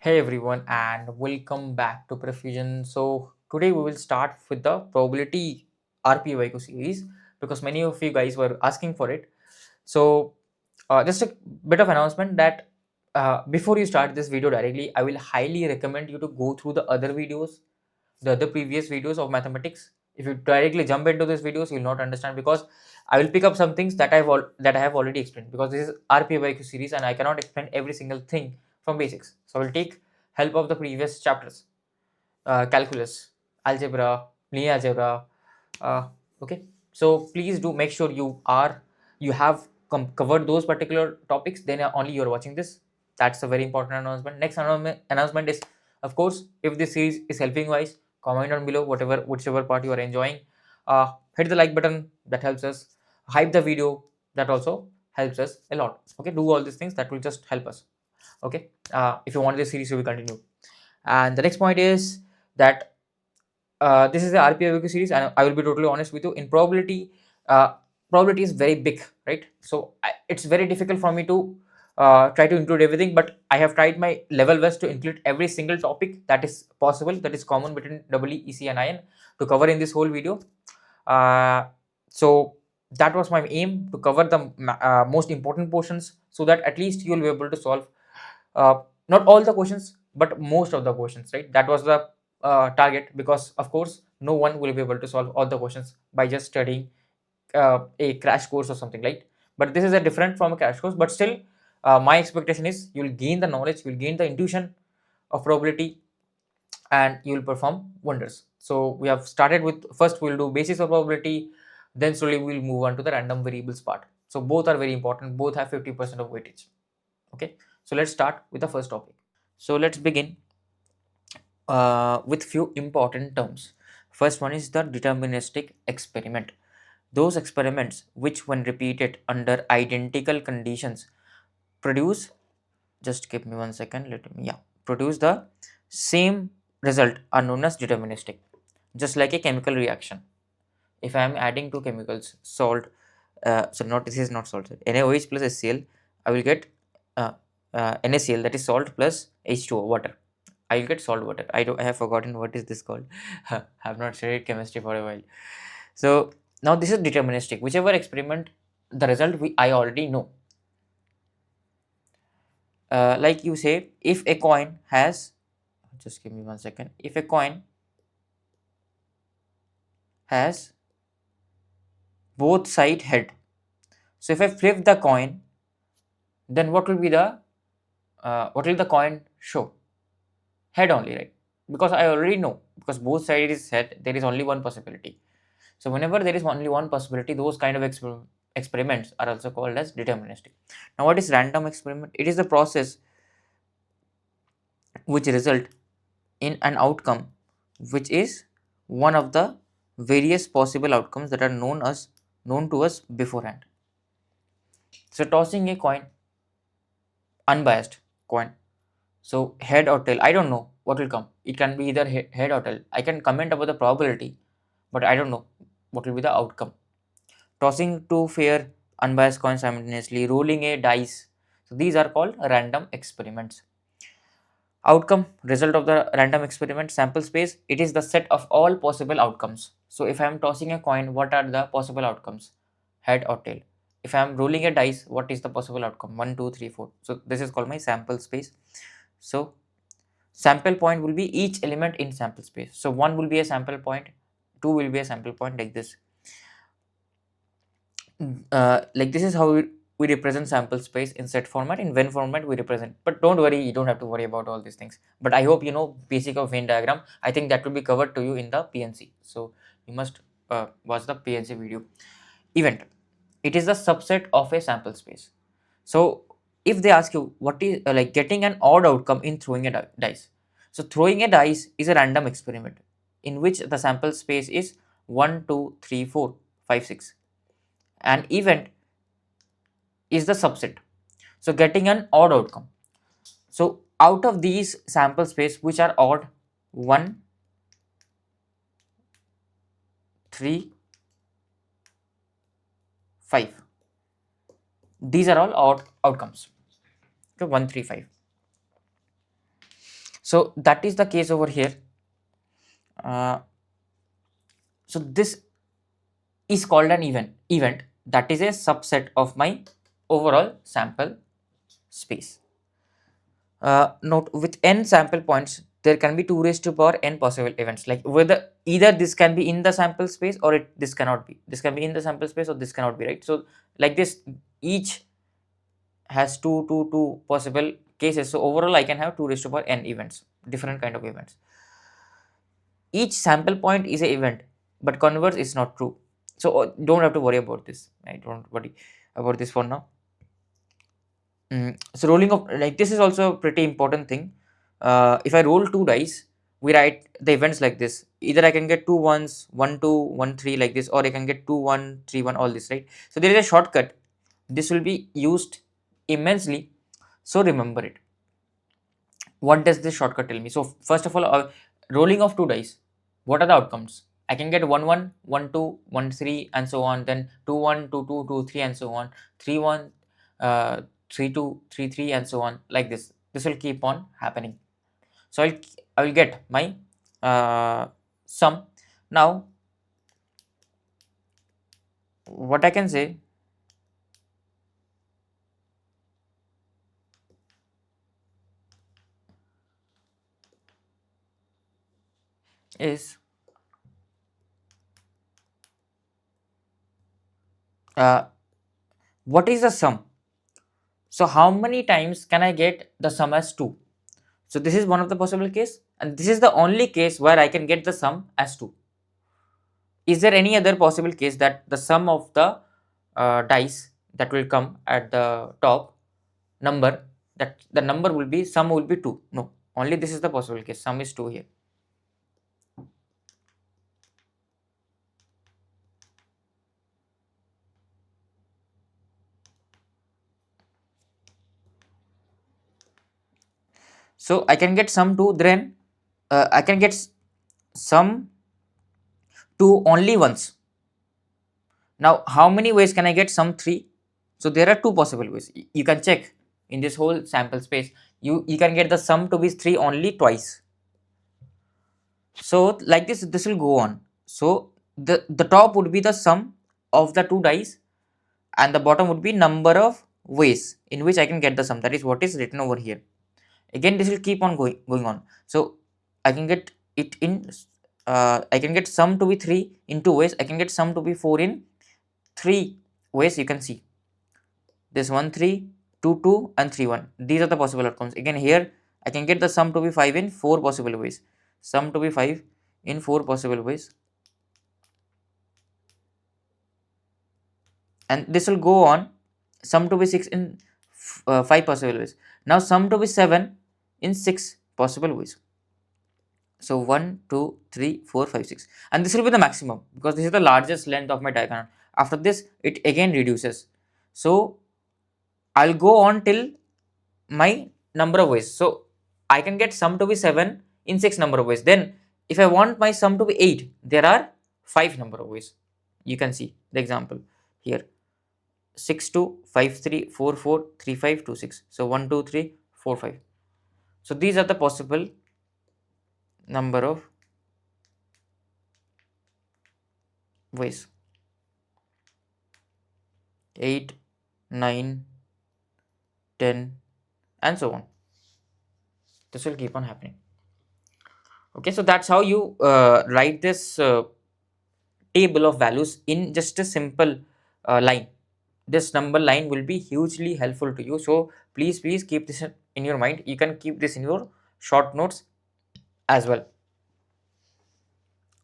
Hey everyone, and welcome back to PrepFusion. So today we will start with the probability R-PYQ series because many of you guys were asking for it. So just a bit of announcement that before you start this video directly, I will highly recommend you to go through the other videos, the other previous videos of mathematics. If you directly jump into these videos, you will not understand because I will pick up some things that that I have already explained because this is R-PYQ series and I cannot explain every single thing from basics. So I will take help of the previous chapters, calculus, algebra, linear algebra. Uh, okay, so please do make sure you have covered those particular topics. Then only you are watching this. That's a very important announcement. Next announcement is, of course, if this series is helping wise, comment down below whichever part you are enjoying. Hit the like button, that helps us. Hype the video, that also helps us a lot. Okay, do all these things, that will just help us. Okay, if you want this series, we will continue. And the next point is that this is the R-PYQ series, and I will be totally honest with you. In probability, probability is very big, right? So it's very difficult for me to try to include everything, but I have tried my level best to include every single topic that is possible, that is common between EE, EC, and IN to cover in this whole video. So that was my aim, to cover the most important portions, so that at least you will be able to solve not all the questions but most of the questions, right? That was the target, because of course no one will be able to solve all the questions by just studying a crash course or something, right? But this is a different from a crash course, but still my expectation is you will gain the knowledge, you will gain the intuition of probability, and you will perform wonders. So we have started with, first we'll do basis of probability, then slowly we'll move on to the random variables part. So both are very important, both have 50% of weightage. Okay, so let's start with the first topic. So let's begin with few important terms. First one is the deterministic experiment. Those experiments which, when repeated under identical conditions, produce, just give me 1 second, produce the same result, are known as deterministic. Just like a chemical reaction, if I am adding two chemicals, salt, so not, this is not salt, NaOH plus HCl, I will get uh, NaCl, that is salt, plus H2O, water. I will get salt water. I have forgotten what is this called. I have not studied chemistry for a while. So now this is deterministic. Whichever experiment, the result I already know. Like you say, if a coin has, just give me 1 second. If a coin has both side head, so if I flip the coin, then what will the coin show? Head only, right? Because I already know, because both sides is head, there is only one possibility. So whenever there is only one possibility, those kind of experiments are also called as deterministic. Now what is random experiment? It is the process which result in an outcome which is one of the various possible outcomes that are known to us beforehand. So tossing a coin, unbiased coin, so head or tail, I don't know what will come. It can be either head or tail. I can comment about the probability, but I don't know what will be the outcome. Tossing two fair unbiased coins simultaneously, rolling a dice. So these are called random experiments. Outcome, result of the random experiment, sample space, it is the set of all possible outcomes. So if I am tossing a coin, what are the possible outcomes? Head or tail. If I am rolling a dice, what is the possible outcome? 1, 2, 3, 4. So this is called my sample space. So sample point will be each element in sample space. So 1 will be a sample point, 2 will be a sample point, like this. Like this is how we represent sample space in set format. In Venn format we represent, but don't worry, you don't have to worry about all these things. But I hope you know basic of Venn diagram. I think that will be covered to you in the PNC, so you must watch the PNC video. Event, it is the subset of a sample space. So if they ask you what is like getting an odd outcome in throwing a dice, so throwing a dice is a random experiment in which the sample space is 1, 2, 3, 4, 5, 6. An event is the subset, so getting an odd outcome. So out of these sample space which are odd, 1, 3, 5, these are all odd outcomes. Okay, 1, 3, 5. So that is the case over here. So this is called an event that is a subset of my overall sample space. Note, with n sample points, there can be 2 raised to power n possible events, like whether either this can be in the sample space or this cannot be. This can be in the sample space or this cannot be, right? So like this, each has two possible cases. So overall I can have 2 raised to power n events, different kind of events. Each sample point is a event, but converse is not true. So don't have to worry about this. I don't worry about this for now. So rolling of, like, this is also a pretty important thing. If I roll 2 dice, we write the events like this. Either I can get 2 ones, 1 2, 1 3 like this, or I can get 2 1 3 1, all this, right? So there is a shortcut. This will be used immensely. So remember it. What does this shortcut tell me? So first of all, rolling of 2 dice. What are the outcomes? I can get 1 1, 1 2, 1 3, and so on. Then 2 1, 2 2, 2 3, and so on. 3 1, 3 2, 3 3, and so on. Like this. This will keep on happening. So I will get my sum. Now, what I can say is what is the sum? So how many times can I get the sum as 2? So this is one of the possible case, and this is the only case where I can get the sum as 2. Is there any other possible case that the sum of the dice that will come at the top number, that the number will be, sum will be 2? No, only this is the possible case. Sum is 2 here. So I can get sum 2, then I can get sum 2 only once. Now how many ways can I get sum 3? So there are 2 possible ways. You can check in this whole sample space. You can get the sum to be 3 only twice. So like this will go on. So the top would be the sum of the 2 dice, and the bottom would be number of ways in which I can get the sum. That is what is written over here. Again, this will keep on going on. So I can get it in I can get sum to be 3 in 2 ways. I can get sum to be 4 in 3 ways. You can see this 1 3, 2 2, and 3 1. These are the possible outcomes. Again, here I can get the sum to be 5 in 4 possible ways. Sum to be 5 in 4 possible ways, and this will go on. Sum to be 6 in 5 possible ways. Now sum to be 7 in 6 possible ways. So 1 2 3 4 5 6, and this will be the maximum because this is the largest length of my diagonal. After this, it again reduces. So I'll go on till my number of ways. So I can get sum to be 7 in 6 number of ways. Then if I want my sum to be 8, there are 5 number of ways. You can see the example here: 6 2, 5 3, 4 4, 3 5, 2 6. So 1 2 3 4 5. So these are the possible number of ways: 8, 9, 10, and so on. This will keep on happening. Okay, so that's how you write this table of values in just a simple line. This number line will be hugely helpful to you. So please keep this in your mind. You can keep this in your short notes as well.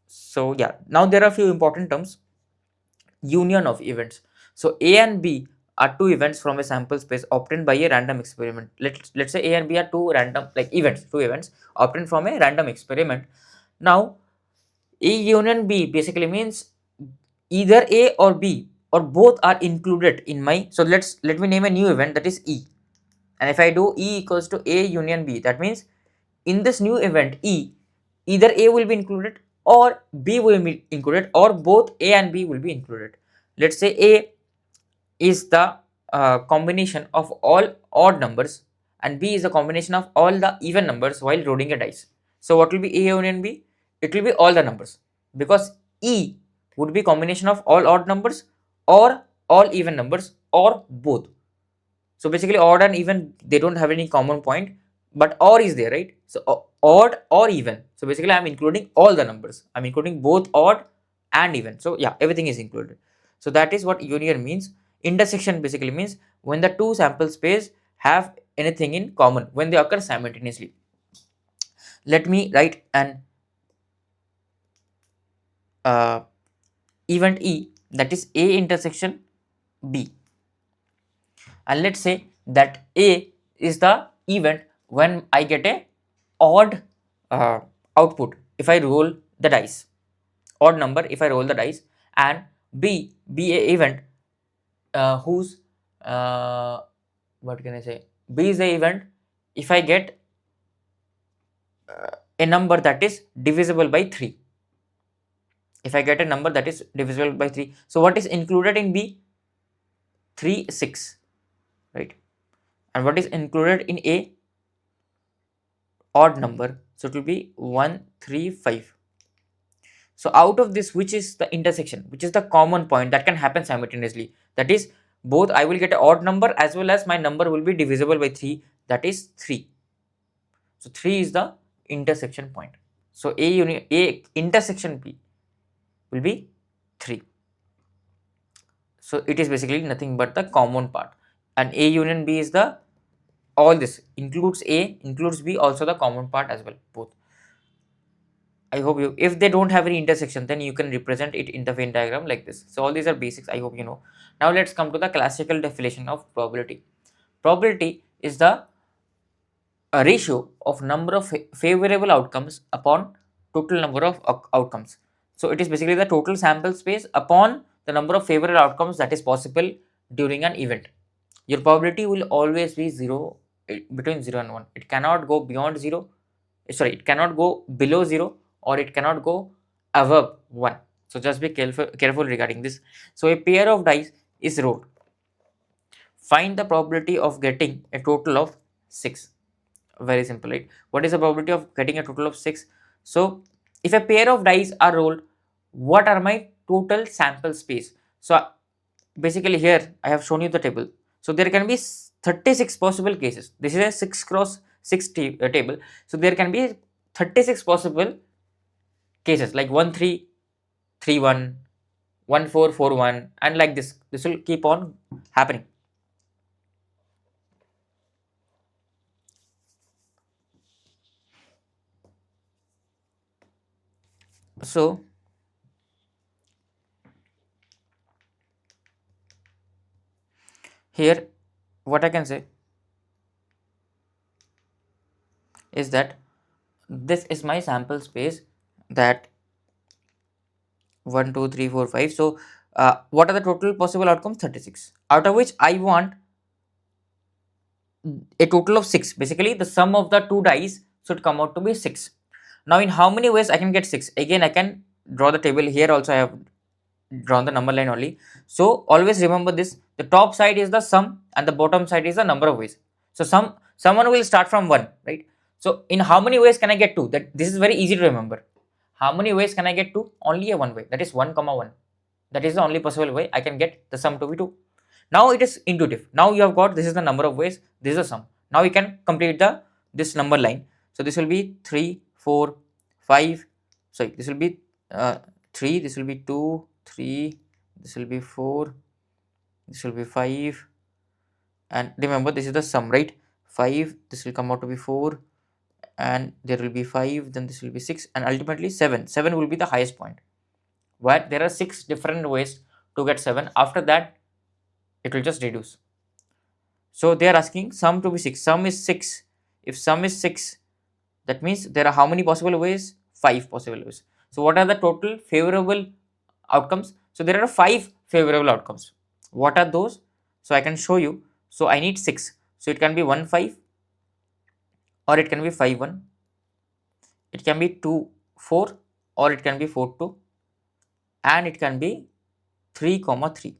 So yeah, now there are a few important terms. Union of events. So A and B are 2 events from a sample space obtained by a random experiment. Let's say A and B are 2 random, like, events, 2 events obtained from a random experiment. Now A union B basically means either A or B or both are included in my, so let me name a new event, that is E. And if I do E equals to A union B, that means in this new event E, either A will be included or B will be included, or both A and B will be included. Let's say A is the combination of all odd numbers and B is the combination of all the even numbers while rolling a dice. So what will be A union B? It will be all the numbers, because E would be combination of all odd numbers or all even numbers or both. So basically odd and even, they don't have any common point, but or is there, right? So odd or even. So basically I'm including all the numbers. I'm including both odd and even. So yeah, everything is included. So that is what union means. Intersection basically means when the two sample space have anything in common, when they occur simultaneously. Let me write an event E, that is A intersection B, and let's say that A is the event when I get a odd output if I roll the dice, odd number if I roll the dice, and B be a event whose what can I say, B is the event if I get a number that is divisible by 3. If I get a number that is divisible by 3, so what is included in B? 3, 6, right? And what is included in A? Odd number, so it will be 1, 3, 5. So out of this, which is the intersection, which is the common point that can happen simultaneously, that is both I will get an odd number as well as my number will be divisible by 3, that is 3. So 3 is the intersection point. So A intersection B will be 3. So it is basically nothing but the common part, and A union B is the, all this includes A, includes B, also the common part as well, both. I hope you, if they don't have any intersection, then you can represent it in the Venn diagram like this. So all these are basics, I hope you know. Now let's come to the classical definition of probability. Probability is the ratio of number of favorable outcomes upon total number of outcomes. So it is basically the total sample space upon the number of favorable outcomes that is possible during an event. Your probability will always be 0, between 0 and 1. It cannot go beyond 0, sorry, it cannot go below 0, or it cannot go above 1. So just be careful regarding this. So a pair of dice is rolled. Find the probability of getting a total of 6. Very simple, right? What is the probability of getting a total of 6? So if a pair of dice are rolled, what are my total sample space? So basically here I have shown you the table. So there can be 36 possible cases. This is a 6 cross 6 table. So there can be 36 possible cases, like 1 3 3 1, 1 4 4 1, and like this. This will keep on happening. So here what I can say is that this is my sample space, that 1 2 3 4 5. So what are the total possible outcomes? 36, out of which I want a total of 6. Basically the sum of the two dice should come out to be 6. Now in how many ways I can get 6? Again I can draw the table. Here also I have drawn the number line only. So always remember this, the top side is the sum and the bottom side is the number of ways. So someone will start from 1, right? So in how many ways can I get 2? That this is very easy to remember. How many ways can I get 2? Only a one way, that is 1 comma 1. That is the only possible way I can get the sum to be 2. Now it is intuitive. Now you have got, this is the number of ways, this is the sum. Now you can complete the this number line. So this will be 3 4 5, sorry, this will be 3, this will be 2 3, this will be 4, this will be 5, and remember this is the sum, right? 5, this will come out to be 4, and there will be 5, then this will be 6, and ultimately 7 will be the highest point, where there are 6 different ways to get 7. After that it will just reduce. So they are asking sum to be 6. Sum is 6. If sum is 6, that means there are how many possible ways? 5 possible ways. So what are the total favorable outcomes? So there are 5 favorable outcomes. What are those? So I can show you. So I need 6. So it can be 1 5, or it can be 5 1. It can be 2 4, or it can be 4 2, and it can be 3 3.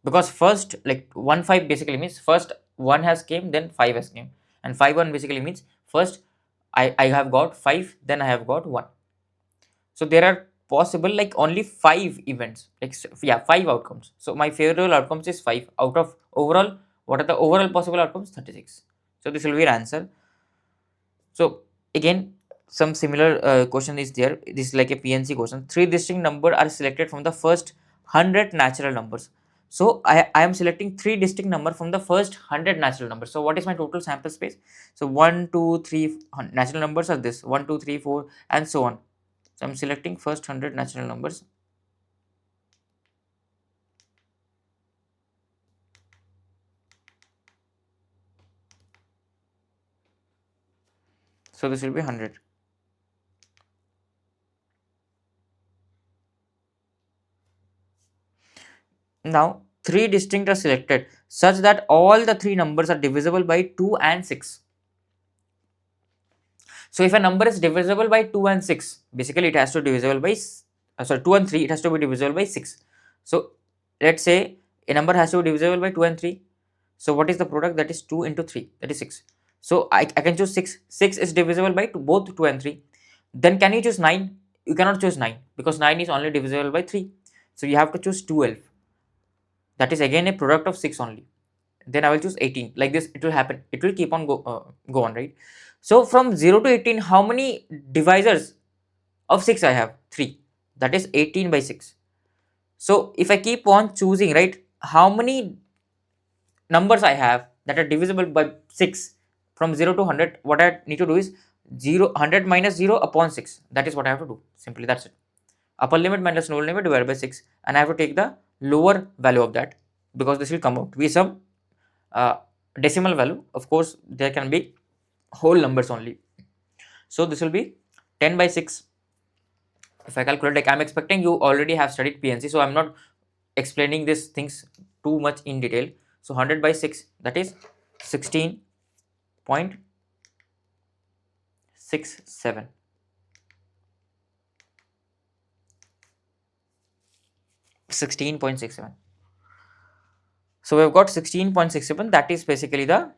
Because first, like 1 5 basically means first 1 has came, then 5 has came, and 5 1 basically means first I have got 5, then I have got 1. So there are possible like only 5 events, like yeah, 5 outcomes. So my favorable outcomes is 5 out of overall. What are the overall possible outcomes? 36. So this will be your answer. So again, some similar question is there. This is like a PNC question. 3 distinct numbers are selected from the first 100 natural numbers. So I am selecting 3 distinct numbers from the first 100 natural numbers. So what is my total sample space? So 1, 2, 3 natural numbers are this 1, 2, 3, 4, and so on. So I'm selecting first 100 natural numbers. So this will be 100. Now 3 distinct are selected such that all the 3 numbers are divisible by 2 and 6. So if a number is divisible by 2 and 6, basically it has to be divisible by 2 and 3, it has to be divisible by 6. So let's say a number has to be divisible by 2 and 3. So what is the product? That is 2 into 3, that is 6. So I can choose 6. 6 is divisible by both 2 and 3. Then can you choose 9? You cannot choose 9 because 9 is only divisible by 3. So you have to choose 12. That is again a product of 6 only. Then I will choose 18. Like this it will happen. It will keep on go on, right? So from 0 to 18, how many divisors of 6 I have? 3. That is 18 by 6. So if I keep on choosing, right, how many numbers I have that are divisible by 6 from 0 to 100, what I need to do is 100 minus 0 upon 6. That is what I have to do. Simply that's it. Upper limit minus lower limit divided by 6, and I have to take the lower value of that because this will come out to be some decimal value. Of course, there can be whole numbers only. So this will be 10 by 6. If I calculate, like I'm expecting you already have studied PNC, so I'm not explaining these things too much in detail. So 100 by 6, that is 16.67. So we've got 16.67. That is basically the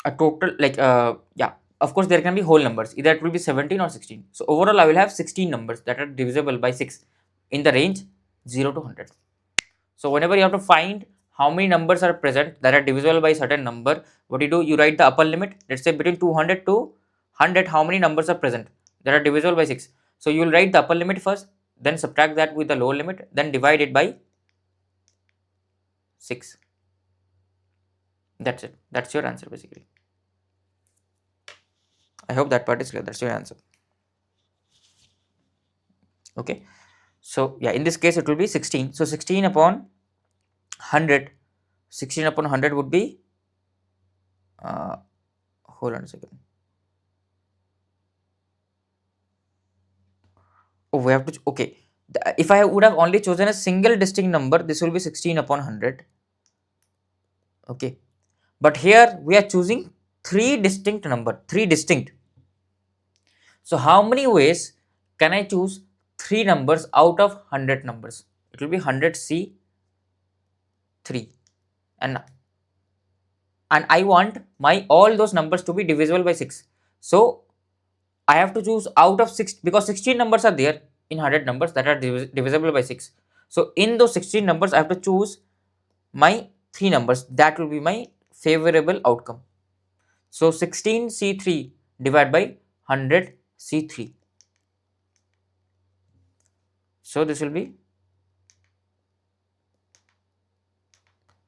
a total, like yeah, of course there can be whole numbers, either it will be 17 or 16. So overall I will have 16 numbers that are divisible by 6 in the range 0 to 100. So whenever you have to find how many numbers are present that are divisible by certain number, what you do, you write the upper limit. Let's say between 200 to 100, how many numbers are present that are divisible by 6. So you will write the upper limit first, then subtract that with the lower limit, then divide it by 6. That's it. That's your answer basically. I hope that part is clear. That's your answer. Okay. So yeah, in this case it will be 16. So 16 upon 100, 16 upon 100 would be, hold on a second. Oh, we have to, okay. If I would have only chosen a single distinct number, this will be 16 upon 100. Okay. But here we are choosing 3 distinct number, 3 distinct. So how many ways can I choose 3 numbers out of 100 numbers? It will be 100C3. And I want my all those numbers to be divisible by 6. So I have to choose out of 6 because 16 numbers are there in 100 numbers that are divisible by 6. So in those 16 numbers I have to choose my 3 numbers that will be my favorable outcome. So 16C3 divided by 100C3. So this will be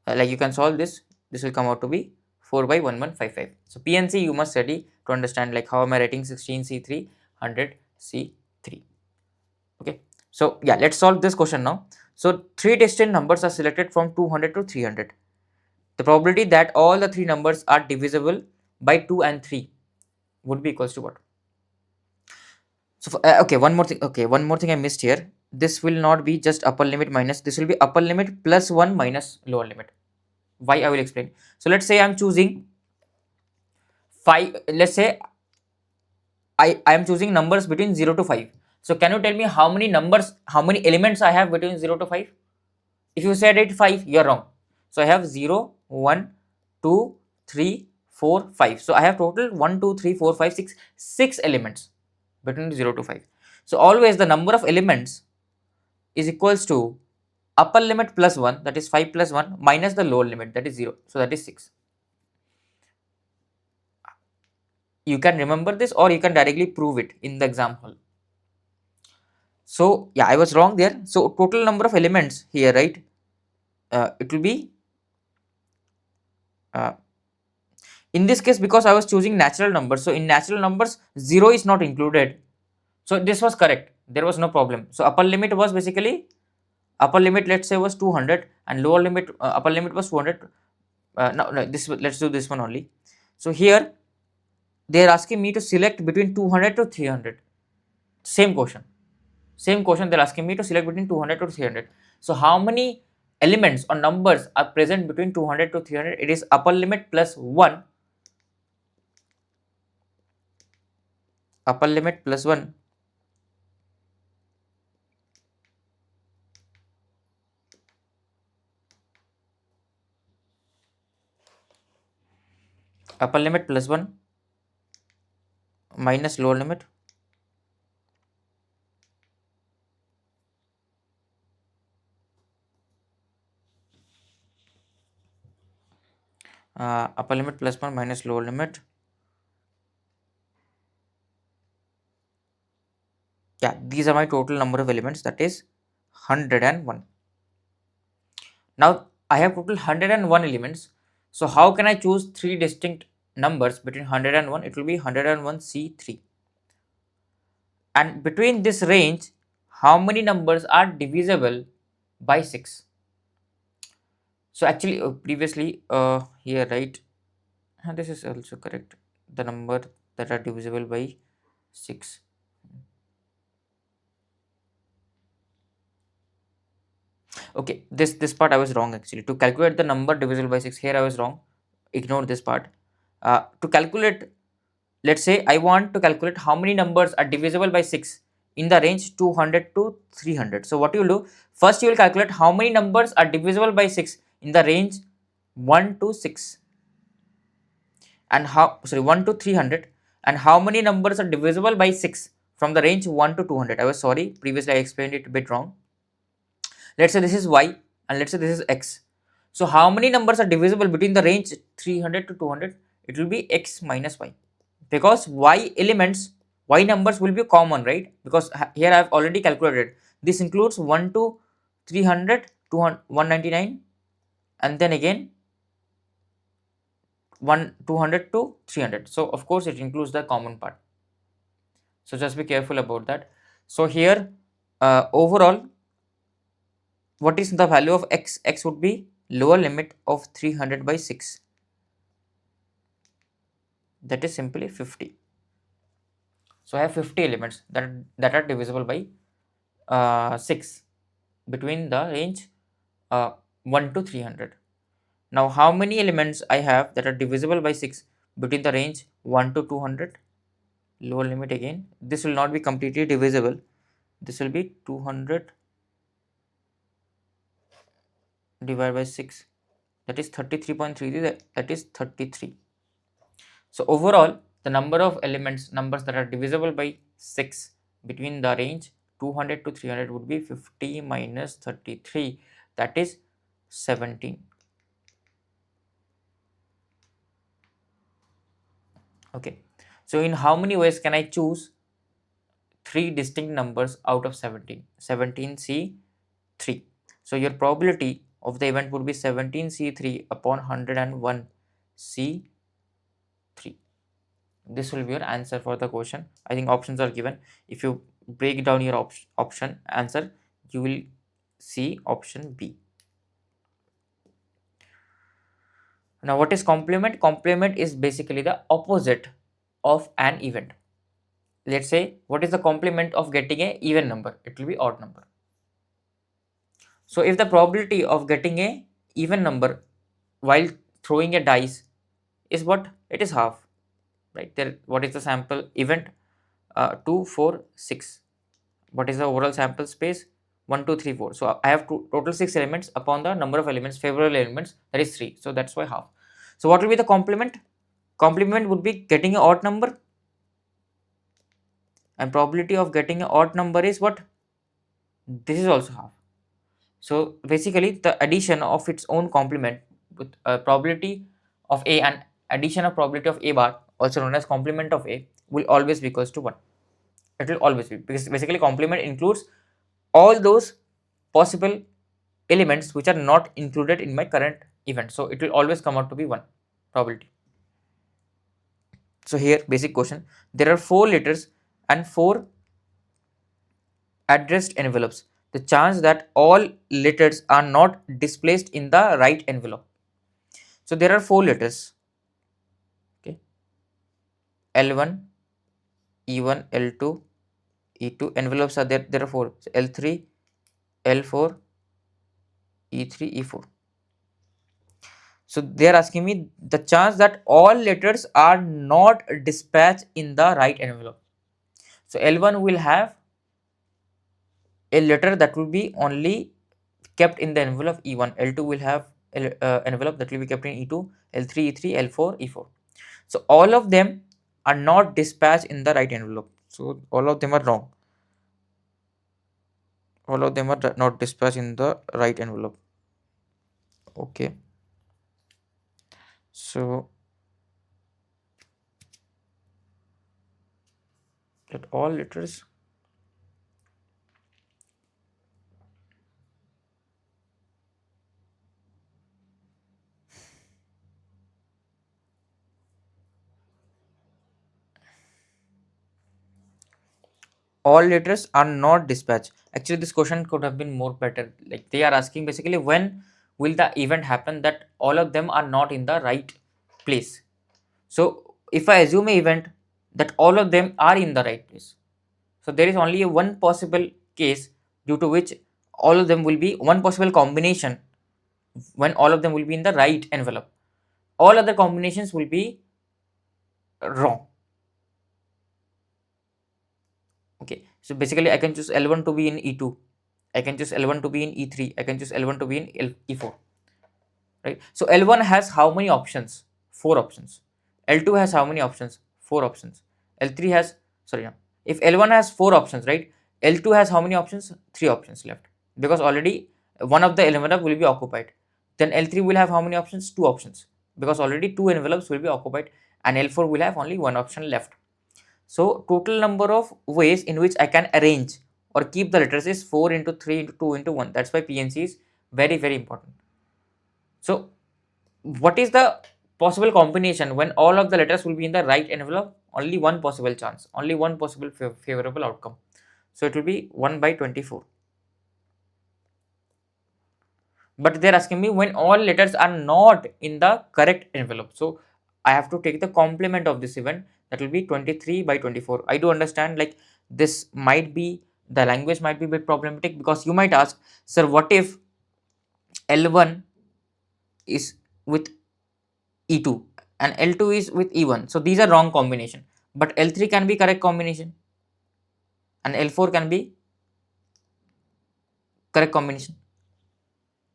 like you can solve this. This will come out to be 4 by 1155. So PNC you must study to understand like how am I writing 16C3, 100C3. Okay. So yeah, let's solve this question now. So 3 distinct numbers are selected from 200 to 300. The probability that all the 3 numbers are divisible by 2 and 3 would be equals to what? So for, okay, one more thing. Okay, one more thing I missed here. This will not be just upper limit minus. This will be upper limit plus 1 minus lower limit. Why, I will explain. So let's say I'm choosing 5. Let's say I am choosing numbers between 0 to 5. So can you tell me how many numbers, how many elements I have between 0 to 5? If you said it 5, you're wrong. So I have 0, 1, 2, 3, 4, 5. So I have total 1, 2, 3, 4, 5, 6, 6 elements between 0 to 5. So always the number of elements is equals to upper limit plus 1, that is 5 plus 1, minus the lower limit, that is 0. So that is 6. You can remember this, or you can directly prove it in the exam hall. So yeah, I was wrong there. So total number of elements here, right? It will be in this case, because I was choosing natural numbers. So in natural numbers, 0 is not included. So this was correct. There was no problem. So upper limit was basically, upper limit let's say was 200, and lower limit, upper limit was 200. No, this, let's do this one only. So here they are asking me to select between 200 to 300. Same question. Same question, they're asking me to select between 200 to 300. So how many elements or numbers are present between 200 to 300? It is upper limit plus 1. Upper limit plus 1 upper limit plus 1 minus lower limit upper limit plus 1 minus lower limit. Yeah, these are my total number of elements, that is 101. Now I have total 101 elements. So how can I choose three distinct numbers between 101? It will be 101C3. And between this range, how many numbers are divisible by 6? So actually previously here, right, and this is also correct, the number that are divisible by 6. Okay, this part I was wrong actually. To calculate the number divisible by 6, here I was wrong. Ignore this part. To calculate, let's say I want to calculate how many numbers are divisible by 6 in the range 200 to 300. So what you will do, first you will calculate how many numbers are divisible by 6 in the range 1 to 6, and how, sorry, 1 to 300, and how many numbers are divisible by 6 from the range 1 to 200. I was sorry, previously I explained it a bit wrong. Let's say this is y, and let's say this is x. So how many numbers are divisible between the range 300 to 200? It will be x minus y, because y elements, y numbers will be common, right? Because here I have already calculated, this includes 1 to 300, 199, and then again 200 to 300. So of course it includes the common part. So just be careful about that. So here overall, what is the value of x? X would be lower limit of 300 by 6, that is simply 50. So I have 50 elements that are divisible by 6 between the range 1 to 300. Now how many elements I have that are divisible by 6 between the range 1 to 200? Lower limit again, this will not be completely divisible, this will be 200 divided by 6, that is 33.33, that is 33. So overall the number of elements, numbers that are divisible by 6 between the range 200 to 300 would be 50 minus 33, that is 17. Okay, so in how many ways can I choose three distinct numbers out of 17? 17C3. So your probability of the event would be 17C3 upon 101C3. This will be your answer for the question. I think options are given. If you break down your option answer, you will see option B. Now what is complement? Complement is basically the opposite of an event. Let's say, what is the complement of getting a even number? It will be odd number. So if the probability of getting a even number while throwing a dice is what? It is half, right? There, what is the sample event? 2, 4, 6. What is the overall sample space? 1, 2, 3, 4. So I have total 6 elements upon the number of elements, favorable elements, that is 3. So that's why half. So what will be the complement? Complement would be getting an odd number, and probability of getting an odd number is what? This is also half. So basically the addition of its own complement with probability of A and addition of probability of A bar, also known as complement of A, will always be equals to 1. It will always be, because basically complement includes all those possible elements which are not included in my current event. So it will always come out to be 1 probability. So here basic question, there are 4 letters and 4 addressed envelopes. The chance that all letters are not displaced in the right envelope. So there are 4 letters, okay, L1, E1, L2, E2. Envelopes are there. There are 4. So L3, L4, E3, E4. So they are asking me the chance that all letters are not dispatched in the right envelope. So L1 will have a letter that will be only kept in the envelope E1. L2 will have envelope that will be kept in E2, L3, E3, L4, E4. So all of them are not dispatched in the right envelope. So all of them are wrong. All of them are not dispatched in the right envelope. Okay. So that all letters are not dispatched. Actually this question could have been more better. Like they are asking basically when will the event happen that all of them are not in the right place. So if I assume a event that all of them are in the right place, so there is only a one possible case due to which all of them will be one possible combination when all of them will be in the right envelope. All other combinations will be wrong. Okay, so basically I can choose L1 to be in E2, I can choose L1 to be in E3, I can choose L1 to be in E4, right? So L1 has how many options? 4 options. L2 has how many options? 4 options. L3 has, sorry, no. If L1 has 4 options, right? L2 has how many options? 3 options left, because already one of the envelope will be occupied. Then L3 will have how many options? 2 options, because already 2 envelopes will be occupied, and L4 will have only 1 option left. So total number of ways in which I can arrange or keep the letters is 4 into 3 into 2 into 1. That's why PNC is very, very important. So what is the possible combination when all of the letters will be in the right envelope? Only one possible chance, only one possible favorable outcome. So it will be 1 by 24. But they're asking me when all letters are not in the correct envelope. So I have to take the complement of this event, that will be 23 by 24. I do understand like this might be, the language might be a bit problematic, because you might ask, sir, what if L1 is with E2 and L2 is with E1? So these are wrong combination, but L3 can be correct combination and L4 can be correct combination.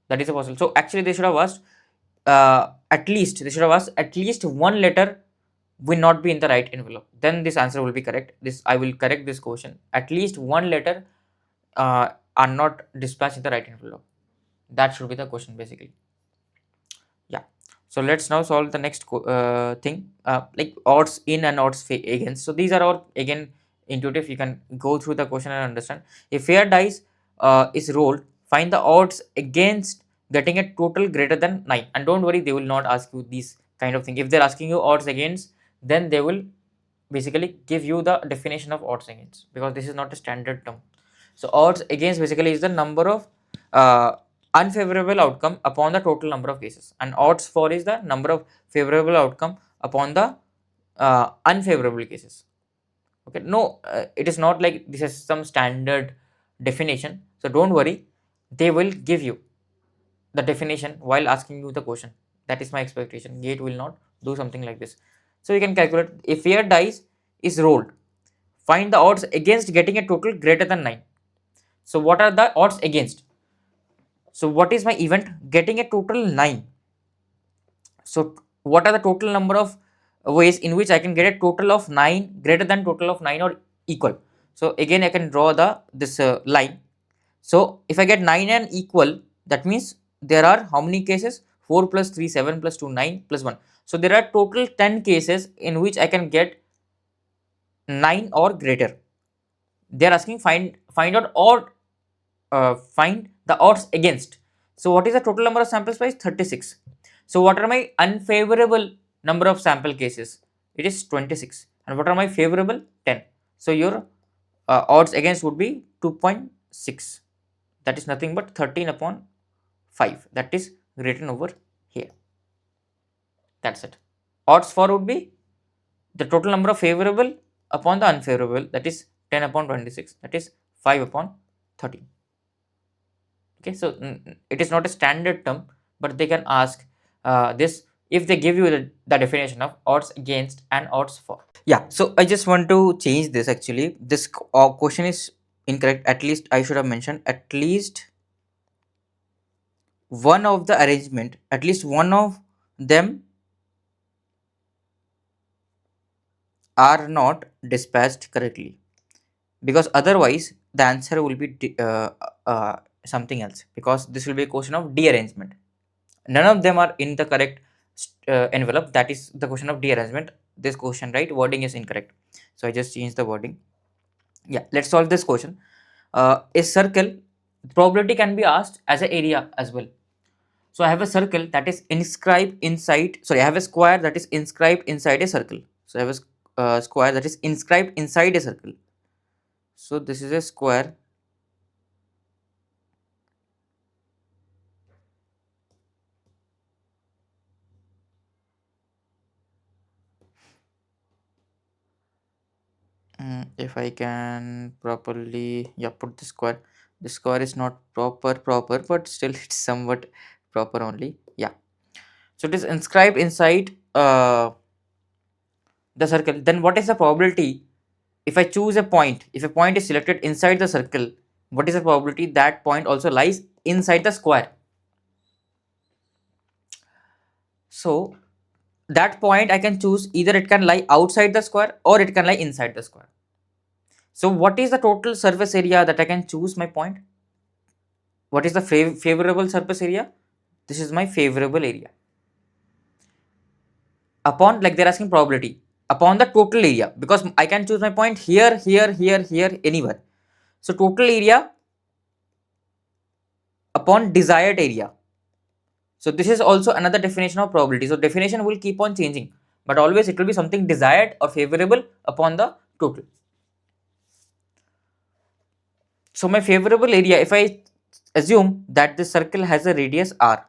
That is a possible. So actually they should have asked at least one letter will not be in the right envelope. Then this answer will be correct. This I will correct this question. At least one letter are not dispatched in the right envelope. That should be the question basically. Yeah. So let's now solve the next thing, like odds in and odds against. So these are all again intuitive. You can go through the question and understand. If fair dice is rolled, find the odds against getting a total greater than 9. And don't worry, they will not ask you these kind of thing. If they're asking you odds against, then they will basically give you the definition of odds against, because this is not a standard term. So odds against basically is the number of unfavorable outcome upon the total number of cases, and odds for is the number of favorable outcome upon the unfavorable cases. Okay, no, it is not like this is some standard definition. So don't worry, they will give you the definition while asking you the question. That is my expectation. Gate will not do something like this. So you can calculate, if fair dice is rolled, find the odds against getting a total greater than 9. So what are the odds against? So what is my event? Getting a total 9. So what are the total number of ways in which I can get a total of 9 greater than total of 9 or equal. So again I can draw the this line. So if I get 9 and equal, that means there are how many cases? 4 plus 3 7 plus 2 9 plus 1. So there are total 10 cases in which I can get 9 or greater. They are asking find out odd, find the odds against. So what is the total number of sample size? 36. So what are my unfavorable number of sample cases? It is 26. And what are my favorable? 10. So your odds against would be 2.6. That is nothing but 13 upon 5. That is written over here. That's it. Odds for would be the total number of favorable upon the unfavorable, that is 10 upon 26, that is 5 upon 13. Okay, so it is not a standard term, but they can ask this if they give you the definition of odds against and odds for. Yeah, so I just want to change this. Actually this question is incorrect. At least I should have mentioned at least one of the arrangement, at least one of them are not dispatched correctly, because otherwise the answer will be something else, because this will be a question of dearrangement. None of them are in the correct envelope. That is the question of dearrangement. This question, right, wording is incorrect, so I just changed the wording. Yeah, let's solve this question. A circle probability can be asked as an area as well. So I have a circle that is inscribed inside, sorry, I have a square that is inscribed inside a circle. So I have a square that is inscribed inside a circle. So this is a square. If I can properly, yeah, put the square. The square is not proper, but still it's somewhat proper only. Yeah. So it is inscribed inside the circle. Then what is the probability if I choose a point? If a point is selected inside the circle, what is the probability that point also lies inside the square? So that point I can choose, either it can lie outside the square or it can lie inside the square. So what is the total surface area that I can choose my point? What is the favorable surface area? This is my favorable area. Upon, like they're asking probability upon the total area, because I can choose my point here, here, anywhere. So total area upon desired area. So this is also another definition of probability. So definition will keep on changing, but always it will be something desired or favorable upon the total. So my favorable area, if I assume that this circle has a radius r,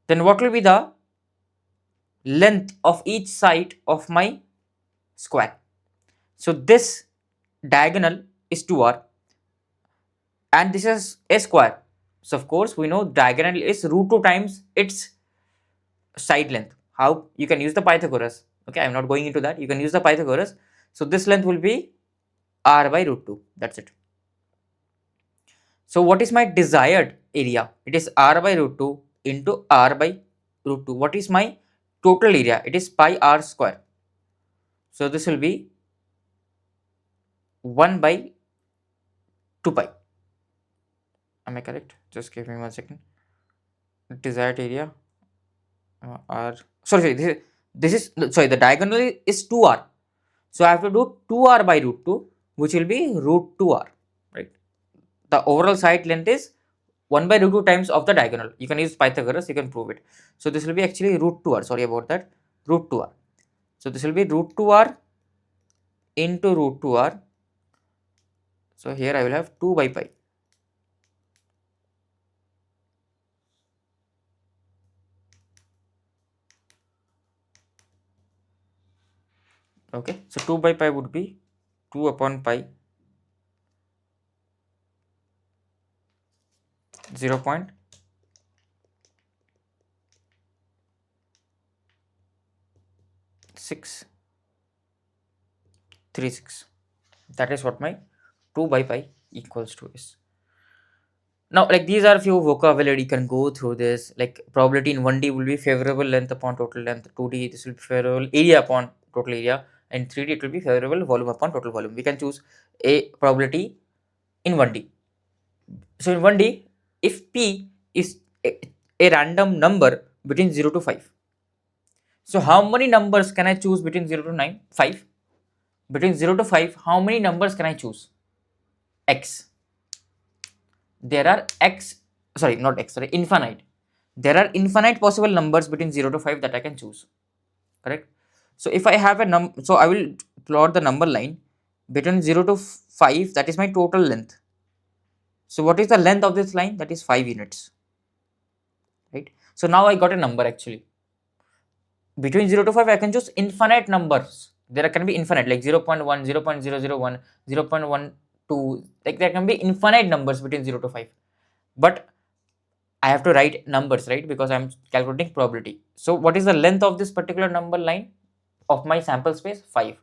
then what will be the length of each side of my square? So this diagonal is 2r and this is a square. So of course we know diagonal is root 2 times its side length. How? You can use the Pythagoras. Okay, I'm not going into that. You can use the Pythagoras. So this length will be r by root 2. That's it. So what is my desired area? It is r by root 2 into r by root 2. What is my total area? It is pi r square. So this will be 1 by 2 pi. Am I correct? Just give me 1 second. Desired area r, sorry, this is sorry, the diagonal is 2r. So I have to do 2r by root 2, which will be root 2r, right? The overall side length is 1 by root 2 times of the diagonal. You can use Pythagoras, you can prove it. So this will be actually root 2r, sorry about that, root 2r. So this will be root 2r into root 2r. So here I will have 2 by pi. Okay, so 2 by pi would be 2 upon pi 0.636. That is what my 2 by pi equals to is. Now, like these are few vocabulary, you can go through this. Like probability in 1D will be favorable length upon total length, 2D this will be favorable area upon total area, and 3D it will be favorable volume upon total volume. We can choose a probability in 1D. So in 1D, if P is a random number between 0 to 5. So how many numbers can I choose between 0 to 9? 5. Between 0 to 5, how many numbers can I choose? X. There are infinite. There are infinite possible numbers between 0 to 5 that I can choose. Correct? So if I have so I will plot the number line between 0 to 5, that is my total length. So what is the length of this line? That is 5 units. Right? So now I got a number actually. Between 0 to 5, I can choose infinite numbers. There can be infinite, like 0 0.1, 0 0.001, 0 0.12, like there can be infinite numbers between 0 to 5. But I have to write numbers, right? Because I'm calculating probability. So what is the length of this particular number line of my sample space? 5.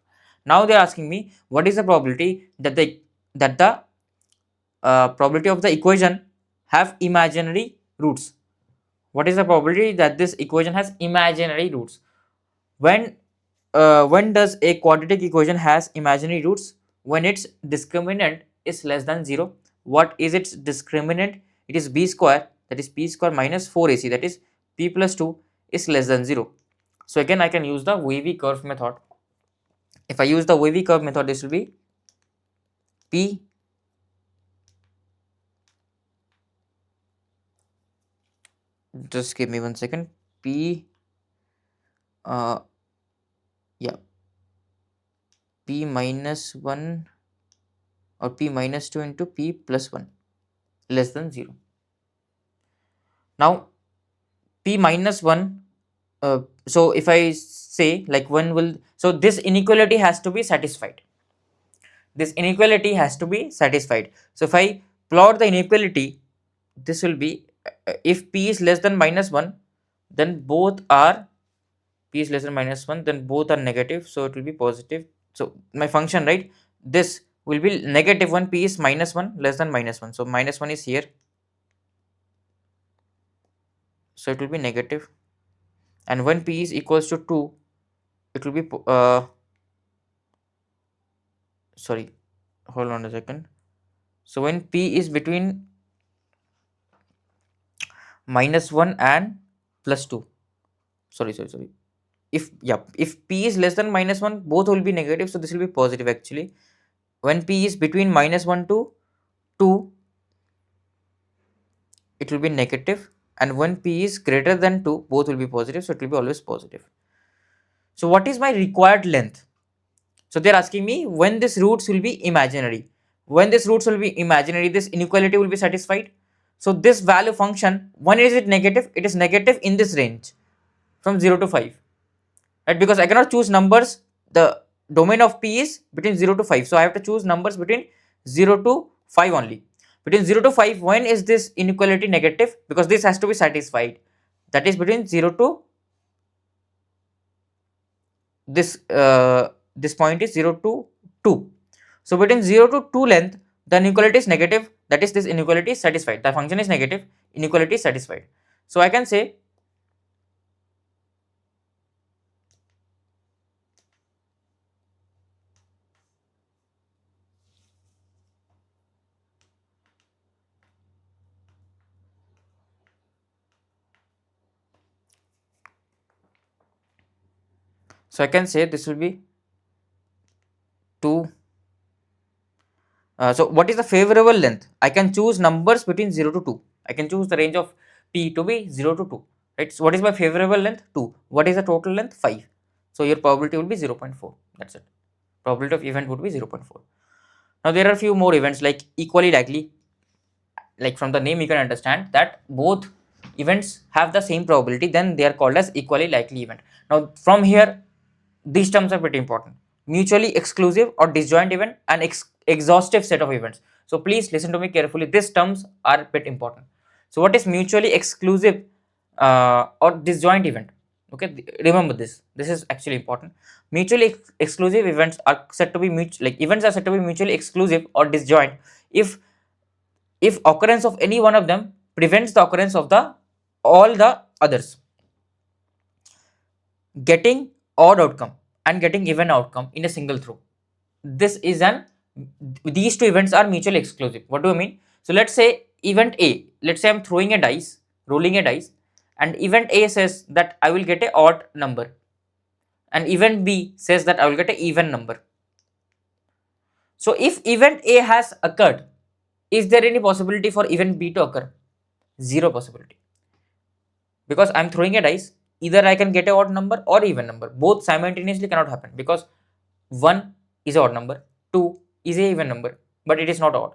Now they're asking me what is the probability that the probability of the equation have imaginary roots. What is the probability that this equation has imaginary roots? When does a quadratic equation has imaginary roots? When its discriminant is less than 0. What is its discriminant? It is b square, that is p square minus 4ac, that is p plus 2 is less than 0. So again I can use the wavy curve method. If I use the wavy curve method, this will be p just give me 1 second. P yeah, p minus 1 or p minus 2 into p plus 1 less than 0. Now p minus 1, so if I say like when will, so this inequality has to be satisfied. This inequality has to be satisfied. So if I plot the inequality, this will be if p is less than minus 1, then both are p is less than minus 1, then both are negative, so it will be positive. So my function, right, this will be negative when p is minus 1 less than minus 1. So minus 1 is here, so it will be negative. And when p is equals to 2, it will be sorry, hold on a second. So when p is between minus 1 and plus 2, sorry, if p is less than minus 1, both will be negative, so this will be positive actually. When p is between minus 1 to 2, it will be negative, and when p is greater than 2, both will be positive, so it will be always positive. So what is my required length? So they're asking me when this roots will be imaginary. When this roots will be imaginary, this inequality will be satisfied. So this value function, when is it negative? It is negative in this range from 0 to 5, right? Because I cannot choose numbers, the domain of p is between 0 to 5, so I have to choose numbers between 0 to 5 only. Between 0 to 5, when is this inequality negative? Because this has to be satisfied, that is between 0 to this point is 0 to 2. So between 0 to 2 length, the inequality is negative, that is this inequality is satisfied. The function is negative, inequality is satisfied. So I can say this will be 2. So what is the favorable length? I can choose numbers between 0 to 2. I can choose the range of p to be 0 to 2. Right? So what is my favorable length? 2. What is the total length? 5. So your probability will be 0.4. That's it. Probability of event would be 0.4. Now there are few more events like equally likely. Like from the name you can understand that both events have the same probability, then they are called as equally likely event. Now from here, these terms are pretty important: mutually exclusive or disjoint event, and exhaustive set of events. So please listen to me carefully, these terms are a bit important. So what is mutually exclusive or disjoint event? Okay, remember this is actually important. Mutually exclusive events are said to be events are said to be mutually exclusive or disjoint if if occurrence of any one of them prevents the occurrence of the all the others. Getting odd outcome and getting even outcome in a single throw. This is an These two events are mutually exclusive. What do I mean? So let's say event A, let's say I'm throwing a dice, rolling a dice, and event A says that I will get a odd number, and event B says that I will get an even number. So if event A has occurred, is there any possibility for event B to occur? Zero possibility. Because I'm throwing a dice, either I can get a odd number or even number. Both simultaneously cannot happen, because 1 is a odd number, 2 is a even number, but it is not odd.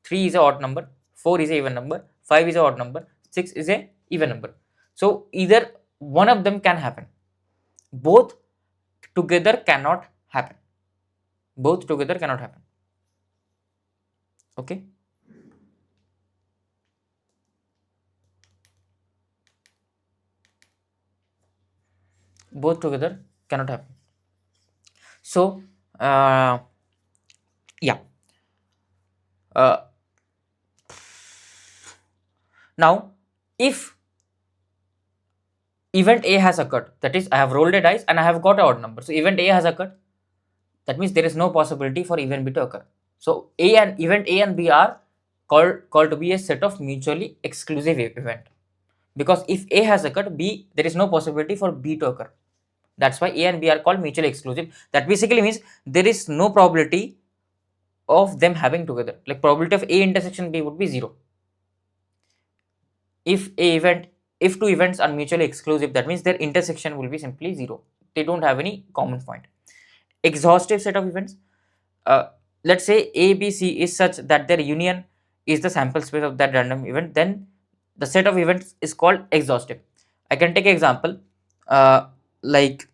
3 is a odd number, 4 is a even number, 5 is a odd number, 6 is a even number. So either one of them can happen. Both together cannot happen. Both together cannot happen. Okay. Both together cannot happen. So yeah. Now if event A has occurred, that is I have rolled a dice and I have got an odd number, so event A has occurred, that means there is no possibility for event B to occur. So event A and B are called to be a set of mutually exclusive event, because if A has occurred, B, there is no possibility for B to occur. That's why A and B are called mutually exclusive. That basically means there is no probability of them having together. Like probability of A intersection B would be 0. If two events are mutually exclusive, that means their intersection will be simply 0. They don't have any common point. Exhaustive set of events. Let's say A, B, C is such that their union is the sample space of that random event, then the set of events is called exhaustive. I can take an example, like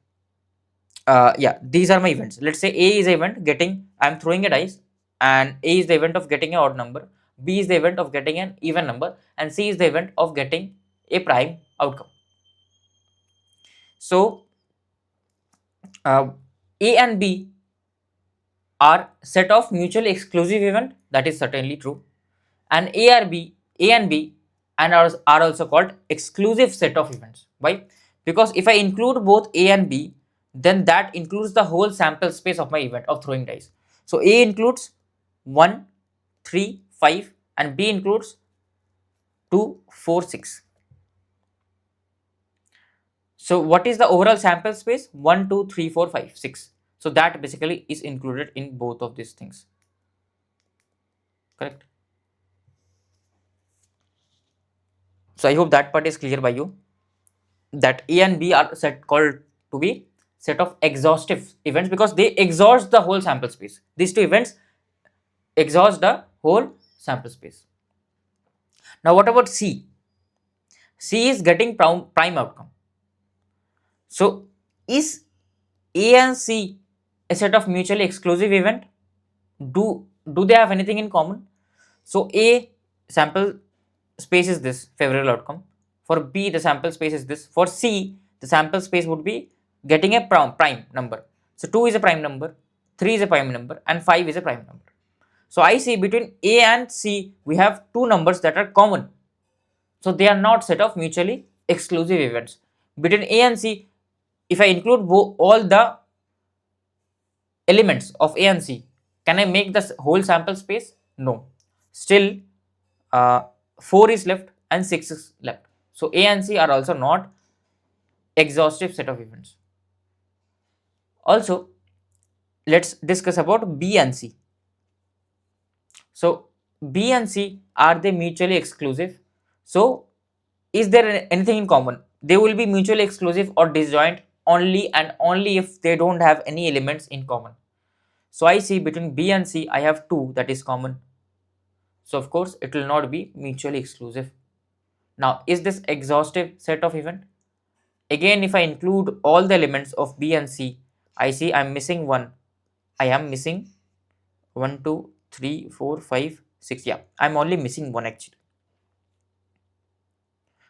yeah, these are my events. Let's say A is the event getting, I'm throwing a dice, and A is the event of getting an odd number, B is the event of getting an even number, and C is the event of getting a prime outcome. So A and B are set of mutually exclusive event, that is certainly true, and A and B and are also called exclusive set of events. Why? Because if I include both A and B, then that includes the whole sample space of my event of throwing dice. So A includes 1, 3, 5, and B includes 2, 4, 6. So what is the overall sample space? 1, 2, 3, 4, 5, 6. So that basically is included in both of these things. Correct? So I hope that part is clear by you, that A and B are called to be set of exhaustive events because they exhaust the whole sample space. These two events exhaust the whole sample space. Now what about C? C is getting prime outcome. So is A and C a set of mutually exclusive event? Do they have anything in common? So A sample space is this favorable outcome. For B the sample space is this. For C the sample space would be getting a prime number. So 2 is a prime number, 3 is a prime number, and 5 is a prime number. So I see between A and C we have two numbers that are common. So they are not set of mutually exclusive events. Between A and C, if I include all the elements of A and C, can I make the whole sample space? No. Still 4 is left and 6 is left. So A and C are also not exhaustive set of events. Also, let's discuss about B and C. So B and C, are they mutually exclusive? So is there anything in common? They will be mutually exclusive or disjoint only and only if they don't have any elements in common. So I see between B and C I have 2 that is common. So of course it will not be mutually exclusive. Now is this exhaustive set of event? Again, if I include all the elements of B and C, I see I'm missing 1. I am missing 1, 2, 3, 4, 5, 6. Yeah, I'm only missing 1 actually.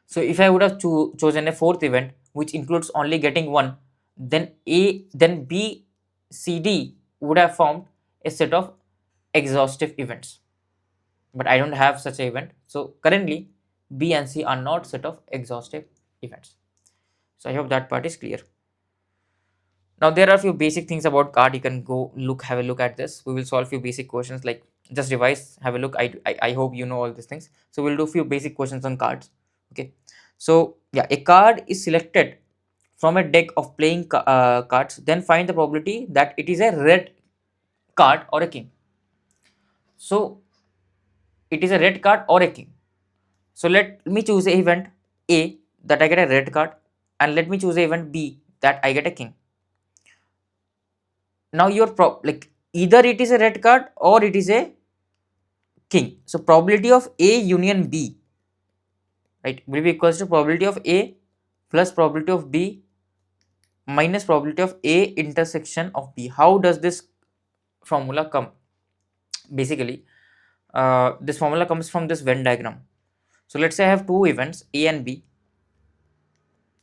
So if I would have chosen a fourth event which includes only getting 1, then B, C, D would have formed a set of exhaustive events. but I don't have such an event. So currently B and C are not set of exhaustive events. So I hope that part is clear. Now there are a few basic things about card. You can go have a look at this. We will solve few basic questions, like just revise, have a look. I hope you know all these things. So we'll do few basic questions on cards. Okay. So yeah, a card is selected from a deck of playing cards. Then find the probability that it is a red card or a king. So it is a red card or a king. So let me choose a event A, that I get a red card, and let me choose a event B, that I get a king. Now your like either it is a red card or it is a king. So probability of A union B, right, will be equals to probability of A plus probability of B minus probability of A intersection of B. How does this formula come? Basically, this formula comes from this Venn diagram. So let's say I have two events A and B.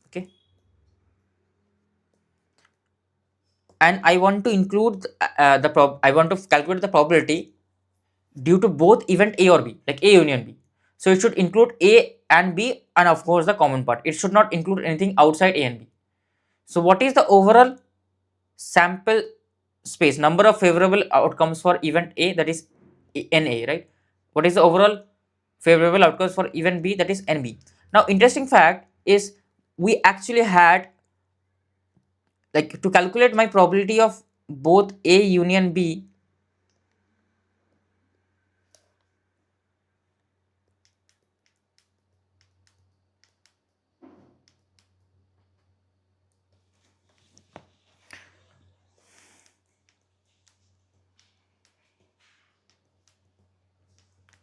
Okay, and I want to include I want to calculate the probability due to both event A or B, like A union B. So it should include A and B, and of course the common part. It should not include anything outside A and B. So what is the overall sample space, number of favorable outcomes for event A, that is NA, right? What is the overall favorable outcomes for event B, that is NB? Now interesting fact is we actually had, like, to calculate my probability of both A union B,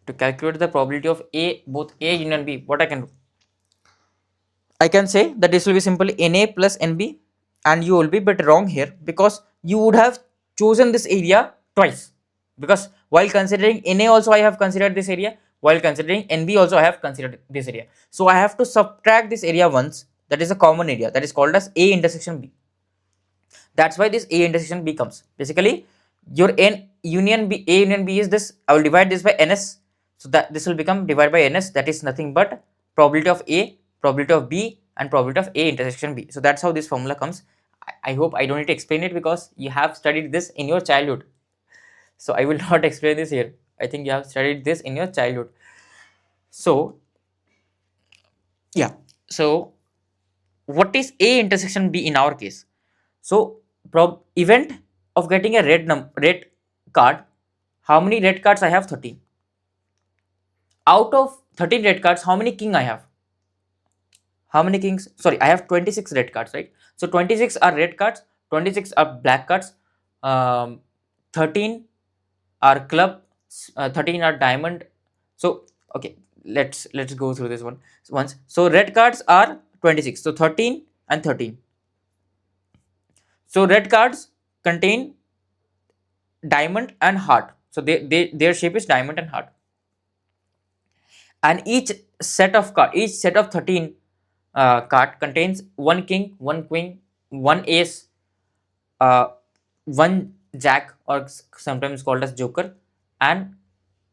to calculate the probability of both A union B, what I can do, I can say that this will be simply NA plus NB, and you will be bit wrong here because you would have chosen this area twice, because while considering NA also I have considered this area, while considering NB also I have considered this area. So I have to subtract this area once, that is a common area, that is called as A intersection B. That's why this A intersection B comes. Basically, your N union B, A union B is this. I will divide this by NS. So that this will become divided by NS. That is nothing but probability of A, probability of B, and probability of A intersection B. So that's how this formula comes. I hope I don't need to explain it because you have studied this in your childhood. So I will not explain this here. I think you have studied this in your childhood. So yeah. So what is A intersection B in our case? So event of getting a red card, how many red cards I have? 13. Out of 13 red cards, how many king I have? How many kings? Sorry, I have 26 red cards, right? So 26 are red cards, 26 are black cards, 13 are club, 13 are diamond. So okay, let's go through this one once. So red cards are 26. So 13 and 13. So red cards contain diamond and heart. So their shape is diamond and heart. And each set of 13 card contains one king, one queen, one ace, uh, one jack, or sometimes called as joker, and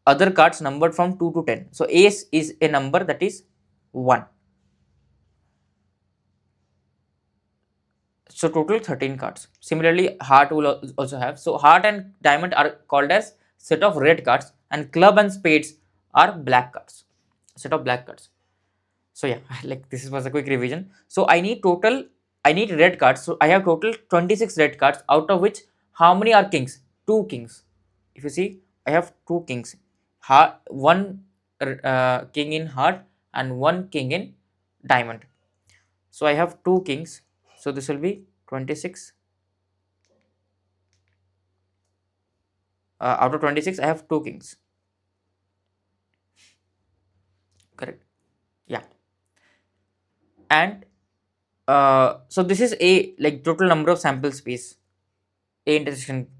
other cards numbered from 2 to 10. So ace is a number that is 1. So total 13 cards. Similarly, heart will also have. So heart and diamond are called as set of red cards, and club and spades are black cards, set of black cards. So yeah, like this was a quick revision. So I need red cards. So I have total 26 red cards, out of which how many are kings? 2 kings. If you see, I have 2 kings. One king in heart and one king in diamond. So I have 2 kings. So this will be 26. Out of 26, I have 2 kings. Correct. Yeah. And so this is a, like, total number of sample space. A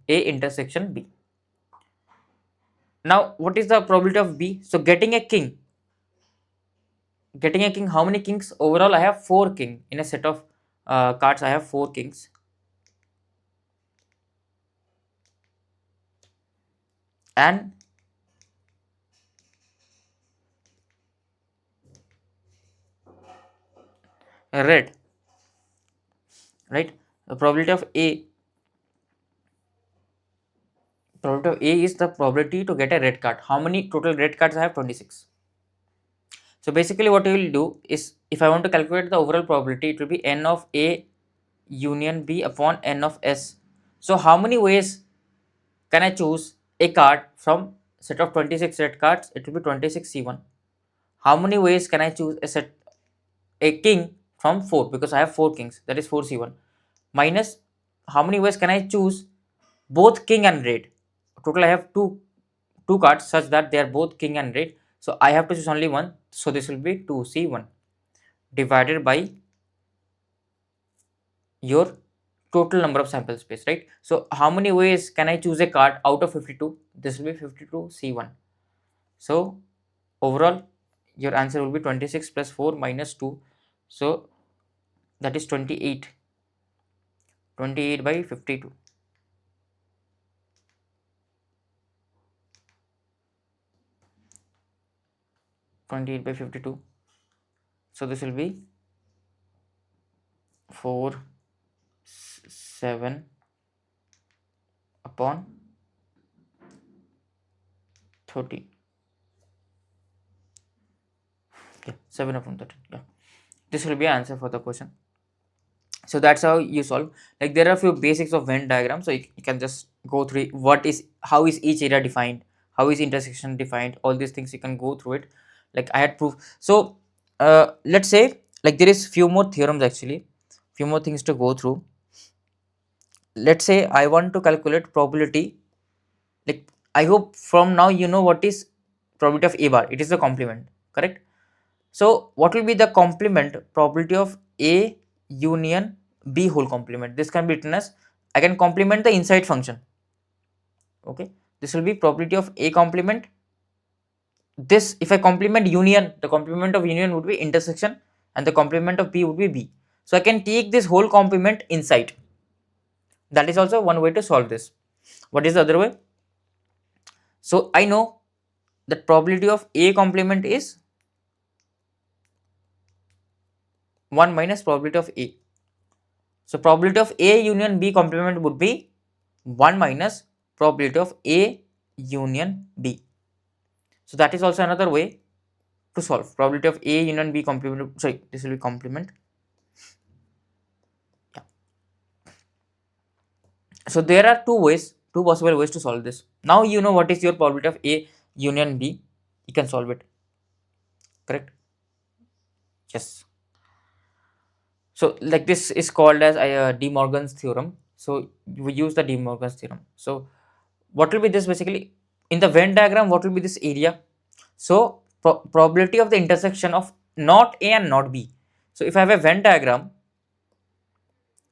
intersection B. Now what is the probability of B? So getting a king, how many kings? Overall I have 4 king. In a set of cards I have 4 kings. And red, right? The probability of A is the probability to get a red card. How many total red cards I have? 26. So basically what you will do is, if I want to calculate the overall probability, it will be n of A union B upon n of S. So how many ways can I choose a card from set of 26 red cards? It will be 26C1. How many ways can I choose a king from 4, because I have 4 kings, that is 4C1, minus how many ways can I choose both king and red? Total I have two cards such that they are both king and red, so I have to choose only one, so this will be 2C1 divided by your total number of sample space, right? So how many ways can I choose a card out of 52? This will be 52C1. So overall your answer will be 26 plus 4 minus 2, so that is 28. 28 by 52. 28 by 52. So this will be 4 7 upon 30. Yeah, 7 upon 30. Yeah, this will be answer for the question. So that's how you solve. Like there are a few basics of Venn diagram, so you can just go through how is each area defined, how is intersection defined, all these things you can go through it. Like I had proof. So let's say like there is few more theorems, actually few more things to go through. Let's say I want to calculate probability. Like I hope from now you know what is probability of A bar. It is the complement, correct? So what will be the complement probability of A union B whole complement? This can be written as, I can complement the inside function. Okay, this will be probability of A complement. This, if I complement union, the complement of union would be intersection, and the complement of B would be B. So I can take this whole complement inside. That is also one way to solve this. What is the other way? So I know that probability of A complement is 1 minus probability of A. So probability of A union B complement would be 1 minus probability of A union B. So that is also another way to solve probability of A union B complement. Sorry, this will be complement. Yeah. So there are two possible ways to solve this. Now you know what is your probability of A union B. You can solve it. Correct? Yes. So like this is called as De Morgan's theorem. So we use the De Morgan's theorem. So what will be this basically? In the Venn diagram, what will be this area? So probability of the intersection of not A and not B. So if I have a Venn diagram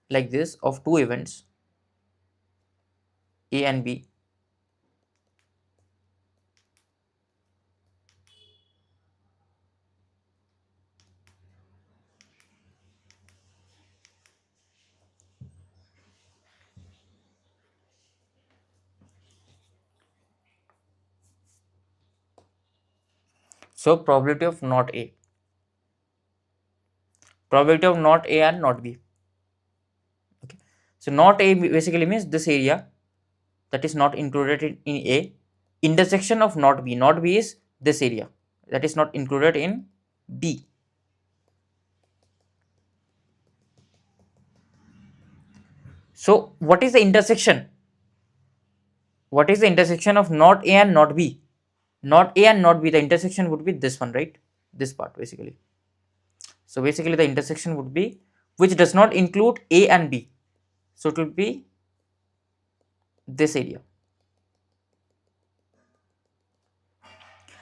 like this of two events A and B, so probability of not A, probability of not A and not B. Okay, so not A basically means this area that is not included in A. Intersection of not B, not B is this area that is not included in B. So what is the intersection? What is the intersection of not A and not B? Not A and not B, the intersection would be this one, right? This part basically. So basically the intersection would be, which does not include A and B. So it will be this area.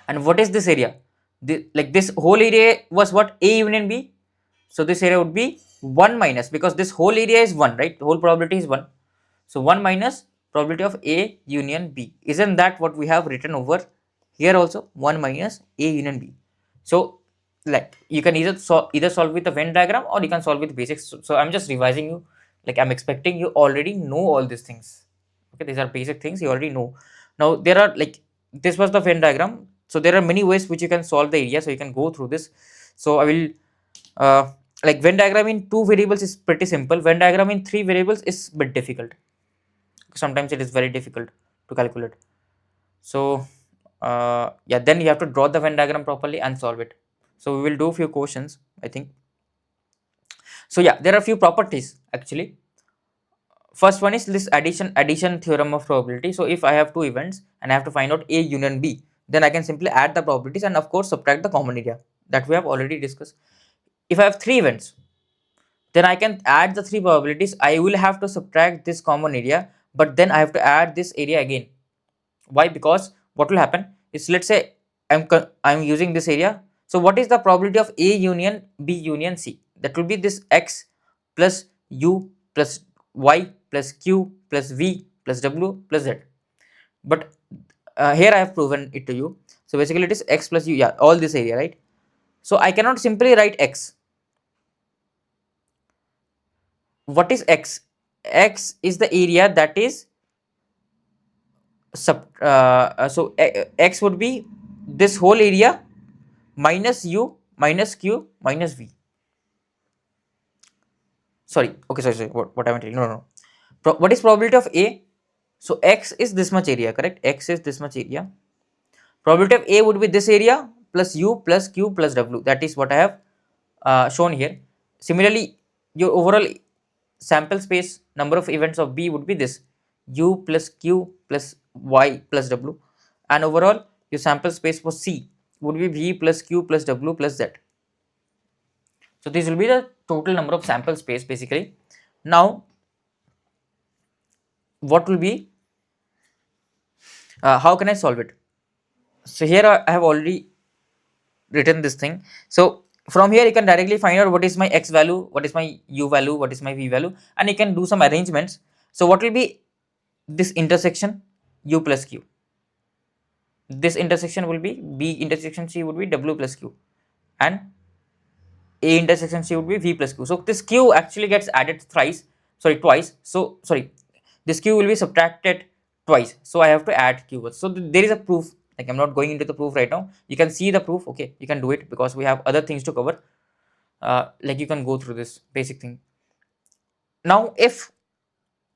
And what is this area? Like this whole area was what? A union B. So this area would be 1 minus, because this whole area is 1, right? The whole probability is 1. So 1 minus probability of A union B. Isn't that what we have written over here also? 1 minus A union B. So like you can either solve with the Venn diagram, or you can solve with basics. So I'm just revising you. Like I'm expecting you already know all these things. Okay, these are basic things you already know. Now there are like, this was the Venn diagram. So there are many ways which you can solve the area. So you can go through this. So I will like Venn diagram in 2 variables is pretty simple. Venn diagram in 3 variables is a bit difficult. Sometimes it is very difficult to calculate. So yeah, then you have to draw the Venn diagram properly and solve it. So we will do a few questions, I think. So yeah, there are a few properties actually. First one is this addition theorem of probability. So if I have two events and I have to find out A union B, then I can simply add the probabilities and of course subtract the common area that we have already discussed. If I have three events, then I can add the three probabilities. I will have to subtract this common area, but then I have to add this area again. Why? Because what will happen is, let's say I'm using this area. So what is the probability of A union B union C? That will be this x plus u plus y plus q plus v plus w plus z. But here I have proven it to you. So basically it is x plus u, yeah, all this area, right? So I cannot simply write x. What is x? X is the area that is x would be this whole area minus u minus q minus v. Sorry, okay, sorry, what am I telling? No. What is probability of A? So x is this much area, correct? X is this much area. Probability of A would be this area plus u plus q plus w. That is what I have shown here. Similarly, your overall sample space number of events of B would be this u plus q plus y plus w, and overall your sample space for C would be v plus q plus w plus z. So this will be the total number of sample space basically. Now what will be how can I solve it? So here I have already written this thing. So from here you can directly find out what is my x value, what is my u value, what is my v value, and you can do some arrangements. So what will be this intersection u plus q? This intersection will be b intersection c would be w plus q, and a intersection c would be v plus q. So this q actually gets added twice. So sorry, this q will be subtracted twice. So I have to add q. So there is a proof. Like I'm not going into the proof right now. You can see the proof. Okay, you can do it because we have other things to cover. Like you can go through this basic thing. Now, if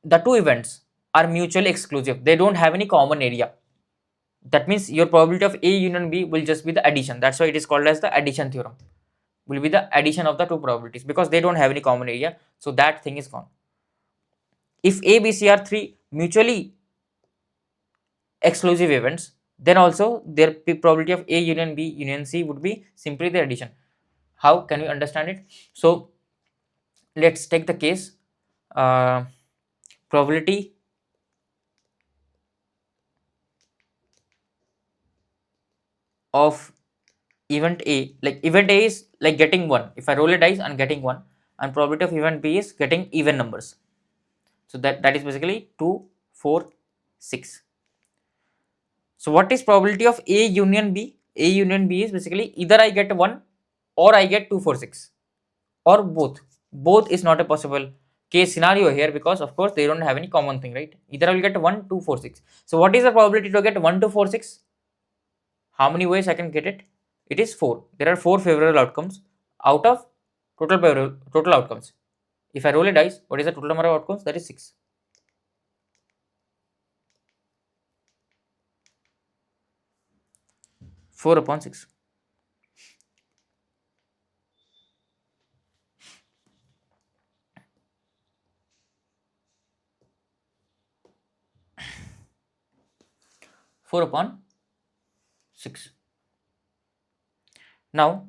the two events are mutually exclusive, they don't have any common area. That means your probability of A union B will just be the addition. That's why it is called as the addition theorem. Will be the addition of the two probabilities because they don't have any common area. So that thing is gone. If A, B, C are three mutually exclusive events, then also their probability of A union B union C would be simply the addition. How can you understand it? So let's take the case probability of event A, like event A is like getting 1. If I roll a dice and getting 1, and probability of event B is getting even numbers. So that is basically 2, 4, 6. So what is probability of A union B? A union B is basically either I get 1 or I get 2, 4, 6, or both. Both is not a possible case scenario here because of course they don't have any common thing, right? Either I will get 1, 2, 4, 6. So what is the probability to get 1, 2, 4, 6? How many ways I can get it? It is 4. There are 4 favorable outcomes out of total outcomes. If I roll a dice, what is the total number of outcomes? That is 6. Four upon 6. Four upon 6. Now,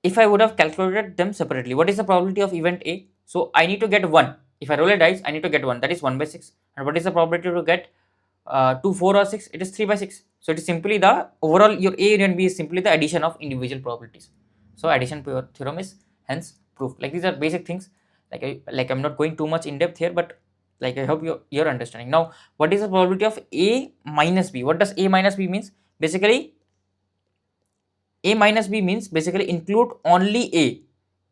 if I would have calculated them separately, what is the probability of event A? So I need to get 1. If I roll a dice, I need to get 1. That is 1 by 6. And what is the probability to get 2, 4 or 6? It is 3 by 6. So it is simply the overall your A union B is simply the addition of individual probabilities. So addition theorem is hence proved. Like these are basic things. Like I'm not going too much in depth here, but like I hope you're understanding. Now, what is the probability of A minus B? What does A minus B means? Basically, A minus B means basically include only A.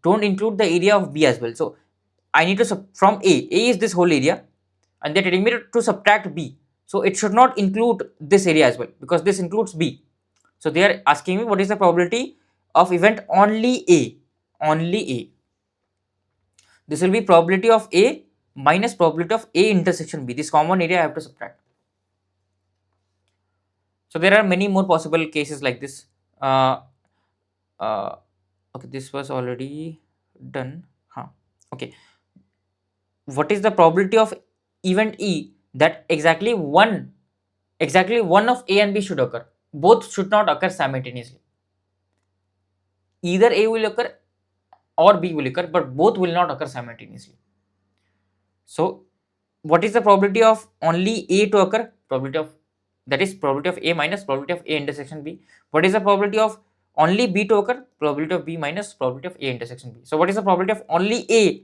Don't include the area of B as well. So I need to from A. A is this whole area, and they're telling me to subtract B. So it should not include this area as well because this includes B. So they are asking me what is the probability of event only A. Only A. This will be probability of A minus probability of A intersection B. This common area I have to subtract. So there are many more possible cases like this. Uh, okay, this was already done. Okay, what is the probability of event E that exactly one of A and B should occur? Both should not occur simultaneously. Either A will occur or B will occur, but both will not occur simultaneously. So what is the probability of only A to occur? Probability of, that is probability of A minus probability of A intersection B. What is the probability of only B to occur? Probability of B minus probability of A intersection B. So what is the probability of only A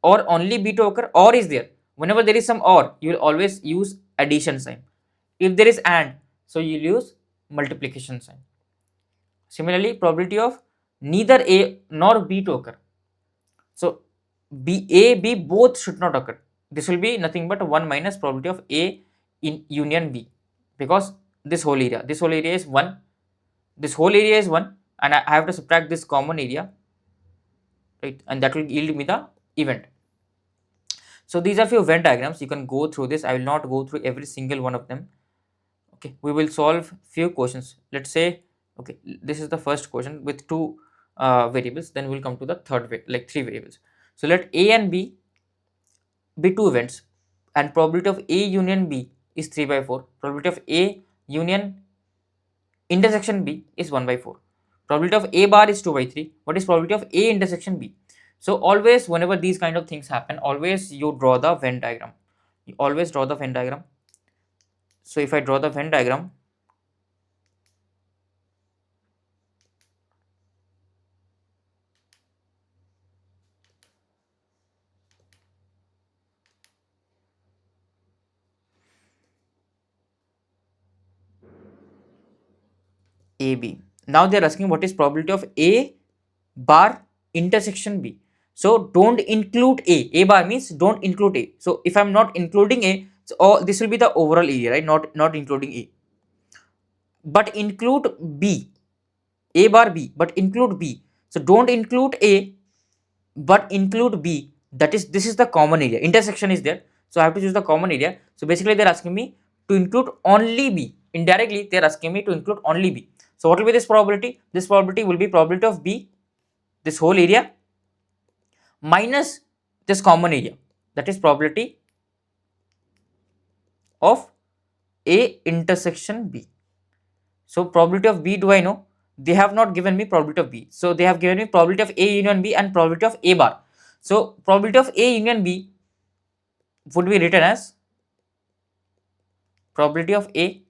or only B to occur? Or is there? Whenever there is some or, you will always use addition sign. If there is and, so you will use multiplication sign. Similarly, probability of neither A nor B to occur. So A, B both should not occur. This will be nothing but 1 minus probability of A in union B, because this whole area is 1, this whole area is 1, and I have to subtract this common area, right, and that will yield me the event. So these are few Venn diagrams. You can go through this. I will not go through every single one of them. Okay, we will solve few questions. Let's say, okay, this is the first question with two variables. Then we'll come to the third way, like three variables. So let A and B be two events, and probability of A union B is 3 by 4. Probability of A union intersection B is 1 by 4. Probability of A bar is 2 by 3. What is probability of A intersection B? So always whenever these kind of things happen, always you draw the Venn diagram. You always draw the Venn diagram. So if I draw the Venn diagram, AB. Now they are asking what is probability of A bar intersection B. So don't include A. A bar means don't include A. So if I'm not including A, so this will be the overall area, right? Not including A. But include B. A bar B, but include B. So don't include A, but include B. That is, this is the common area. Intersection is there. So I have to choose the common area. So basically they're asking me to include only B. Indirectly, they're asking me to include only B. So what will be this probability? This probability will be probability of B, this whole area, minus this common area. That is probability of A intersection B. So probability of B, do I know? They have not given me probability of B. So they have given me probability of A union B and probability of A bar. So probability of A union B would be written as probability of A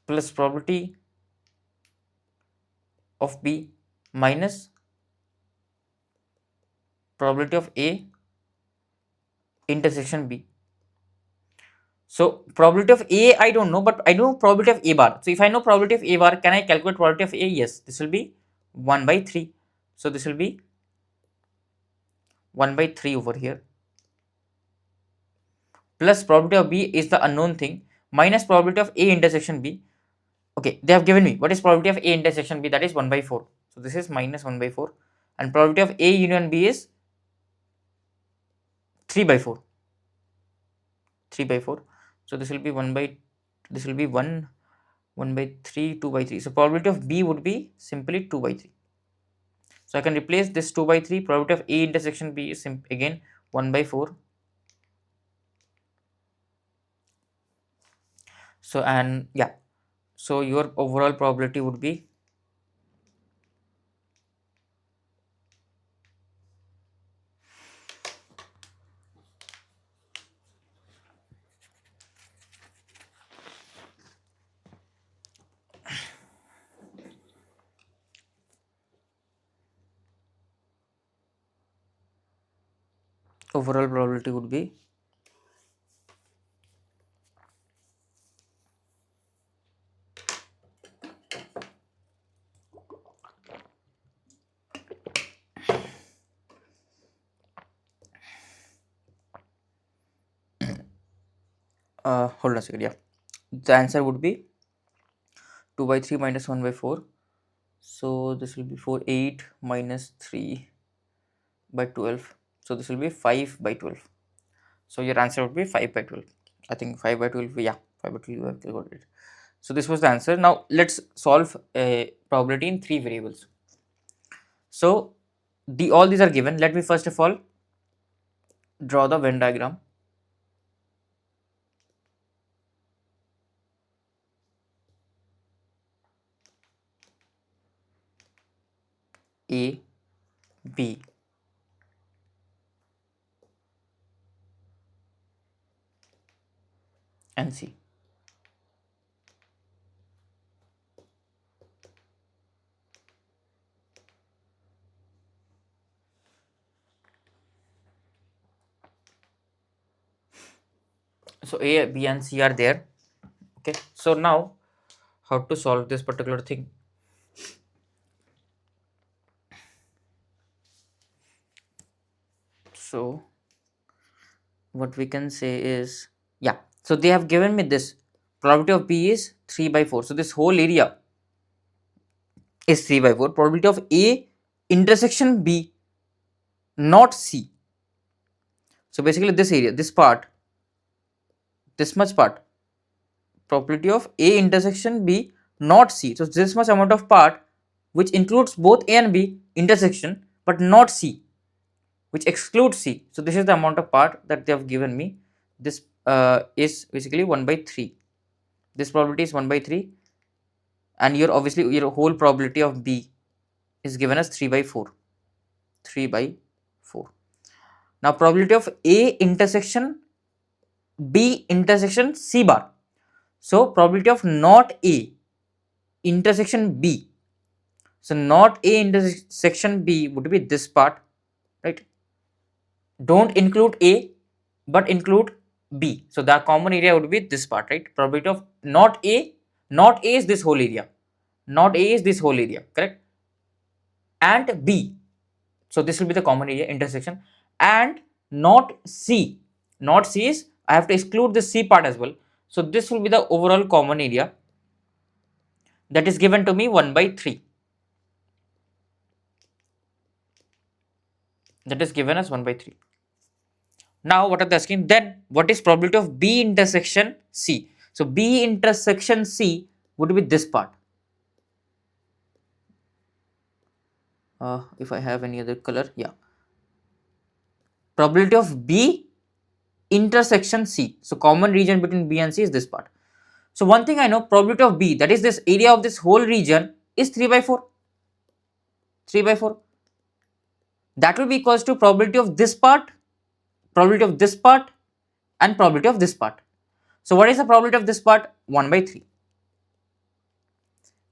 plus probability of B minus probability of A intersection B. So probability of A I don't know, but I know probability of A bar. So if I know probability of A bar, can I calculate probability of A? Yes, this will be 1 by 3. So this will be 1 by 3 over here, plus probability of B is the unknown thing, minus probability of A intersection B. Okay, they have given me what is probability of A intersection B, that is 1 by 4. So this is minus 1 by 4, and probability of A union B is 3 by 4. 3 by 4. So this will be 1 by, this will be 1 by 3, 2 by 3. So probability of B would be simply 2 by 3. So I can replace this 2 by 3. Probability of A intersection B is again 1 by 4. So and yeah, so your overall probability would be overall probability would be hold on a second, yeah. The answer would be 2 by 3 minus 1 by 4. So this will be 4, 8 minus 3 by 12. So this will be 5 by 12. So your answer would be 5 by 12. I think 5 by 12, yeah, 5 by 12, you got it. So this was the answer. Now let's solve a probability in 3 variables. So all these are given. Let me first of all draw the Venn diagram. A, B, and C. So A, B, and C are there. Okay. So now how to solve this particular thing? So what we can say is, yeah, so they have given me this probability of B is 3 by 4. So this whole area is 3 by 4. Probability of A intersection B, not C. So basically this area, this part, this much part, probability of A intersection B, not C. So this much amount of part which includes both A and B intersection but not C, which excludes C. So this is the amount of part that they have given me. This is basically 1 by 3. This probability is 1 by 3, and your obviously your whole probability of B is given as 3 by 4. 3 by 4. Now probability of A intersection B intersection C bar. So probability of not A intersection B. So not A intersection B would be this part, right? Don't include A but include B. So the common area would be this part, right? Probability of not A is this whole area. Not A is this whole area, correct? And B. So this will be the common area intersection, and not C. Not C is, I have to exclude the C part as well. So this will be the overall common area that is given to me 1 by 3. That is given as 1 by 3. Now what are they asking? Then what is probability of B intersection C? So B intersection C would be this part. If I have any other color, yeah. Probability of B intersection C. So common region between B and C is this part. So one thing I know, probability of B, that is this area of this whole region, is 3 by 4. 3 by 4. That will be equals to probability of this part, probability of this part, and probability of this part. So what is the probability of this part? 1 by 3.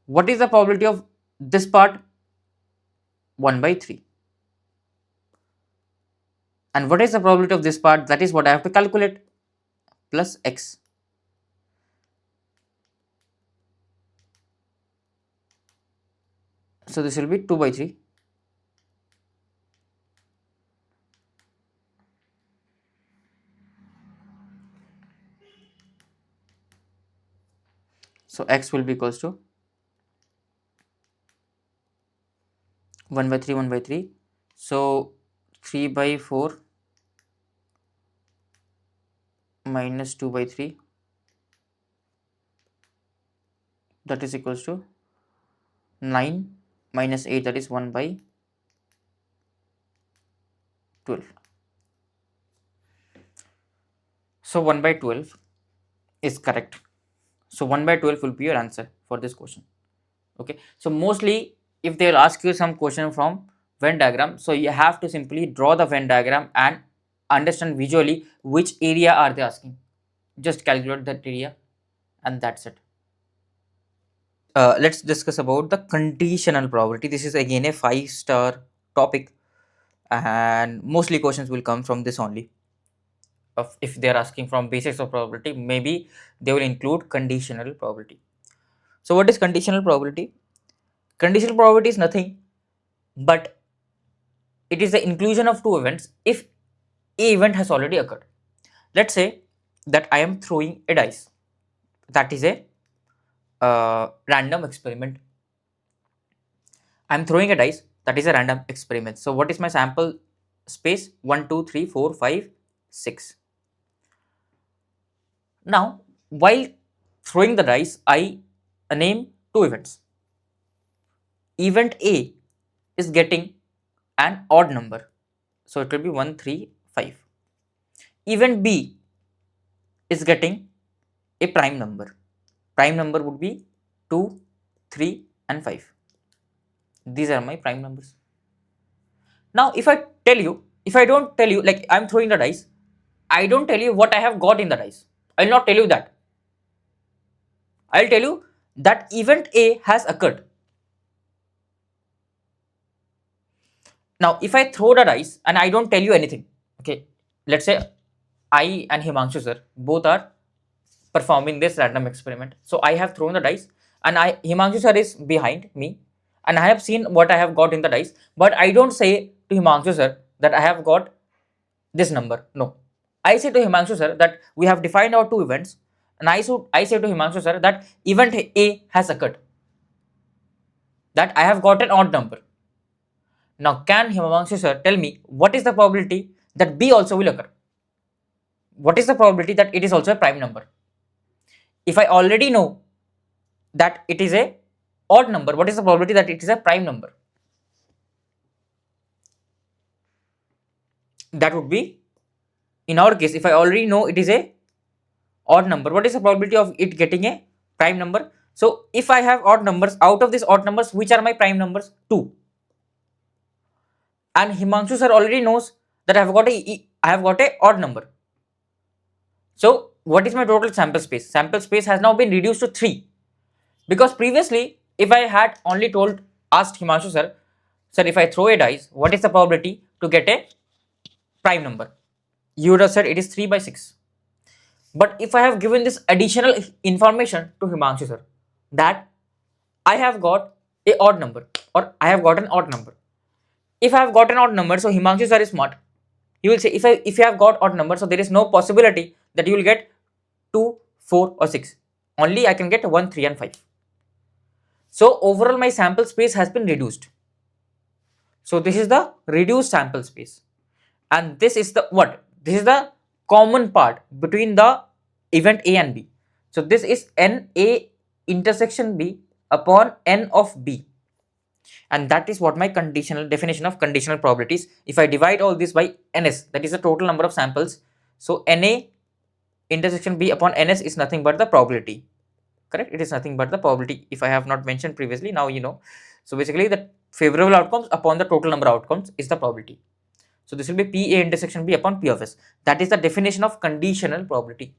What is the probability of this part? 1 by 3. And what is the probability of this part? That is what I have to calculate, plus x. So this will be 2 by 3. So x will be equals to 1 by 3, 1 by 3. So 3 by 4 minus 2 by 3, that is equals to 9 minus 8, that is 1 by 12. So 1 by 12 is correct. So 1 by 12 will be your answer for this question. Okay. So mostly if they will ask you some question from Venn diagram, so you have to simply draw the Venn diagram and understand visually which area are they asking. Just calculate that area and that's it. Let's discuss about the conditional probability. This is again a 5-star topic and mostly questions will come from this only. If they are asking from basics of probability, maybe they will include conditional probability. So what is conditional probability? Conditional probability is nothing but it is the inclusion of two events if a event has already occurred. Let's say that I am throwing a dice. that is a random experiment. I'm throwing a dice, that is a random experiment. So what is my sample space? 1, 2, 3, 4, 5, 6. Now, while throwing the dice, I name two events. Event A is getting an odd number, so it will be 1, 3, 5. Event B is getting a prime number. Prime number would be 2, 3 and 5. These are my prime numbers. Now if I tell you, if I don't tell you, like I'm throwing the dice, I don't tell you what I have got in the dice. I'll not tell you that. I'll tell you that event A has occurred. Now if I throw the dice and I don't tell you anything, okay, let's say I and Himanshu sir both are performing this random experiment. So I have thrown the dice and Himanshu sir is behind me and I have seen what I have got in the dice, but I don't say to Himanshu sir that I have got this number. No. I say to Himanshu sir that we have defined our two events, and I say to Himanshu sir that event A has occurred, that I have got an odd number. Now can Himanshu sir tell me what is the probability that B also will occur? What is the probability that it is also a prime number? If I already know that it is a odd number, what is the probability that it is a prime number? That would be, in our case, if I already know it is a odd number, what is the probability of it getting a prime number? So if I have odd numbers, out of these odd numbers, which are my prime numbers? 2. And Himanshu sir already knows that I have got a odd number. So what is my total sample space? Sample space has now been reduced to 3, because previously if I had only asked Himanshu sir, if I throw a dice, what is the probability to get a prime number? You would have said it is 3 by 6. But if I have given this additional information to Himanshu sir, that I have got a odd number, or I have got an odd number. If I have got an odd number, so Himanshu sir is smart. He will say, if you have got odd number, so there is no possibility that you will get 2, 4 or 6. Only I can get 1, 3 and 5. So overall my sample space has been reduced. So this is the reduced sample space. And this is the what? This is the common part between the event A and B. So this is NA intersection B upon N of B. And that is what my definition of conditional probabilities. If I divide all this by NS, that is the total number of samples. So NA intersection B upon NS is nothing but the probability. Correct? It is nothing but the probability. If I have not mentioned previously, now you know. So basically the favorable outcomes upon the total number of outcomes is the probability. So this will be PA intersection B upon P of S. That is the definition of conditional probability.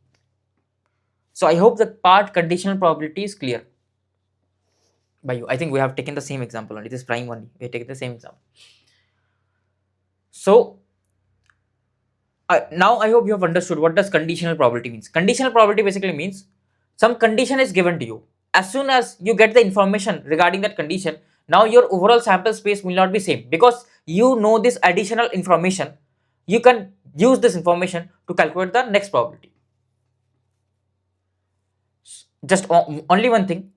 So I hope the part conditional probability is clear by you. I think we have taken the same example only. This prime only. We have taken the same example. So now I hope you have understood what does conditional probability means. Conditional probability basically means some condition is given to you. As soon as you get the information regarding that condition, now your overall sample space will not be same, because you know this additional information. You can use this information to calculate the next probability. Just only one thing,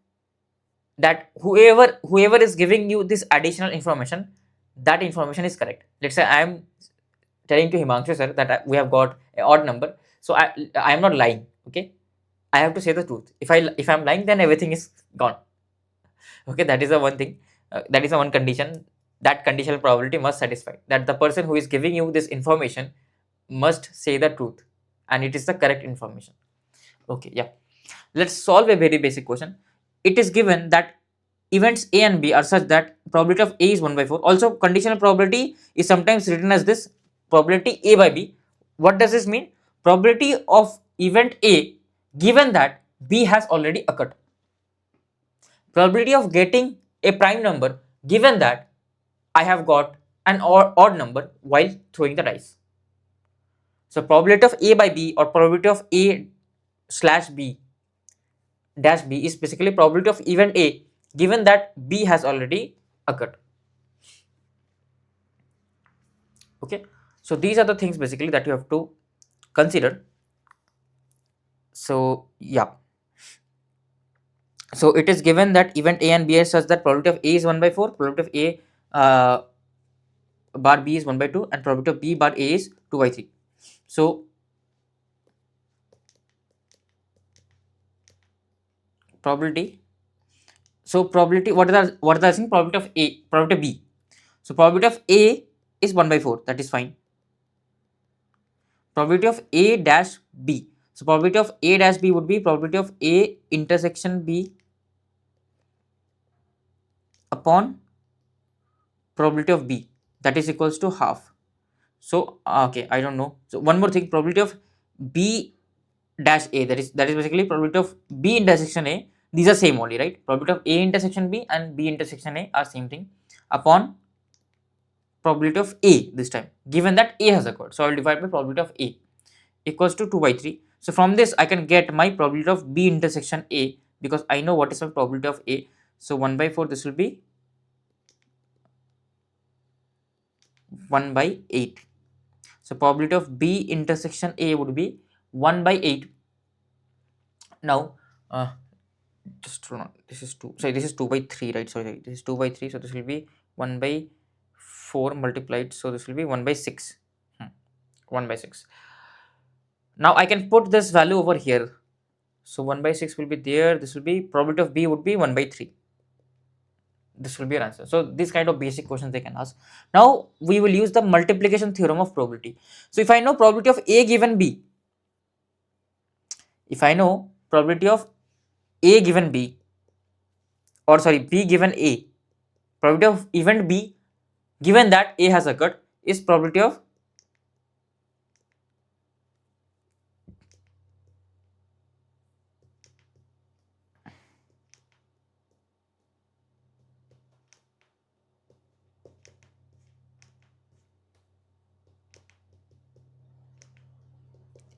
that whoever is giving you this additional information, that information is correct. Let's say I am telling to Himanshu sir that we have got an odd number, so I am not lying. Okay, I have to say the truth. If I'm lying, then everything is gone. Okay, that is the one thing. That is the one condition. That conditional probability must satisfy, that the person who is giving you this information must say the truth, and it is the correct information. Okay, yeah. Let's solve a very basic question. It is given that events A and B are such that probability of A is 1 by 4. Also, conditional probability is sometimes written as this, probability A by B. What does this mean? Probability of event A given that B has already occurred. Probability of getting a prime number given that I have got an odd number while throwing the dice. So probability of A by B, or probability of A slash B dash B, is basically probability of event A given that B has already occurred. Okay, so these are the things basically that you have to consider. So yeah, So it is given that event A and B is such that probability of A is 1 by 4, probability of A bar B is 1 by 2, and probability of B bar A is 2 by 3. So probability, what are the thing? Probability of A, probability of B. So probability of A is 1 by 4, that is fine. Probability of A dash B. So probability of A dash B would be probability of A intersection B upon probability of B, that is equals to half. So okay, I don't know. So one more thing, probability of B dash A, that is basically probability of B intersection A. These are same only, right? Probability of A intersection B and B intersection A are same thing, upon probability of A this time, given that A has occurred. So I will divide by probability of A equals to 2 by 3. So from this I can get my probability of B intersection A, because I know what is my probability of A. So 1 by 4, this will be 1 by 8. So probability of B intersection A would be 1 by 8. Now just hold on, this is 2, sorry, this is 2 by 3, right? Sorry, this is 2 by 3, so this will be 1 by 4 multiplied, so this will be 1 by 6. 1 by 6. Now I can put this value over here. So 1 by 6 will be there, this will be probability of B would be 1 by 3. This will be your answer. So this kind of basic questions they can ask. Now we will use the multiplication theorem of probability. So if I know probability of A given B, if I know probability of A given B, or sorry, B given A, probability of event B given that A has occurred is probability of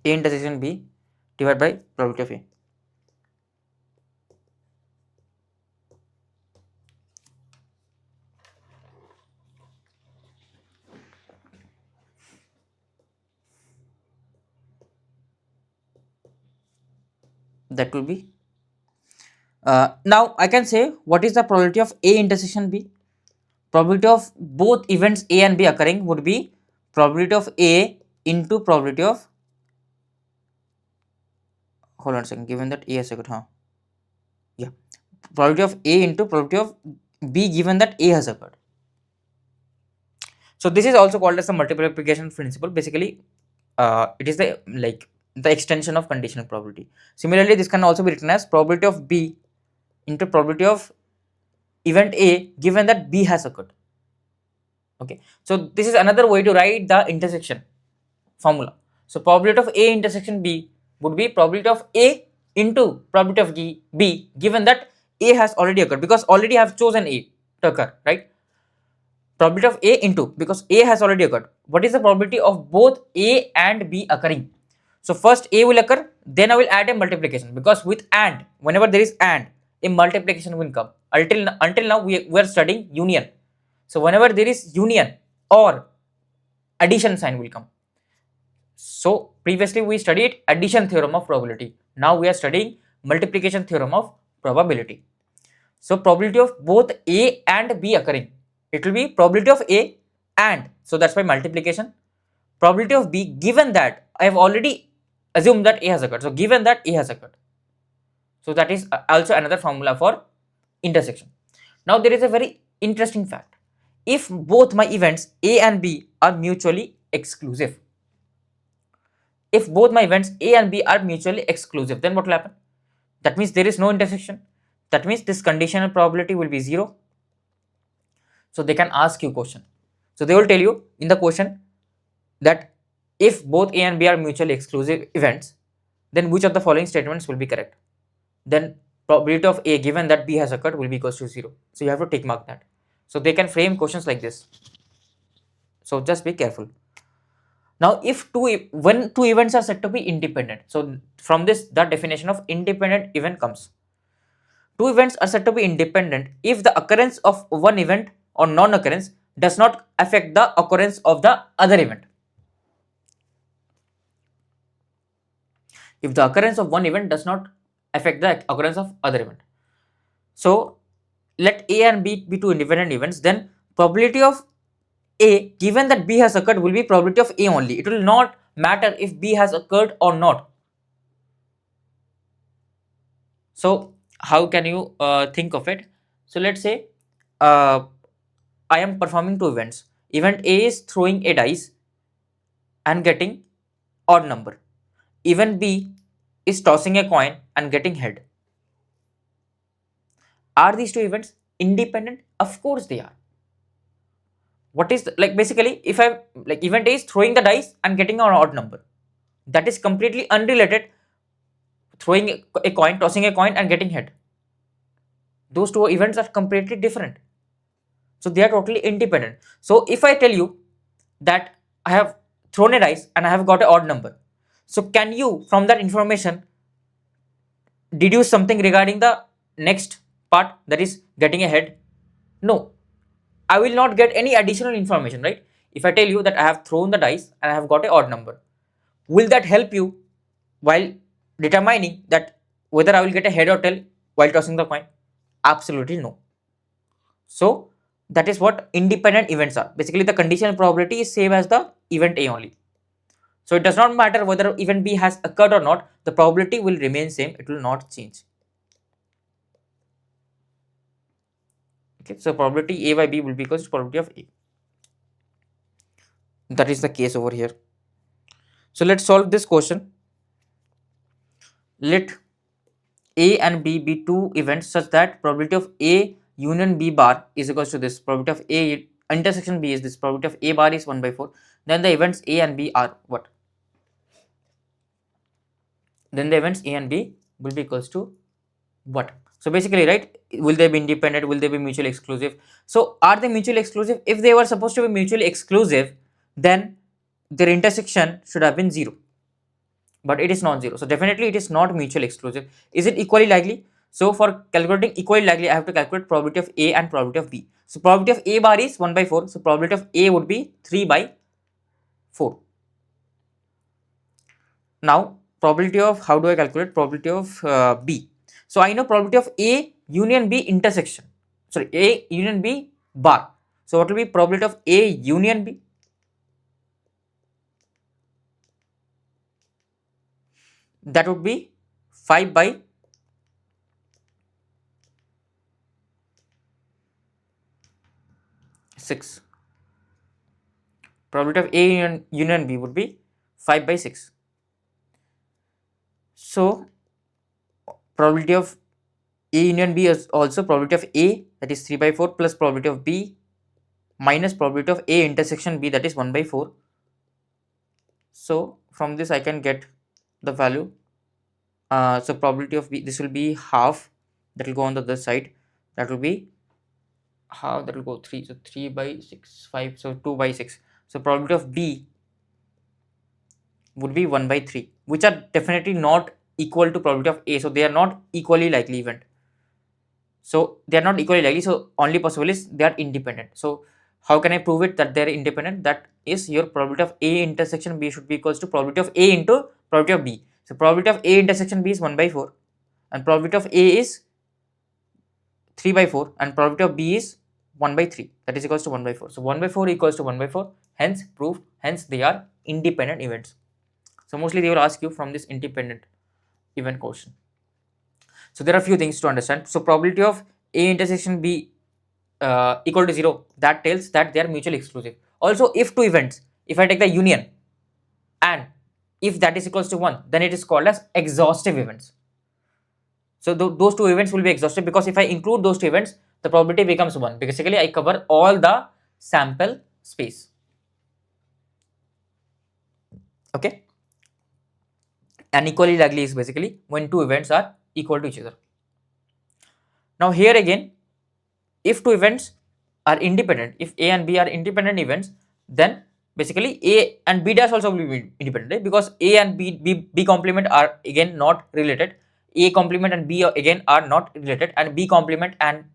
A intersection B divided by probability of A. That will be now I can say what is the probability of A intersection B. Probability of both events A and B occurring would be probability of A into probability of, hold on a second, given that A has occurred, yeah, probability of A into probability of B given that A has occurred. So this is also called as the multiplication principle. Basically it is the extension of conditional probability. Similarly, this can also be written as probability of B into probability of event A given that B has occurred. Okay, so this is another way to write the intersection formula. So probability of A intersection B would be probability of A into probability of B given that A has already occurred, because already I have chosen A to occur, right? Probability of A into, because A has already occurred. What is the probability of both A and B occurring? So first A will occur, then I will add a multiplication, because with and, whenever there is and, a multiplication will come. Until now we are studying union. So whenever there is union or addition sign will come. So previously we studied addition theorem of probability. Now we are studying multiplication theorem of probability. So probability of both A and B occurring, it will be probability of A and, so that's by multiplication, probability of B given that I have already assumed that A has occurred. So given that A has occurred. So that is also another formula for intersection. Now there is a very interesting fact. If both my events A and B are mutually exclusive, if both my events A and B are mutually exclusive, then what will happen? That means there is no intersection. That means this conditional probability will be 0. So they can ask you question. So they will tell you in the question that if both A and B are mutually exclusive events, then which of the following statements will be correct? Then probability of A given that B has occurred will be equals to 0. So you have to tick mark that. So they can frame questions like this. So just be careful. Now if when two events are said to be independent, so from this the definition of independent event comes. Two events are said to be independent if the occurrence of one event or non-occurrence does not affect the occurrence of the other event. If the occurrence of one event does not affect the occurrence of other event. So let A and B be two independent events, then probability of A given that B has occurred will be probability of A only. It will not matter if B has occurred or not. So how can you think of it? So let's say uh, I am performing two events. Event A is throwing a dice and getting odd number. Event B is tossing a coin and getting head. Are these two events independent? Of course they are. What is like basically if I like event A is throwing the dice and getting an odd number. That is completely unrelated. Throwing a coin, tossing a coin and getting head. Those two events are completely different. So they are totally independent. So if I tell you that I have thrown a dice and I have got an odd number, so can you from that information deduce something regarding the next part, that is getting a head? No, I will not get any additional information, right? If I tell you that I have thrown the dice and I have got an odd number, will that help you while determining that whether I will get a head or tail while tossing the coin? Absolutely no. So that is what independent events are. Basically, the conditional probability is same as the event A only. So it does not matter whether event B has occurred or not, the probability will remain same, it will not change. Okay, so probability A by B will be equal to probability of A. That is the case over here. So let's solve this question. Let A and B be two events such that probability of A union B bar is equals to this. Probability of A intersection B is this. Probability of A bar is 1 by 4. Then the events A and B are what? Then the events A and B will be equals to what? So basically, right, will they be independent? Will they be mutually exclusive? So are they mutually exclusive? If they were supposed to be mutually exclusive, then their intersection should have been 0. But it is non-zero. So definitely it is not mutually exclusive. Is it equally likely? So for calculating equally likely, I have to calculate probability of A and probability of B. So probability of A bar is 1 by 4. So probability of A would be 3 by 4. Now probability of, how do I calculate probability of B? So I know probability of A union B intersection. Sorry, A union B bar. So what will be probability of A union B? That would be 5 by 6. Probability of A union B would be 5 by 6. So probability of A union B is also probability of A, that is 3 by 4, plus probability of B minus probability of A intersection B, that is 1 by 4. So from this I can get the value. So probability of B, this will be half, that will go on the other side, that will be half, that will go 3, so 3 by 6, 5, so 2 by 6. So probability of B would be 1 by 3, which are definitely not equal to probability of A, so they are not equally likely event. So they are not equally likely, so only possible is they are independent. So how can I prove it that they are independent? That is, your probability of A intersection B should be equals to probability of A into probability of B. So probability of A intersection B is 1 by 4 and probability of A is 3 by 4 and probability of B is 1 by 3, that is equals to 1 by 4. So 1 by 4 equals to 1 by 4, hence proof, hence they are independent events. So mostly they will ask you from this independent event question. So there are a few things to understand. So probability of A intersection B equal to 0, that tells that they are mutually exclusive. Also, if two events, if I take the union and if that is equals to 1, then it is called as exhaustive events. So those two events will be exhaustive, because if I include those two events, the probability becomes 1. Basically, I cover all the sample space. Okay. And equally likely is basically when two events are equal to each other. Now here again, if two events are independent, if A and B are independent events, then basically A and B dash also will be independent, right? Because A and B complement are again not related. A complement and B again are not related, and B complement and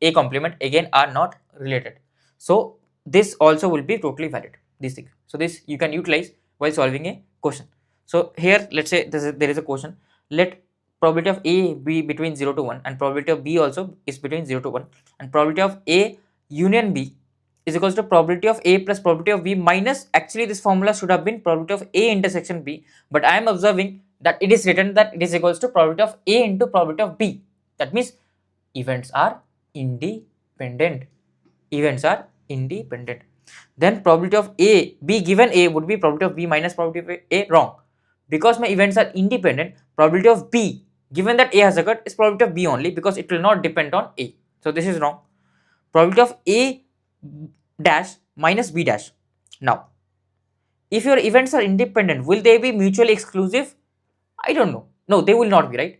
A complement again are not related. So this also will be totally valid, these things. So this you can utilize while solving a question. So here let's say there is a question. Let probability of A be between 0 to 1 and probability of B also is between 0 to 1, and probability of A union B is equals to probability of A plus probability of B minus, actually this formula should have been probability of A intersection B, but I am observing that it is written that it is equals to probability of A into probability of B. That means events are independent. Events are independent. Then probability of A, B given A would be probability of B minus probability of A, wrong. Because my events are independent, probability of B given that A has occurred is probability of B only, because it will not depend on A. So this is wrong. Probability of A dash minus B dash. Now, if your events are independent, will they be mutually exclusive? I don't know. No, they will not be, right?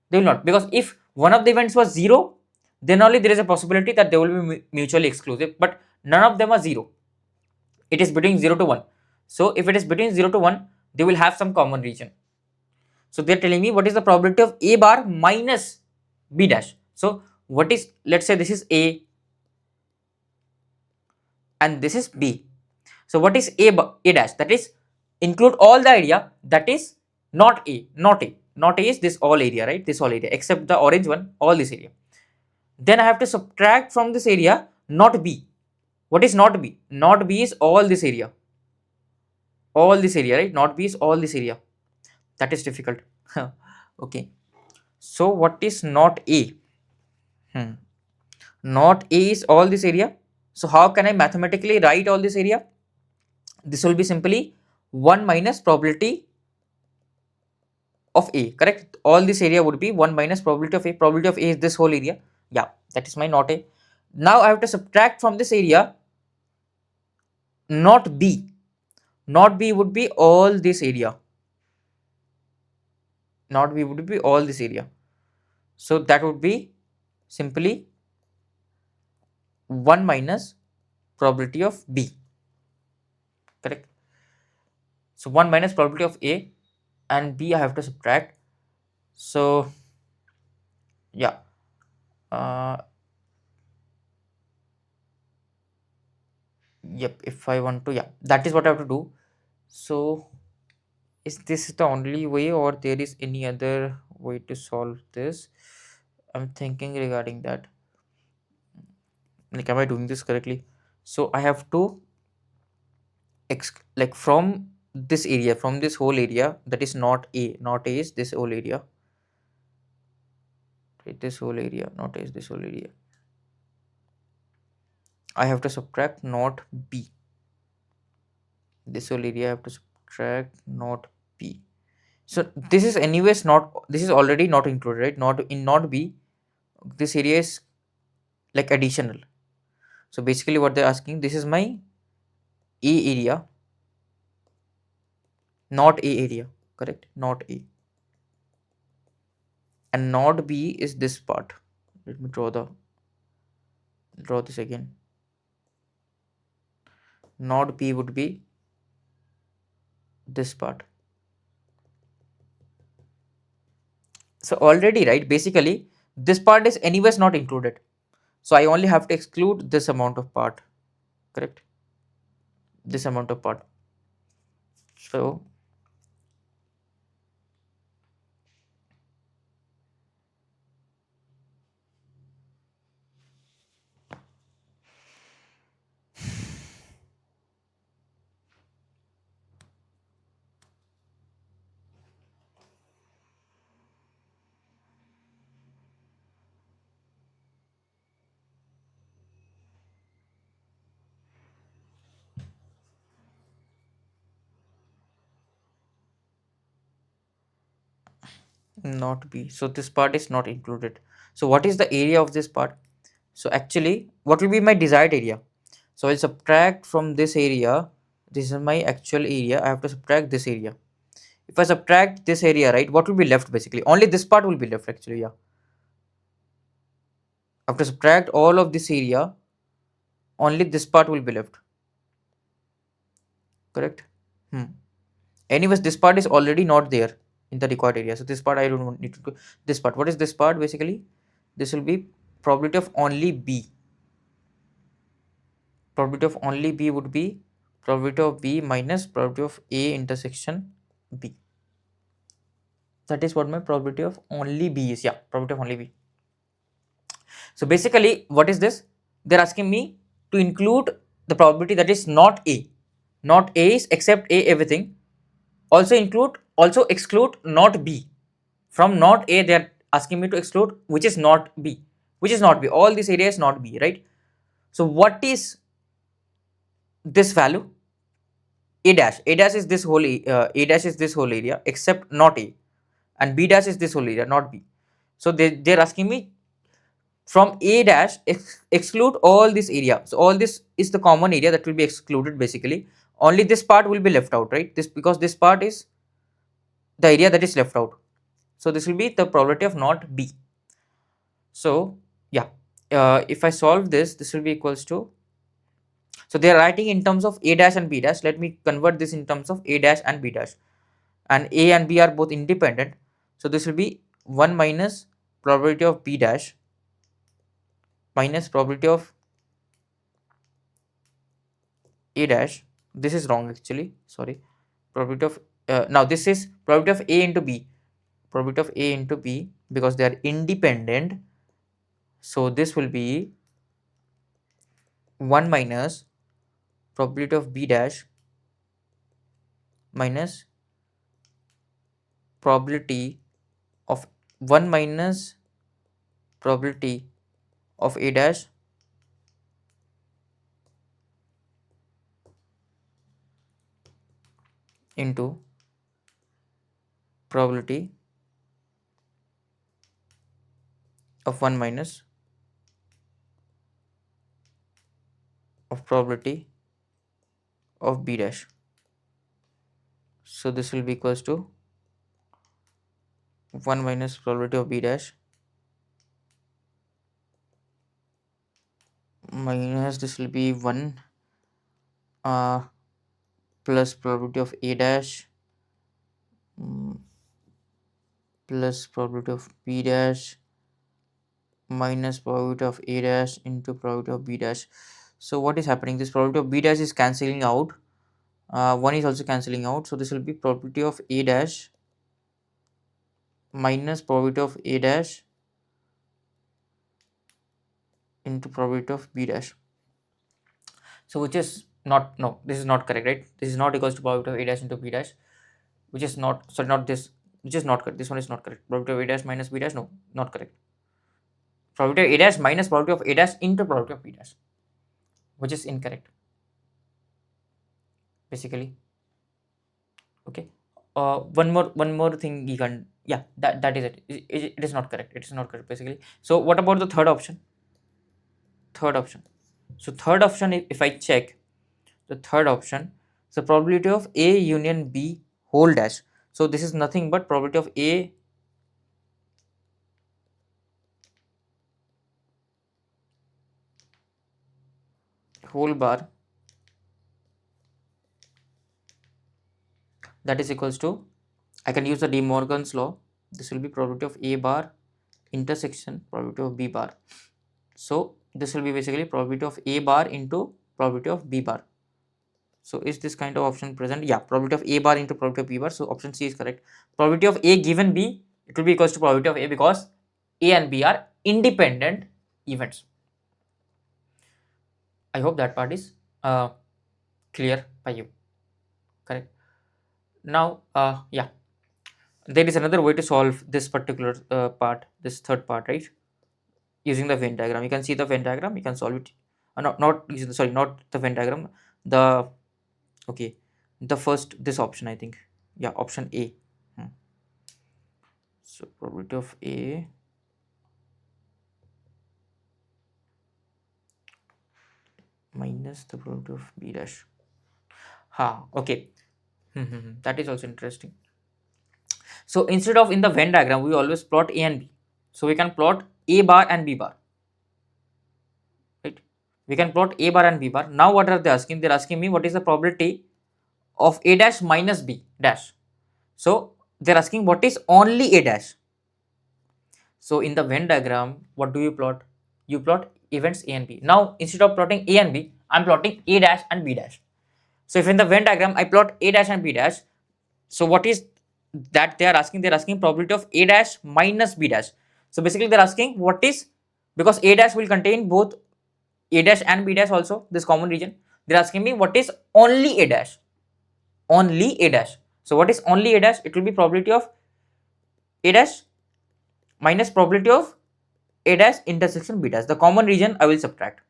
They will not, because if one of the events was 0, then only there is a possibility that they will be mutually exclusive, but none of them are 0. It is between 0 to 1. So if it is between 0 to 1, they will have some common region. So they are telling me what is the probability of A bar minus B dash. So what is, let's say this is A and this is B. So what is A dash? That is include all the area that is not A, not A. Not A is this all area, right? This all area except the orange one, all this area. Then I have to subtract from this area not B. What is not B? Not B is all this area. All this area, right? Not B is all this area. That is difficult. Okay. So what is not A? Not A is all this area. So how can I mathematically write all this area? This will be simply 1 minus probability of A, correct? All this area would be 1 minus probability of A. Probability of A is this whole area. Yeah, that is my not A. Now I have to subtract from this area not B. Not B would be all this area. Not B would be all this area. So that would be simply 1 minus probability of B, correct? So 1 minus probability of A and B I have to subtract. So yeah, yep, if I want to, yeah, that is what I have to do. So is this the only way or there is any other way to solve this? I'm thinking regarding that. Like, am I doing this correctly? So I have to like from this area, from this whole area that is not A, not A is this whole area, right? This whole area, not A is this whole area. I have to subtract not B. This whole area I have to subtract not B. So this is anyways not, this is already not included, right? Not in not B, this area is like additional. So basically what they're asking, this is my A area, not A area, correct? Not A. And not B is this part. Let me draw this again. Not B would be this part. So already, right, basically this part is anyways not included. So I only have to exclude this amount of part, correct? This amount of part. So not B. So this part is not included. So what is the area of this part? So actually, what will be my desired area? So I'll subtract from this area. This is my actual area. I have to subtract this area. If I subtract this area, right, what will be left basically? Only this part will be left actually, yeah. I have to subtract all of this area. Only this part will be left. Correct? Anyways, this part is already not there in the required area. So this part I don't need to do. This part. What is this part basically? This will be probability of only B. Probability of only B would be probability of B minus probability of A intersection B. That is what my probability of only B is. Yeah, probability of only B. So basically, what is this? They're asking me to include the probability that is not A. Not A is except A everything. Also exclude not B. From not A, they're asking me to exclude which is not B. Which is not B. All this area is not B, right? So what is this value? A dash. A dash is this whole A dash is this whole area except not A. And B dash is this whole area, not B. So they're asking me from A dash exclude all this area. So all this is the common area that will be excluded basically. Only this part will be left out, right? This because this part is the area that is left out. So this will be the probability of not B. So yeah, if I solve this, this will be equals to. So they are writing in terms of A dash and B dash. Let me convert this in terms of A dash and B dash. And A and B are both independent. So this will be 1 minus probability of B dash minus probability of A dash. This is wrong actually. Sorry. Probability of now this is probability of A into B. Probability of A into B because they are independent. So this will be 1 minus probability of B dash minus probability of 1 minus probability of A dash into probability of 1 minus of probability of B dash. So this will be equals to 1 minus probability of B dash minus this will be 1 plus probability of A dash plus probability of B dash minus probability of A dash into probability of B dash. So what is happening? This probability of B dash is cancelling out. 1 is also cancelling out. So this will be probability of A dash minus probability of A dash into probability of B dash. So which is not, no, this is not correct, right? This is not equals to probability of A dash into B dash, which is not, sorry, not this, which is not correct. This one is not correct. Probability of A dash minus B dash, no, not correct. Probability of A dash minus probability of A dash into probability of B dash, which is incorrect basically. Okay. One more thing you can, yeah, that is it. It is not correct. It is not correct basically. So what about the third option? Third option. So third option, if I check the third option, so probability of A union B whole dash. So this is nothing but probability of A whole bar, that is equals to, I can use the De Morgan's law. This will be probability of A bar intersection probability of B bar. So this will be basically probability of A bar into probability of B bar. So is this kind of option present? Yeah, probability of A bar into probability of B bar. So option C is correct. Probability of A given B, it will be equals to probability of A because A and B are independent events. I hope that part is clear by you. Correct. Now, yeah, there is another way to solve this particular part, this third part, right? Using the Venn diagram. You can see the Venn diagram. You can solve it. Not using the, sorry, not the Venn diagram. The okay, the first, this option, I think. Yeah, option A. So probability of A minus the probability of B dash. Okay. That is also interesting. So instead of in the Venn diagram, we always plot A and B. So we can plot A bar and B bar. Right? We can plot A bar and B bar. Now what are they asking? They're asking me what is the probability of A dash minus B dash. So they're asking what is only A dash. So in the Venn diagram, what do you plot? You plot events A and B. Now instead of plotting A and B, I'm plotting A dash and B dash. So if in the Venn diagram I plot A dash and B dash, so what is that they are asking, they're asking probability of A dash minus B dash. So basically they're asking what is, because A dash will contain both A dash and B dash also, this common region. They're asking me what is only A dash, only A dash. So what is only A dash? It will be probability of A dash minus probability of A dash intersection B dash. The common region I will subtract,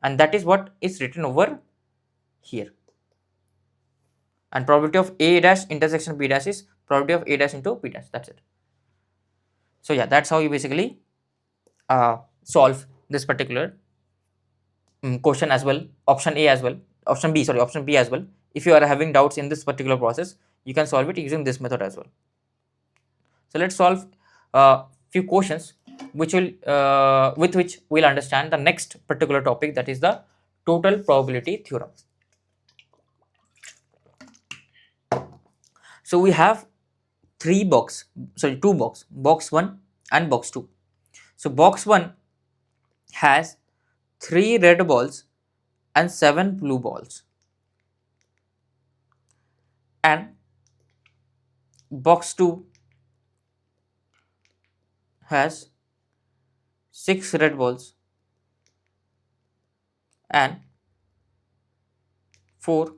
and that is what is written over here. And probability of A dash intersection B dash is probability of A dash into B dash. That's it. So yeah, that's how you basically solve this particular question as well, option A as well, option B, sorry, option B as well. If you are having doubts in this particular process, you can solve it using this method as well. So let's solve few questions which will with which we'll understand the next particular topic, that is the total probability theorem. So we have two box, box 1 and box 2. So box 1 has 3 red balls and 7 blue balls, and box 2 has 6 red balls and 4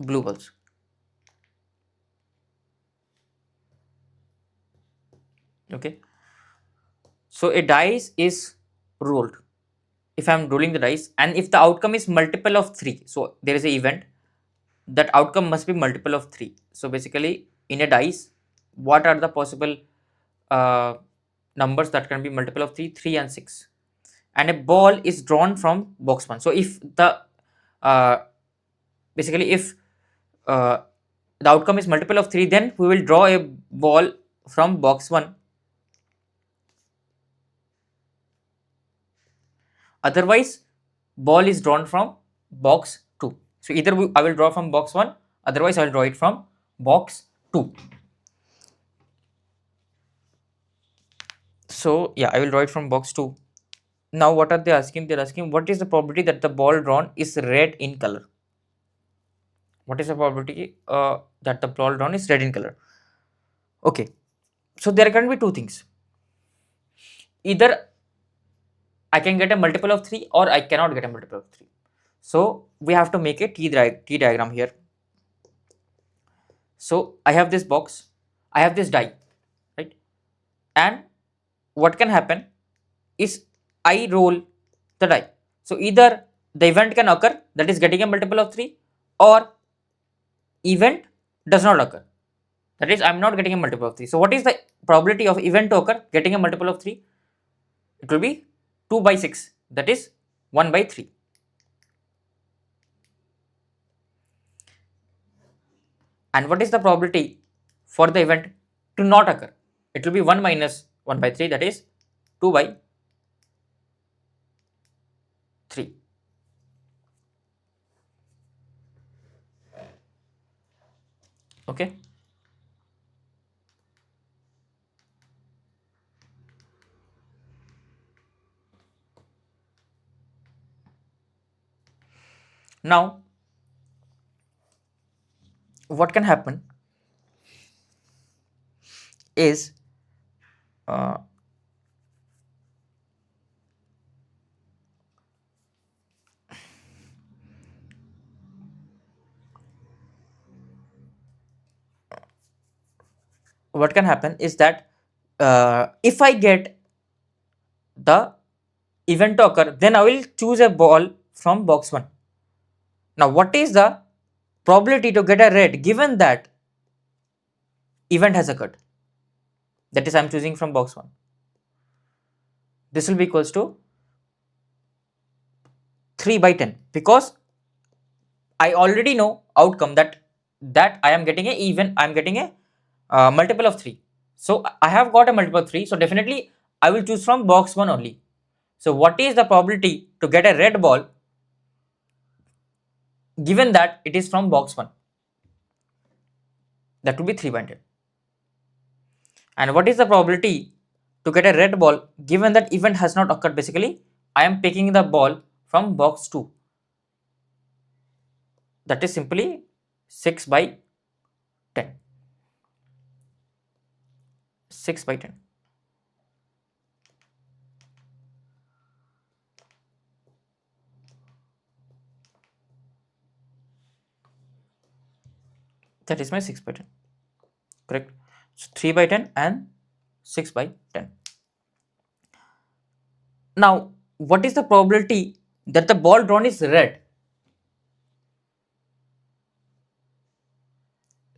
blue balls. Okay, so a dice is rolled. If I am rolling the dice and if the outcome is multiple of 3, so there is an event, that outcome must be multiple of 3. So basically in a dice, what are the possible uh, numbers that can be multiple of 3? 3 and 6. And a ball is drawn from box 1. So if the basically if uh, the outcome is multiple of 3, then we will draw a ball from box 1. Otherwise ball is drawn from box 2. So either I will draw from box 1, otherwise I will draw it from box 2. So yeah, I will draw it from box 2. Now what are they asking? They're asking what is the probability that the ball drawn is red in color. What is the probability that the ball drawn is red in color? Okay, so there can be two things. Either I can get a multiple of 3 or I cannot get a multiple of 3. So we have to make a T diagram here. So I have this box, I have this die, right? And what can happen is I roll the die. So either the event can occur, that is getting a multiple of 3, or event does not occur, that is I am not getting a multiple of 3. So what is the probability of event to occur getting a multiple of 3? It will be 2 by 6, that is 1 by 3. And what is the probability for the event to not occur? It will be 1 minus 1 by 3, that is 2 by 3. Okay. Now what can happen is what can happen is that if I get the event to occur, then I will choose a ball from box 1. Now what is the probability to get a red given that event has occurred? That is I am choosing from box 1. This will be equals to 3 by 10, because I already know outcome that I am getting a even, I am getting a multiple of 3. So I have got a multiple of 3. So definitely I will choose from box 1 only. So what is the probability to get a red ball given that it is from box 1? That will be 3 by 10. And what is the probability to get a red ball given that event has not occurred? Basically I am picking the ball from box 2. That is simply 6 by 10. 6 by 10. That is my 6 by 10. Correct. So 3 by 10 and 6 by 10. Now, what is the probability that the ball drawn is red?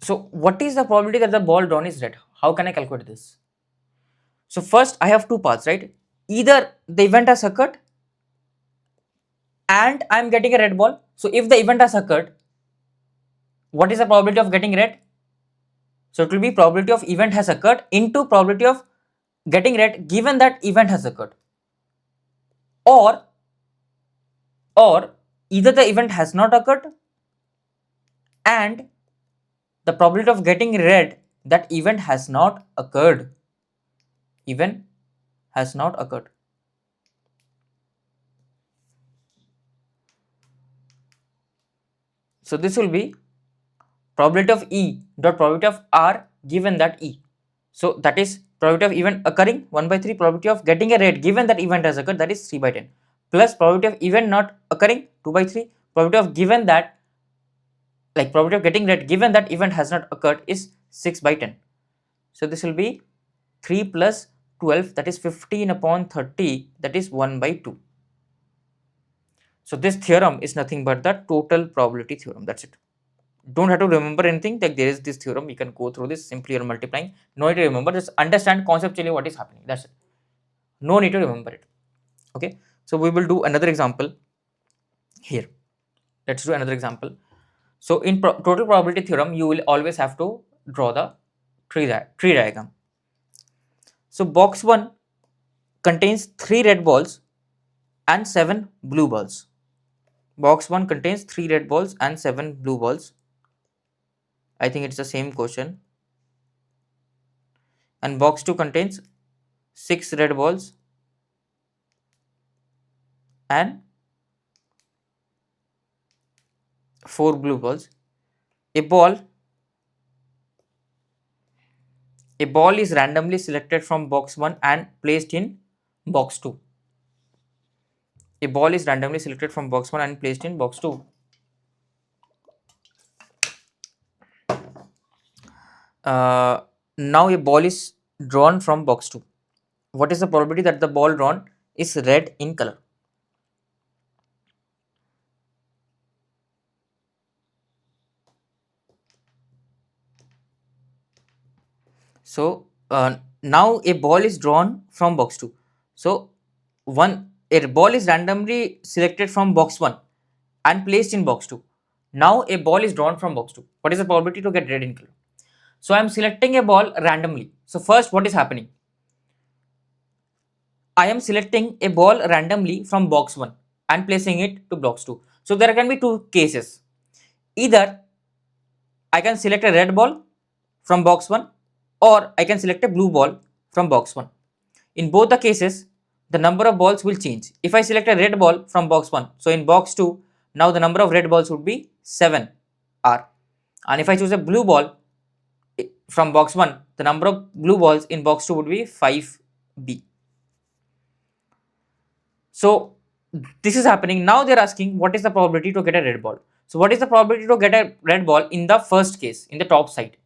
So, what is the probability that the ball drawn is red? How can I calculate this? So, first I have two paths, right? Either the event has occurred and I am getting a red ball. So, if the event has occurred, what is the probability of getting red? So, it will be probability of event has occurred into probability of getting red given that event has occurred. Or either the event has not occurred and the probability of getting red, that event has not occurred. Event has not occurred. So this will be probability of E dot probability of R given that E. So that is probability of event occurring 1 by 3, probability of getting a red given that event has occurred, that is 3 by 10, plus probability of event not occurring 2 by 3, probability of given that, like probability of getting red given that event has not occurred is 6 by 10. So this will be 3 plus 12, that is 15 upon 30, that is 1 by 2. So this theorem is nothing but the total probability theorem. That's it. Don't have to remember anything, like there is this theorem, you can go through this, simply you're multiplying. No need to remember, just understand conceptually what is happening. That's it. No need to remember it. Okay. So we will do another example here. Let's do another example. So in total probability theorem, you will always have to draw the tree diagram. So box 1 contains 3 red balls and 7 blue balls. Box 1 contains 3 red balls and 7 blue balls. I think it's the same question. And box 2 contains 6 red balls and 4 blue balls. A ball is randomly selected from box 1 and placed in box 2. A ball is randomly selected from box 1 and placed in box 2. Now a ball is drawn from box 2. What is the probability that the ball drawn is red in color? So now a ball is drawn from box 2. So a ball is randomly selected from box 1 and placed in box 2. Now a ball is drawn from box 2. What is the probability to get red in color? So I am selecting a ball randomly. So first, what is happening? I am selecting a ball randomly from box 1 and placing it to box 2. So there can be two cases. Either I can select a red ball from box 1 or I can select a blue ball from box 1. In both the cases, the number of balls will change. If I select a red ball from box 1, so in box 2, now the number of red balls would be 7 R. And if I choose a blue ball from box 1, the number of blue balls in box 2 would be 5B. So this is happening. Now they're asking what is the probability to get a red ball. So what is the probability to get a red ball in the first case, in the top side?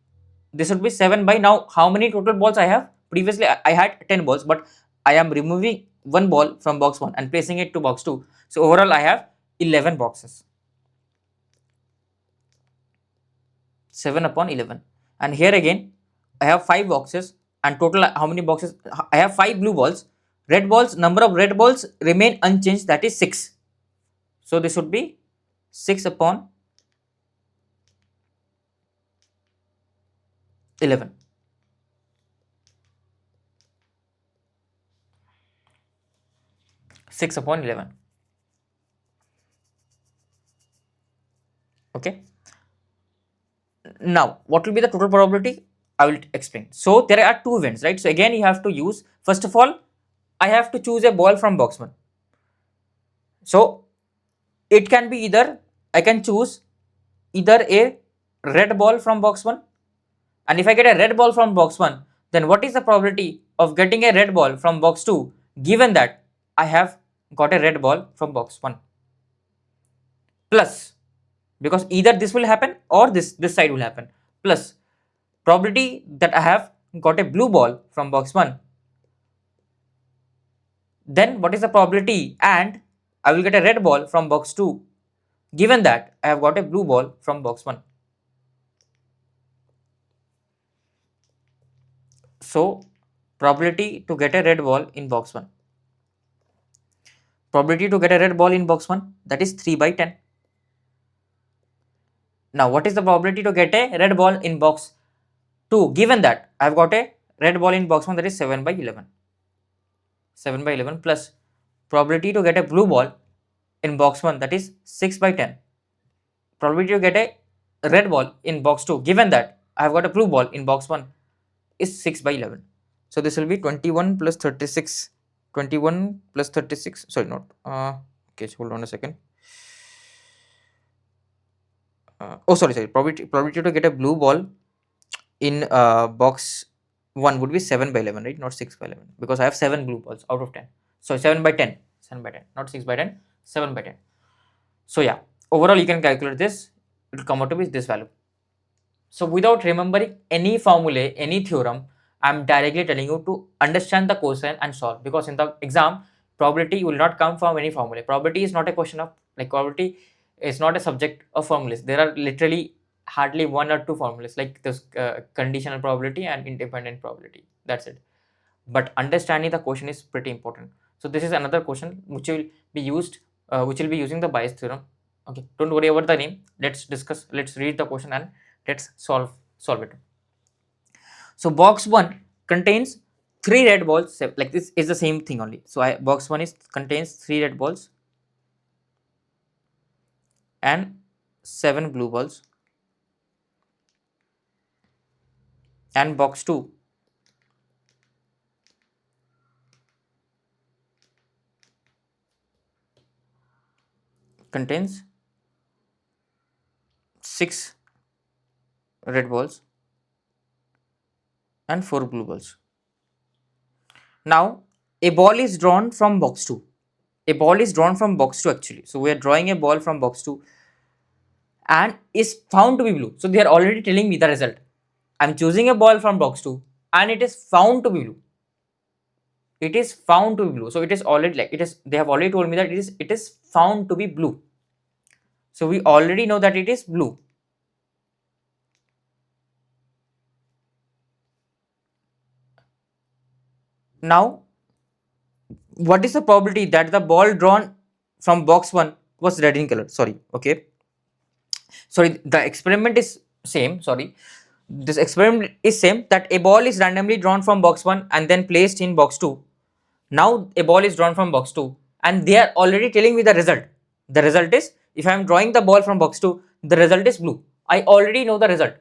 This would be 7 by, now how many total balls I have? Previously I had 10 balls, but I am removing one ball from box 1 and placing it to box 2. So overall I have 11 boxes. 7 upon 11. And here again I have 5 boxes, and total how many boxes? I have 5 blue balls. Red balls, number of red balls remain unchanged, that is 6. So this would be 6 upon 11. Six upon 11. Okay. Now what will be the total probability? I will explain. So there are two events, right? So again you have to use, first of all, I have to choose a ball from box 1. So it can be either, I can choose either a red ball from box 1, and if I get a red ball from box 1, then what is the probability of getting a red ball from box 2 given that I have got a red ball from box 1? Plus, because either this will happen or this side will happen, plus probability that I have got a blue ball from box 1, then what is the probability and I will get a red ball from box 2 given that I have got a blue ball from box 1. So probability to get a red ball in box 1, probability to get a red ball in box 1, that is 3 by 10. Now what is the probability to get a red ball in box 2 given that I have got a red ball in box 1, that is 7 by 11. 7 by 11 plus probability to get a blue ball in box 1, that is 6 by 10. Probability to get a red ball in box 2 given that I have got a blue ball in box 1 is 6 by 11. So this will be 21 plus 36. 21 plus 36, sorry, not okay, so hold on a second. Sorry, probability to get a blue ball in box 1 would be 7 by 11, right? Not 6 by 11, because I have 7 blue balls out of 10. So 7 by 10, 7 by 10, not 6 by 10, 7 by 10. So yeah, overall you can calculate this, it will come out to be this value. So without remembering any formula, any theorem, I'm directly telling you to understand the question and solve, because in the exam, probability will not come from any formula. Probability is not a question of, like, probability is not a subject of formulas. There are literally hardly 1 or 2 formulas, like this conditional probability and independent probability. That's it. But understanding the question is pretty important. So this is another question which will be used, which will be using the Bayes theorem. Okay, don't worry about the name. Let's discuss. Let's read the question and let's solve it. So box 1 contains 3 red balls, like this is the same thing only. So box 1 contains 3 red balls and 7 blue balls, and box 2 contains 6 red balls and 4 blue balls. Now a ball is drawn from box 2. A ball is drawn from box 2 actually. So we are drawing a ball from box 2 and is found to be blue. So they are already telling me the result. I'm choosing a ball from box 2 and it is found to be blue. It is found to be blue. So it is already, like, they have already told me that it is found to be blue. So we already know that it is blue. Now what is the probability that the ball drawn from box 1 was red in color? Sorry, okay. Sorry, the experiment is same. Sorry, this experiment is same, that a ball is randomly drawn from box 1 and then placed in box 2. Now a ball is drawn from box 2 and they are already telling me the result. The result is, if I am drawing the ball from box 2, the result is blue. I already know the result.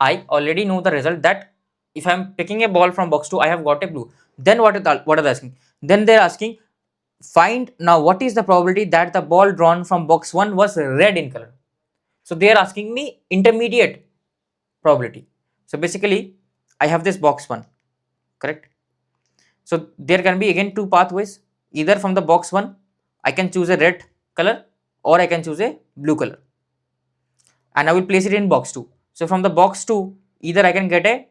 I already know the result that if I am picking a ball from box 2, I have got a blue. Then what are they asking? Then they are asking, find now what is the probability that the ball drawn from box 1 was red in color. So they are asking me intermediate probability. So basically I have this box 1, correct? So there can be again 2 pathways. Either from the box 1 I can choose a red color or I can choose a blue color, and I will place it in box 2. So from the box 2 either I can get a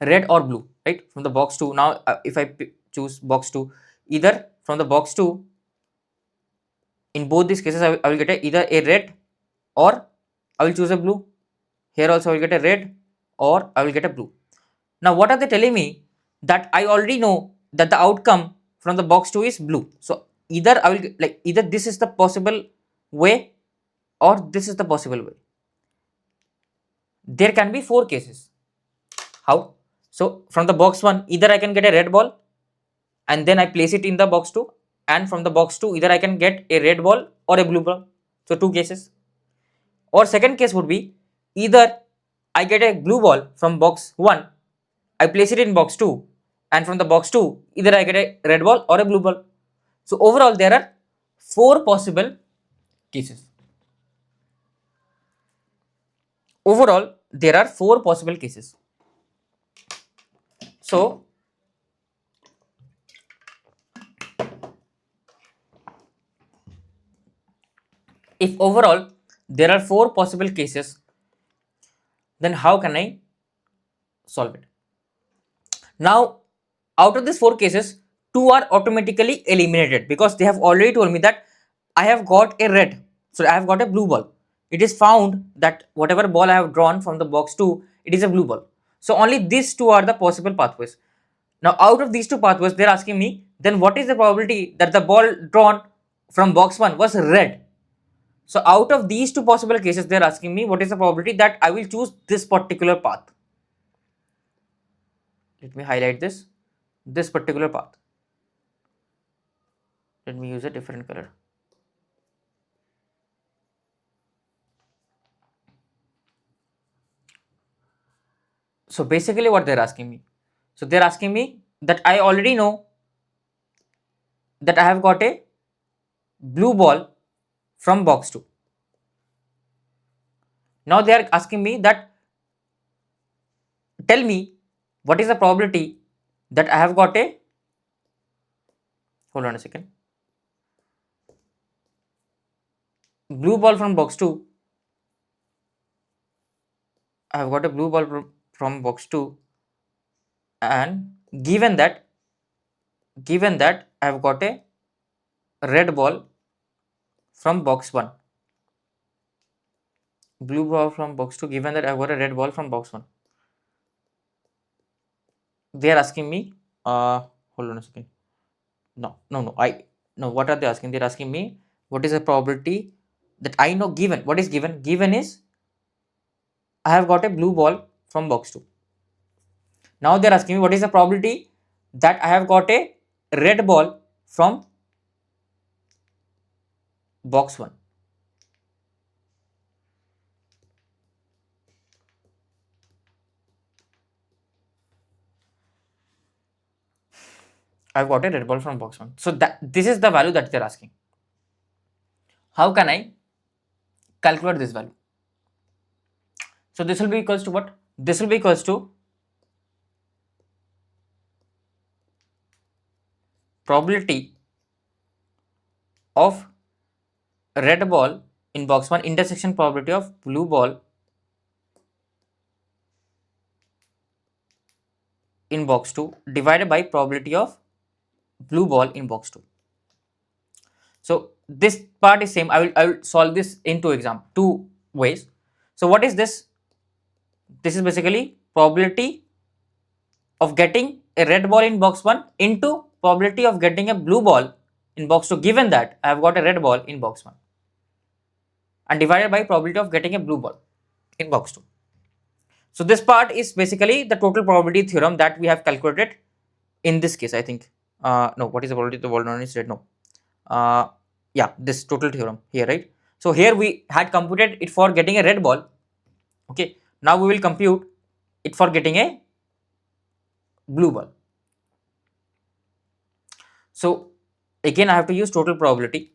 red or blue, right? From the box 2. Now if I choose box 2, either from the box 2, in both these cases I will get either a red or I will choose a blue. Here also I will get a red or I will get a blue. Now what are they telling me? That I already know that the outcome from the box 2 is blue. So either I will get, like, either this is the possible way or this is the possible way. There can be 4 cases. How? So from the box 1 either I can get a red ball and then I place it in the box 2, and from the box 2 either I can get a red ball or a blue ball. So 2 cases. Or second case would be, either I get a blue ball from box 1, I place it in box 2, and from the box 2 either I get a red ball or a blue ball. So overall there are 4 possible cases. overall there are 4 possible cases. So if overall there are 4 possible cases, then how can I solve it? Now, out of these 4 cases, 2 are automatically eliminated because they have already told me that I have got a red, so I have got a blue ball. It is found that whatever ball I have drawn from the box 2, it is a blue ball. So only these 2 are the possible pathways. Now, out of these 2 pathways, they are asking me, then what is the probability that the ball drawn from box 1 was red? So out of these 2 possible cases, they are asking me what is the probability that I will choose this particular path. Let me highlight this particular path. Let me use a different color. So basically what they're asking me, so they're asking me that I already know that I have got a blue ball from box 2. Now they are asking me that tell me what is the probability that I have got a, hold on a second, blue ball from box 2. I have got a blue ball from box 2, and given that I have got a red ball from box 1. Blue ball from box 2, given that I have got a red ball from box 1. They are asking me, hold on a second. No, what are they asking? They're asking me what is the probability that I know given. What is given? Given is I have got a blue ball from box 2. Now they're asking me what is the probability that I have got a red ball from box 1. I've got a red ball from box 1. So that this is the value that they're asking. How can I calculate this value? So this will be equals to what? This will be equals to probability of red ball in box 1 intersection probability of blue ball in box 2 divided by probability of blue ball in box 2. So this part is same. I will solve this in two ways. So what is this? This is basically probability of getting a red ball in box 1 into probability of getting a blue ball in box 2, given that I have got a red ball in box 1, and divided by probability of getting a blue ball in box 2. So this part is basically the total probability theorem that we have calculated in this case, I think. No, what is the probability the ball non is red? No. Yeah, this total theorem here, right? So here we had computed it for getting a red ball. Okay, now we will compute it for getting a blue ball. So again I have to use total probability.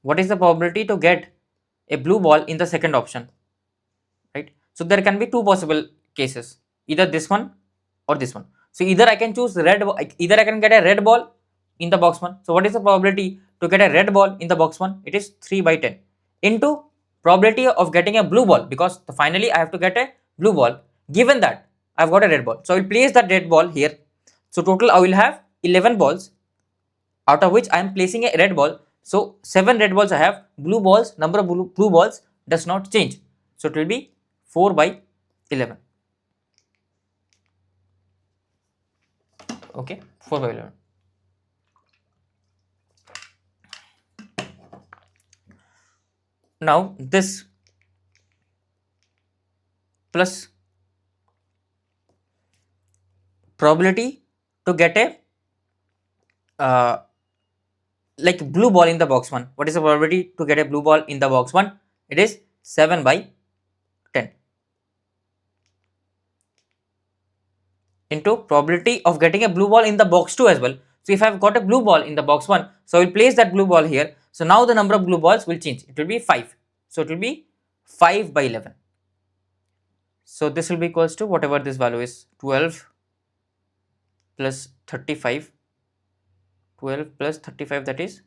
What is the probability to get a blue ball in the second option, right? So there can be 2 possible cases, either this one or this one. So either I can choose either I can get a red ball in the box 1. So what is the probability to get a red ball in the box 1? It is 3/10 into probability of getting a blue ball, because finally I have to get a blue ball given that I've got a red ball. So I will place that red ball here. So total I will have 11 balls, out of which I am placing a red ball. So 7 red balls I have, blue balls, number of blue balls does not change. So it will be 4/11. Okay, 4/11. Now this plus probability to get a like blue ball in the box 1. What is the probability to get a blue ball in the box 1? It is 7/10 into probability of getting a blue ball in the box 2 as well. So if I have got a blue ball in the box 1, so I will place that blue ball here. So now the number of blue balls will change. It will be 5. So it will be 5 by 11. So this will be equals to whatever this value is, 12 plus 35, 12 plus 35, that is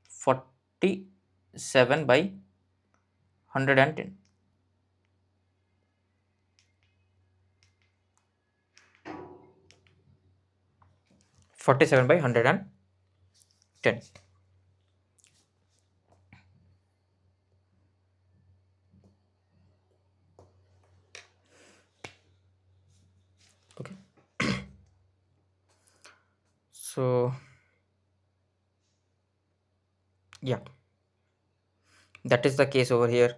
47 by 110. 47 by 110. Okay. So yeah, that is the case over here.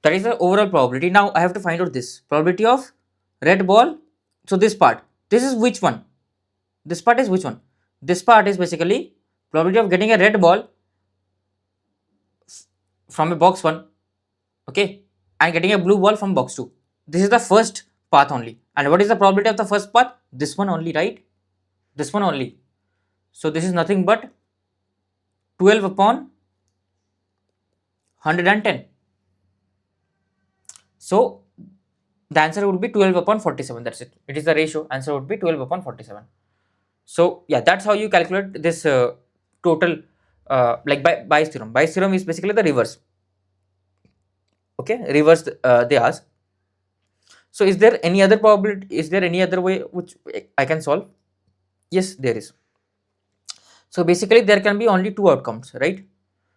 That is the overall probability. Now I have to find out this probability of red ball. So this part, this is which one? This part is which one? This part is basically probability of getting a red ball from a box 1, okay, and getting a blue ball from box 2. This is the first path only. And what is the probability of the first path? This one only, right? This one only. So this is nothing but 12 upon 110. So the answer would be 12 upon 47. That's it. It is the ratio. Answer would be 12 upon 47. So yeah, that's how you calculate this total, like by Bayes theorem. Bayes theorem is basically the reverse. Okay, reverse they ask. So is there any other probability? Is there any other way which I can solve? Yes, there is. So basically there can be only two outcomes, right?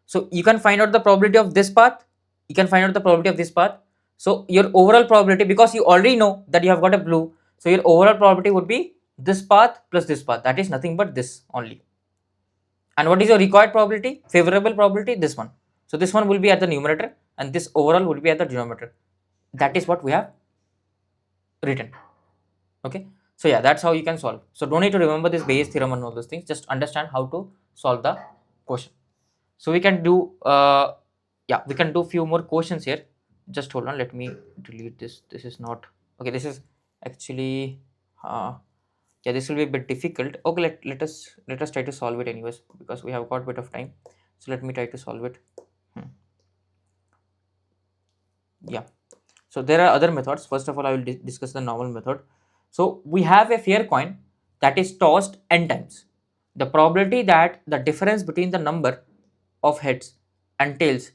So you can find out the probability of this path, you can find out the probability of this path. So your overall probability, because you already know that you have got a blue, so your overall probability would be this path plus this path, that is nothing but this only. And what is your required probability? Favorable probability, this one. So this one will be at the numerator and this overall will be at the denominator. That is what we have written. Okay, so yeah, that's how you can solve. So don't need to remember this Bayes theorem and all those things, just understand how to solve the question. So we can do yeah, we can do few more questions here. Just hold on, let me delete this. This is not okay. This is actually yeah, this will be a bit difficult. Okay, let us try to solve it anyways, because we have got a bit of time. So let me try to solve it. Yeah, so there are other methods. First of all, I will discuss the normal method. So we have a fair coin that is tossed n times. The probability that the difference between the number of heads and tails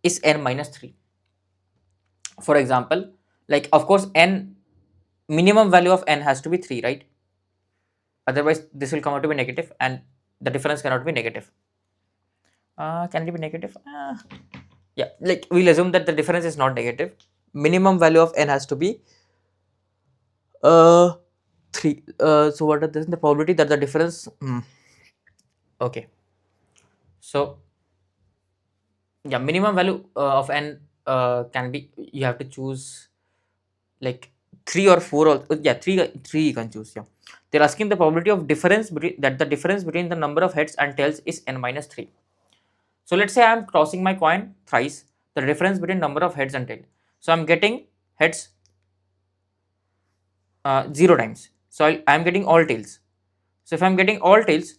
is n minus 3. For example, like of course n, minimum value of n has to be 3, right? Otherwise this will come out to be negative and the difference cannot be negative. Can it be negative? Yeah, like we'll assume that the difference is not negative. Minimum value of n has to be 3. So what are the probability that the difference okay, so yeah, minimum value of n can be, you have to choose like 3 or 4, or yeah, 3 you can choose. Yeah, they're asking the probability of difference between, that the difference between the number of heads and tails is n minus 3. So let's say I am tossing my coin thrice, the difference between number of heads and tail. So I'm getting heads 0 times, so I am getting all tails. So if I'm getting all tails,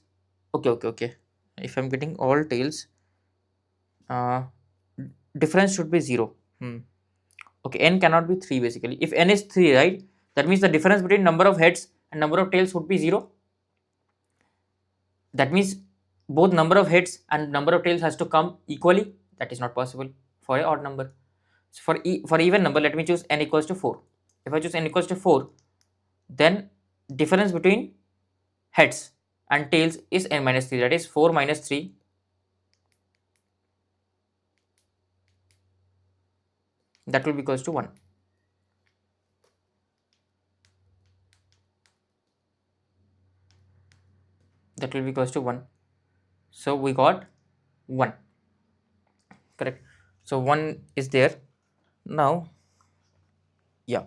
okay, if I'm getting all tails, uh, difference should be 0. Okay, n cannot be 3 basically. If n is 3, right, that means the difference between number of heads and number of tails would be 0. That means both number of heads and number of tails has to come equally. That is not possible for a odd number. So for even number, let me choose n equals to 4. If I choose n equals to 4, then difference between heads and tails is n minus 3, that is 4 minus 3, that will be equals to 1. That will be equals to 1. So we got 1, correct? So 1 is there. Now yeah,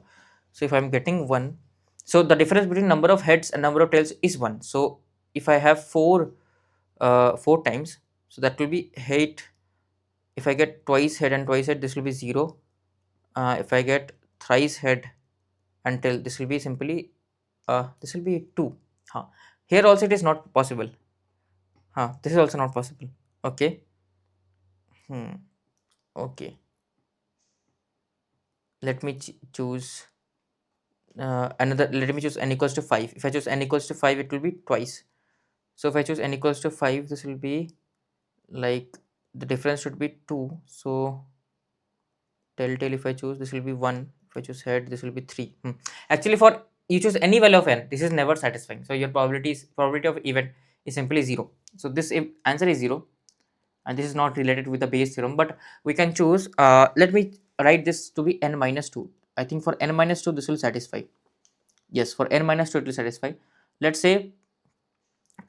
so if I'm getting 1, so the difference between number of heads and number of tails is 1. So if I have 4 times, so that will be 8. If I get twice head and twice head, this will be 0. If I get thrice head and tail, this will be simply this will be 2. Here also it is not possible. This is also not possible. Okay. Okay, let me choose another. Let me choose n equals to 5. If I choose n equals to 5, it will be twice. So if I choose n equals to 5, this will be like the difference should be 2. So telltale, if I choose, this will be 1. If I choose head, this will be 3. Actually, for you choose any value of n, this is never satisfying. So your probability of event is simply 0. So this answer is 0, and this is not related with the Bayes theorem. But we can choose. Let me write this to be n minus 2. I think for n minus 2 this will satisfy. Yes, for n minus 2 it will satisfy. Let's say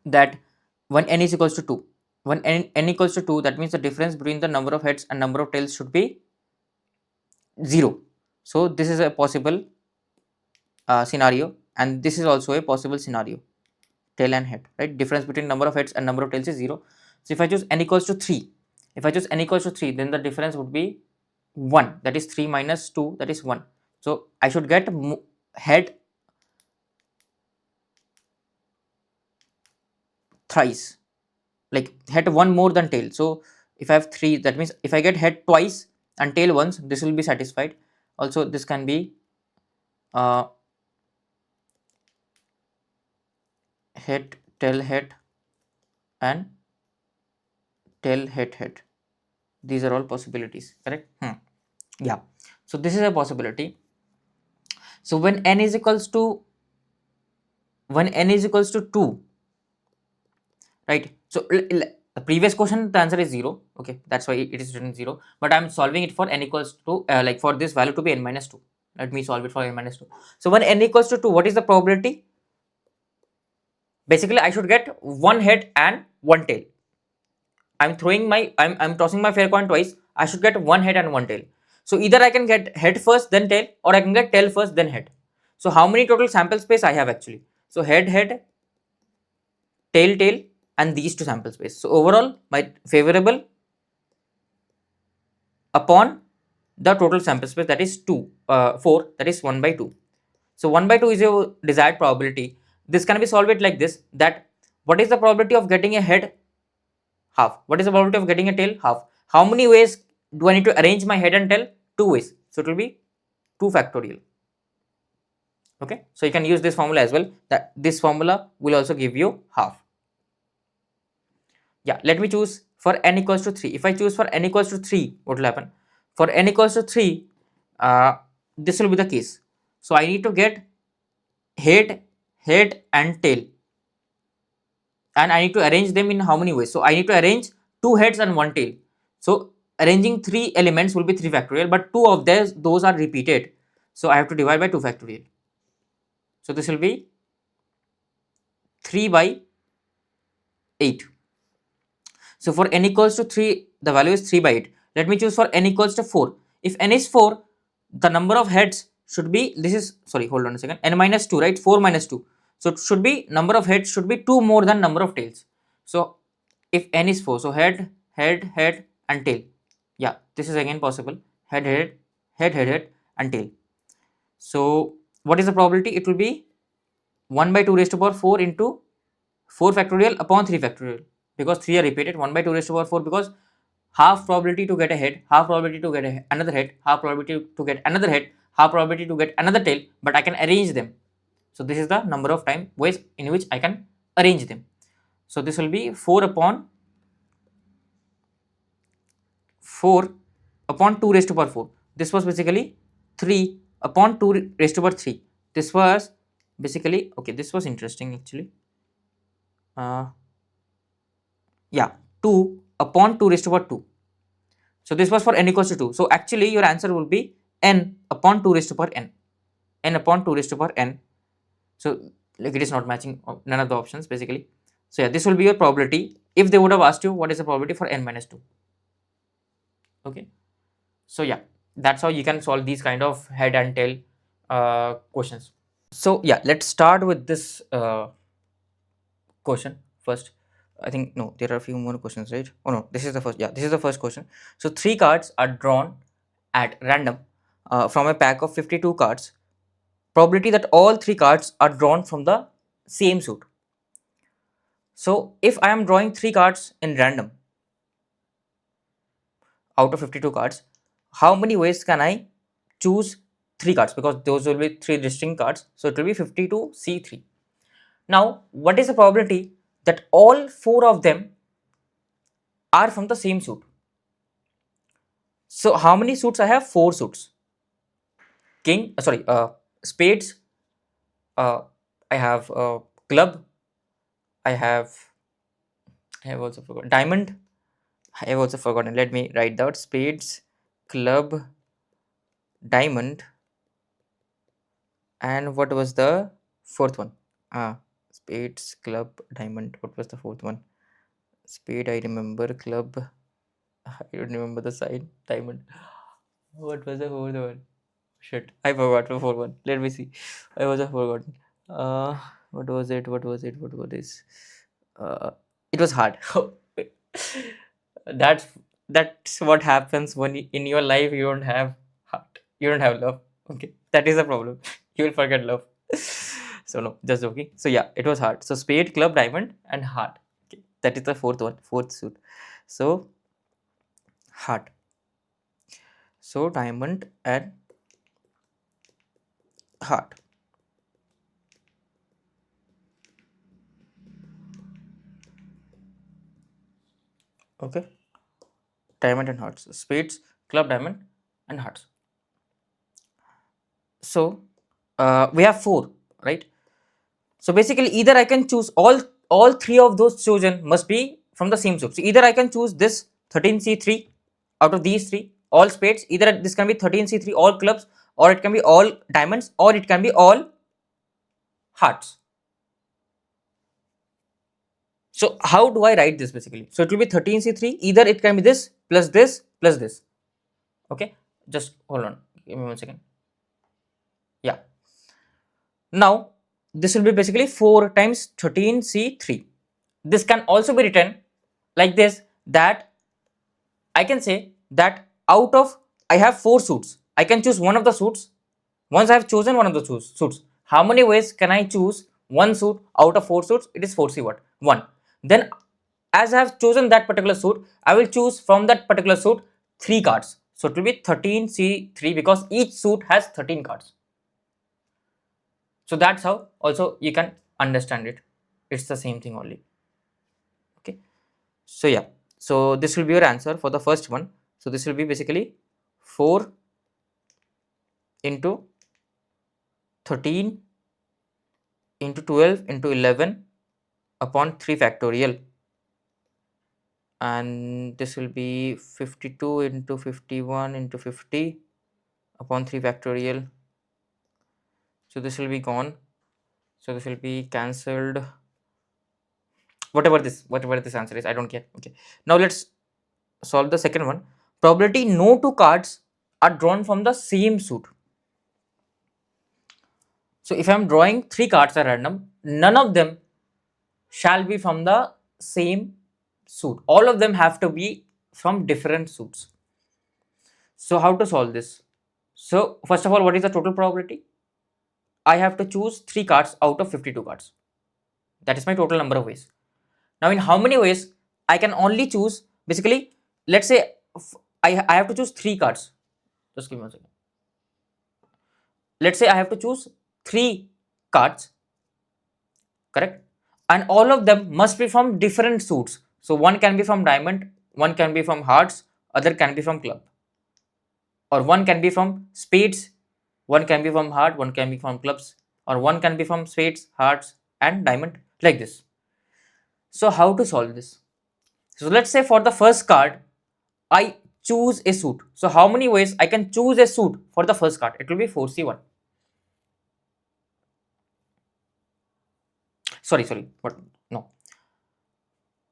that when n is equals to 2, when n equals to 2, that means the difference between the number of heads and number of tails should be 0. So this is a possible scenario, and this is also a possible scenario. Tail and head, right? Difference between number of heads and number of tails is 0. So if I choose n equals to 3, if I choose n equals to 3, then the difference would be 1, that is 3 minus 2, that is 1. So I should get head thrice, like head one more than tail. So if I have 3, that means if I get head twice and tail once, this will be satisfied. Also this can be uh, head, tail, head, and tail, head, head. These are all possibilities, correct? Yeah, so this is a possibility. So when n is equals to 2, right? So the previous question, the answer is 0. Okay, that's why it is written 0, but I'm solving it for n equals to like for this value to be n minus 2. Let me solve it for n minus 2. So when n equals to 2, what is the probability? Basically I should get one head and one tail. I'm tossing my fair coin twice. I should get one head and one tail. So either I can get head first then tail, or I can get tail first then head. So how many total sample space I have actually? So head, head, tail, tail, and these two sample space. So overall my favorable upon the total sample space, that is 4, that is 1 by 2. So 1 by 2 is your desired probability. This can be solved it like this, that what is the probability of getting a head? Half. What is the probability of getting a tail? Half. How many ways do I need to arrange my head and tail? 2 ways. So it will be 2 factorial. Okay. So you can use this formula as well, that this formula will also give you half. Yeah, let me choose for n equals to 3. If I choose for n equals to 3, what will happen? For n equals to 3, this will be the case. So I need to get head, head and tail, and I need to arrange them in how many ways? So I need to arrange 2 heads and 1 tail. So arranging 3 elements will be 3 factorial, but 2 of those are repeated. So I have to divide by 2 factorial. So this will be 3 by 8. So for n equals to 3, the value is 3 by 8. Let me choose for n equals to 4. If n is 4, the number of heads should be, this is, sorry, hold on a second, n minus 2, right? 4 minus 2. So it should be, number of heads should be 2 more than number of tails. So if n is 4, so head, head, head and tail. Yeah, this is again possible. Head, head, head, head, head and tail. So what is the probability? It will be 1 by 2 raised to power 4 into 4 factorial upon 3 factorial, because 3 are repeated. 1 by 2 raised to power 4, because half probability to get a head, half probability to get another head, half probability to get another head, half probability to get another tail, but I can arrange them. So this is the number of ways in which I can arrange them. So this will be 4 upon 2 raised to power 4. This was basically 3 upon 2 raised to power 3. This was basically, okay, this was interesting actually. Yeah, 2 upon 2 raised to power 2. So this was for n equals to 2. So actually your answer will be n upon 2 raised to power n. N upon 2 raised to power n. So like it is not matching none of the options basically. So yeah, this will be your probability if they would have asked you what is the probability for n minus 2. Okay. So yeah, that's how you can solve these kind of head and tail questions. So yeah, let's start with this question first. I think no, there are a few more questions, right? Oh no, this is the first. Yeah, this is the first question. So 3 cards are drawn at random from a pack of 52 cards. Probability that all 3 cards are drawn from the same suit. So if I am drawing 3 cards in random, out of 52 cards, how many ways can I choose 3 cards, because those will be 3 distinct cards, so it will be 52C3. Now what is the probability that all 4 of them are from the same suit? So how many suits I have? 4 suits. King, spades, uh, I have club, I have also forgotten diamond, I have also forgotten, let me write down: spades, club, diamond, and what was the fourth one? Spades, club, diamond. What was the fourth one? Spade, I remember. Club, I don't remember the side. Diamond. What was the fourth one? Shit, I forgot the fourth one. Let me see. I was forgotten. Uh, what was it? What was it? What was this? Uh, it was hard. that's that's what happens when in your life you don't have heart. You don't have love. Okay, that is the problem. You will forget love. So no, just joking. So yeah, it was hard. So spade, club, diamond, and heart. Okay, that is the fourth one, fourth suit. So heart. So diamond and heart. Okay, diamond and hearts. Spades, club, diamond, and hearts. So we have 4, right? So basically, either I can choose all 3 of those chosen must be from the same suit. So either I can choose this 13C3 out of these 3, all spades. Either this can be 13C3 all clubs, or it can be all diamonds, or it can be all hearts. So how do I write this basically? So it will be 13C3. Either it can be this plus this plus this. Okay, just hold on. Give me 1 second. Yeah. Now this will be basically 4 times 13C3. This can also be written like this, that I can say that out of, I have 4 suits, I can choose one of the suits. Once I have chosen one of the suits, how many ways can I choose one suit out of 4 suits? It is 4C what? 1. Then as I have chosen that particular suit, I will choose from that particular suit 3 cards. So it will be 13C3 because each suit has 13 cards. So that's how also you can understand it. It's the same thing only. Okay. So yeah, so this will be your answer for the first one. So this will be basically 4 into 13 into 12 into 11 upon 3 factorial, and this will be 52 into 51 into 50 upon 3 factorial. So this will be gone, so this will be cancelled, whatever this answer is, I don't care. Okay, now let's solve the second one. Probability no 2 cards are drawn from the same suit. So if I am drawing 3 cards at random, none of them shall be from the same suit. All of them have to be from different suits. So how to solve this? So first of all, what is the total probability? I have to choose 3 cards out of 52 cards. That is my total number of ways. Now in how many ways I can only choose, basically, let's say I have to choose 3 cards. Just give me 1 second. Let's say I have to choose 3 cards, correct? And all of them must be from different suits. So one can be from diamond, one can be from hearts, other can be from club, or one can be from spades, one can be from heart, one can be from clubs, or one can be from spades, hearts, and diamond, like this. So how to solve this? So let's say for the first card I choose a suit. So how many ways I can choose a suit for the first card? It will be 4C1. Sorry, what? No.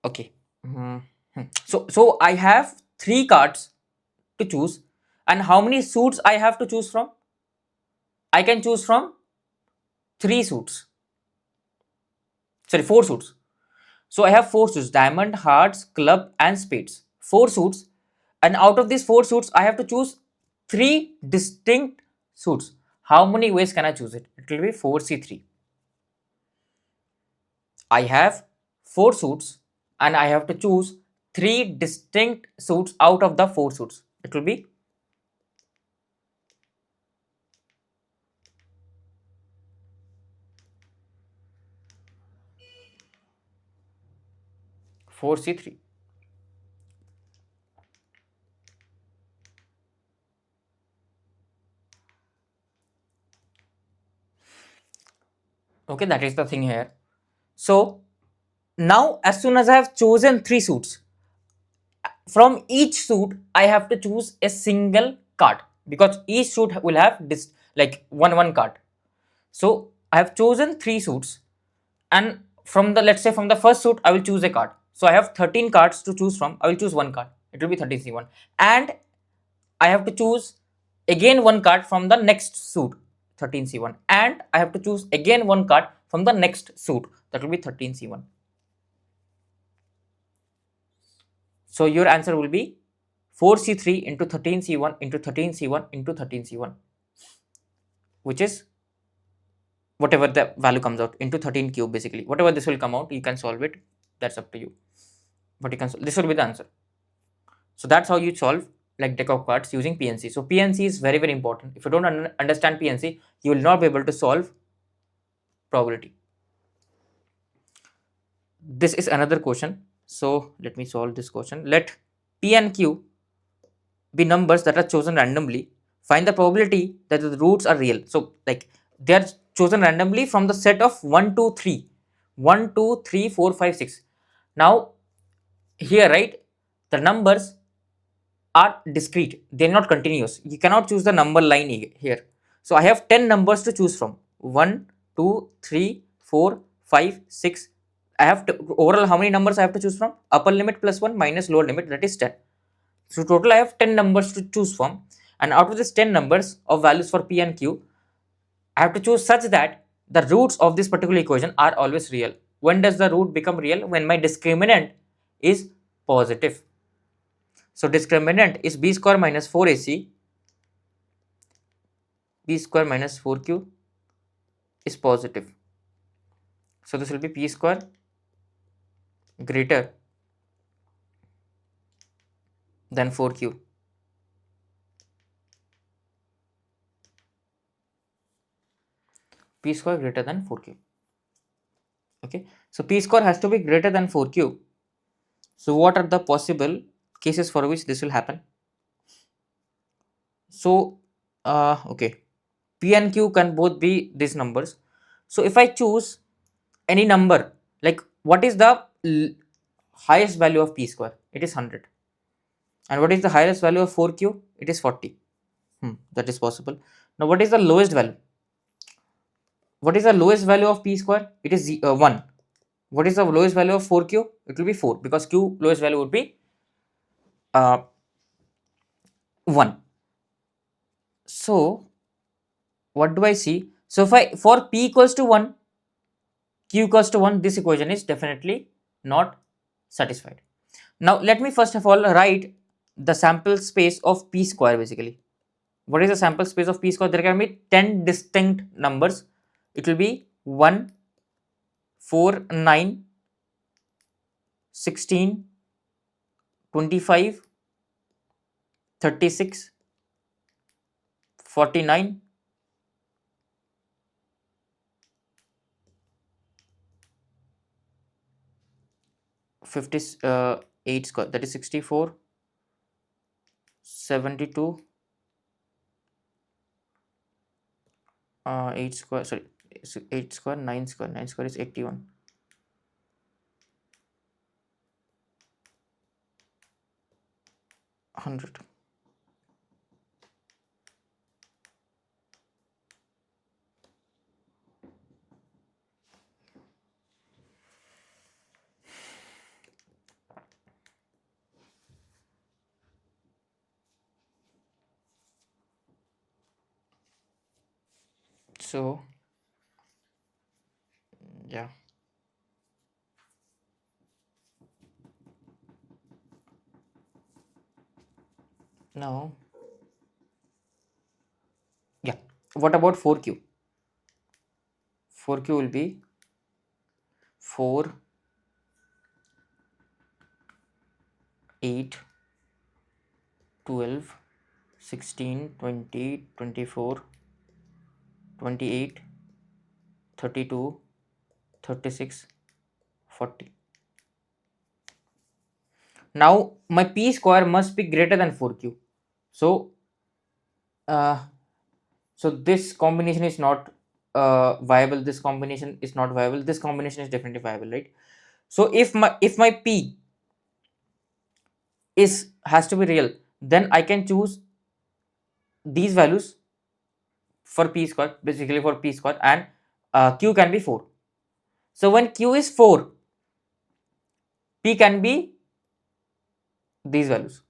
Okay. So I have 3 cards to choose, and how many suits I have to choose from? I can choose from 3 suits. Sorry, 4 suits. So I have 4 suits: diamond, hearts, club, and spades. 4 suits, and out of these 4 suits, I have to choose 3 distinct suits. How many ways can I choose it? It will be 4C3. I have 4 suits, and I have to choose 3 distinct suits out of the 4 suits. It will be 4C3. Okay, that is the thing here. So now as soon as I have chosen 3 suits, from each suit I have to choose a single card, because each suit will have this like one card. So I have chosen 3 suits, and from the, let's say from the first suit I will choose a card. So I have 13 cards to choose from. I will choose one card. It will be 13C1, and I have to choose again one card from the next suit, 13C1, and I have to choose again one card from the next suit, that will be 13C1. So your answer will be 4C3 into 13C1 into 13C1 into 13C1, which is whatever the value comes out into 13 cube. Basically whatever this will come out, you can solve it, that's up to you, but you can this will be the answer. So that's how you solve like deck of cards using PNC. So PNC is very important. If you don't understand PNC, you will not be able to solve probability. This is another question. So let me solve this question. Let P and Q be numbers that are chosen randomly. Find the probability that the roots are real. So like they are chosen randomly from the set of 1, 2, 3. 1, 2, 3, 4, 5, 6. Now here, right, the numbers are discrete, they're not continuous. You cannot choose the number line here. So I have 10 numbers to choose from. 1, 2, 3, 4, 5, 6. I have to, overall how many numbers I have to choose from? Upper limit plus 1 minus lower limit, that is 10. So total I have 10 numbers to choose from, and out of this 10 numbers of values for P and Q, I have to choose such that the roots of this particular equation are always real. When does the root become real? When my discriminant is positive. So discriminant is b square minus 4ac, b square minus 4q is positive. So this will be p square greater than 4q. P square greater than 4q. Okay, so p square has to be greater than 4q. So what are the possible cases for which this will happen? So okay, p and q can both be these numbers. So if I choose any number, like what is the highest value of p square? It is 100. And what is the highest value of 4q? It is 40. That is possible. Now what is the lowest value? What is the lowest value of p square? It is 1. What is the lowest value of 4q? It will be 4, because q lowest value would be 1. So what do I see? So if I, for p equals to 1, q equals to 1, this equation is definitely not satisfied. Now let me first of all write the sample space of p square. Basically, what is the sample space of p square? There can be 10 distinct numbers. It will be 1, 4, 9, 16, 25, 36, 49, 58 square, that is 64, 72, 8 square, sorry, 8 square, 9 square, 9 square is 81. 100. So yeah, now yeah, what about 4q? 4q will be 4, 8, 12, 16, 20, 24, 28, 32, 36, 40. Now my p square must be greater than 4q. So uh, so this combination is not viable, this combination is not viable, this combination is definitely viable, right? So if my p has to be real, then I can choose these values for p square, basically for p square, and q can be 4. So when q is 4, p can be these values.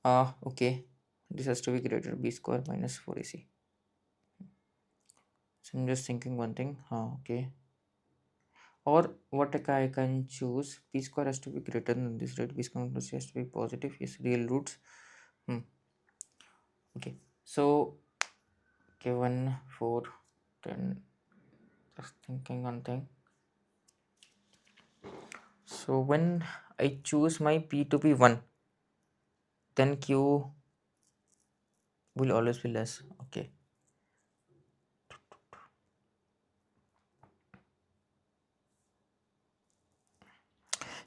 Okay, this has to be greater b square minus 4ac. So I'm just thinking one thing. Okay, or what I can choose, p square has to be greater than this, right? B square plus c has to be positive. Yes, real roots. Okay, so okay, 1, 4, 10. Just thinking one thing. So when I choose my p to be 1, then q will always be less. Okay.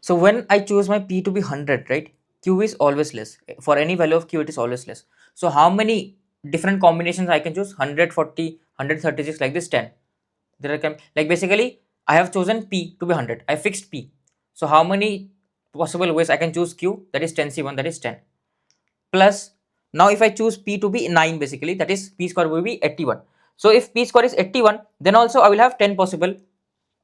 So when I choose my p to be 100, right, q is always less. For any value of q, it is always less. So how many different combinations I can choose? 140, 136, like this, 10. There are like basically I have chosen p to be 100. I fixed p. So how many possible ways I can choose q? That is 10c1, that is 10. Plus now if I choose p to be 9, basically that is p square will be 81. So if p square is 81, then also I will have 10 possible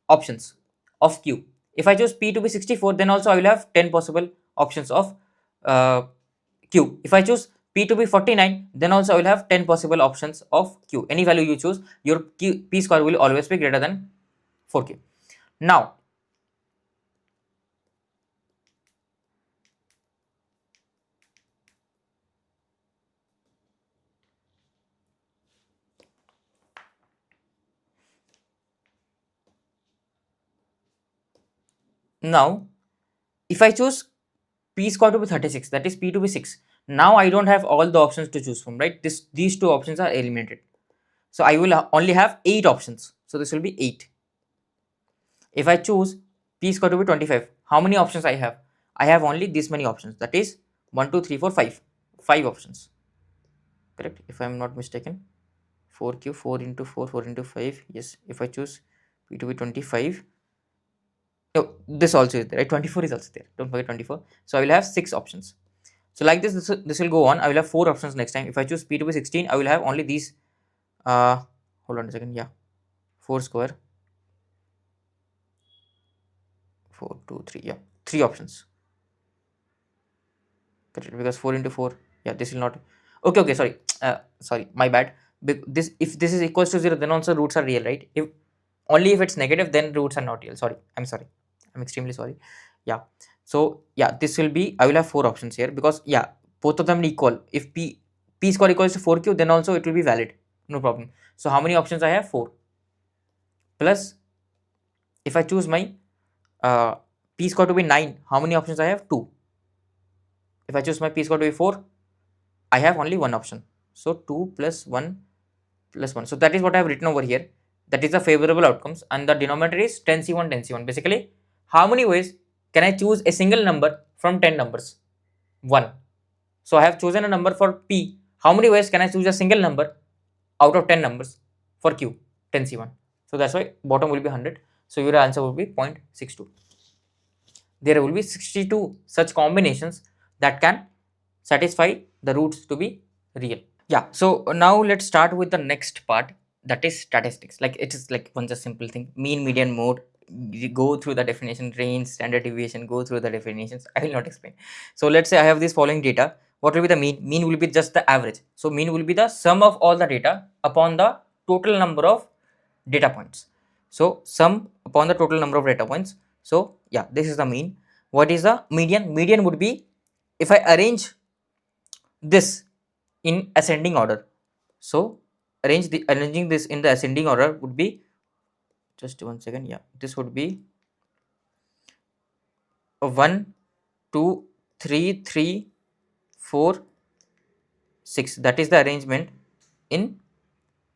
options of q. If I choose p to be 64, then also I will have 10 possible options of q. If I choose p to be 49, then also I will have 10 possible options of q. Any value you choose, your p square will always be greater than 4q. Now if I choose p square to be 36, that is p to be 6, now I don't have all the options to choose from, right? These two options are eliminated. So I will only have 8 options. So this will be 8. If I choose p square to be 25, how many options I have? I have only this many options. That is 1, 2, 3, 4, 5. 5 options. Correct? If I am not mistaken. 4q, 4 into 4, 4 into 5. Yes. If I choose p to be 25. No, this also is there, right? 24 is also there. Don't forget 24. So I will have 6 options. So like this will go on. I will have 4 options next time. If I choose p to be 16, I will have only these. Hold on a second. Yeah. 4 square. 4, 2, 3. Yeah. 3 options. Correct, because 4 into 4, yeah, this will not. Okay, sorry, sorry, my bad. This, if this is equals to 0, then also roots are real, right? If only if it's negative, then roots are not real. Sorry, I'm extremely sorry. Yeah, so yeah, this will be, I will have 4 options here, because yeah, both of them equal. If p square equals to 4q, then also it will be valid, no problem. So how many options I have? 4. Plus if I choose my uh, p square to be 9, how many options I have? 2. If I choose my p square to be 4, I have only one option. So 2 plus 1 plus 1. So that is what I have written over here. That is the favorable outcomes, and the denominator is 10c1, 10c1. Basically, how many ways can I choose a single number from 10 numbers? 1. So I have chosen a number for p. How many ways can I choose a single number out of 10 numbers for q? 10c1. So that's why bottom will be 100. So your answer will be 0.62. There will be 62 such combinations that can satisfy the roots to be real. Yeah, so now let's start with the next part, that is statistics. Like it is like one just simple thing, mean, median, mode. You go through the definition, range, standard deviation, go through the definitions. I will not explain. So let's say I have this following data. What will be the mean? Mean will be just the average. So mean will be the sum of all the data upon the total number of data points. So sum upon the total number of data points. So yeah, this is the mean. What is the median? Median would be, if I arrange this in ascending order. So arranging this in the ascending order would be, just one second, yeah, this would be 1 2 3 3 4 6. That is the arrangement in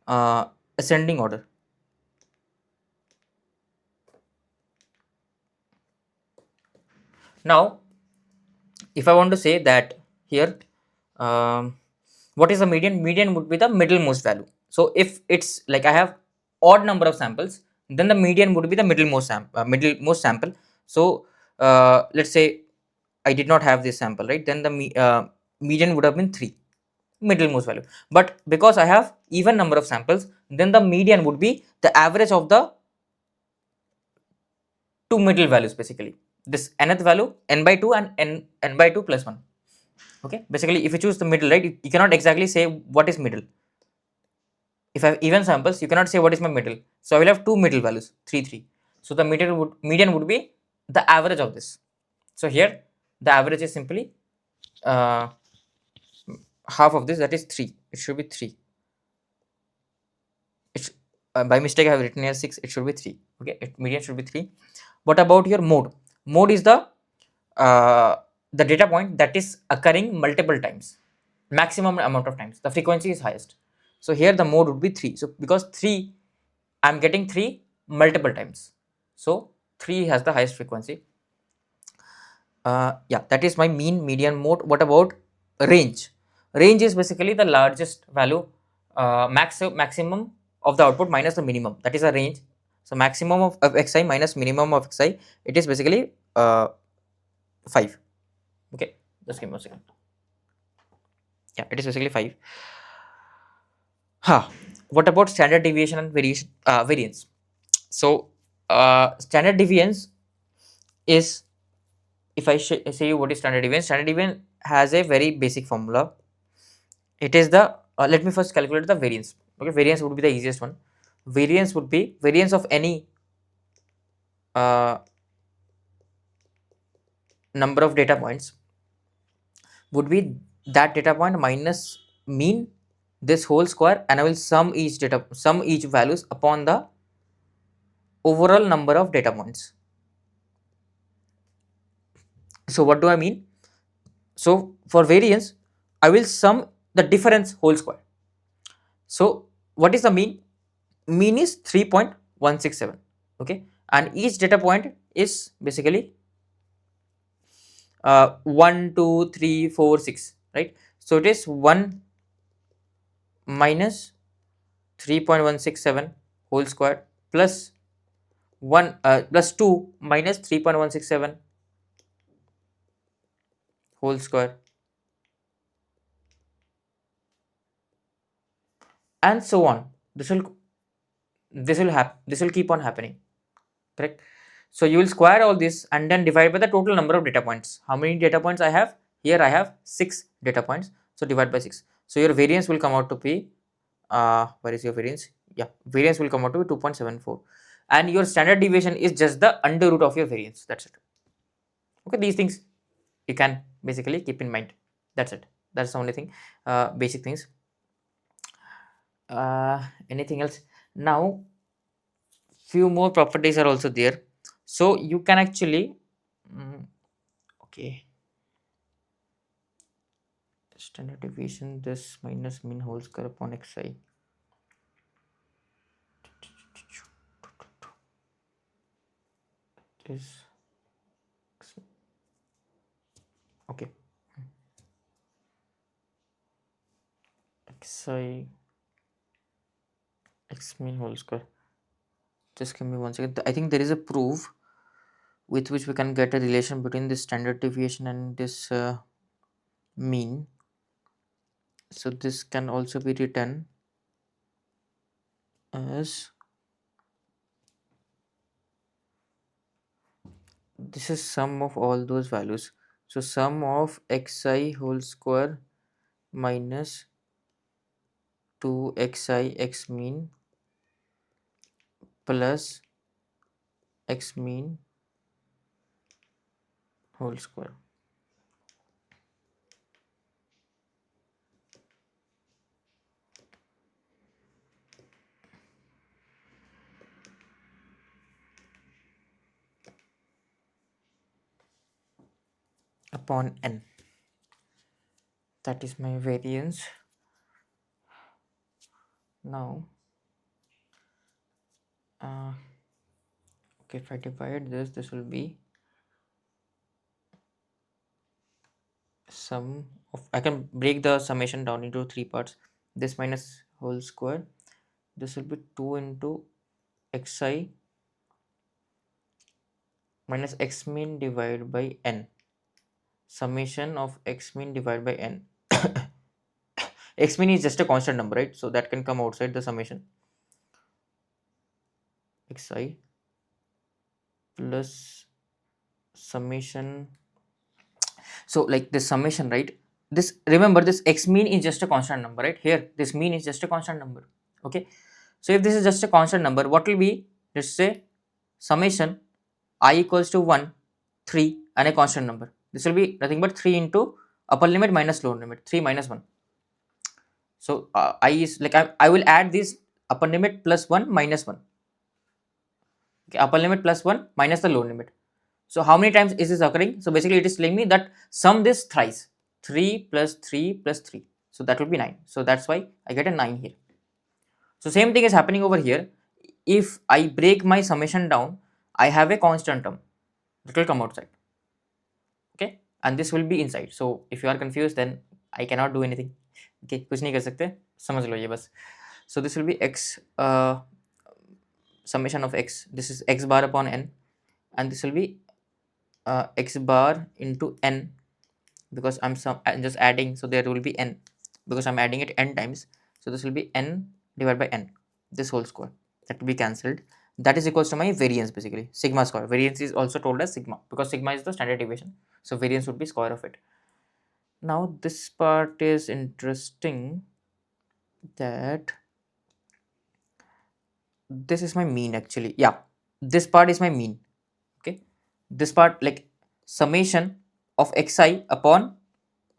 ascending order. Now if I want to say that here, what is the median? Median would be the middlemost value. So if it's like I have odd number of samples, then the median would be the middlemost sample. So let's say I did not have this sample, right? Then the median would have been 3, middlemost value. But because I have even number of samples, then the median would be the average of the two middle values, basically this nth value n by 2 and n by 2 plus 1. Okay, basically if you choose the middle, right, you cannot exactly say what is middle. If I have even samples, you cannot say what is my middle. So I will have two middle values, 3 3. So the median would be the average of this. So here the average is simply uh, half of this, that is 3. It should be 3. It's by mistake I have written here 6. It should be 3. Okay, median should be 3. What about your mode? Mode is uh, the data point that is occurring multiple times, maximum amount of times. The frequency is highest. So here the mode would be 3. So because 3, I'm getting 3 multiple times. So 3 has the highest frequency. Yeah, that is my mean, median, mode. What about range? Range is basically the largest value, maximum of the output minus the minimum. That is a range. So maximum of xi minus minimum of xi, it is basically 5. Okay, just give me a second. Yeah, it is basically 5. What about standard deviation and variance? So standard deviance is, if I say you what is standard deviation has a very basic formula. It is the let me first calculate the variance. Okay, variance would be the easiest one. Variance would be variance of any uh, number of data points would be that data point minus mean, this whole square, and I will sum each values upon the overall number of data points. So what do I mean? So for variance, I will sum the difference whole square. So what is the mean? Mean is 3.167. Okay, and each data point is basically 1 2 3 4 6, right? So it is 1 minus 3.167 whole square plus 1 plus 2 minus 3.167 whole square, and so on. This will keep on happening, correct? So you will square all this and then divide by the total number of data points. How many data points I have? Here I have 6 data points, so divide by 6. So your variance will come out to be where is your variance? Yeah, variance will come out to be 2.74, and your standard deviation is just the under root of your variance. That's it. Okay, these things you can basically keep in mind. That's it. That's the only thing, basic things. Anything else? Now few more properties are also there, so you can actually okay, standard deviation, this minus mean whole square upon xi is okay, xi x mean whole square. Just give me 1 second. I think there is a proof with which we can get a relation between this standard deviation and this mean. So this can also be written as, this is sum of all those values. So sum of xi whole square minus 2xi x mean plus x mean whole square. upon n. That is my variance. Now okay, if I divide this, this will be sum of, I can break the summation down into three parts. This minus whole square, this will be 2 into xi minus x mean divided by n, summation of x mean divided by n. X mean is just a constant number, right? So that can come outside the summation. Xi plus summation. So like this summation, right? This, remember, this x mean is just a constant number, right? Here this mean is just a constant number. Okay, so if this is just a constant number, what will be, let's say summation I equals to 1, 3 and a constant number. This will be nothing but 3 into upper limit minus lower limit, 3 minus 1. So I is like, I will add this upper limit plus 1 minus 1. Okay, upper limit plus 1 minus the lower limit. So how many times is this occurring? So basically it is telling me that sum this thrice, 3 plus 3 plus 3. So that will be 9. So that's why I get a 9 here. So same thing is happening over here. If I break my summation down, I have a constant term that will come outside. Okay, and this will be inside. So if you are confused, then I cannot do anything. Okay, कुछ नहीं कर सकते, समझ लो ये बस. So this will be x summation of x. This is x bar upon n, and this will be x bar into n, because I'm just adding, so there will be n because I'm adding it n times. So this will be n divided by n, this whole square, that will be cancelled. That is equals to my variance, basically sigma square. Variance is also told as sigma because sigma is the standard deviation, so variance would be square of it. Now this part is interesting, that this is my mean actually. Yeah, this part is my mean. Okay, this part, like summation of xi upon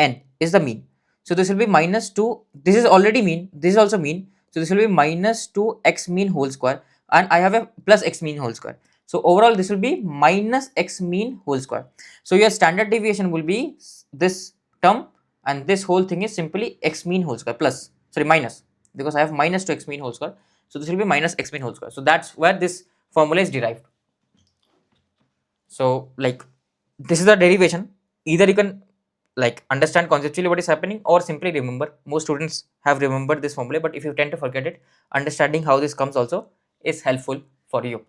n is the mean. So this will be minus 2, this is already mean, this is also mean. So this will be minus 2 x mean whole square, and I have a plus x mean whole square. So overall this will be minus x mean whole square. So your standard deviation will be this term, and this whole thing is simply x mean whole square plus, sorry, minus, because I have minus 2 x mean whole square. So this will be minus x mean whole square. So that's where this formula is derived. So like this is the derivation. Either you can like understand conceptually what is happening, or simply remember. Most students have remembered this formula, but if you tend to forget it, understanding how this comes also is helpful for you.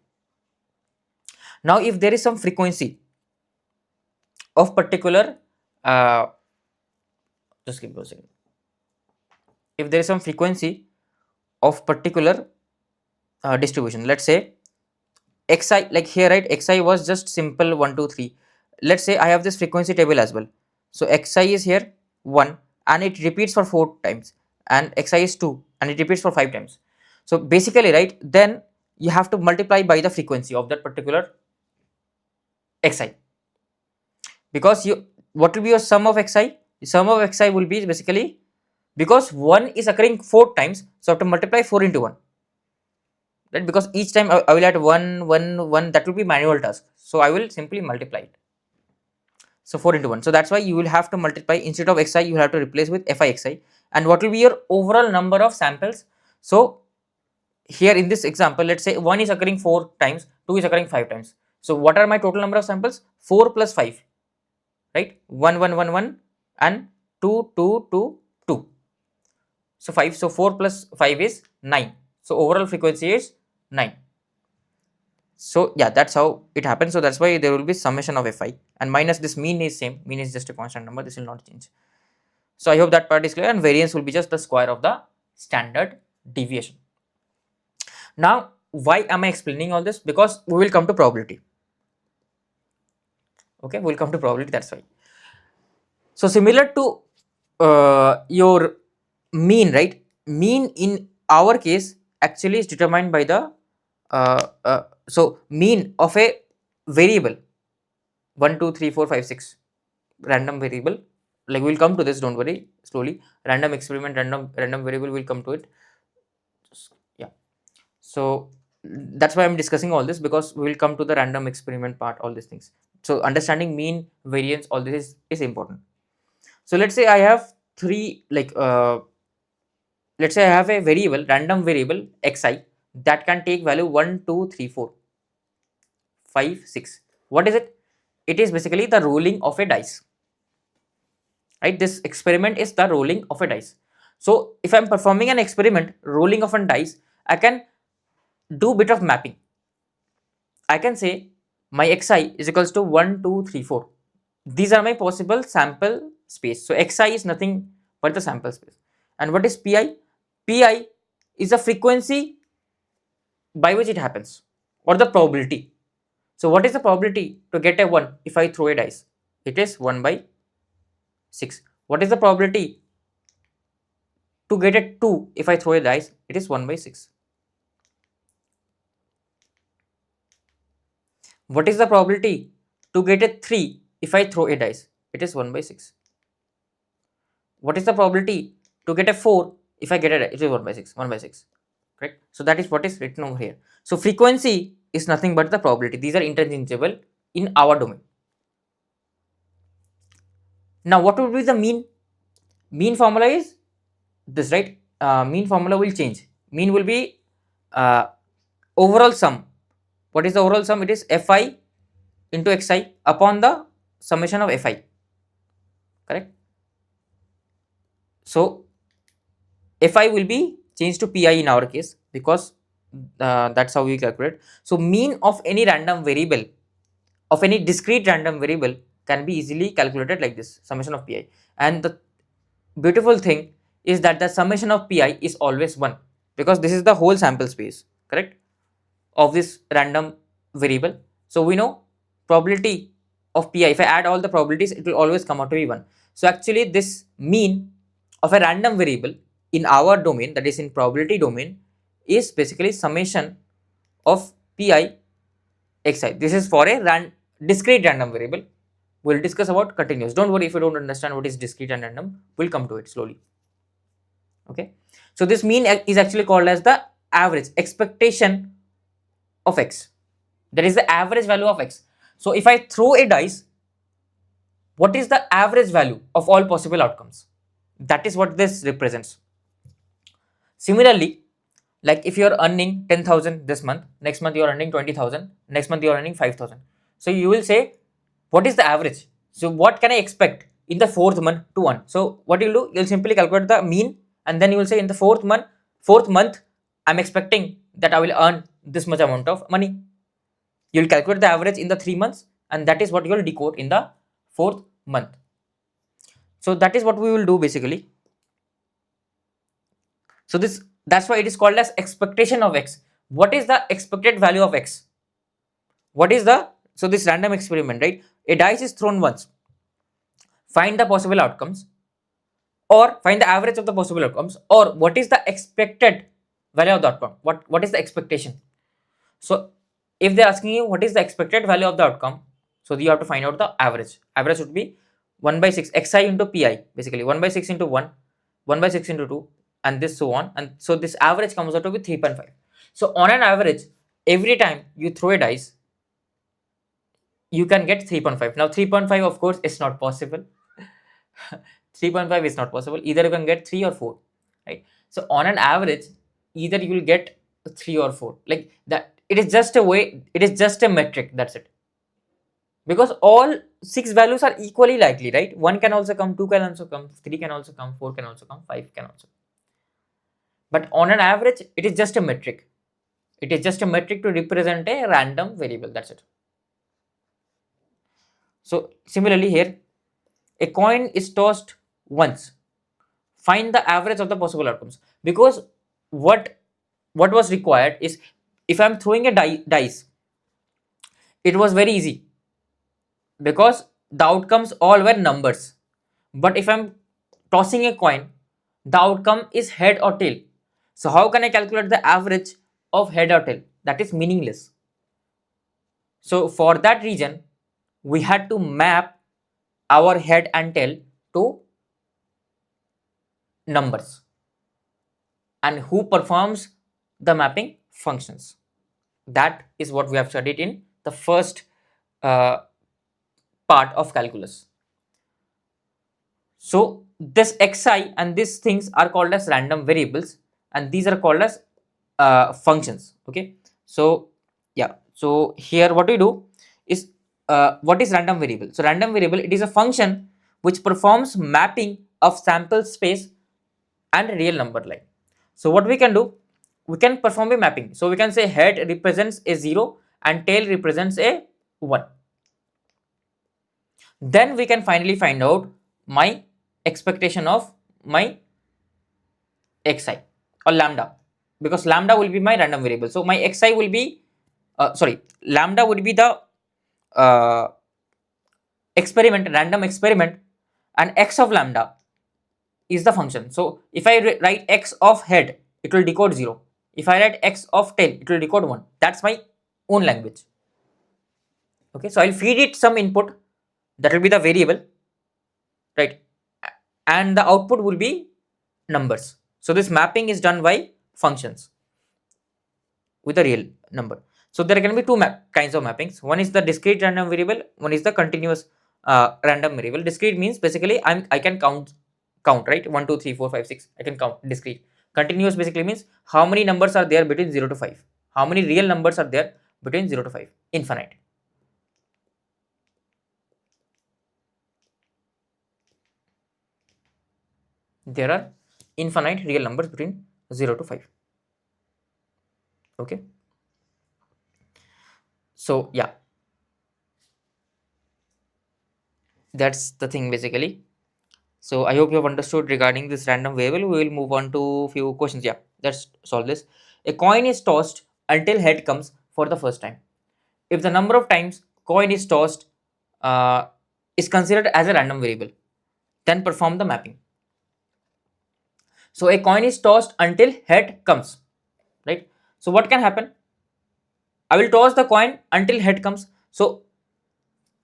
Now if there is some frequency of particular just give me a second. If there is some frequency of particular distribution, let's say xi, like here, right, xi was just simple 1 2 3. Let's say I have this frequency table as well. So xi is here 1 and it repeats for 4 times, and xi is 2 and it repeats for 5 times. So basically, right, then you have to multiply by the frequency of that particular xi, because you, what will be your sum of xi? Sum of xi will be basically, because 1 is occurring 4 times, so I have to multiply 4 into 1. Right, because each time I will add 1 1 1, that will be manual task, so I will simply multiply it. So 4 into 1, so that's why you will have to multiply, instead of xi you will have to replace with fi. And what will be your overall number of samples? So here in this example, let's say 1 is occurring 4 times, 2 is occurring 5 times. So what are my total number of samples? 4 plus 5, right? 1 1 1 1 and 2 2 2 2. So 5, so 4 plus 5 is 9. So overall frequency is 9. So yeah, that's how it happens. So that's why there will be summation of fi, and minus this mean is same, mean is just a constant number, this will not change. So I hope that part is clear, and variance will be just the square of the standard deviation. Now why am I explaining all this? Because we will come to probability. Okay, we'll come to probability, that's why. So similar to your mean, right? Mean in our case actually is determined by the so mean of a variable 1 2 3 4 5 6 random variable, like we'll come to this, don't worry, slowly. Random experiment, random variable, will come to it. Yeah, so That's why I'm discussing all this, because we will come to the random experiment part, all these things. So understanding mean, variance, all this is important. So let's say I have three, like let's say I have a variable, random variable xi, that can take value 1, 2, 3, 4, 5, 6. What is it? It is basically the rolling of a dice, right? This experiment is the rolling of a dice. So if I'm performing an experiment, rolling of a dice, I can do bit of mapping. I can say my xi is equals to 1, 2, 3, 4. These are my possible sample space. So xi is nothing but the sample space. And what is pi? Pi is the frequency by which it happens, or the probability. So what is the probability to get a 1 if I throw a dice? It is 1 by 6. What is the probability to get a 2 if I throw a dice? It is 1 by 6. What is the probability to get a 3 if I throw a dice? It is 1 by 6. What is the probability to get a 4 if I get a dice? It is 1 by 6. 1 by 6. Correct? So that is what is written over here. So frequency is nothing but the probability. These are interchangeable in our domain. Now what would be the mean? Mean formula is this, right? Mean formula will change. Mean will be overall sum. What is the overall sum? It is fi into xi upon the summation of fi. Correct? So fi will be changed to pi in our case, because that's how we calculate. So mean of any random variable, of any discrete random variable, can be easily calculated like this, summation of pi. And the beautiful thing is that the summation of pi is always 1, because this is the whole sample space, correct, of this random variable. So we know probability of pi, if I add all the probabilities, it will always come out to be 1. So actually this mean of a random variable in our domain, that is in probability domain, is basically summation of pi xi. This is for a discrete random variable. We'll discuss about continuous. Don't worry if you don't understand what is discrete and random, we'll come to it slowly. Okay, so this mean is actually called as the average expectation of x. That is the average value of x. So if I throw a dice, what is the average value of all possible outcomes? That is what this represents. Similarly, like if you are earning 10,000 this month, next month you are earning 20,000, next month you are earning 5,000. So you will say, what is the average? So what can I expect in the fourth month to earn? So what you'll do, you'll simply calculate the mean, and then you will say in the fourth month, I'm expecting that I will earn this much amount of money. You'll calculate the average in the 3 months, and that is what you'll decode in the fourth month. So that is what we will do basically. So that's why it is called as expectation of x. What is the expected value of x? What is the, so this random experiment, right? A dice is thrown once. Find the possible outcomes, or find the average of the possible outcomes, or what is the expected value of the outcome? What is the expectation? So if they're asking you what is the expected value of the outcome, so you have to find out the average. Average would be 1 by 6 xi into pi, basically 1 by 6 into 1, 1 by 6 into 2, and this so on. And so this average comes out to be 3.5. So on an average, every time you throw a dice, you can get 3.5. Now 3.5 of course is not possible. 3.5 is not possible. Either you can get 3 or 4, right? So on an average, either you will get 3 or 4, like that. It is just a way, it is just a metric, that's it. Because all 6 values are equally likely, right? 1 can also come, 2 can also come, 3 can also come, 4 can also come, 5 can also come. But on an average, it is just a metric. It is just a metric to represent a random variable, that's it. So similarly here, a coin is tossed once. Find the average of the possible outcomes. Because what was required is, if I'm throwing a dice, it was very easy, because the outcomes all were numbers. But if I'm tossing a coin, the outcome is head or tail. So how can I calculate the average of head or tail? That is meaningless. So for that reason, we had to map our head and tail to numbers. And who performs the mapping? Functions. That is what we have studied in the first uh, part of calculus. So this xi and these things are called as random variables, and these are called as functions. Okay, so yeah, so here what we do is, what is random variable? So random variable, it is a function which performs mapping of sample space and real number line. So what we can do, we can perform a mapping. So we can say head represents a 0 and tail represents a 1. Then we can finally find out my expectation of my xi or lambda, because lambda will be my random variable. So my xi will be lambda would be the uh, random experiment, and x of lambda is the function. So if I write x of head, it will decode 0. If I write x of tail, it will decode 1. That's my own language. Okay, so I'll feed it some input, that will be the variable, right? And the output will be numbers. So this mapping is done by functions with a real number. So there can be two kinds of mappings. One is the discrete random variable, one is the continuous random variable. Discrete means basically I can count, right? 1 2 3 4 5 6, I can count. Discrete. Continuous basically means how many numbers are there between 0 to 5, how many real numbers are there between 0 to 5. Infinite. There are infinite real numbers between 0 to 5. Okay, so yeah, that's the thing basically. So I hope you have understood regarding this random variable. We will move on to few questions. Yeah, let's solve this. A coin is tossed until head comes for the first time. If the number of times coin is tossed uh, is considered as a random variable, then perform the mapping. So a coin is tossed until head comes, right? So what can happen? I will toss the coin until head comes. So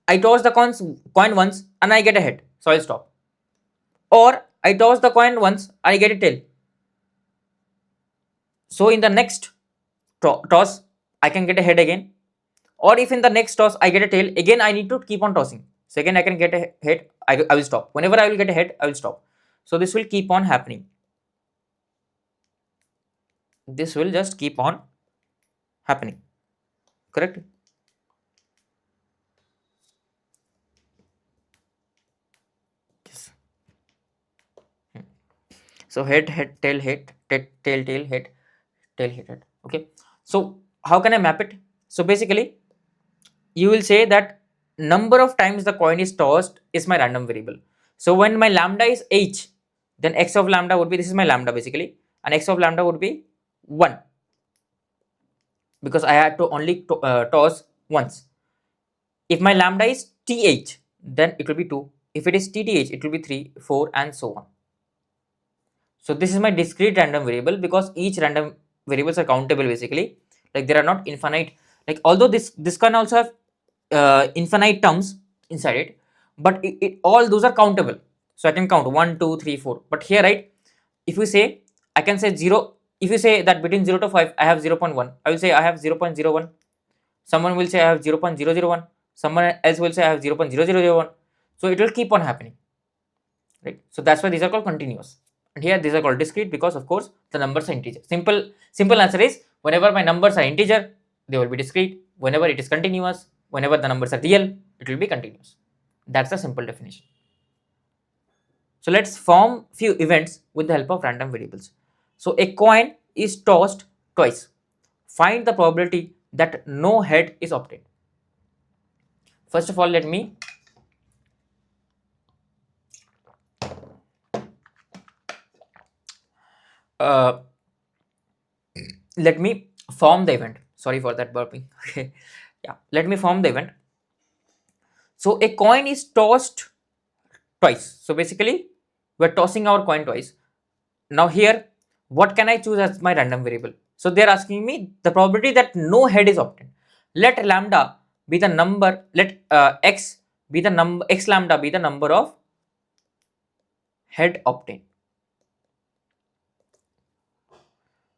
I toss the coin once and I get a head, so I'll stop. Or I toss the coin once, I get a tail. So in the next toss, I can get a head again. Or if in the next toss I get a tail, again I need to keep on tossing. So again I can get a head, I will stop. Whenever I will get a head, I will stop. So this will keep on happening. This will just keep on happening. Correct? Yes. So head, head, tail, head, tail, tail, head, tail, head. Okay. So how can I map it? So basically, you will say that number of times the coin is tossed is my random variable. So when my lambda is h, then x of lambda would be, this is my lambda basically, and x of lambda would be 1, because I had to only toss once. If my lambda is th, then it will be 2. If it is tth, it will be 3, 4, and so on. So this is my discrete random variable, because each random variables are countable basically. Like there are not infinite. Like although this can also have infinite terms inside it, but it all those are countable. So I can count 1 2 3 4. But here, right, if you say, I can say 0. If you say that between 0 to 5 I have 0.1, I will say I have 0.01. Someone will say I have 0.001. Someone else will say I have 0.0001. So it will keep on happening, right? So that's why these are called continuous. And here these are called discrete, because of course the numbers are integer. Simple answer is, whenever my numbers are integer, they will be discrete. Whenever it is continuous, whenever the numbers are real, it will be continuous. That's the simple definition. So let's form few events with the help of random variables. So a coin is tossed twice. Find the probability that no head is obtained. First of all, uh, let me form the event. Sorry for that burping. Okay, yeah, let me form the event. So a coin is tossed twice. So basically we're tossing our coin twice. Now here, what can I choose as my random variable? So they're asking me the probability that no head is obtained. Let lambda be the number, let x be the number, x lambda be the number of head obtained.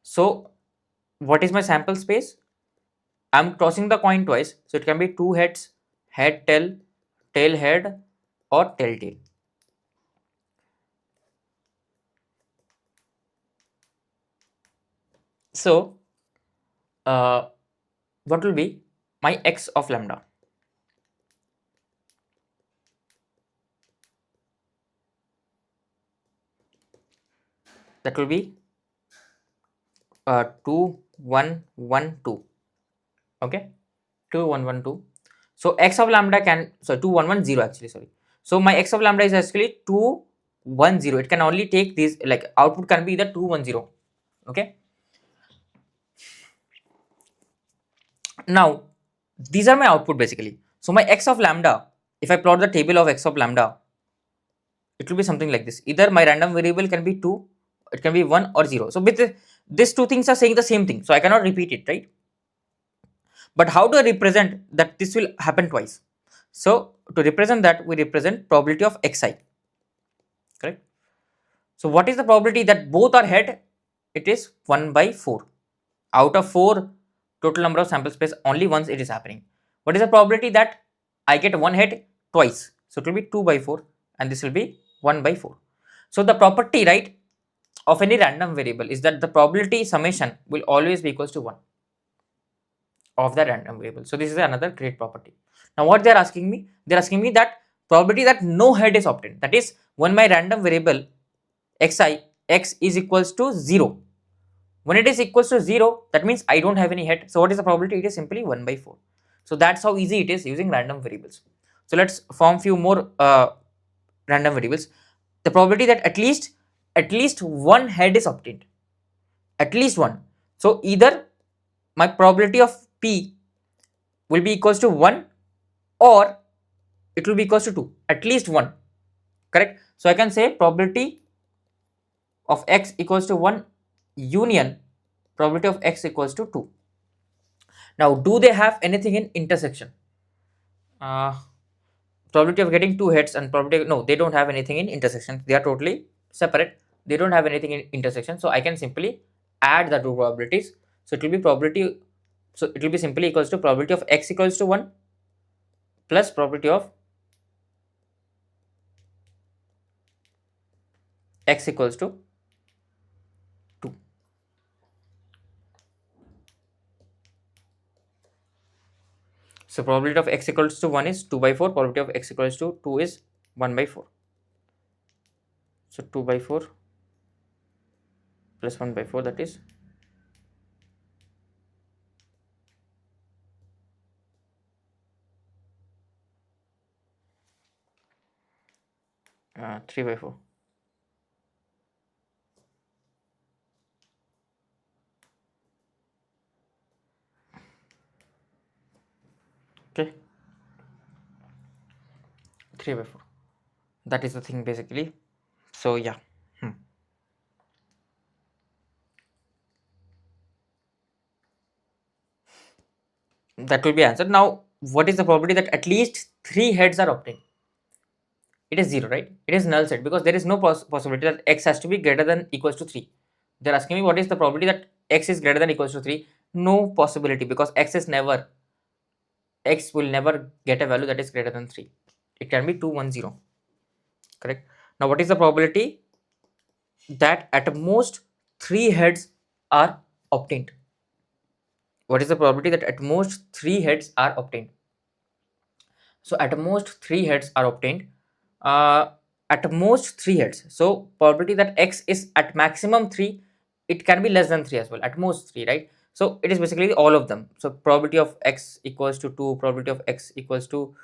So what is my sample space? I'm tossing the coin twice, so it can be two heads, head tail, tail head, or tail tail. So what will be my x of lambda? That will be 2 1 1 2. Okay, 2 1 1 2. So x of lambda can, so 2 1 1 0 actually, sorry. So my x of lambda is actually 2 1 0. It can only take these, like output can be either 2 1 0. Okay, now these are my output basically. So my x of lambda, if I plot the table of x of lambda, it will be something like this. Either my random variable can be 2, it can be 1 or 0. So with these two things are saying the same thing, so I cannot repeat it, right? But how do I represent that this will happen twice? So to represent that, we represent probability of xi, correct? So what is the probability that both are head? It is 1 by 4. Out of 4 total number of sample space, only once it is happening. What is the probability that I get one head twice? So it will be 2 by 4 and this will be 1 by 4. So the property, right, of any random variable is that the probability summation will always be equals to 1 of the random variable. So this is another great property. Now what they are asking me? They are asking me that probability that no head is obtained. That is, when my random variable xi, x is equals to 0. When it is equals to 0, that means I don't have any head. So what is the probability? It is simply 1 by 4. So that's how easy it is using random variables. So let's form few more random variables. The probability that at least one head is obtained. At least one. So either my probability of p will be equals to 1 or it will be equals to 2. At least one. Correct? So I can say probability of x equals to 1 union probability of x equals to 2. Now, do they have anything in intersection? Probability of getting two heads and probability, no, they don't have anything in intersection. They are totally separate. They don't have anything in intersection. So I can simply add the two probabilities. So it will be probability, so it will be simply equals to probability of x equals to 1 plus probability of x equals to 2. So probability of x equals to 1 is 2 by 4. Probability of x equals to 2 is 1 by 4. So 2 by 4 plus 1 by 4, that is 3 by 4. Okay, 3 by 4. That is the thing basically. So yeah. That will be answered. Now, what is the probability that at least 3 heads are obtained? It is 0, right? It is null set because there is no possibility that x has to be greater than equals to 3. They are asking me what is the probability that x is greater than equals to 3. No possibility, because x will never get a value that is greater than 3. It can be 2 1 0. Correct? Now what is the probability that at most 3 heads are obtained? What is the probability that at most 3 heads are obtained? So at most 3 heads are obtained. Uh, at most 3 heads. So probability that x is at maximum 3, it can be less than 3 as well. At most 3, right? So it is basically all of them. So probability of x equals to 2, probability of x equals to,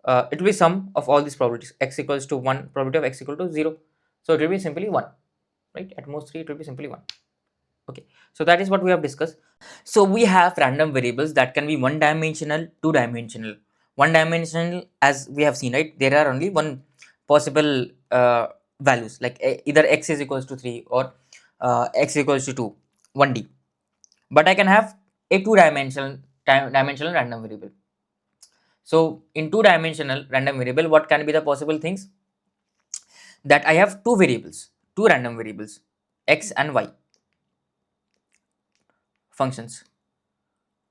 it will be sum of all these probabilities. X equals to 1, probability of x equal to 0. So it will be simply 1, right? At most 3, it will be simply 1. Okay, so that is what we have discussed. So we have random variables that can be one dimensional, two dimensional. One dimensional, as we have seen, right, there are only one possible values, like either x is equals to 3 or x equals to 2, 1D. But I can have a two dimensional random variable. So in two dimensional random variable, what can be the possible things? That I have two variables, two random variables, x and y functions.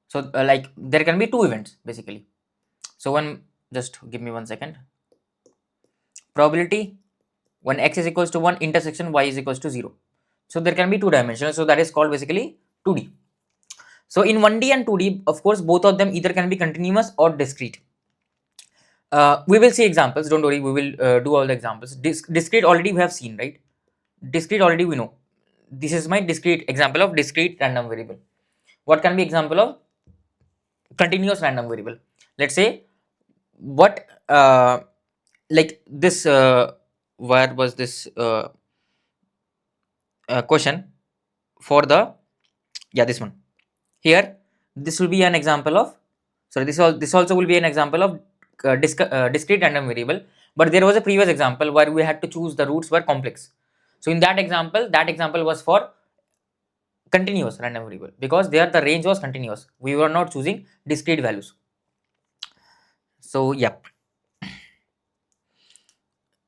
So like there can be two events basically. So one, just give me 1 second. Probability when x is equals to 1 intersection y is equals to 0. So there can be two dimensions. So that is called basically 2D. So in 1D and 2D, of course, both of them either can be continuous or discrete. We will see examples. Don't worry, we will do all the examples. Discrete already we have seen, right? Discrete already we know. This is my discrete example of discrete random variable. What can be example of continuous random variable? Let's say what like this where was this question for the, yeah, this one here. This will be an example of, sorry, this also will be an example of discrete random variable, but there was a previous example where we had to choose the roots were complex. So in that example was for continuous random variable, because there the range was continuous, we were not choosing discrete values. So yep,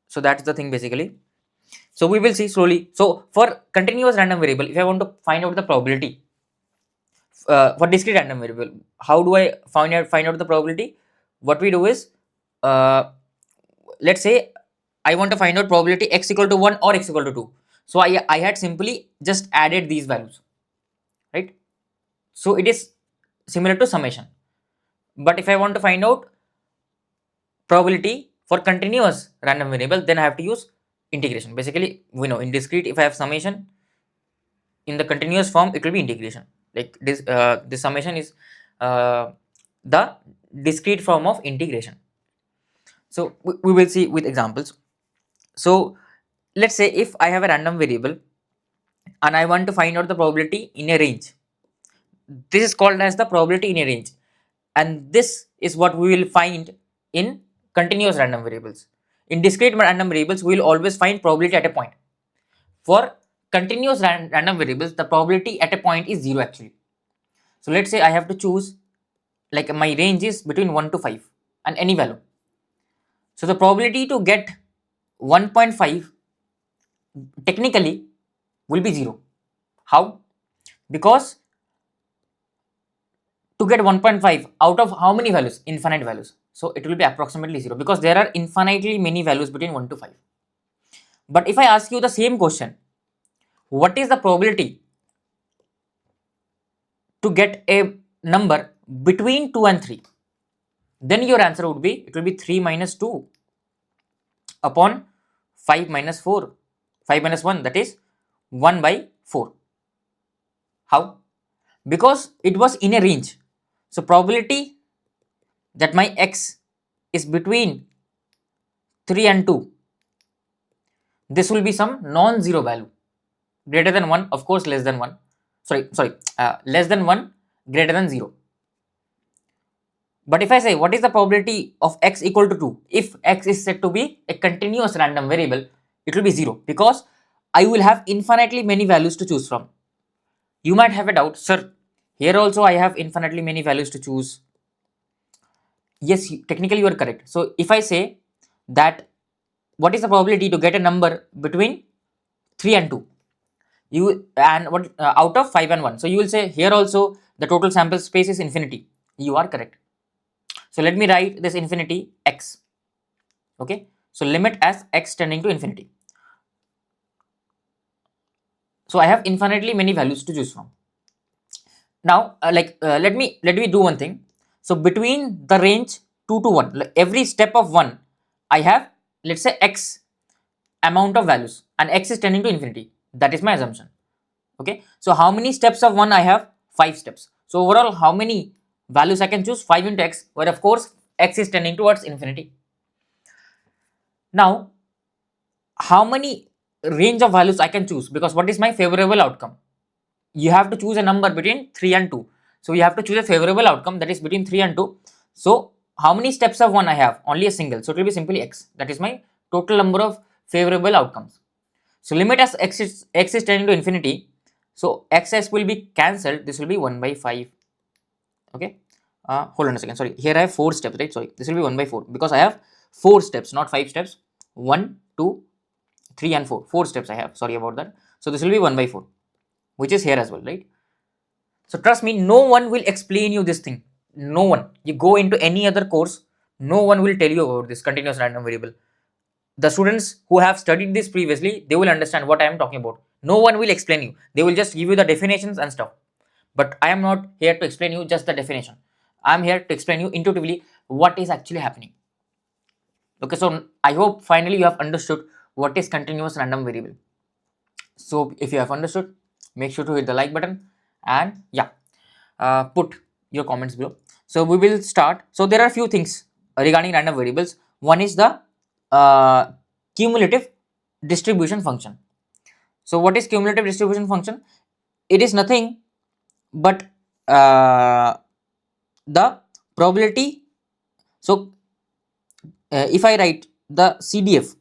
so that's the thing basically. So we will see slowly. So for continuous random variable, if I want to find out the probability, for discrete random variable, how do I find out the probability? What we do is, uh, let's say I want to find out probability x equal to 1 or x equal to 2. So I had simply just added these values, right? So it is similar to summation. But if I want to find out probability for continuous random variable, then I have to use integration. Basically, we know in discrete, if I have summation, in the continuous form it will be integration. Like this summation is the discrete form of integration. So we will see with examples. So let's say if I have a random variable and I want to find out the probability in a range, this is called as the probability in a range, and this is what we will find in continuous random variables. In discrete random variables, we will always find probability at a point. For continuous random variables, the probability at a point is 0 actually. So let's say I have to choose, like my range is between 1 to 5 and any value. So the probability to get 1.5 technically will be 0. How? Because to get 1.5 out of how many values? Infinite values. So it will be approximately 0, because there are infinitely many values between 1 to 5. But if I ask you the same question, what is the probability to get a number between 2 and 3? Then your answer would be, it will be 3 minus 2 upon 5 minus 4, 5 minus 1, that is 1 by 4. How? Because it was in a range. So probability that my x is between 3 and 2, this will be some non-zero value, greater than 1, of course less than 1, less than 1, greater than 0. But if I say what is the probability of x equal to 2, if x is said to be a continuous random variable, it will be 0, because I will have infinitely many values to choose from. You might have a doubt, sir, here also I have infinitely many values to choose. Yes, technically you are correct. So if I say that what is the probability to get a number between 3 and 2, you and what out of 5 and 1, so you will say here also the total sample space is infinity. You are correct. So let me write this infinity x. Okay, so limit as x tending to infinity. So I have infinitely many values to choose from. Now let me do one thing. So between the range 2 to 1, like every step of 1, I have, let's say, x amount of values, and x is tending to infinity. That is my assumption. Okay, so how many steps of 1 I have? 5 steps. So overall, how many values I can choose? 5 into x, where of course x is tending towards infinity. Now how many range of values I can choose? Because what is my favorable outcome? You have to choose a number between 3 and 2. So you have to choose a favorable outcome, that is between 3 and 2. So how many steps of 1 I have? Only a single. So it will be simply x. That is my total number of favorable outcomes. So limit as x is tending to infinity. So xs will be cancelled. This will be 1 by 5. Okay. Hold on a second. Sorry. Here I have 4 steps, right? Sorry. This will be 1 by 4, because I have 4 steps, not 5 steps. 1, 2, 3 and 4. 4 steps I have. Sorry about that. So this will be 1 by 4, which is here as well, right? So trust me, no one will explain you this thing. No one. You go into any other course, no one will tell you about this continuous random variable. The students who have studied this previously, they will understand what I am talking about. No one will explain you. They will just give you the definitions and stuff. But I am not here to explain you just the definition. I am here to explain you intuitively what is actually happening. Okay, so I hope finally you have understood what is continuous random variable. So if you have understood, make sure to hit the like button and yeah, put your comments below. So we will start. So there are a few things regarding random variables. One is the cumulative distribution function. So what is cumulative distribution function? It is nothing but the probability. So if I write the CDF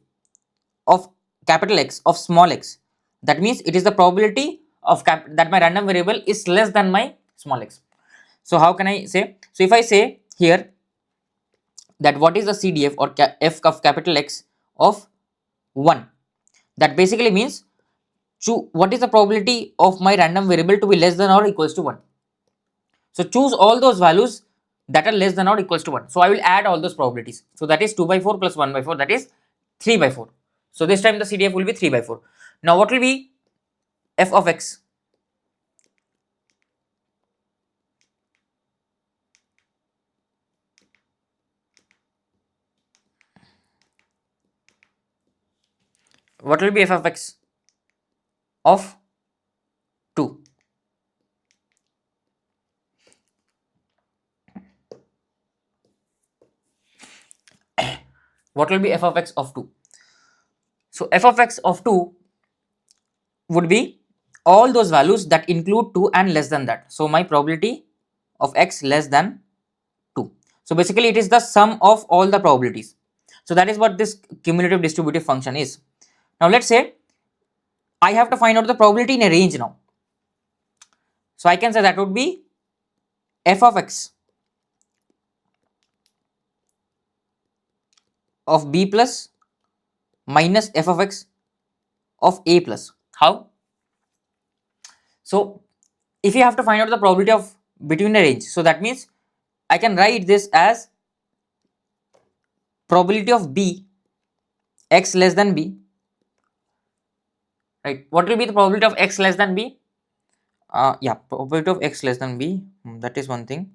of capital X of small x, that means it is the probability of that my random variable is less than my small x. So how can I say? So if I say here that what is the CDF or f of capital X of 1, that basically means what is the probability of my random variable to be less than or equals to 1. So choose all those values that are less than or equals to 1. So I will add all those probabilities. So that is 2 by 4 plus 1 by 4, that is 3 by 4. So this time the CDF will be 3 by 4. Now what will be f of x? What will be f of x of 2? What will be f of x of 2? So f of x of 2 would be all those values that include 2 and less than that. So my probability of x less than 2. So basically it is the sum of all the probabilities. So that is what this cumulative distributive function is. Now let's say I have to find out the probability in a range now. So I can say that would be f of x of b plus minus f of x of a plus. How? So if you have to find out the probability of between a range, so that means I can write this as probability of b x less than b, right? What will be the probability of x less than b? Yeah, probability of x less than b, that is one thing.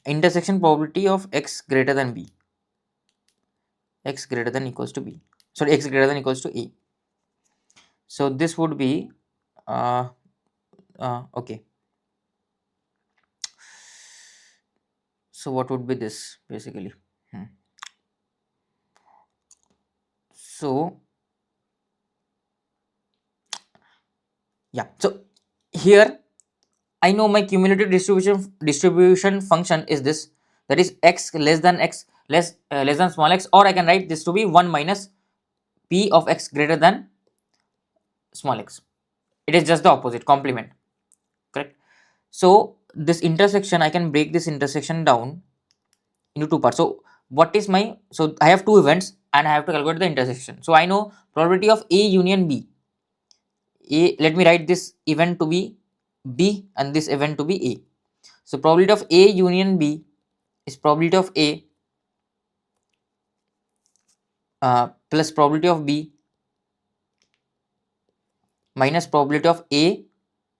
Intersection probability of x greater than b, x greater than equals to b, sorry, x greater than equals to a. So this would be okay. So what would be this basically? So yeah, so here I know my cumulative distribution function is this, that is x less than small x, or I can write this to be 1 minus p of x greater than small x. It is just the opposite, complement, correct? So this intersection, I can break this intersection down into two parts. So what is my, so I have two events and I have to calculate the intersection. So I know probability of a union b. Let me write this event to be b and this event to be a. So probability of a union b is probability of a plus probability of b minus probability of a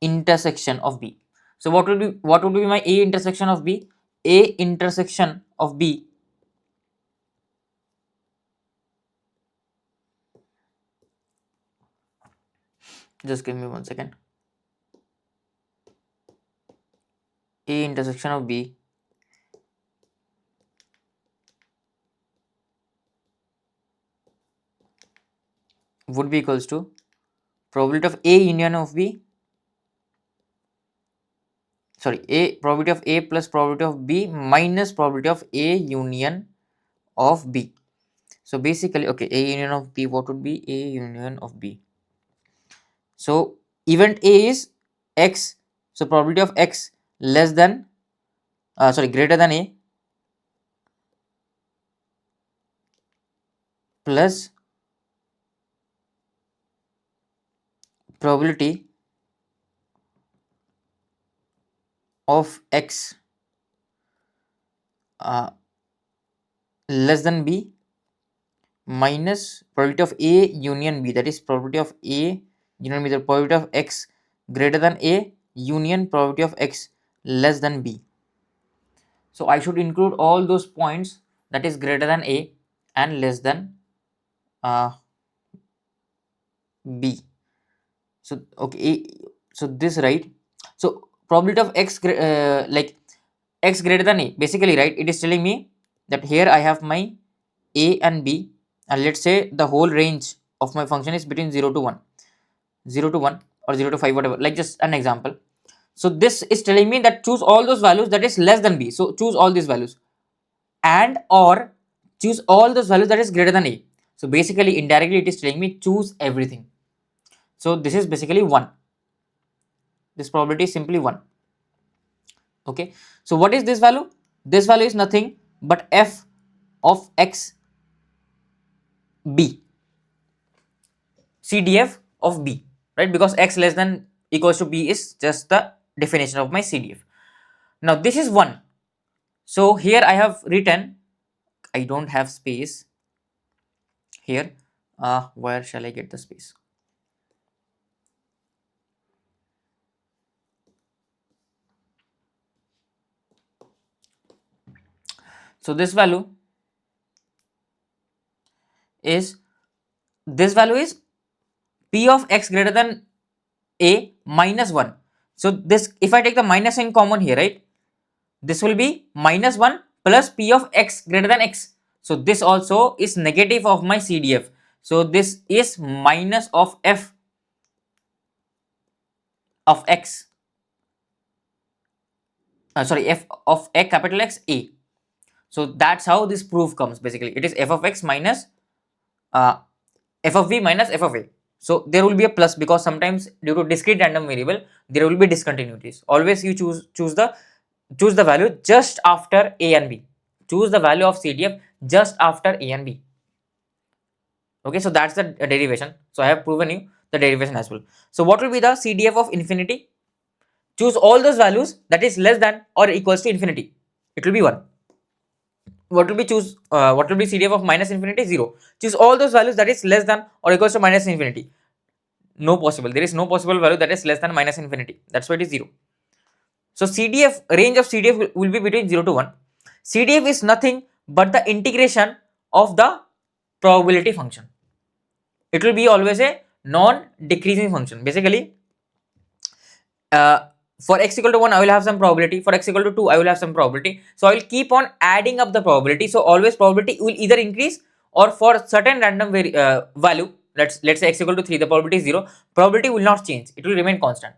intersection of b. So what would be my a intersection of b? A intersection of b just give me 1 second. A intersection of b would be equals to probability of a union of b, sorry, a probability of a plus probability of b minus probability of a union of b. So basically, okay, a union of b, what would be a union of b? So event a is x, so probability of x less than sorry, greater than a plus probability of X less than B minus probability of A union B, that is probability of A union B, the probability of X greater than A union probability of X less than B. So I should include all those points that is greater than A and less than B. So okay, so this, right? So probability of X like X greater than A, basically, right, it is telling me that here I have my A and B, and let's say the whole range of my function is between 0 to 1, 0 to 1 or 0 to 5, whatever, like just an example. So this is telling me that choose all those values that is less than B. So choose all these values, and or choose all those values that is greater than A. So basically indirectly it is telling me choose everything. So this is basically 1. This probability is simply 1. Okay, so what is this value? This value is nothing but f of X B, CDF of B, right? Because X less than equals to B is just the definition of my CDF. Now this is 1. So here I have written, I don't have space here. Where shall I get the space? So this value is P of X greater than A minus 1. So this, if I take the minus in common here, right, this will be minus 1 plus P of X greater than X. So this also is negative of my CDF. So this is minus of F of X, sorry, F of A capital X A. So that's how this proof comes. Basically it is F of X minus F of V minus F of A. So there will be a plus, because sometimes due to discrete random variable there will be discontinuities. Always you choose the value just after A and B. Choose the value of CDF just after A and B. Okay, so that's the derivation. So I have proven you the derivation as well. So what will be the CDF of infinity? Choose all those values that is less than or equals to infinity. It will be 1. What will be what will be CDF of minus infinity? 0. Choose all those values that is less than or equals to minus infinity. No possible. There is no possible value that is less than minus infinity. That's why it is 0. So CDF, range of CDF will be between 0 to 1. CDF is nothing but the integration of the probability function. It will be always a non-decreasing function. Basically, for x equal to 1, I will have some probability. For x equal to 2, I will have some probability. So I will keep on adding up the probability. So always probability will either increase, or for certain random value, let's say x equal to 3, the probability is 0. Probability will not change. It will remain constant.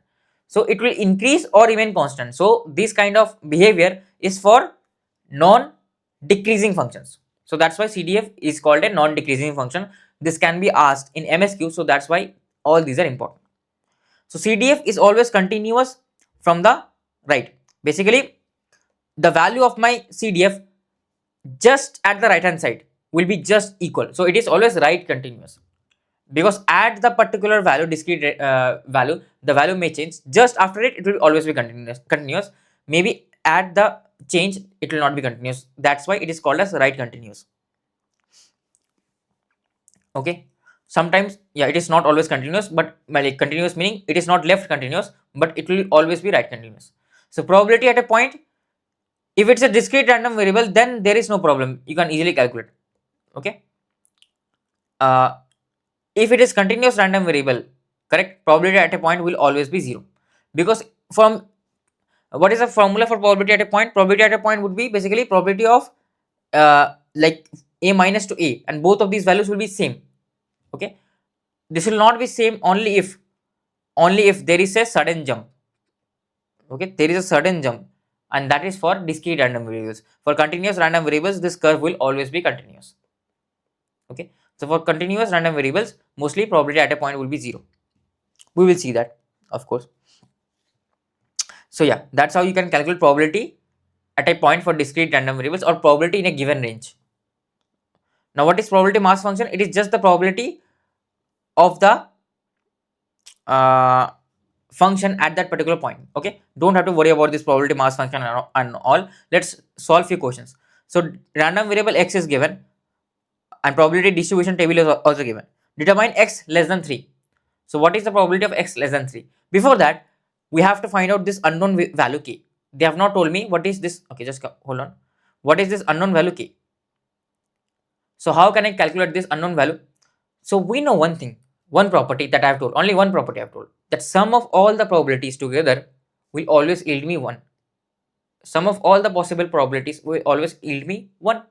So it will increase or remain constant. So this kind of behavior is for non-decreasing functions. So that's why CDF is called a non-decreasing function. This can be asked in MSQ. So that's why all these are important. So CDF is always continuous from the right. Basically, the value of my CDF just at the right hand side will be just equal. So it is always right continuous, because at the particular value, discrete value, the value may change. Just after it, it will always be continuous. Maybe at the change, it will not be continuous. That's why it is called as right continuous. Okay. Sometimes, yeah, it is not always continuous, but like continuous meaning it is not left continuous, but it will always be right continuous. So probability at a point, if it's a discrete random variable, then there is no problem, you can easily calculate. Okay. If it is continuous random variable, correct, probability at a point will always be 0, because from what is the formula for probability at a point? Probability at a point would be basically probability of like a minus to a, and both of these values will be same. Okay, this will not be same only if there is a sudden jump. Okay, there is a sudden jump, and that is for discrete random variables. For continuous random variables, this curve will always be continuous. Okay, so for continuous random variables, mostly probability at a point will be 0. We will see that, of course. So yeah, that's how you can calculate probability at a point for discrete random variables, or probability in a given range. Now what is probability mass function? It is just the probability of the function at that particular point. Okay, don't have to worry about this probability mass function and all. Let's solve few questions. So random variable x is given and probability distribution table is also given. Determine x less than 3. So what is the probability of x less than 3? Before that, we have to find out this unknown value k. They have not told me what is this. Okay, just hold on. What is this unknown value k? So how can I calculate this unknown value? So we know one thing, one property that I have told, only one property I have told, that sum of all the probabilities together will always yield me 1. Sum of all the possible probabilities will always yield me 1,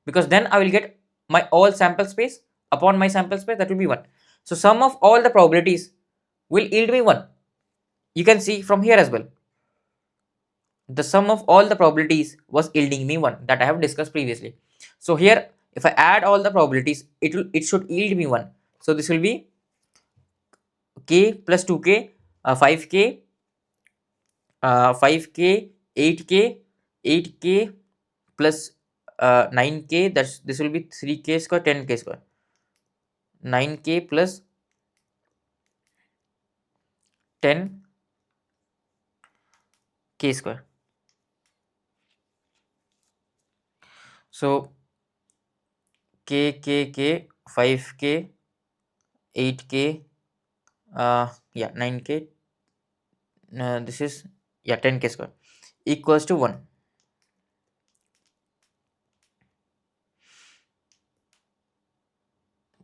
because then I will get my all sample space upon my sample space, that will be 1. So sum of all the probabilities will yield me 1. You can see from here as well. The sum of all the probabilities was yielding me 1, that I have discussed previously. So here if I add all the probabilities, it should yield me 1. So this will be k plus 2k, 5k, 5k, 8k, 8k plus 9k, that's this will be 3k square, 10k square, 9k plus 10k square. So k, 5k, 8k, yeah, 9k, this is, yeah, 10k square equals to 1.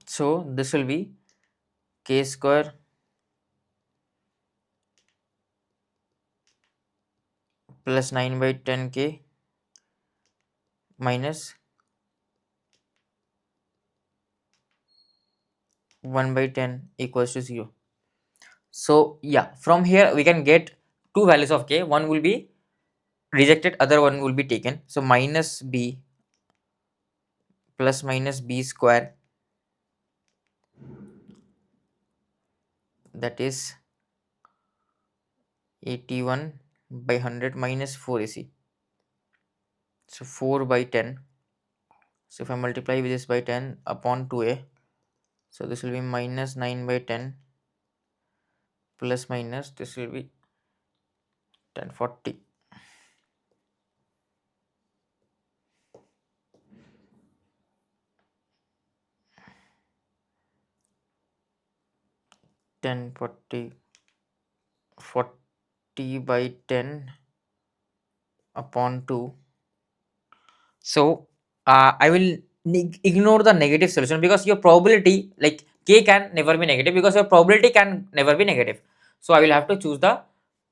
So this will be k square plus 9 by 10k minus 1 by 10 equals to 0. So yeah, from here we can get two values of k. One will be rejected, other one will be taken. So minus b plus minus b square, that is 81 by 100 minus 4 AC. So 4 by 10. So if I multiply with this by 10 upon 2a, so this will be minus 9 by 10 plus minus, this will be 1040. Ten 40 by 10 upon 2. So I will ignore the negative solution, because your probability, like k can never be negative, because your probability can never be negative. So I will have to choose the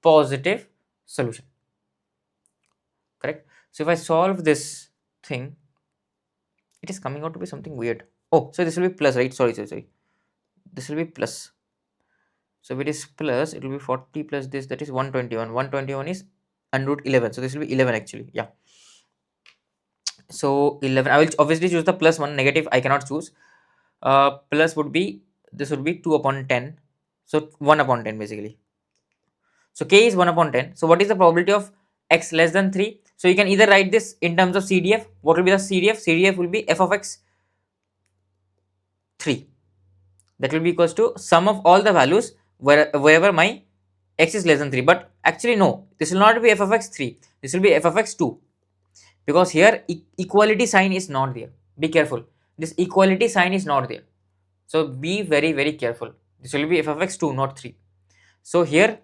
positive solution, correct? So if I solve this thing, it is coming out to be something weird. Oh, so this will be plus, right? Sorry. This will be plus. So if it is plus, it will be 40 plus this, that is 121. 121 is under root 11. So this will be 11 actually. Yeah. So 11, I will obviously choose the plus one, negative I cannot choose. Plus would be, this would be 2 upon 10. So 1 upon 10 basically. So k is 1 upon 10. So what is the probability of x less than 3? So you can either write this in terms of CDF. What will be the CDF? CDF will be f of x 3. That will be equals to sum of all the values wherever my x is less than 3. But actually no, this will not be f of x 3. This will be f of x 2. Because here equality sign is not there. Be careful. This equality sign is not there. So be very careful. This will be f of x 2, not 3. So here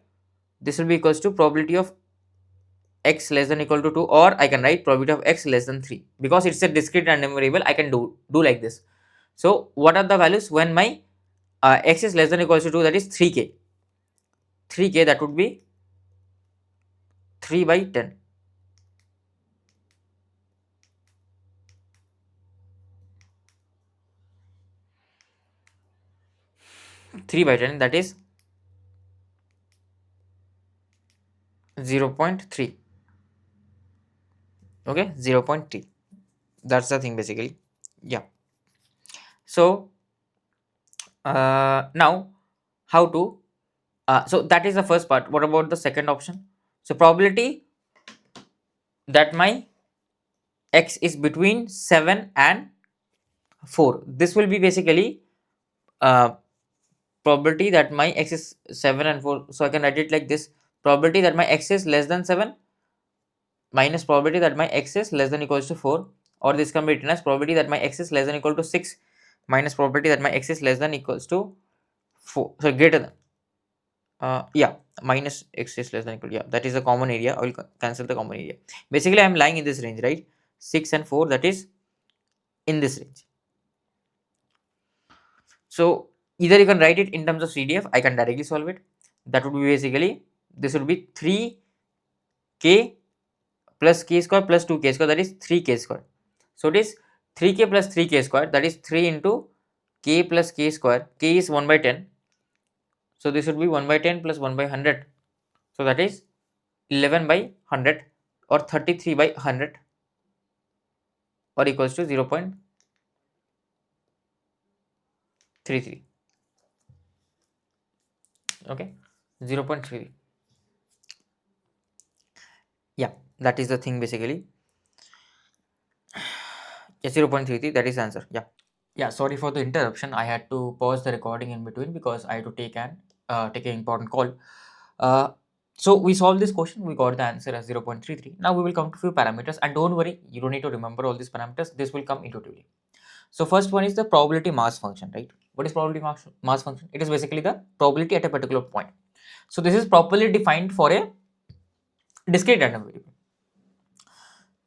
this will be equals to probability of x less than equal to 2, or I can write probability of x less than 3, because it's a discrete random variable. I can do like this. So what are the values when my x is less than equals to 2, that is 3k. 3k, that would be 3 by 10. 3 by 10, that is 0.3. Okay, 0.3. That's the thing basically. Yeah. So now how to so that is the first part. What about the second option? So probability that my x is between 7 and 4. This will be basically probability that my x is 7 and 4. So I can write it like this: probability that my x is less than 7 minus probability that my x is less than equals to 4, or this can be written as probability that my x is less than equal to 6 minus probability that my x is less than equals to 4, so greater than, yeah, minus x is less than equal, yeah, that is a common area. I will cancel the common area. Basically I am lying in this range, right? 6 and 4, that is in this range. So either you can write it in terms of CDF, I can directly solve it. That would be basically, this would be 3k plus k square plus 2k square, that is 3k square. So it is 3k plus 3k square, that is 3 into k plus k square. K is 1 by 10. So this would be 1 by 10 plus 1 by 100. So that is 11 by 100 or 33 by 100 or equals to 0.33. Okay, 0.33. Yeah, that is the thing basically. Yeah, 0.33, that is the answer. Yeah, sorry for the interruption. I had to pause the recording in between because I had to take an important call. So we solved this question, we got the answer as 0.33. Now we will come to few parameters, and don't worry, you don't need to remember all these parameters. This will come intuitively. So first one is the probability mass function, right? What is probability mass function? It is basically the probability at a particular point. So this is properly defined for a discrete random variable.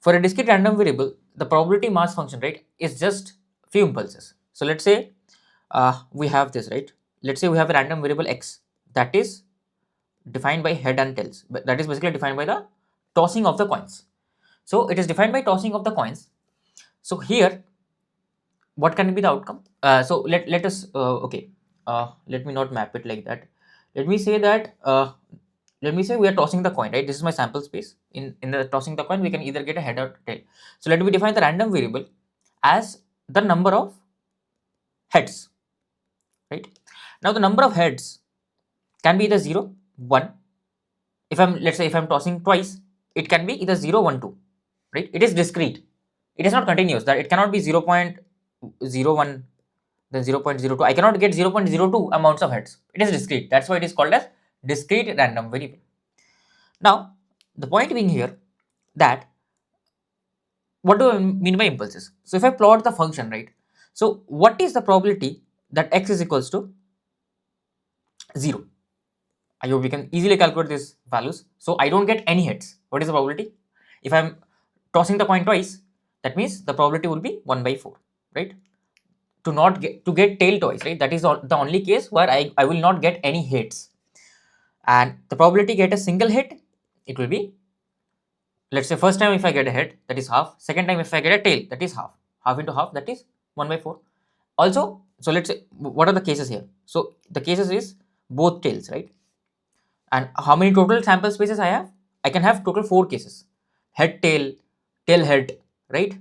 For a discrete random variable, the probability mass function, right, is just few impulses. So let's say we have this, right? Let's say we have a random variable x that is defined by head and tails, but that is basically defined by the tossing of the coins. So it is defined by tossing of the coins. So here, what can be the outcome? So let us okay. Let me not map it like that. Let me say that let me say we are tossing the coin, right? This is my sample space. In the tossing the coin, we can either get a head or tail. So let me define the random variable as the number of heads, right? Now the number of heads can be either 0, 1. If I'm, let's say if I'm tossing twice, it can be either 0, 1, 2, right? It is discrete. It is not continuous. That it cannot be 0.01 then 0.02. I cannot get 0.02 amounts of heads. It is discrete. That's why it is called as discrete random variable. Now, the point being here that what do I mean by impulses? So if I plot the function, right? So what is the probability that x is equals to 0? I hope we can easily calculate these values. So I don't get any hits. What is the probability? If I'm tossing the coin twice, that means the probability will be 1 by 4, right? To get tail twice, right? That is the only case where I will not get any hits. And the probability get a single hit, it will be, let's say first time if I get a hit, that is half. Second time if I get a tail, that is half. Half into half, that is 1 by 4. Also, so let's say, what are the cases here? So the cases is both tails, right? And how many total sample spaces I have? I can have total 4 cases: head, tail, tail, head, right?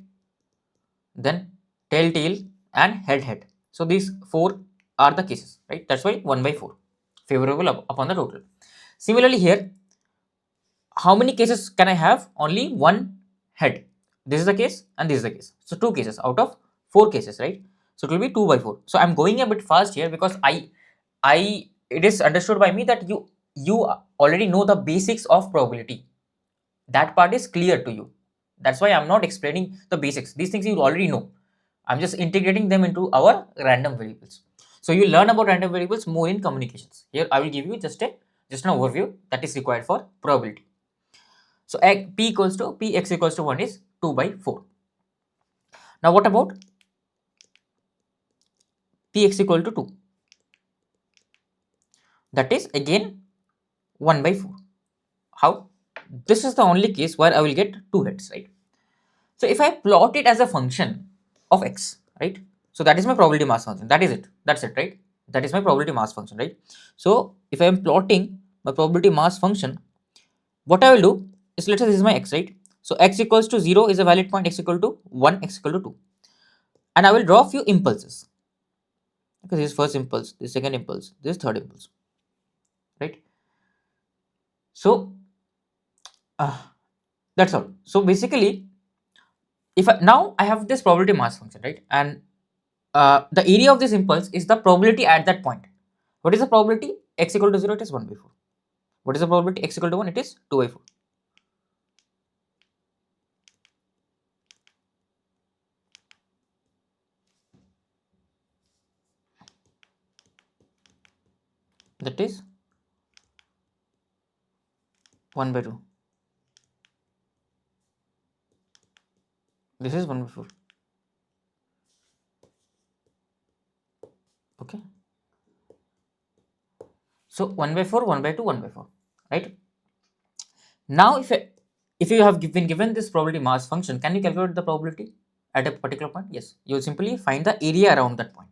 Then tail, tail, and head, head. So these 4 are the cases, right? That's why 1 by 4 favorable upon the total. Similarly here, how many cases can I have? Only one head. This is the case and this is the case. So 2 cases out of 4 cases, right? So it will be 2 by 4. So I'm going a bit fast here because it is understood by me that you already know the basics of probability. That part is clear to you. That's why I'm not explaining the basics. These things you already know. I'm just integrating them into our random variables. So you learn about random variables more in communications. Here I will give you just an overview that is required for probability. So px equals to 1 is 2 by 4. Now what about px equal to 2? That is again 1 by 4. How? This is the only case where I will get 2 hits, right? So if I plot it as a function of x, right? So that is my probability mass function. That is it. That's it, right? That is my probability mass function, right? So if I am plotting my probability mass function, what I will do is, let's say this is my x, right? So x equals to 0 is a valid point, x equal to 1, x equal to 2. And I will draw a few impulses. Okay, this is first impulse, this second impulse, this third impulse, right? So that's all. So basically, if now I have this probability mass function, right? And the area of this impulse is the probability at that point. What is the probability? X equal to 0, it is 1 by 4. What is the probability? X equal to 1, it is 2 by 4. That is 1 by 2. This is 1 by 4. Okay. So 1 by 4, 1 by 2, 1 by 4. Right. Now, if you have been given this probability mass function, can you calculate the probability at a particular point? Yes. You will simply find the area around that point.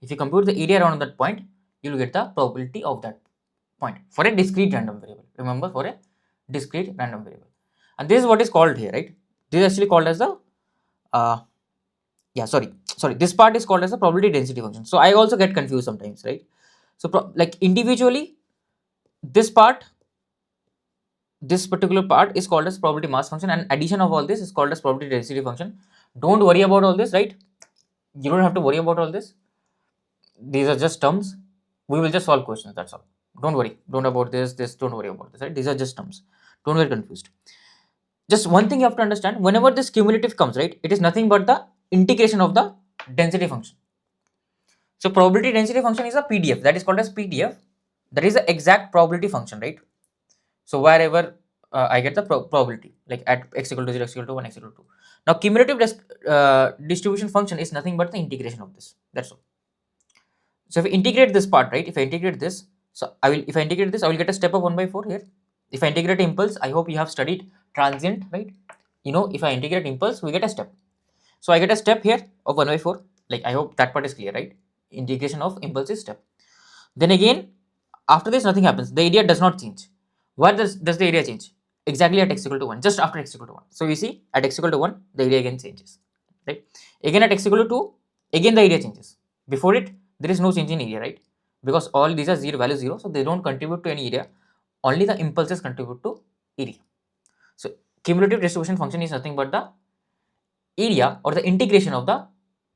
If you compute the area around that point, you will get the probability of that point for a discrete random variable. Remember, for a discrete random variable. And this is what is called here, right? This is actually called as the this part is called as the probability density function. So I also get confused sometimes, right? So like individually, this particular part is called as probability mass function, and addition of all this is called as probability density function. Don't worry about all this, right? You don't have to worry about all this. These are just terms. We will just solve questions, that's all. Don't worry, don't about this, don't worry about this, right? These are just terms. Don't get confused. Just one thing you have to understand, whenever this cumulative comes, right, it is nothing but the integration of the density function. So probability density function is a PDF, that is called as PDF. That is the exact probability function, right? So wherever I get the probability, like at x equal to 0, x equal to 1, x equal to 2. Now cumulative distribution function is nothing but the integration of this, that's all. So if I integrate this part, right, if I integrate this, so if I integrate this, I will get a step of 1 by 4 here. If I integrate impulse, I hope you have studied transient, right? You know, if I integrate impulse, we get a step. So I get a step here of 1 by 4. Like, I hope that part is clear, right? Integration of impulse is step. Then again, after this, nothing happens. The area does not change. Where does the area change? Exactly at x equal to 1, just after x equal to 1. So we see at x equal to 1, the area again changes, right? Again at x equal to 2, again the area changes. Before it, there is no change in area, right? Because all these are value 0, so they don't contribute to any area. Only the impulses contribute to area. So cumulative distribution function is nothing but the area or the integration of the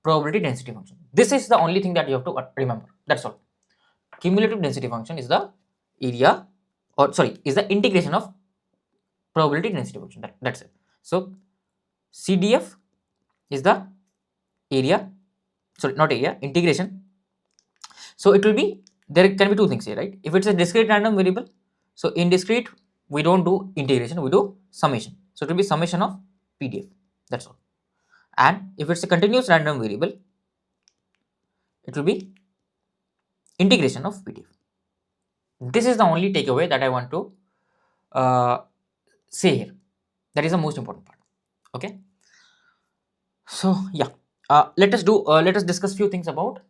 probability density function. This is the only thing that you have to remember. That's all. Cumulative density function is the area, or sorry, is the integration of probability density function. That's it. So CDF is the area, sorry, not area, integration. So it will be, there can be two things here, right? If it's a discrete random variable, so in discrete we don't do integration, we do summation. So it will be summation of PDF. That's all. And if it's a continuous random variable, it will be integration of PDF. This is the only takeaway that I want to say here. That is the most important part. Okay. So yeah, let us discuss few things about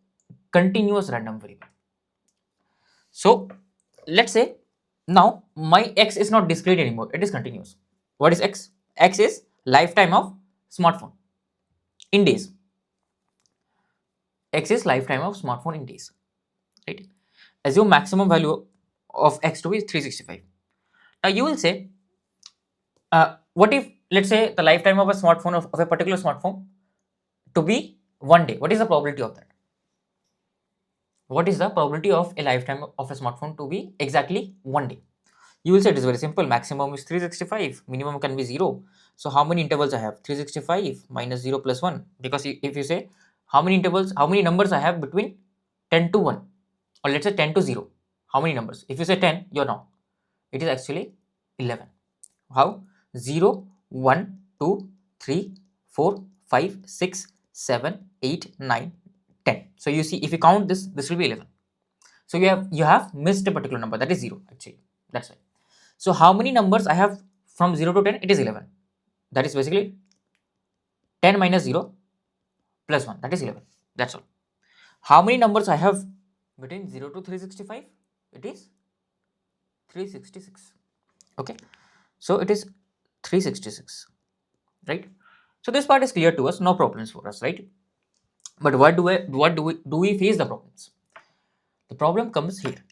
continuous random variable. So let's say now my x is not discrete anymore, it is continuous. What is x? X is lifetime of smartphone in days. X is lifetime of smartphone in days, right? Assume maximum value of x2 is 365. Now you will say, what if, let's say, the lifetime of a smartphone of a particular smartphone to be 1 day? What is the probability of that? What is the probability of a lifetime of a smartphone to be exactly 1 day? You will say it is very simple. Maximum is 365, minimum can be 0. So how many intervals I have? 365 minus 0 plus 1. Because if you say how many intervals, how many numbers I have between 10 to 1, or let's say 10 to 0, how many numbers? If you say 10, you're wrong. It is actually 11. How? 0, 1, 2, 3, 4, 5, 6, 7, 8, 9, 10. So you see, if you count this, this will be 11. So you have missed a particular number, that is 0 actually. That's right. So how many numbers I have from 0 to 10? It is 11. That is basically 10 minus 0 plus 1, that is 11. That's all. How many numbers I have between 0 to 365? It is 366. Okay. So it is 366, right? So this part is clear to us, no problems for us, right? But what do we face the problems? The problem comes here,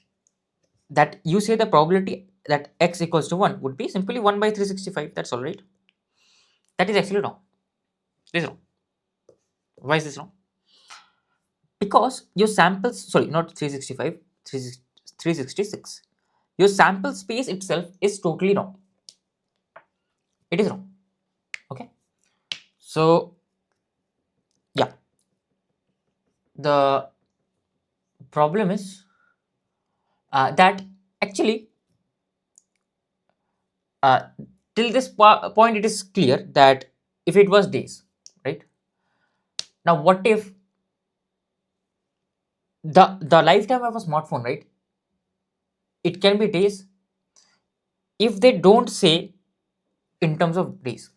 that you say the probability that x equals to 1 would be simply 1 by 365. That's all, right? That is actually wrong. This is wrong. Why is this wrong? Because your samples, sorry, not 365, 366. Your sample space itself is totally wrong. It is wrong. Okay. So yeah, the problem is that actually uh, till this point it is clear that if it was days, right? Now what if the lifetime of a smartphone, right? It can be days if they don't say in terms of days.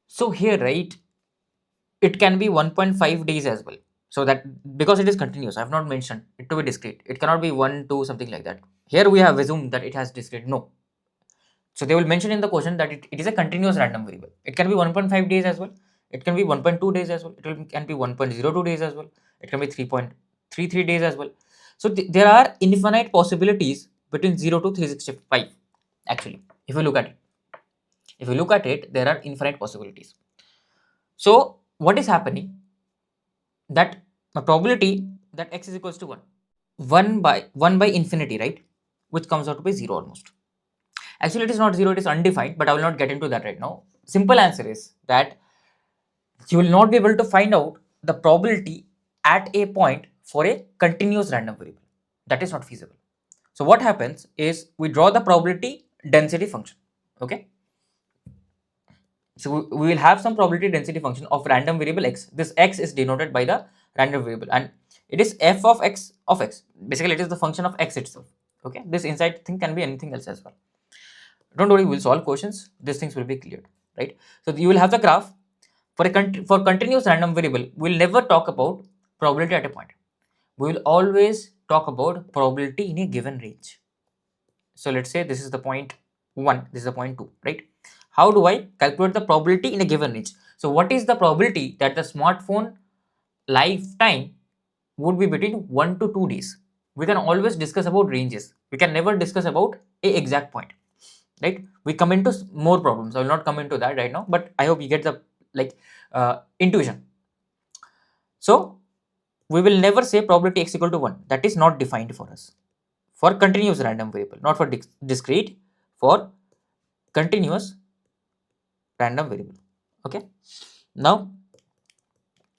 So here, right, it can be 1.5 days as well. So that because it is continuous, I have not mentioned it to be discrete. It cannot be 1, 2, something like that. Here we have assumed that it has discrete. No. So they will mention in the question that it is a continuous random variable. It can be 1.5 days as well. It can be 1.2 days as well. Can be 1.02 days as well. It can be 3.33 days as well. So there are infinite possibilities between 0 to 365 actually. If you look at it, there are infinite possibilities. So what is happening, that a probability that x is equals to 1 by infinity, right, which comes out to be 0 almost. Actually, it is not 0, it is undefined, but I will not get into that right now. Simple answer is that you will not be able to find out the probability at a point for a continuous random variable. That is not feasible. So what happens is we draw the probability density function. Okay. So we will have some probability density function of random variable x. This x is denoted by the random variable and it is f of x of x. Basically, it is the function of x itself. Okay. This inside thing can be anything else as well. Don't worry, we'll solve questions. These things will be cleared, right? So you will have the graph for for continuous random variable. We'll never talk about probability at a point. We will always talk about probability in a given range. So let's say this is the point 1, this is the point 2, right? How do I calculate the probability in a given range? So what is the probability that the smartphone lifetime would be between 1 to 2 days? We can always discuss about ranges. We can never discuss about a exact point, right? We come into more problems. I will not come into that right now, but I hope you get the intuition. So we will never say probability x equal to 1. That is not defined for us. For continuous random variable, not for discrete, for continuous random variable. Okay. Now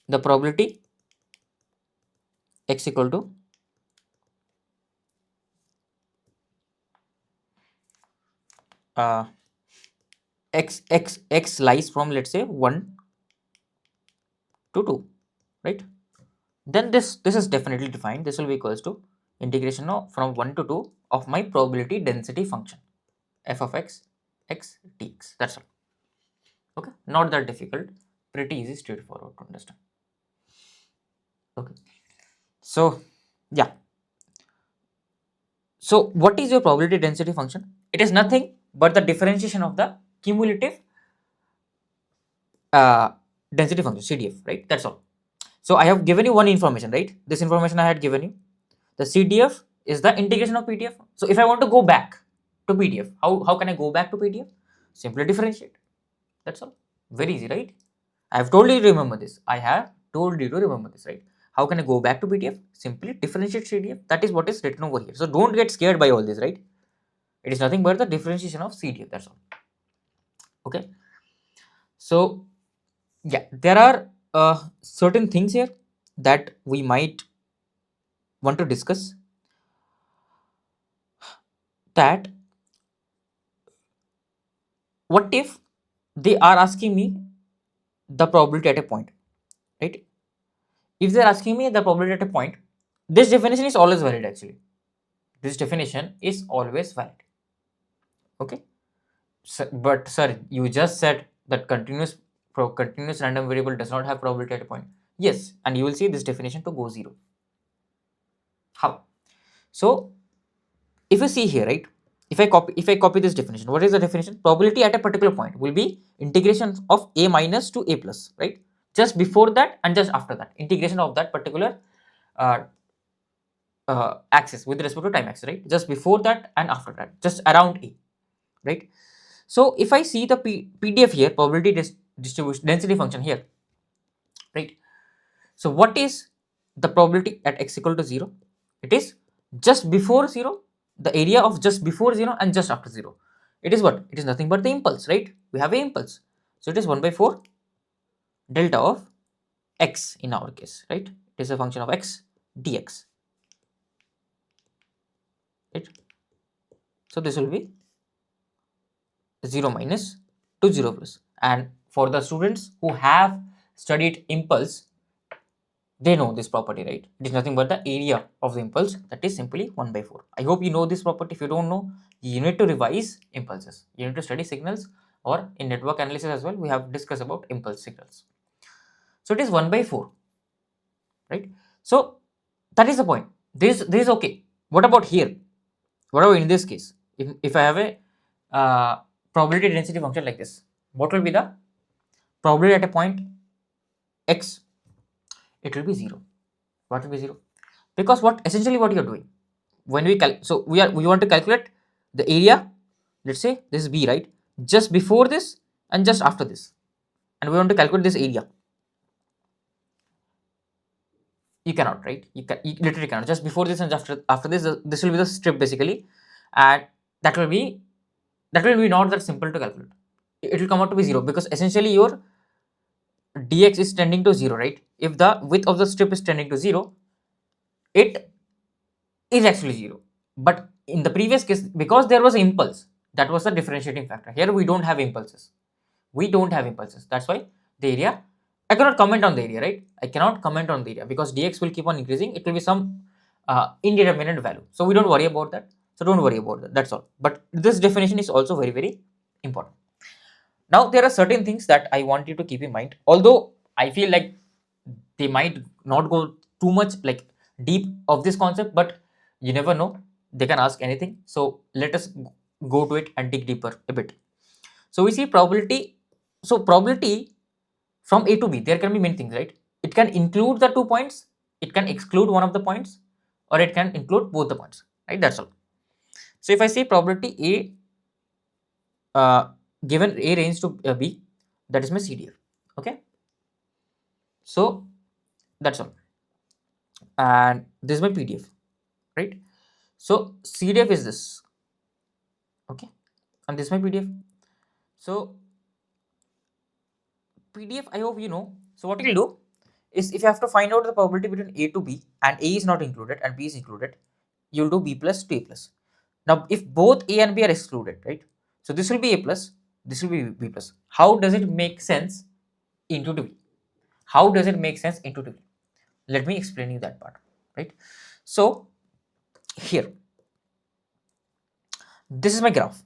the probability x equal to x lies from, let's say, 1 to 2, right? Then this is definitely defined. This will be equals to integration of from 1 to 2 of my probability density function f of x dx. That's all. Okay, not that difficult, pretty easy, straightforward to understand. Okay, so yeah, so what is your probability density function? It is nothing but the differentiation of the cumulative density function, CDF, right? That's all. So I have given you one information, right? This information I had given you. The CDF is the integration of PDF. So if I want to go back to PDF, how can I go back to PDF? Simply differentiate. That's all. Very easy, right? I have told you to remember this. I have told you to remember this, right? How can I go back to PDF? Simply differentiate CDF. That is what is written over here. So don't get scared by all this, right? It is nothing but the differentiation of CDF. That's all. Okay. So yeah, there are certain things here that we might want to discuss. That what if they are asking me the probability at a point, right? If they're asking me the probability at a point, this definition is always valid actually. This definition is always valid. Okay. So, but sir, you just said that continuous random variable does not have probability at a point. Yes, and you will see this definition to go 0. How? So if you see here, right? If I copy this definition, what is the definition? Probability at a particular point will be integration of a minus to a plus, right? Just before that and just after that, integration of that particular uh, axis with respect to time axis, right? Just before that and after that, just around a, right? So if I see the PDF here, probability distribution density function here, right? So what is the probability at x equal to 0, it is just before 0, the area of just before 0 and just after 0. It is what? It is nothing but the impulse, right? We have a impulse. So it is 1 by 4 delta of x in our case, right? It is a function of x dx, right? So this will be 0 minus to 0 plus. And for the students who have studied impulse, they know this property, right? It is nothing but the area of the impulse, that is simply 1 by 4. I hope you know this property. If you don't know, you need to revise impulses. You need to study signals, or in network analysis as well, we have discussed about impulse signals. So it is 1 by 4, right? So that is the point. This is okay. What about here? What about in this case? If I have a probability density function like this, what will be the probability at a point x? It will be 0. What will be 0? Because what essentially what you are doing when we we want to calculate the area. Let's say this is b, right? Just before this and just after this, and we want to calculate this area. You cannot, right? You literally cannot. Just before this and after this, this will be the strip basically, and that will be not that simple to calculate. It will come out to be 0 because essentially your dx is tending to 0, right? If the width of the strip is tending to 0, it is actually 0. But in the previous case, because there was impulse, that was the differentiating factor. Here we don't have impulses. That's why the area, I cannot comment on the area, right? I cannot comment on the area because dx will keep on increasing. It will be some indeterminate value. So we don't worry about that. So don't worry about that. That's all. But this definition is also very, very important. Now there are certain things that I want you to keep in mind. Although I feel like they might not go too much like deep of this concept, but you never know. They can ask anything. So let us go to it and dig deeper a bit. So we see probability. So probability from A to B, there can be many things, right? It can include the 2 points, it can exclude one of the points, or it can include both the points, right? That's all. So if I say probability A, given A range to B, that is my CDF. Okay. So that's all. And this is my PDF, right? So CDF is this. Okay. And this is my PDF. So PDF, I hope you know. So what you'll do is, if you have to find out the probability between A to B and A is not included and B is included, you'll do B plus to A plus. Now, if both A and B are excluded, right? So this will be A plus, this will be B plus. How does it make sense into B? How does it make sense into B? Let me explain you that part, right? So here, this is my graph,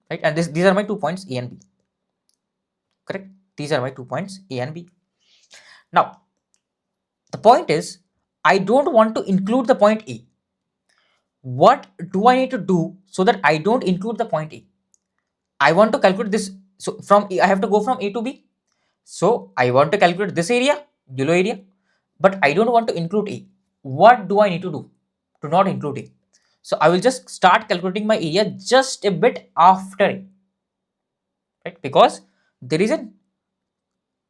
right? And these are my 2 points A and B. Correct? These are my 2 points A and B. Now, the point is, I don't want to include the point A. What do I need to do so that I don't include the point A? I want to calculate this. So from A, I have to go from A to B. So I want to calculate this area, below area, but I don't want to include A. What do I need to do to not include A? So I will just start calculating my area just a bit after A, right? Because there is a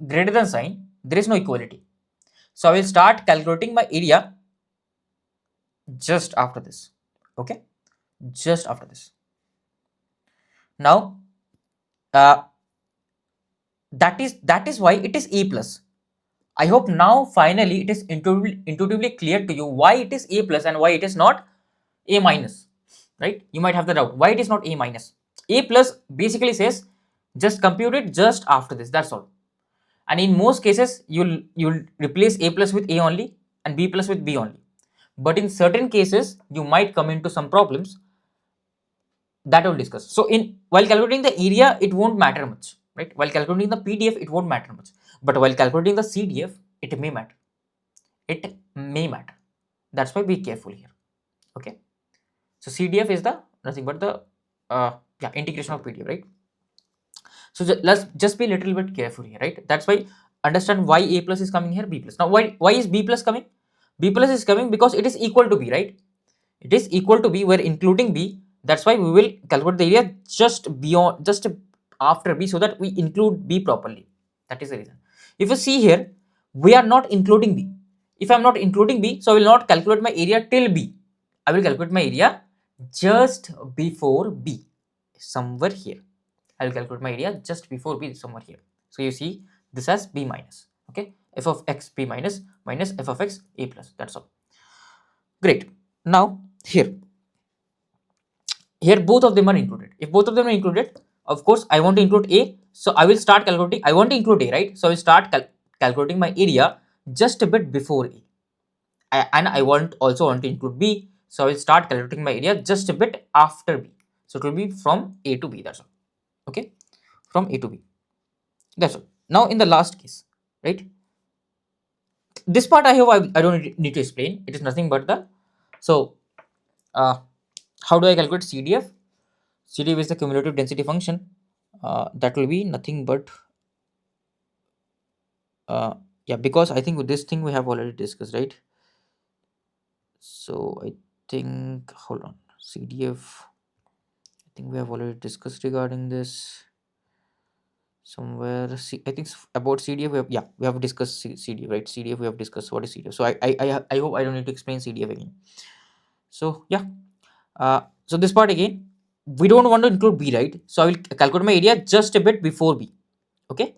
greater than sign, there is no equality. So I will start calculating my area just after this. Okay, just after this. Now that is why it is A plus. I hope now finally it is intuitively clear to you why it is A plus and why it is not A minus, right? You might have the doubt why it is not A minus. A plus basically says just compute it just after this, that's all. And in most cases you'll replace A plus with A only and B plus with B only. But in certain cases you might come into some problems that we'll discuss. So while calculating the area, it won't matter much, right? While calculating the PDF, it won't matter much. But while calculating the CDF, it may matter. It may matter. That's why be careful here. Okay. So CDF is the nothing but the integration of PDF, right? So let's just be a little bit careful here, right? That's why understand why A plus is coming here, B plus. Now why is B plus coming? B plus is coming because it is equal to B, right? It is equal to B. We're including B. That's why we will calculate the area just after B so that we include B properly. That is the reason. If you see here, we are not including B. If I'm not including B, so I will not calculate my area till B. I will calculate my area just before B, somewhere here. I will calculate my area just before B, somewhere here. So you see this as B minus. Okay, f of x B minus minus f of x A plus. That's all. Great. Now here both of them are included. If both of them are included, of course I want to include A, so I will start calculating. I want to include A, right? So I will start calculating my area just a bit before A. And I also want to include B, so I will start calculating my area just a bit after B. So it will be from A to B. That's all. Okay, from A to B. That's all. Now in the last case, right? This part I hope I don't need to explain. It is nothing but the so how do I calculate CDF? CDF is the cumulative density function. That will be nothing but yeah, because I think with this thing we have already discussed, right? So I think hold on, CDF. I think we have already discussed regarding this somewhere. I think about CDF. We have discussed CDF, right? CDF we have discussed. What is CDF? So I hope I don't need to explain CDF again. So yeah, so this part again, we don't want to include B, right? So I will calculate my area just a bit before B. Okay,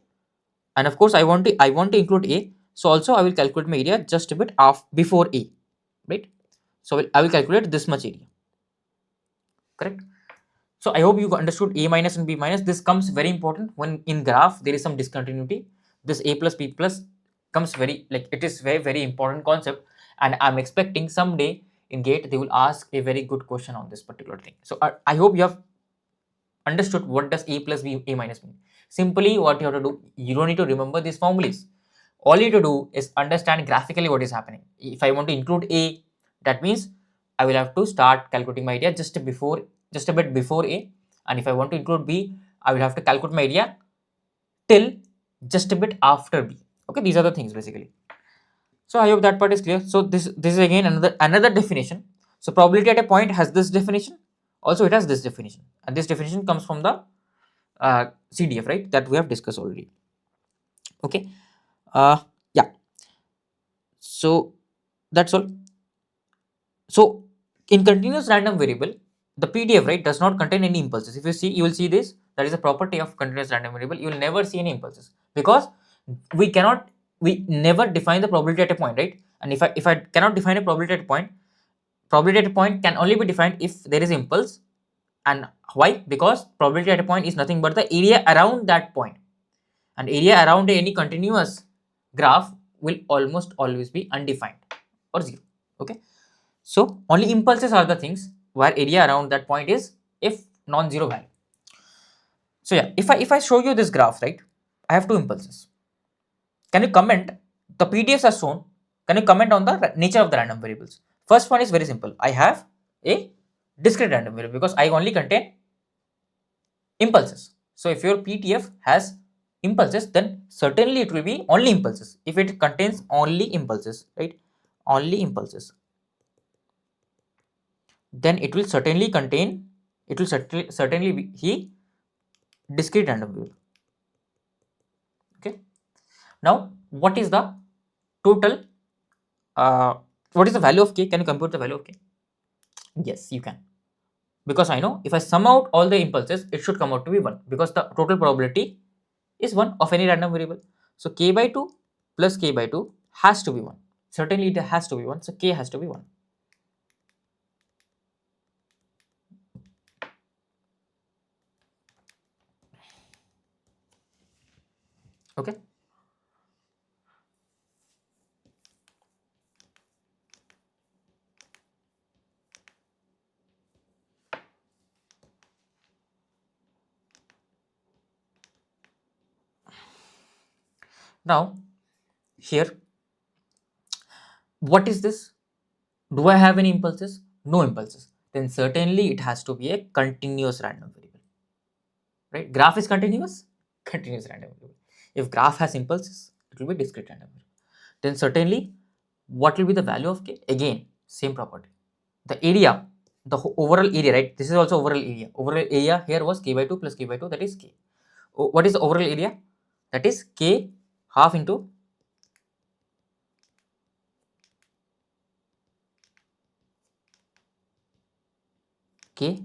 and of course I want to include A. So also I will calculate my area just a bit before A, right? So I will calculate this much area. Correct. So I hope you understood A minus and B minus. This comes very important when in graph there is some discontinuity. This A plus B plus comes very, like, it is very important concept, and I'm expecting someday in GATE they will ask a very good question on this particular thing. So I hope you have understood what does A plus B A minus mean. Simply what you have to do, you don't need to remember these formulas. All you need to do is understand graphically what is happening. If I want to include A, that means I will have to start calculating my area just a bit before A, and if I want to include B, I will have to calculate my area till just a bit after B. Okay, these are the things basically. So I hope that part is clear. So this is again another definition. So probability at a point has this definition. Also it has this definition, and this definition comes from the CDF, right? That we have discussed already. Okay. Yeah. So that's all. So in continuous random variable, the PDF, right, does not contain any impulses. If you see, you will see this. That is a property of continuous random variable. You will never see any impulses because we never define the probability at a point, right? And if I cannot define a probability at a point, probability at a point can only be defined if there is impulse. And why? Because probability at a point is nothing but the area around that point, and area around any continuous graph will almost always be undefined or zero. Okay, so only impulses are the things where area around that point is if non-zero value. So yeah, if I show you this graph, right, I have two impulses. Can you comment? The PDFs are shown. Can you comment on the nature of the random variables? First one is very simple. I have a discrete random variable because I only contain impulses. So if your PTF has impulses, then certainly it will be only impulses. If it contains only impulses, right, only impulses, then it will certainly contain, it will certainly be discrete random variable. Okay. Now, what is the total? What is the value of k? Can you compute the value of k? Yes, you can, because I know if I sum out all the impulses, it should come out to be 1 because the total probability is 1 of any random variable. So k by 2 plus k by 2 has to be 1. Certainly it has to be 1. So k has to be 1. Okay. Now here, what is this? Do I have any impulses? No impulses. Then certainly it has to be a continuous random variable. Right? Graph is continuous? Continuous random variable. If graph has impulses, it will be discrete random variable. Then certainly, what will be the value of k? Again, same property. The area, the overall area, right? This is also overall area. Overall area here was k by 2 plus k by 2, that is k. What is the overall area? That is k half into k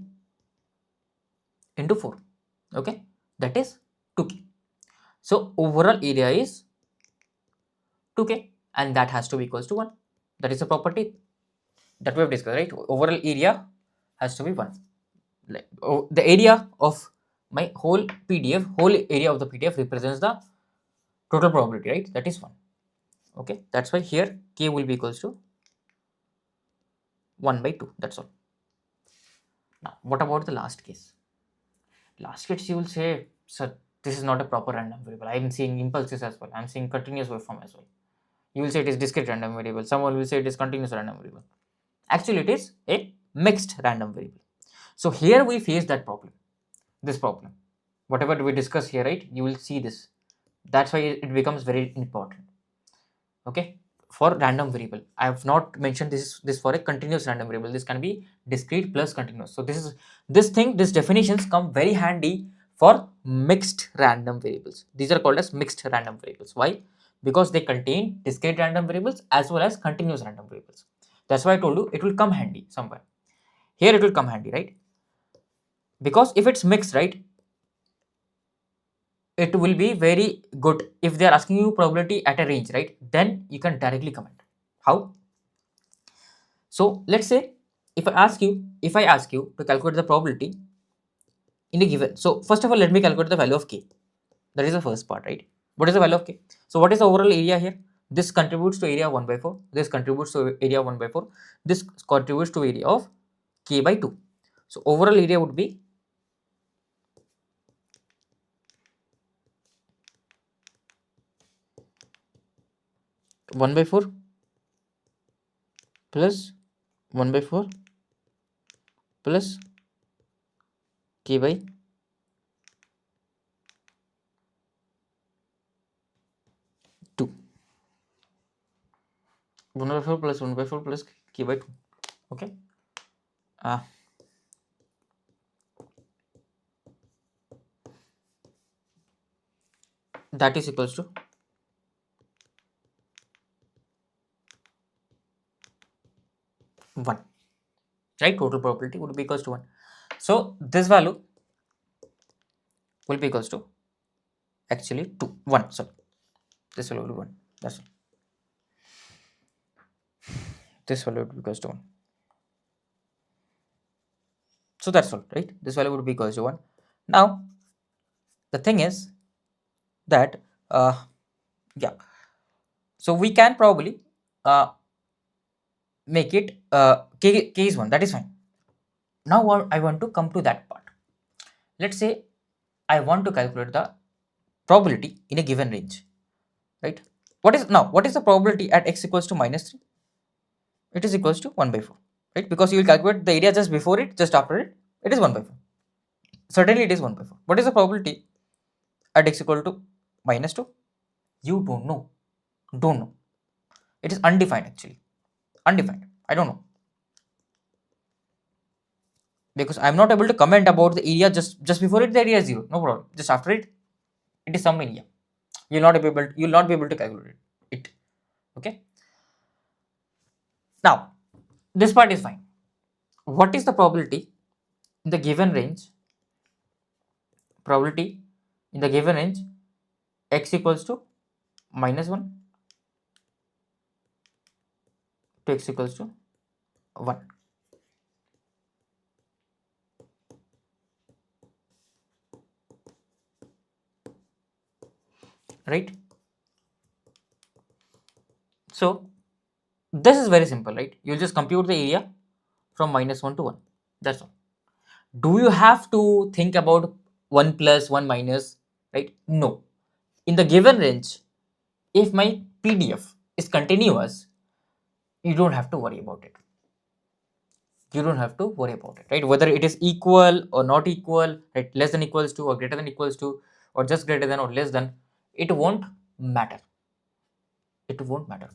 into 4. Okay, that is 2k. So overall area is 2k, and that has to be equals to 1. That is a property that we have discussed, right? Overall area has to be 1. Like, the area of my whole PDF, whole area of the PDF represents the total probability, right? That is 1. Okay, that's why here k will be equals to 1 by 2. That's all. Now, what about the last case? Last case, you will say, sir, this is not a proper random variable. I am seeing impulses as well. I am seeing continuous waveform as well. You will say it is discrete random variable. Someone will say it is continuous random variable. Actually, it is a mixed random variable. So here we face that problem, this problem. Whatever we discuss here, right? You will see this. That's why it becomes very important. Okay, for random variable, I have not mentioned this for a continuous random variable. This can be discrete plus continuous. So these definitions come very handy for mixed random variables. These are called as mixed random variables. Why? Because they contain discrete random variables as well as continuous random variables. That's why I told you it will come handy somewhere. Here it will come handy, right? Because if it's mixed, right, it will be very good if they are asking you probability at a range, right? Then you can directly comment. How? So let's say if I ask you to calculate the probability in a given. So first of all, let me calculate the value of k. That is the first part, right? What is the value of k? So what is the overall area here? This contributes to area 1 by 4. This contributes to area 1 by 4. This contributes to area of k by 2. So overall area would be 1 by 4 plus 1 by 4 plus k by 2. 1 by 4 plus 1 by 4 plus k by 2. Okay. That is equals to 1, right? Total probability would be equals to 1. So this value will be equals to actually 2 1. So this value will be 1. That's all. This value would be equals to 1. So that's all, right? This value would be equals to 1. Now the thing is that yeah, so we can probably uh, make it k is 1. That is fine. Now what I want to come to that part. Let's say I want to calculate the probability in a given range, right? What is the probability at x equals to -3? It is equals to 1 by 4, right? Because you will calculate the area just before it, just after it, it is 1 by 4. Certainly it is 1 by 4. What is the probability at x equal to -2? You don't know. Don't know. It is undefined actually. Undefined. I don't know. Because I am not able to comment about the area just before it, the area is 0. No problem. Just after it, it is some area. You'll not be able to calculate it. Okay. Now, this part is fine. What is the probability in the given range? Probability in the given range x equals to -1 to x equals to 1. Right? So this is very simple, right? You'll just compute the area from -1 to 1. That's all. Do you have to think about 1 plus 1 minus, right? No. In the given range, if my PDF is continuous, you don't have to worry about it. You don't have to worry about it, right? Whether it is equal or not equal, right? Less than equals to or greater than equals to, or just greater than or less than, it won't matter. It won't matter.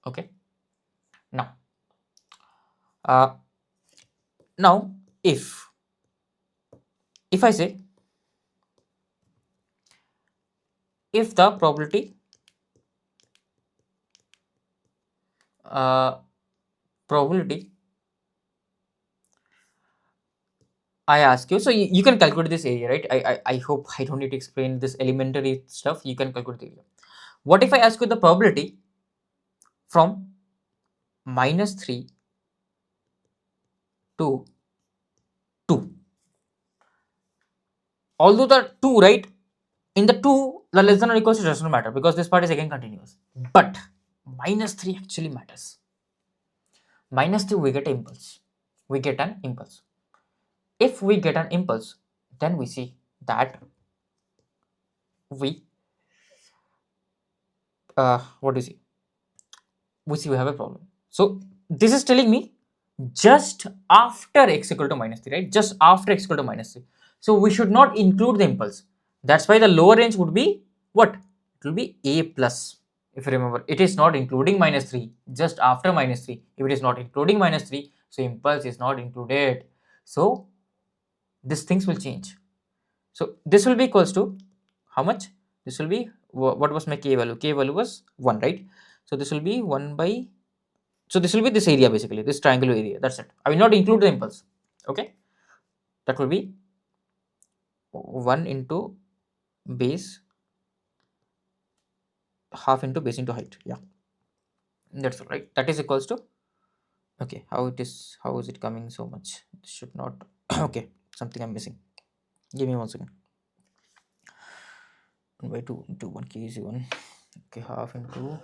Okay. Now, uh, now if I say if the uh, probability I ask you, so you can calculate this area, right? I hope I don't need to explain this elementary stuff. You can calculate the area. What if I ask you the probability from -3 to 2? Although the 2, right? In the 2, the less than or equals to does not matter because this part is again continuous. But -3 actually matters. -3, we get an impulse. We get an impulse. If we get an impulse, then we see that we what do you see? We have a problem. So this is telling me just after x equal to -3, right? Just after x equal to -3. So we should not include the impulse. That's why the lower range would be what? It will be a plus. If you remember, it is not including -3, just after -3. If it is not including -3, so impulse is not included. So these things will change. So this will be equals to how much? This will be, what was my k value? K value was 1, right? So this will be 1 by, so this will be this area basically, this triangular area. That's it. I will not include the impulse. Okay, that will be 1 into base, half into base into height. Yeah, that's all right. That is equals to, okay, how is it coming so much? It should not okay, something I'm missing. Give me 1 second. 1 by 2 into 1 k is 1. Okay, half into,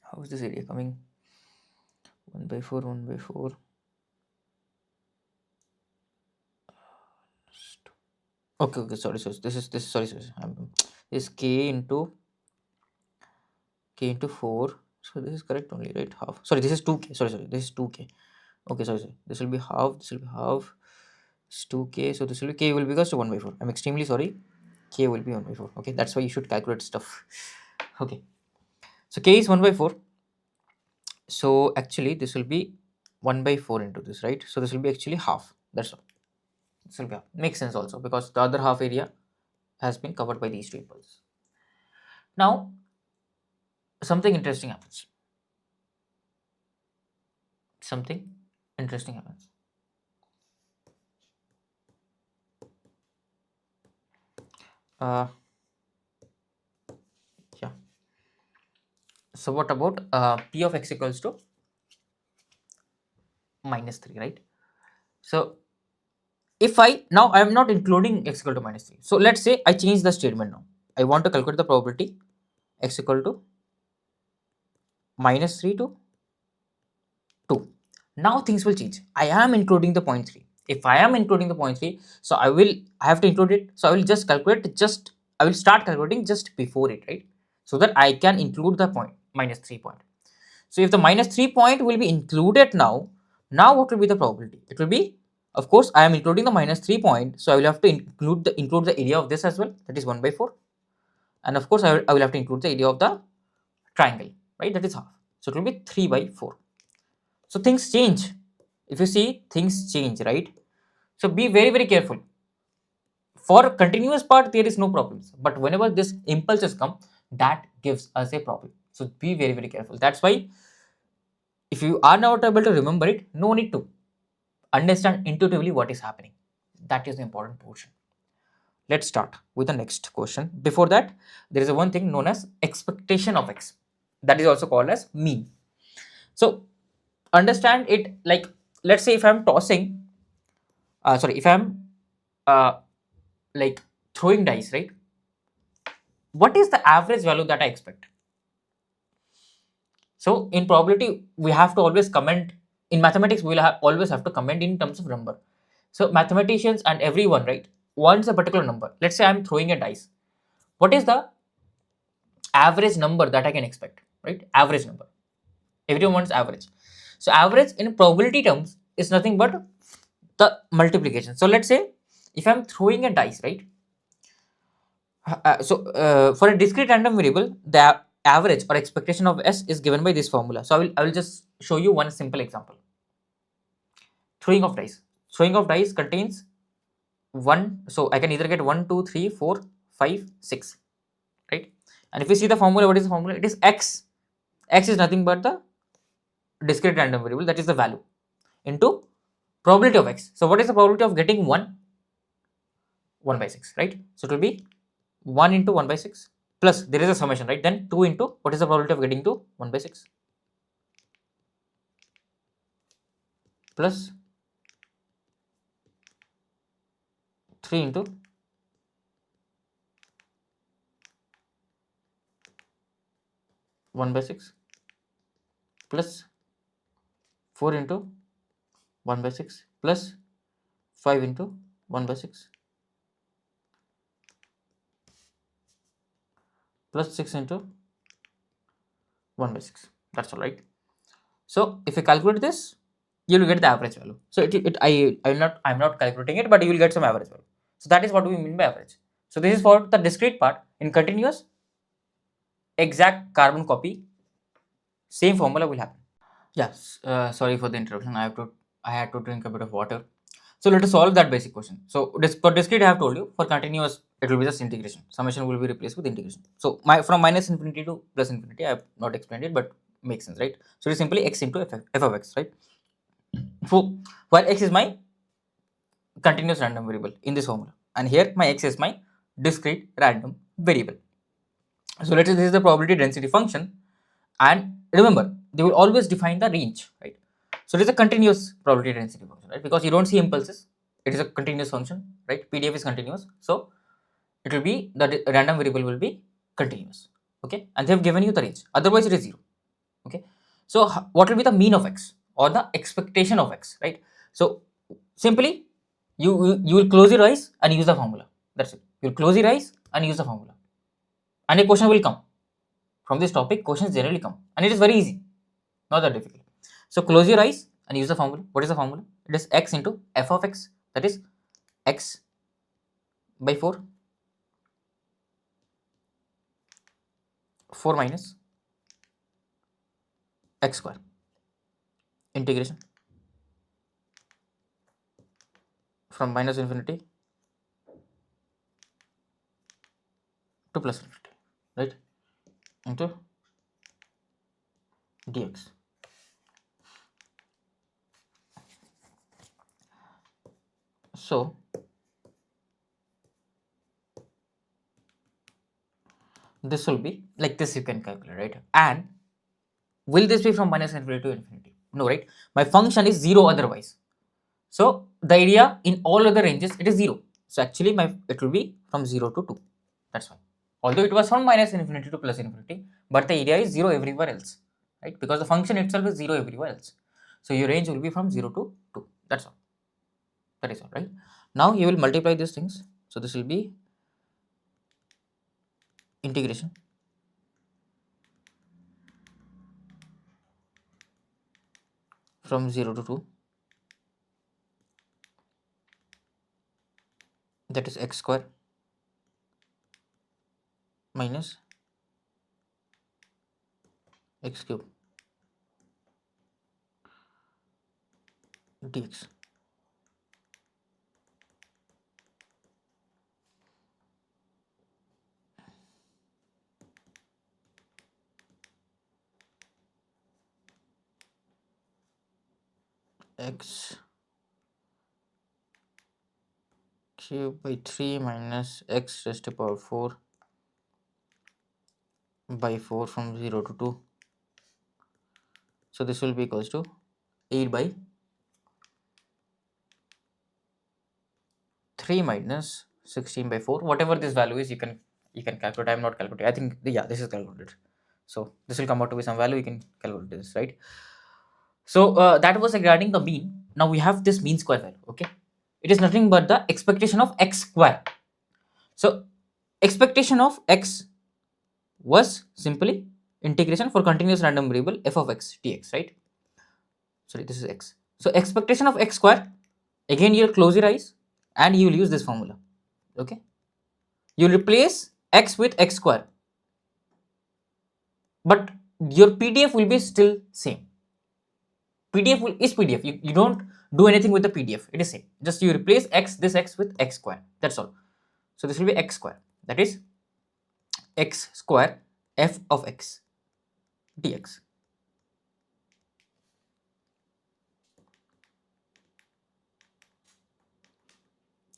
how is this area coming? 1 by 4, 1 by 4. Okay, sorry, this sorry, this k into 4. So this is correct only, right? Half. Sorry, this is 2k. Sorry, this is 2k. Okay, sorry. This will be half. This will be half. It's 2k. So this will be, k will be equals to 1 by 4. I'm extremely sorry. K will be 1 by 4. Okay, that's why you should calculate stuff. Okay. So k is 1 by 4. So actually this will be 1 by 4 into this, right? So this will be actually half. That's all. This will be half. Makes sense also because the other half area has been covered by these two impulses. Now something interesting happens. Something interesting happens. Yeah. So what about p of x equals to -3, right? So if I am not including x equal to -3. So let's say I change the statement now. I want to calculate the probability x equal to -3 to 2. Now things will change. I am including the 0.3. If I am including the 0.3, so I have to include it. So I will just calculate I will start calculating just before it, right? So that I can include the point -3 point. So if the -3 point will be included now what will be the probability? It will be, of course, I am including the -3 point, so I will have to include the area of this as well, that is 1 by 4, and of course I will have to include the area of the triangle, right? That is half. So it will be 3 by 4. So things change. If you see, things change, right? So be very careful. For continuous part, there is no problems, but whenever this impulses come, that gives us a problem. So be very careful. That's why if you are not able to remember it, no need to understand intuitively what is happening. That is the important portion. Let's start with the next question. Before that, there is a one thing known as expectation of x. That is also called as mean. So understand it like, let's say if I'm tossing, if I'm like throwing dice, right? What is the average value that I expect? So in probability, we have to always comment. In mathematics, we will always have to comment in terms of number. So mathematicians and everyone, right, wants a particular number. Let's say I'm throwing a dice. What is the average number that I can expect, right? Average number. Everyone wants average. So average in probability terms is nothing but the multiplication. So let's say if I'm throwing a dice, right? For a discrete random variable, the average or expectation of s is given by this formula. So I will just show you one simple example. Throwing of dice. Throwing of dice contains 1, so I can either get 1, 2, 3, 4, 5, 6, right? And if you see the formula, what is the formula? It is x. X is nothing but the discrete random variable, that is the value, into probability of x. So what is the probability of getting 1? 1 by 6, right? So it will be 1 into 1 by 6 plus there is a summation, right? Then 2 into what is the probability of getting to 1 by 6 plus 3 into 1 by 6 plus 4 into 1 by 6 plus 5 into 1 by 6 plus 6 into 1 by 6. That's all, right? So if you calculate this, you will get the average value. So I'm not calculating it, but you will get some average value. So that is what we mean by average. So this is for the discrete part. In continuous, exact carbon copy, same formula will happen. Yes, sorry for the interruption. I had to drink a bit of water. So let us solve that basic question. So for discrete, I have told you. For continuous, it will be just integration. Summation will be replaced with integration. So from minus infinity to plus infinity, I have not explained it, but makes sense, right? So it is simply x into f of x, right? So while x is my continuous random variable in this formula, and here my x is my discrete random variable. So let's say this is the probability density function, and remember they will always define the range, right? So it is a continuous probability density function, right? Because you don't see impulses, it is a continuous function, right? PDF is continuous, so it will be the random variable will be continuous, okay? And they have given you the range, otherwise it is 0, okay? So what will be the mean of x or the expectation of x, right? So simply you will close your eyes and use the formula. That's it. You will close your eyes and use the formula, and a question will come from this topic. Questions generally come, and it is very easy, not that difficult. So close your eyes and use the formula. What is the formula? It is x into f of x, that is x by 4, 4 minus x square, integration from minus infinity to plus infinity, right, into dx. So this will be like this, you can calculate, right? And will this be from minus infinity to infinity? No, right? My function is 0 otherwise. So the area in all other ranges, it is 0. So actually it will be from 0 to 2. That's why. Although it was from minus infinity to plus infinity, but the area is 0 everywhere else, right? Because the function itself is 0 everywhere else. So your range will be from 0 to 2. That's all. That is all, right? Now you will multiply these things. So this will be integration from 0 to 2, that is x square minus x cube dx. X cube by 3 minus x raised to power 4 by 4 from 0 to 2. So this will be equals to 8 by 3 minus 16 by 4. Whatever this value is, you can calculate. I am not calculating. I think yeah, this is calculated. So this will come out to be some value. You can calculate this, right? So that was regarding the mean. Now we have this mean square value. Okay, it is nothing but the expectation of x square. So expectation of x was simply integration for continuous random variable f of x dx, right? Sorry, this is x. So expectation of x square, again you'll close your eyes and you will use this formula, okay? You replace x with x square, but your PDF will be still same. PDF is PDF. You don't do anything with the PDF. It is same. Just you replace this x with x square. That's all. So this will be x square. That is x square f of x dx.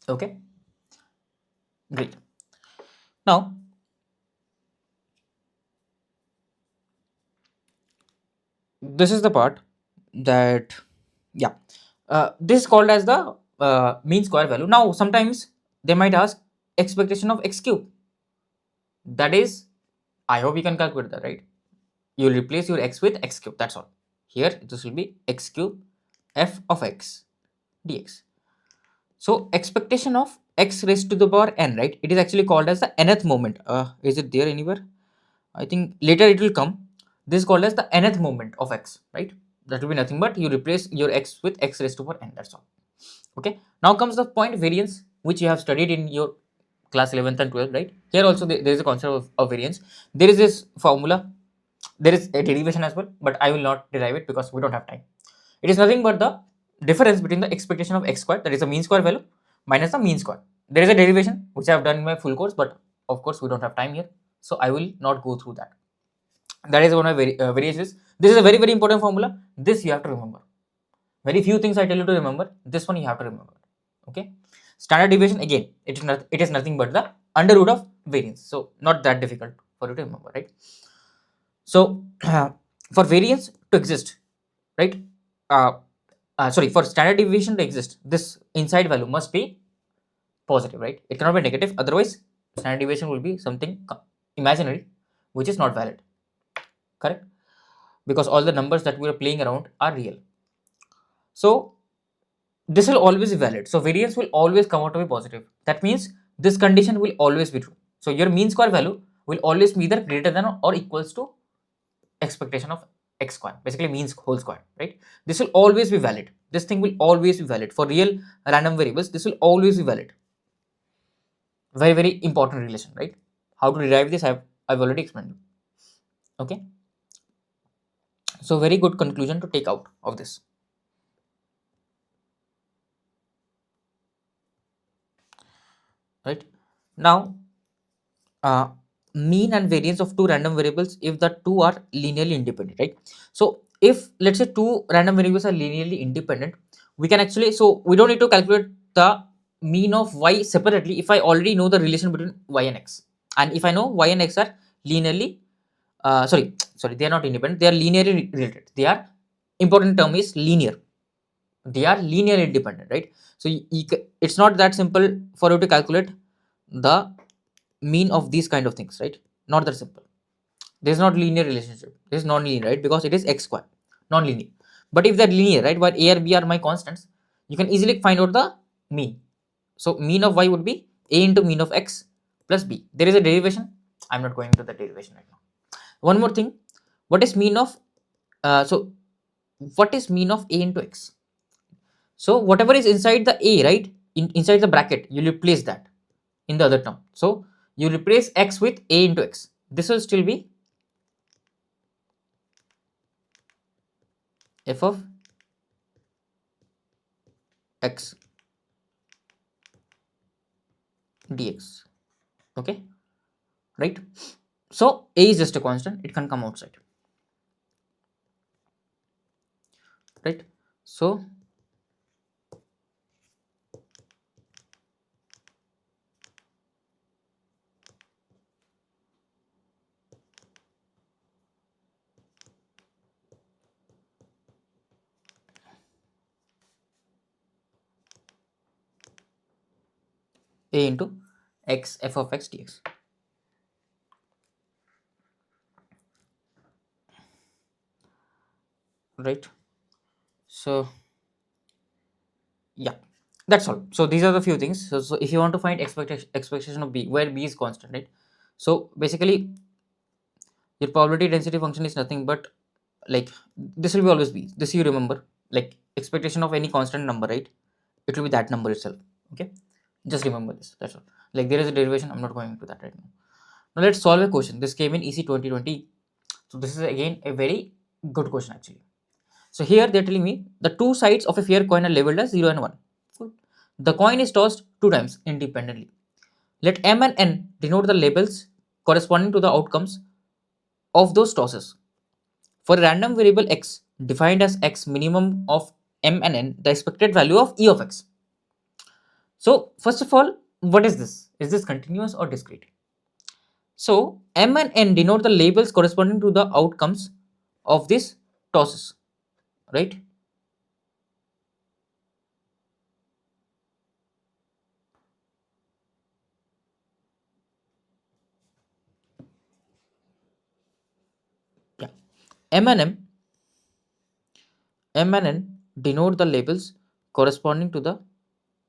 Okay, great. Now this is the part that, yeah, this is called as the mean square value. Now sometimes they might ask expectation of x cube. That is, I hope you can calculate that, right? You will replace your x with x cube, that's all. Here this will be x cube f of x dx. So expectation of x raised to the power n, right? It is actually called as the nth moment. Is it there anywhere? I think later it will come. This is called as the nth moment of x, right? That will be nothing but you replace your x with x raised to the power n, that's all. Okay, now comes the point variance, which you have studied in your class 11th and 12th, right? Here also there is a concept of variance. There is this formula, there is a derivation as well, but I will not derive it because we don't have time. It is nothing but the difference between the expectation of x squared, that is the mean square value, minus the mean square. There is a derivation which I have done in my full course, but of course we don't have time here, so I will not go through that. That is one of my variations. This is a very important formula. This you have to remember. Very few things I tell you to remember. This one you have to remember. Okay. Standard deviation, again, it is nothing but the under root of variance. So not that difficult for you to remember, right? So for variance to exist, right? Uh, Sorry, for standard deviation to exist, this inside value must be positive, right? It cannot be negative. Otherwise, standard deviation will be something imaginary, which is not valid. Correct? Because all the numbers that we are playing around are real. So this will always be valid. So variance will always come out to be positive. That means this condition will always be true. So your mean square value will always be either greater than or equals to expectation of x square, basically mean whole square, right? This will always be valid. This thing will always be valid for real random variables. This will always be valid. Very important relation, right? How to derive this, I've already explained. Okay, so very good conclusion to take out of this, right? Now mean and variance of two random variables if the two are linearly independent, right? So if let's say two random variables are linearly independent, we can actually, so we don't need to calculate the mean of y separately if I already know the relation between y and x, and if I know y and x are linearly sorry, they are not independent, they are linearly related. They are, important term is linear, they are linearly independent, right? So it's not that simple for you to calculate the mean of these kind of things, right? Not that simple. There's not linear relationship, there's non-linear, right? Because it is x square, non-linear. But if they're linear, right, while a or b are my constants, you can easily find out the mean. So mean of y would be a into mean of x plus b. There is a derivation, I'm not going to the derivation right now. One more thing, what is mean of so what is mean of a into x? So whatever is inside the a, right, inside the bracket, you replace that in the other term. So you replace x with a into x. This will still be f of x dx. Okay, right? So a is just a constant, it can come outside, right? So a into x f of x dx, right? So yeah, that's all. So these are the few things. So if you want to find expectation of b where b is constant, right? So basically your probability density function is nothing but, like, this will be always be this, you remember, like expectation of any constant number, right? It will be that number itself. Okay, just remember this, that's all. Like there is a derivation, I'm not going into that right now. Now let's solve a question. This came in EC 2020. So this is again a very good question actually. So here they're telling me the two sides of a fair coin are labeled as 0 and 1. Good. The coin is tossed two times independently. Let m and n denote the labels corresponding to the outcomes of those tosses. For a random variable x defined as x minimum of m and n, the expected value of e of x. So first of all, what is this? Is this continuous or discrete? So M and N denote the labels corresponding to the outcomes of this tosses, right? Yeah. M and N denote the labels corresponding to the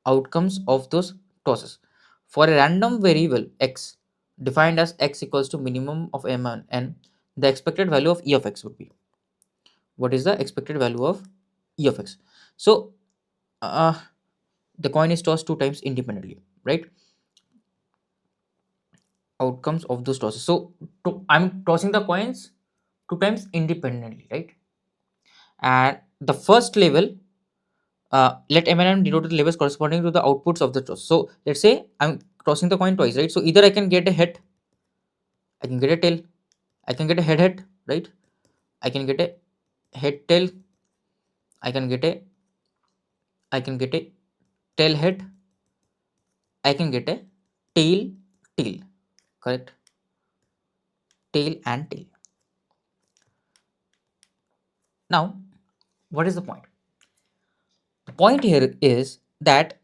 outcomes of those tosses. For a random variable x defined as x equals to minimum of M and N, the expected value of E of x would be. What is the expected value of E of x? So uh, the coin is tossed two times independently, right? Outcomes of those tosses. So I'm tossing the coins two times independently, right? And the first level, let M and N denote the labels corresponding to the outputs of the toss. So let's say I'm tossing the coin twice, right? So either I can get a head, I can get a tail, I can get a head, right? I can get a head tail, I can get a I can get a tail head, I can get a tail, correct? Tail and tail. Now, what is the point? The point here is that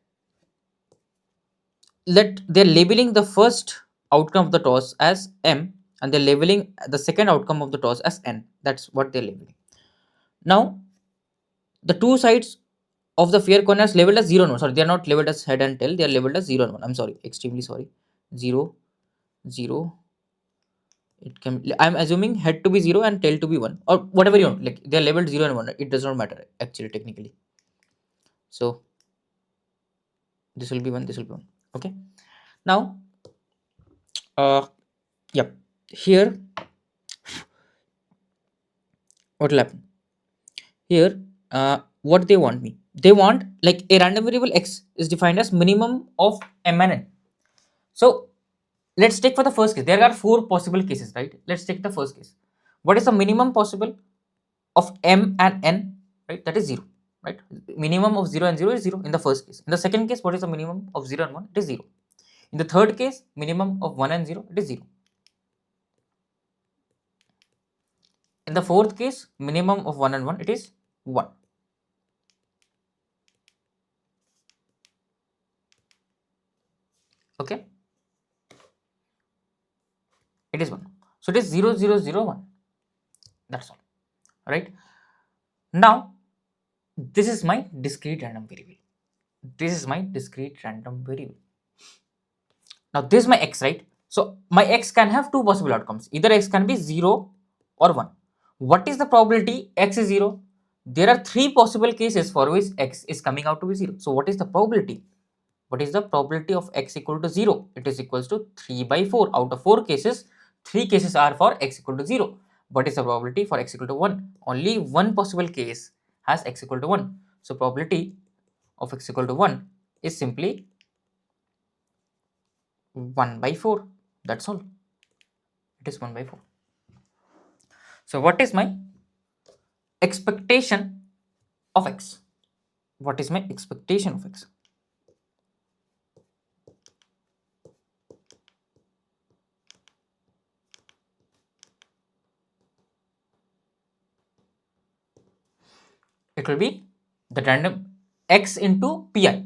they're labeling the first outcome of the toss as M and they're labeling the second outcome of the toss as N. That's what they're labeling. Now, the two sides of the fair coin is labeled as 0 and 1. Sorry, they are not labeled as head and tail, they are labeled as 0 and 1. I'm sorry, extremely sorry. 0, 0. It can, I'm assuming head to be 0 and tail to be 1 or whatever you want. Like they are labeled 0 and 1. It does not matter actually, technically. So, this will be 1, this will be 1. Okay. Now, yep. Here, what will happen? Here, what they want me? They want like a random variable x is defined as minimum of M and N. So, let's take for the first case. There are four possible cases, right? Let's take the first case. What is the minimum possible of M and N? Right, that is 0. Right, minimum of 0 and 0 is 0 in the first case. In the second case, what is the minimum of 0 and 1? It is 0. In the third case, minimum of 1 and 0, it is 0. In the fourth case, minimum of 1 and 1, it is 1. Okay, it is 1. So it is 0, 0, 0, 1. That's all. Right. Now, this is my discrete random variable. This is my discrete random variable. Now, this is my x, right? So, my x can have two possible outcomes. Either x can be 0 or 1. What is the probability x is 0? There are three possible cases for which x is coming out to be 0. So, what is the probability? What is the probability of x equal to 0? It is equals to 3 by 4. Out of 4 cases, 3 cases are for x equal to 0. What is the probability for x equal to 1? Only one possible case has x equal to 1. So, probability of x equal to 1 is simply 1 by 4. That's all. It is 1 by 4. So, what is my expectation of x? What is my expectation of x? It will be the random x into pi.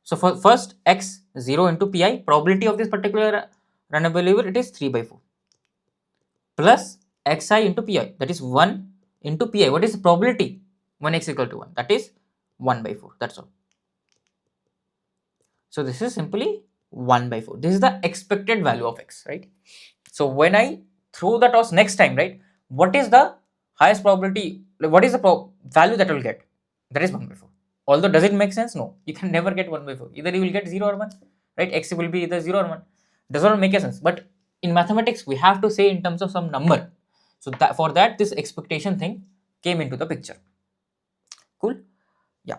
So, for first x 0 into pi, probability of this particular random variable, it is 3 by 4 plus xi into pi, that is 1 into pi. What is the probability when x equal to 1? That is 1 by 4. That's all. So, this is simply 1 by 4. This is the expected value of x, right? So, when I throw the toss next time, right, what is the highest probability? What is the value that I will get? That is 1 by 4. Although, does it make sense? No, you can never get 1 by 4. Either you will get 0 or 1, right? X will be either 0 or 1. Does not make a sense. But in mathematics, we have to say in terms of some number. So, that for that, this expectation thing came into the picture. Cool. Yeah.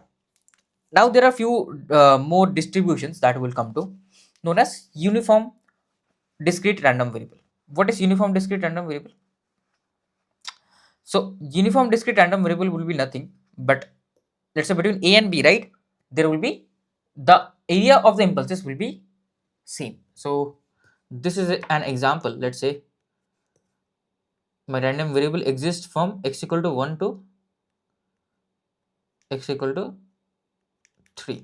Now, there are few more distributions that will come to, known as uniform discrete random variable. What is uniform discrete random variable? So, uniform discrete random variable will be nothing but, let's say between a and b, right, there will be the area of the impulses will be same. So this is an example. Let's say my random variable exists from x equal to 1 to x equal to 3.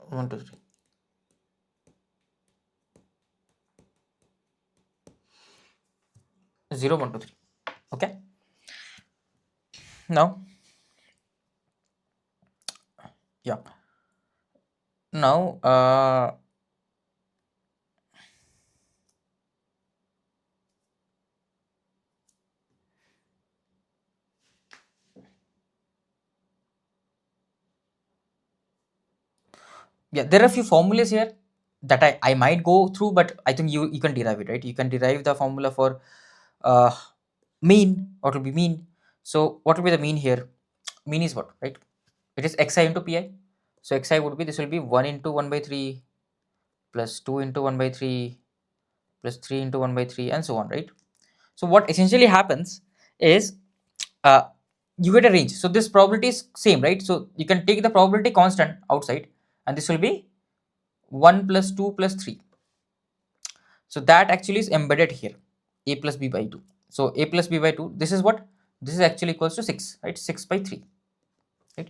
One, two, three. 0, 1, 2, 3. Okay. Now, yeah. Now, yeah, there are a few formulas here that I might go through, but I think you can derive it, right? You can derive the formula for uh, mean. What will be mean? So what will be the mean here? Mean is what, right? It is xi into pi. So xi would be, this will be 1 into 1 by 3 plus 2 into 1 by 3 plus 3 into 1 by 3 and so on, right? So what essentially happens is uh, you get a range. So this probability is same, right? So you can take the probability constant outside and this will be 1 plus 2 plus 3. So that actually is embedded here, a plus b by 2. So a plus b by 2, this is what? This is actually equals to 6, right? 6 by 3, right?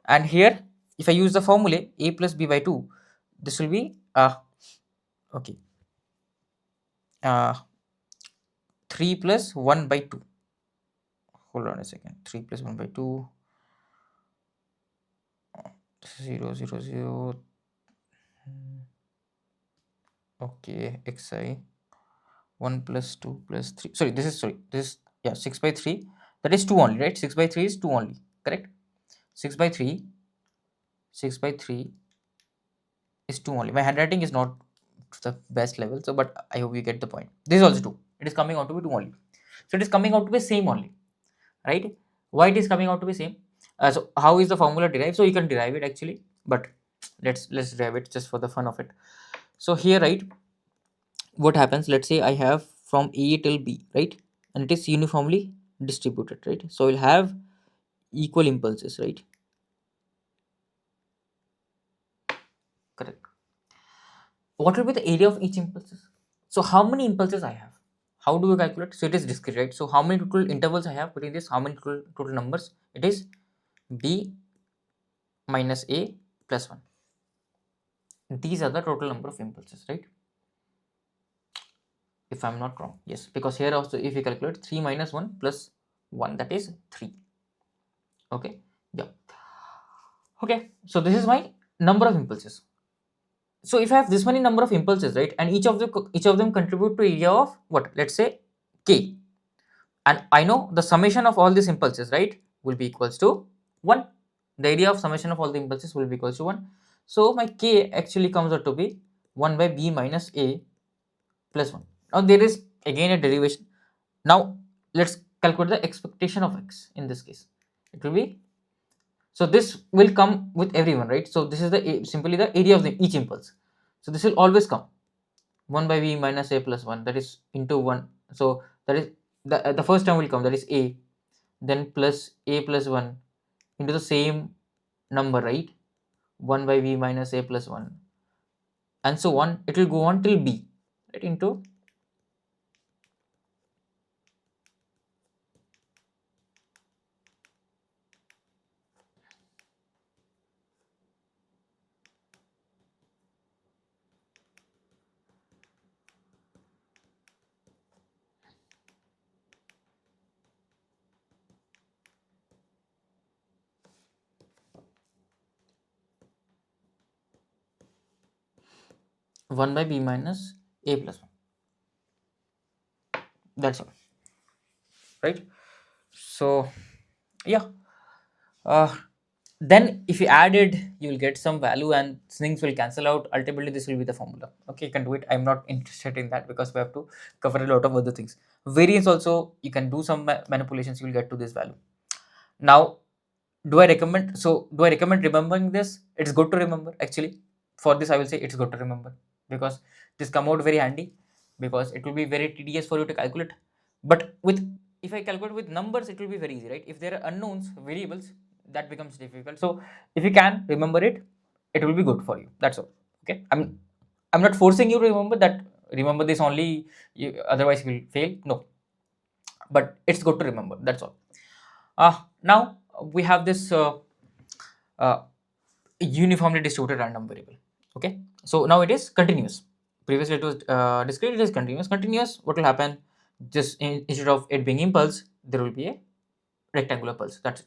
And here, if I use the formula a plus b by 2, this will be okay, 3 plus 1 by 2. Hold on a second. 3 plus 1 by 2. 0, 0, 0. Okay, xi 1 plus 2 plus 3. Sorry, this is yeah, 6 by 3. That is 2 only, right? 6 by 3 is 2 only, correct? 6 by 3, 6 by 3 is 2 only. My handwriting is not to the best level, so but I hope you get the point. This is also 2. It is coming out to be 2 only. So it is coming out to be same only, right? Why it is coming out to be same? So how is the formula derived? So you can derive it actually, but let's derive it just for the fun of it. So here, right, what happens? Let's say I have from A till B, right, and it is uniformly distributed, right? So we'll have equal impulses, right? Correct. What will be the area of each impulses? So how many impulses I have? How do we calculate? So it is discrete, right? So how many total intervals I have between this? How many total numbers? It is B minus A plus 1. These are the total number of impulses, right? If I'm not wrong, yes, because here also if we calculate 3 minus 1 plus 1, that is 3. Okay, yeah. Okay, so this is my number of impulses. So if I have this many number of impulses, right, and each of them contribute to area of what? Let's say k, and I know the summation of all these impulses, right, will be equals to 1. The area of summation of all the impulses will be equals to 1. So my k actually comes out to be 1 by b minus a plus 1. Now there is again a derivation. Now let's calculate the expectation of x in this case. It will be, so this will come with everyone, right? So this is the simply the area of each impulse. So this will always come 1 by b minus a plus 1, that is into 1. So that is the first term will come, that is a, then plus a plus 1 into the same number, right? 1 by b minus a plus 1 and so on. It will go on till b, right, into 1 by b minus a plus 1. That's all, right? So yeah, then if you add it, you will get some value and things will cancel out. Ultimately this will be the formula. Okay, you can do it. I'm not interested in that because we have to cover a lot of other things. Variance also, you can do some manipulations, you will get to this value. Now do I recommend remembering this? It's good to remember actually. for this I will say it's good to remember, because this come out very handy, because it will be very tedious for you to calculate. But with, if I calculate with numbers, it will be very easy, right? If there are unknowns variables, that becomes difficult. So if you can remember it, it will be good for you. That's all. Okay, I'm not forcing you to remember that, remember this only, otherwise you will fail. No, but it's good to remember. That's all. Now we have this uh, uniformly distributed random variable. Okay, so now it is continuous. Previously it was discrete, it is continuous. Continuous, what will happen? Just instead of it being impulse, there will be a rectangular pulse. That's it.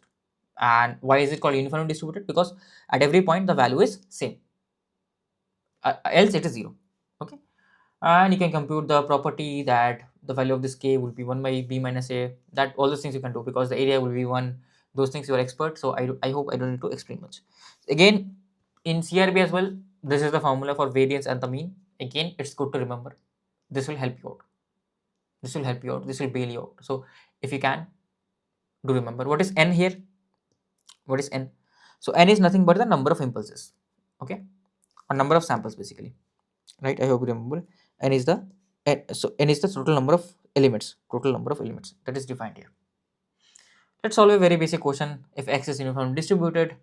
And why is it called uniformly distributed? Because at every point the value is same, else it is 0. Okay, and you can compute the property that the value of this k will be 1 by b minus a. That all those things you can do, because the area will be 1. Those things you are expert, so I hope I don't need to explain much. Again, in CRB as well, this is the formula for variance and the mean. Again, it's good to remember. This will help you out. This will help you out. This will bail you out. So if you can, do remember. What is n here? What is n? So n is nothing but the number of impulses. Okay, or number of samples basically. Right? I hope you remember. N is the so n is the total number of elements. Total number of elements that is defined here. Let's solve a very basic question. If x is uniformly distributed,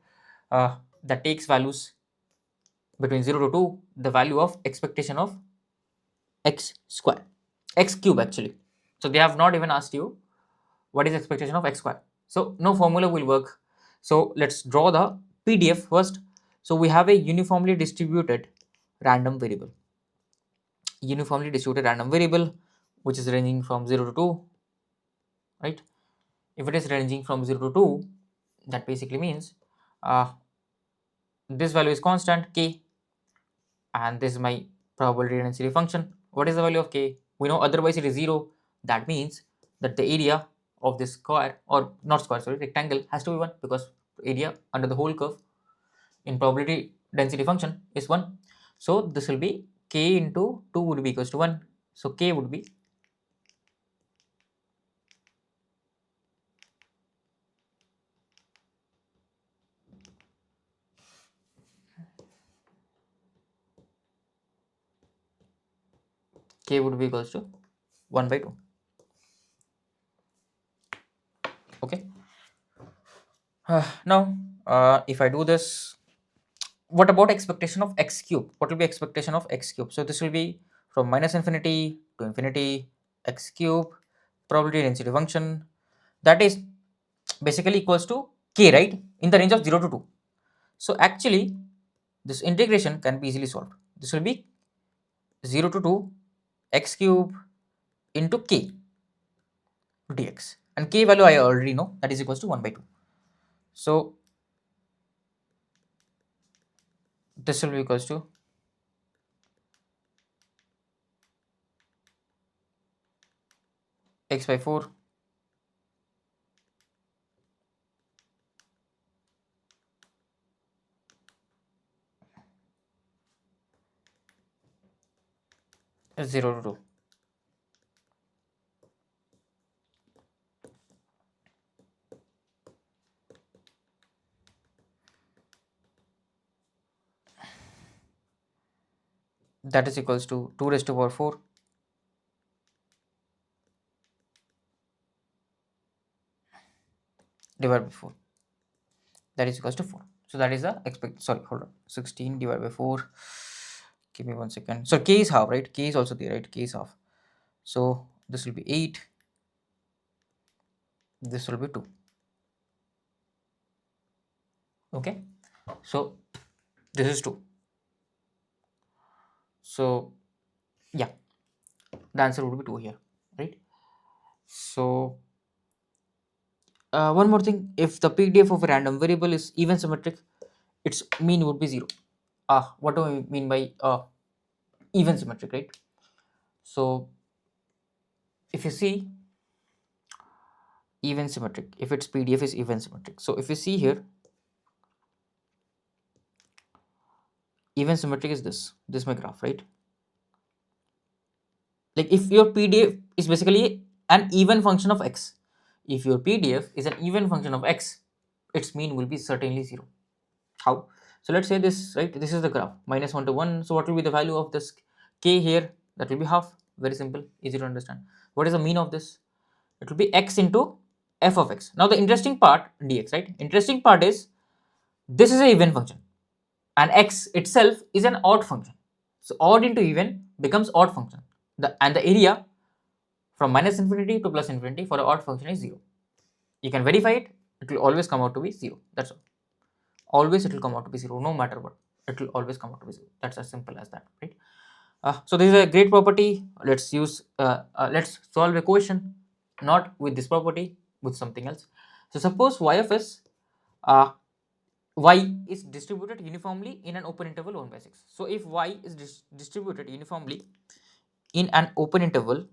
that takes values between 0 to 2, the value of expectation of x square, x cube actually. So they have not even asked you what is expectation of x square. So no formula will work. So let's draw the PDF first. So we have a uniformly distributed random variable. Uniformly distributed random variable, which is ranging from 0 to 2, right? If it is ranging from 0 to 2, that basically means this value is constant k, and this is my probability density function. What is the value of k? We know otherwise it is 0. That means that the area of this square, or not square, sorry, rectangle, has to be 1, because area under the whole curve in probability density function is 1. So this will be k into 2 would be equals to 1. So k would be equals to 1 by 2. Okay. Now if I do this, what about expectation of x cube? What will be expectation of x cube? So this will be from minus infinity to infinity, x cube probability density function, that is basically equals to k, right, in the range of 0 to 2. So actually this integration can be easily solved. This will be 0 to 2 x cube into k dx, and k value I already know, that is equals to 1 by 2. So this will be equals to x by 4 0 to 2. That is equals to 2 raised to power 4 divided by 4, that is equals to 4. So that is the sorry, hold on, 16 divided by 4, give me 1 second. So k is half, right? K is also there, right? K is half. So this will be 8, this will be 2. Okay, so this is 2. So yeah, the answer would be 2 here, right? So one more thing, if the PDF of a random variable is even symmetric, its mean would be 0. What do I mean by even symmetric, right? So if you see even symmetric, if its PDF is even symmetric, so if you see here, even symmetric is this my graph, right? Like if your PDF is basically an even function of x, if your PDF is an even function of x, its mean will be certainly 0. How? So let's say this, right? This is the graph minus 1 to 1. So what will be the value of this k here? That will be half. Very simple, easy to understand. What is the mean of this? It will be x into f of x. Now the interesting part, dx, right? Interesting part is this is a even function and x itself is an odd function. So odd into even becomes odd function. And the area from minus infinity to plus infinity for an odd function is 0. You can verify it. It will always come out to be 0. That's all. Always it will come out to be 0, no matter what. It will always come out to be 0. That's as simple as that, right? So this is a great property. Let's solve a question not with this property, with something else. So suppose y of s, y is distributed uniformly in an open interval 1 by 6. So if y is distributed uniformly in an open interval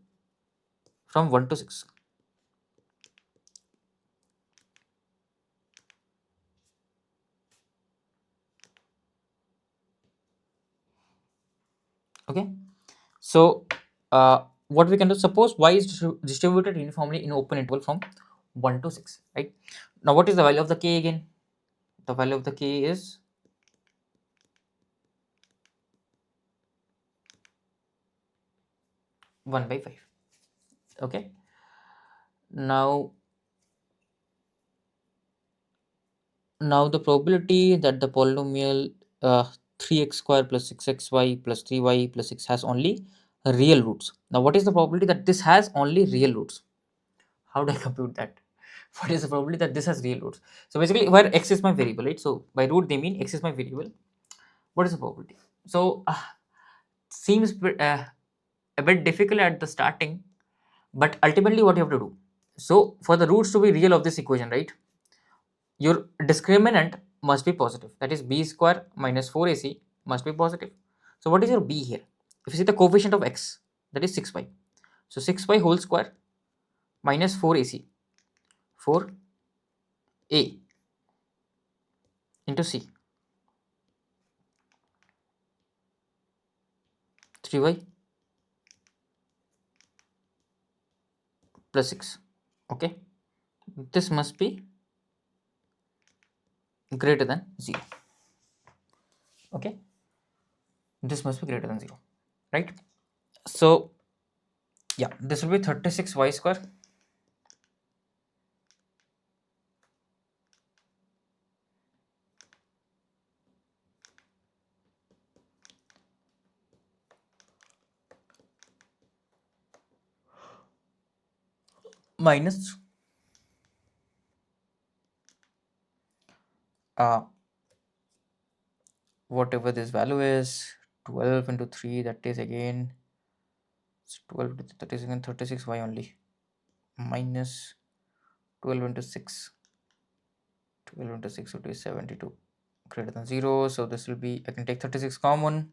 from 1 to 6, okay. So what we can do, suppose y is distributed uniformly in open interval from 1 to 6, right? Now what is the value of the k again? The value of the k is 1 by 5. Okay. Now the probability that the polynomial 3x square plus 6xy plus 3y plus 6 has only real roots. Now what is the probability that this has only real roots? How do I compute that? What is the probability that this has real roots? So basically where x is my variable, right? So by root they mean x is my variable. What is the probability? So seems a bit difficult at the starting, but ultimately what you have to do, so for the roots to be real of this equation, right, your discriminant must be positive, that is b square minus 4ac must be positive. So what is your b here? If you see the coefficient of x, that is 6y, so 6y whole square minus 4ac, 4a into c, 3y plus 6. Okay, this must be greater than 0. Okay, this must be greater than 0, right? So yeah, this will be 36y square minus whatever this value is, 12 into 3, that is again 12 into 30 is again 36y only, minus 12 into 6, 12 into 6 would be 72, greater than 0. So this will be, I can take 36 common,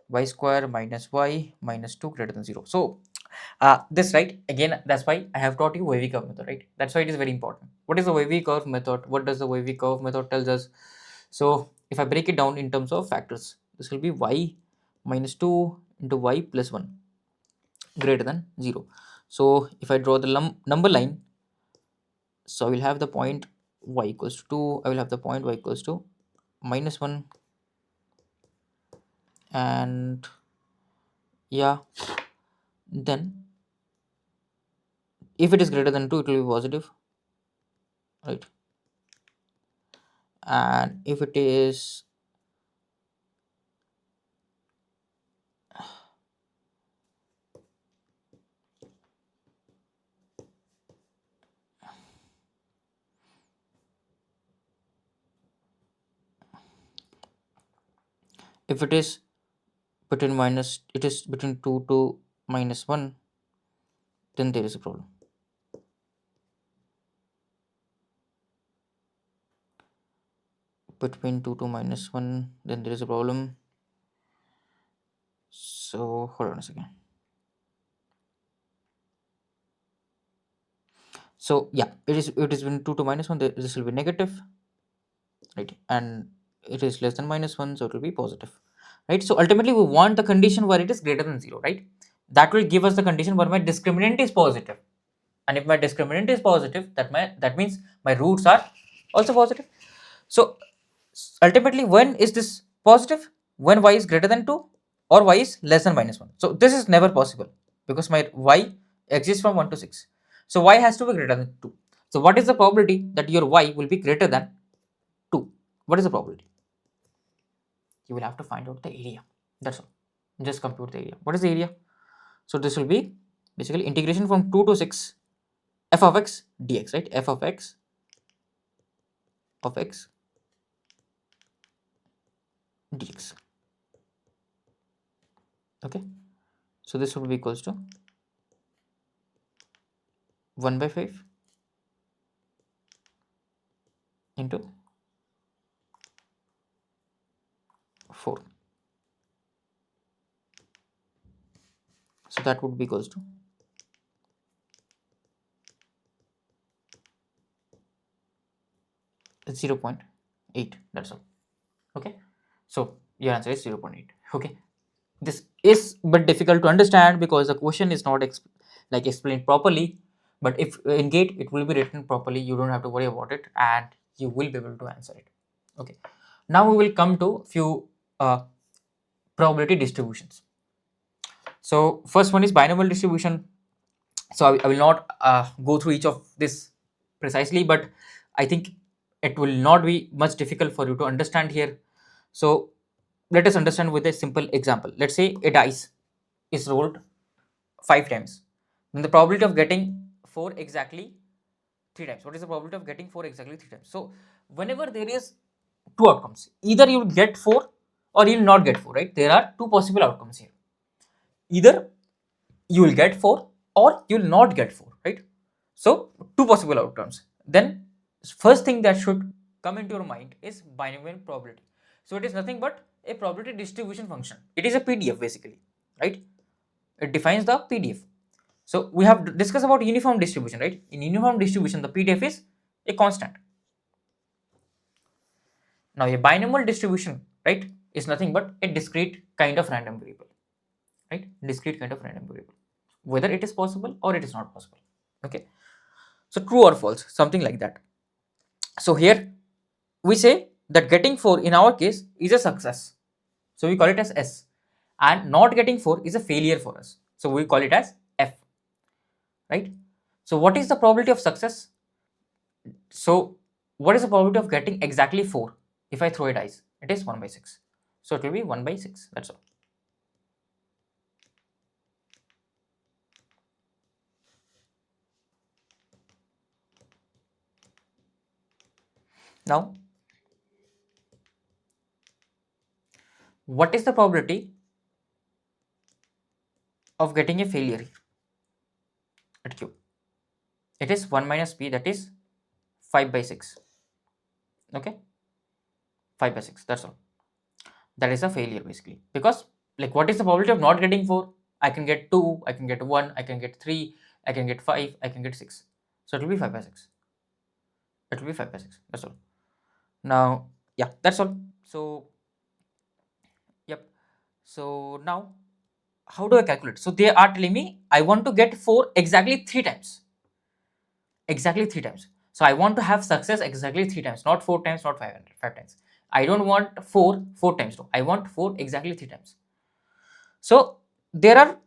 y square minus y minus 2 greater than 0. So this, right, again that's why I have taught you wavy curve method, right? That's why it is very important. What is the wavy curve method? What does the wavy curve method tells us? So if I break it down in terms of factors, this will be y minus 2 into y plus 1 greater than 0. So if I draw the number line, so I will have the point y equals to 2, I will have the point y equals to minus 1, and yeah, then if it is greater than 2 it will be positive, right? And if it is if it is between 2 to minus 1, then there is a problem. Between 2 to minus 1, then there is a problem. So hold on a second. So yeah, it is between 2 to minus 1, this will be negative, right? And it is less than minus 1, so it will be positive, right? So ultimately we want the condition where it is greater than 0, right? That will give us the condition where my discriminant is positive, and if my discriminant is positive, that means my roots are also positive. So ultimately, when is this positive? When y is greater than 2 or y is less than -1. So this is never possible because my y exists from 1 to 6. So y has to be greater than 2. So what is the probability that your y will be greater than 2? What is the probability? You will have to find out the area. That's all. Just compute the area. What is the area? So this will be basically integration from 2 to 6 f of x dx, right? F of x dx. Okay. So this would be equals to 1 by 5 into 4. So that would be equals to 0.8. That's all. Okay. So your answer is 0.8. Okay. This is a bit difficult to understand because the question is not explained properly. But if in gate it will be written properly, you don't have to worry about it and you will be able to answer it. Okay. Now we will come to few probability distributions. So first one is binomial distribution. So I will not go through each of this precisely, but I think it will not be much difficult for you to understand here. So let us understand with a simple example. Let's say a dice is rolled 5 times. Then the probability of getting 4 exactly 3 times. What is the probability of getting 4 exactly 3 times? So whenever there is two outcomes, either you will get 4 or you will not get 4, right? There are two possible outcomes here. Either you will get 4 or you will not get 4, right? So two possible outcomes. Then first thing that should come into your mind is binomial probability. So it is nothing but a probability distribution function. It is a PDF basically, right? It defines the PDF. So we have discussed about uniform distribution, right? In uniform distribution, the PDF is a constant. Now a binomial distribution, right, is nothing but a discrete kind of random variable, right? Discrete kind of random variable. Whether it is possible or it is not possible. Okay. So true or false, something like that. So here we say that getting 4 in our case is a success. So we call it as S, and not getting 4 is a failure for us. So we call it as F, right? So what is the probability of success? So what is the probability of getting exactly 4 if I throw a dice? It is 1 by 6. So it will be 1 by 6. That's all. Now, what is the probability of getting a failure here at Q? It is 1 minus P, that is 5 by 6. Okay, 5 by 6. That's all. That is a failure basically, because like what is the probability of not getting 4? I can get 2, I can get 1, I can get 3, I can get 5, I can get 6. So it will be 5 by 6. It will be 5 by 6. That's all. Now, yeah, that's all. So, yep. So now, how do I calculate? So they are telling me I want to get 4 exactly 3 times. Exactly 3 times. So I want to have success exactly 3 times, not 4 times, not 5 times. I don't want 4 times. No, I want 4 exactly 3 times. So there are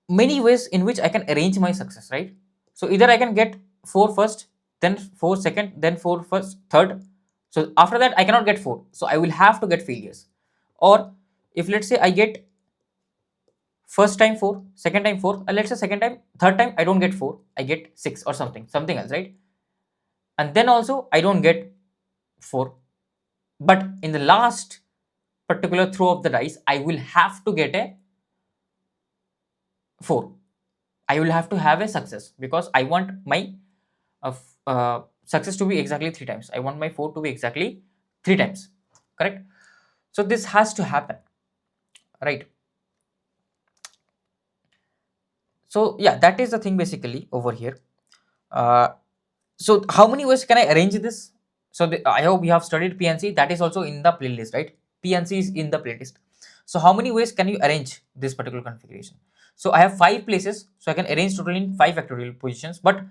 many ways in which I can arrange my success, right? So either I can get 4 first, then 4 second, then 4 first, third. So after that I cannot get 4. So I will have to get failures. Or if let's say I get first time 4, second time 4, let's say second time, third time I don't get 4, I get 6 or something else, right? And then also I don't get 4. But in the last particular throw of the dice, I will have to get a 4. I will have to have a success because I want my success to be exactly 3 times. I want my 4 to be exactly 3 times. Correct? So this has to happen, right? So yeah, that is the thing basically over here. So how many ways can I arrange this? So I hope you have studied PNC. That is also in the playlist, right? PNC is in the playlist. So how many ways can you arrange this particular configuration? So I have 5 places, so I can arrange total in 5 factorial positions, but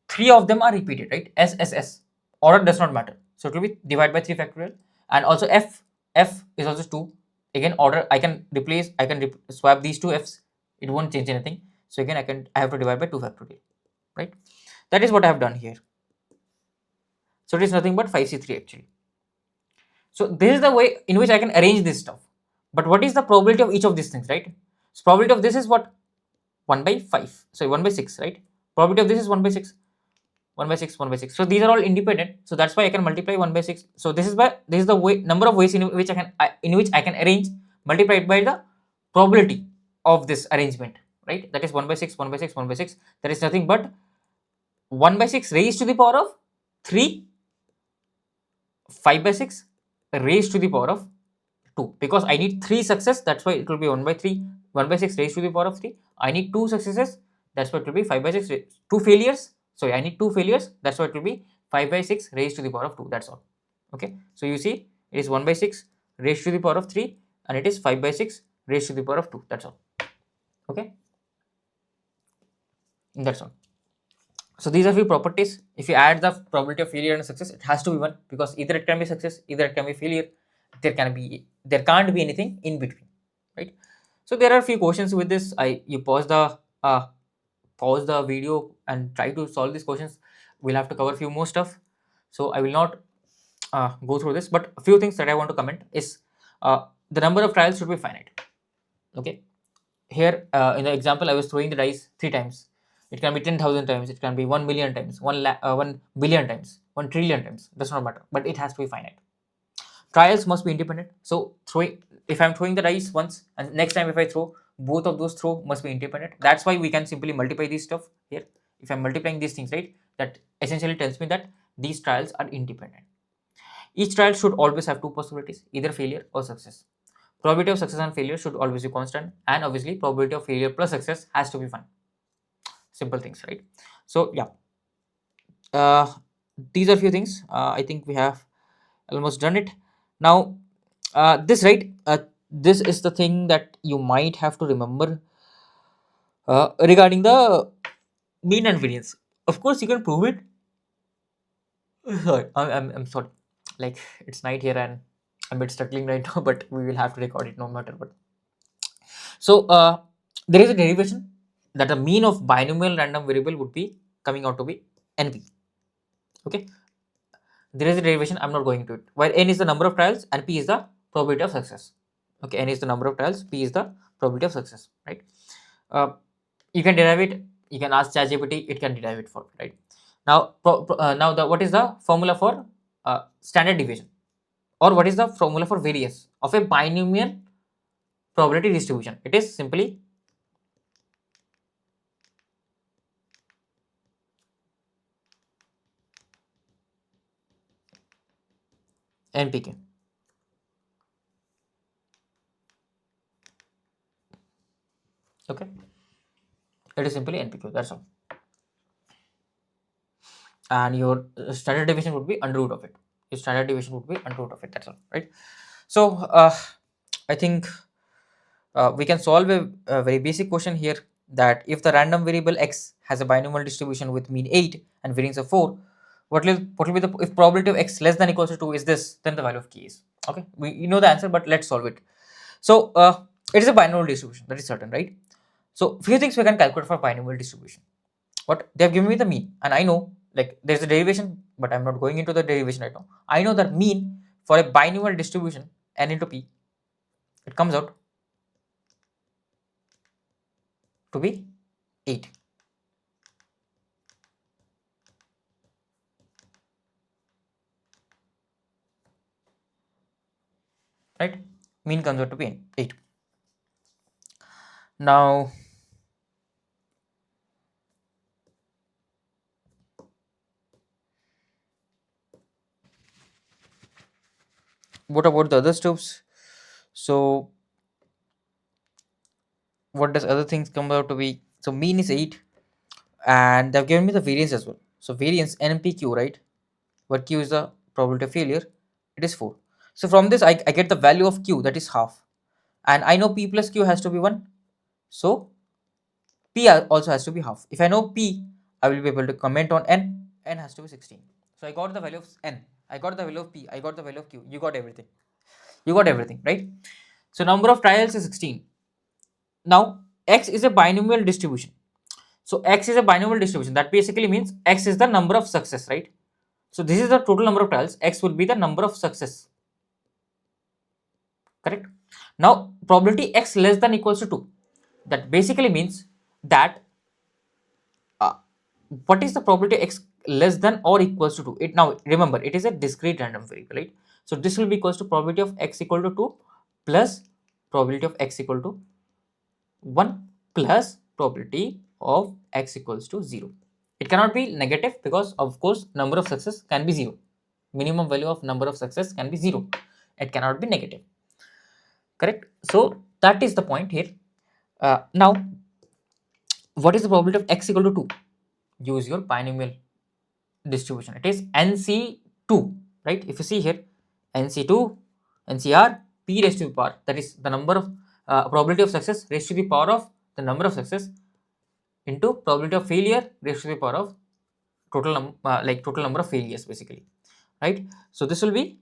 3 of them are repeated, right? S. Order does not matter. so it will be divided by 3 factorial. And also f is also 2. Again, order, I can replace, I can swap these two f's, it won't change anything. So again, I have to divide by 2 factorial, right? That is what I have done here. So it is nothing but 5c3 actually. So this is the way in which I can arrange this stuff. But what is the probability of each of these things, right? So probability of this is what? 1 by 5, sorry, 1 by 6, right? Probability of this is 1 by 6, 1 by 6, 1 by 6. So these are all independent. So that's why I can multiply 1 by 6. So this is the way, number of ways in which I can arrange, multiplied by the probability of this arrangement, right? That is 1 by 6, 1 by 6, 1 by 6. That is nothing but 1 by 6 raised to the power of 3, 5 by 6 raised to the power of 2, because I need 3 success, that's why it will be 1 by 3, 1 by 6 raised to the power of 3. I need 2 successes, that's why it will be 5 by 6, 2 failures, sorry, I need 2 failures, that's why it will be 5 by 6 raised to the power of 2, that's all. Okay, so you see it is 1 by 6 raised to the power of 3 and it is 5 by 6 raised to the power of 2, that's all. Okay, that's all. So these are few properties. If you add the probability of failure and success, it has to be 1, because either it can be success, either it can be failure. There can't be anything in between, right? So there are a few questions with this. You pause the video and try to solve these questions. We'll have to cover a few more stuff, so I will not go through this. But a few things that I want to comment is the number of trials should be finite. Okay, here in the example, I was throwing the dice 3 times. It can be 10,000 times, it can be 1 million times, 1 billion times, 1 trillion times, does not matter, but it has to be finite. Trials must be independent. So if I'm throwing the dice once and next time if I throw, both of those throw must be independent. That's why we can simply multiply this stuff here. If I'm multiplying these things, right, that essentially tells me that these trials are independent. Each trial should always have 2 possibilities, either failure or success. Probability of success and failure should always be constant, and obviously probability of failure plus success has to be 1. Simple things, right? So yeah, these are few things. I think we have almost done it. Now this is the thing that you might have to remember regarding the mean and variance. Of course you can prove it. Sorry, I'm sorry, like it's night here and I'm a bit struggling right now, but we will have to record it no matter what. So there is a derivation that the mean of binomial random variable would be coming out to be NP. Okay, there is a derivation, I'm not going to it, where n is the number of trials and p is the probability of success. Okay, n is the number of trials, p is the probability of success, right? You can derive it, you can ask ChatGPT, it can derive it for, right? Now what is the formula for standard deviation, or what is the formula for variance of a binomial probability distribution? It is simply NPK. Okay, it is simply NPQ, that's all. And your standard deviation would be under root of it. Your standard deviation would be under root of it, that's all, right? So I think we can solve a very basic question here, that if the random variable x has a binomial distribution with mean 8 and variance of 4, what will be the, if probability of x less than equals to 2 is this, then the value of k is, okay, you know the answer, but let's solve it. So it is a binomial distribution, that is certain, right? So few things we can calculate for binomial distribution. What they have given me the mean, and I know like there's a derivation, but I'm not going into the derivation right now. I know that mean for a binomial distribution n into p, it comes out to be 8. Right? Mean comes out to be 8. Now what about the other stuffs? So what does other things come out to be? So mean is 8, and they've given me the variance as well. So variance NPQ, right, where q is the probability of failure, it is 4. So from this I get the value of q, that is half, and I know p plus q has to be 1, so p also has to be half. If I know p, I will be able to comment on n has to be 16. So I got the value of n I got the value of P, I got the value of Q, you got everything. You got everything, right? So number of trials is 16. Now X is a binomial distribution. So X is a binomial distribution. That basically means X is the number of success, right? So this is the total number of trials. X will be the number of success. Correct? Now probability X less than equals to 2. That basically means that uh, what is the probability X less than or equals to 2? It now remember it is a discrete random variable, right? So this will be equals to probability of X equal to 2 plus probability of X equal to 1 plus probability of X equals to 0. It cannot be negative because of course number of success can be 0. Minimum value of number of success can be 0. It cannot be negative. Correct? So that is the point here. Now what is the probability of X equal to 2? Use your binomial distribution. It is NC2, right? If you see here, NC2, NCR, P raised to the power, that is the number of probability of success raised to the power of the number of success into probability of failure raised to the power of total number of failures, basically, right? So this will be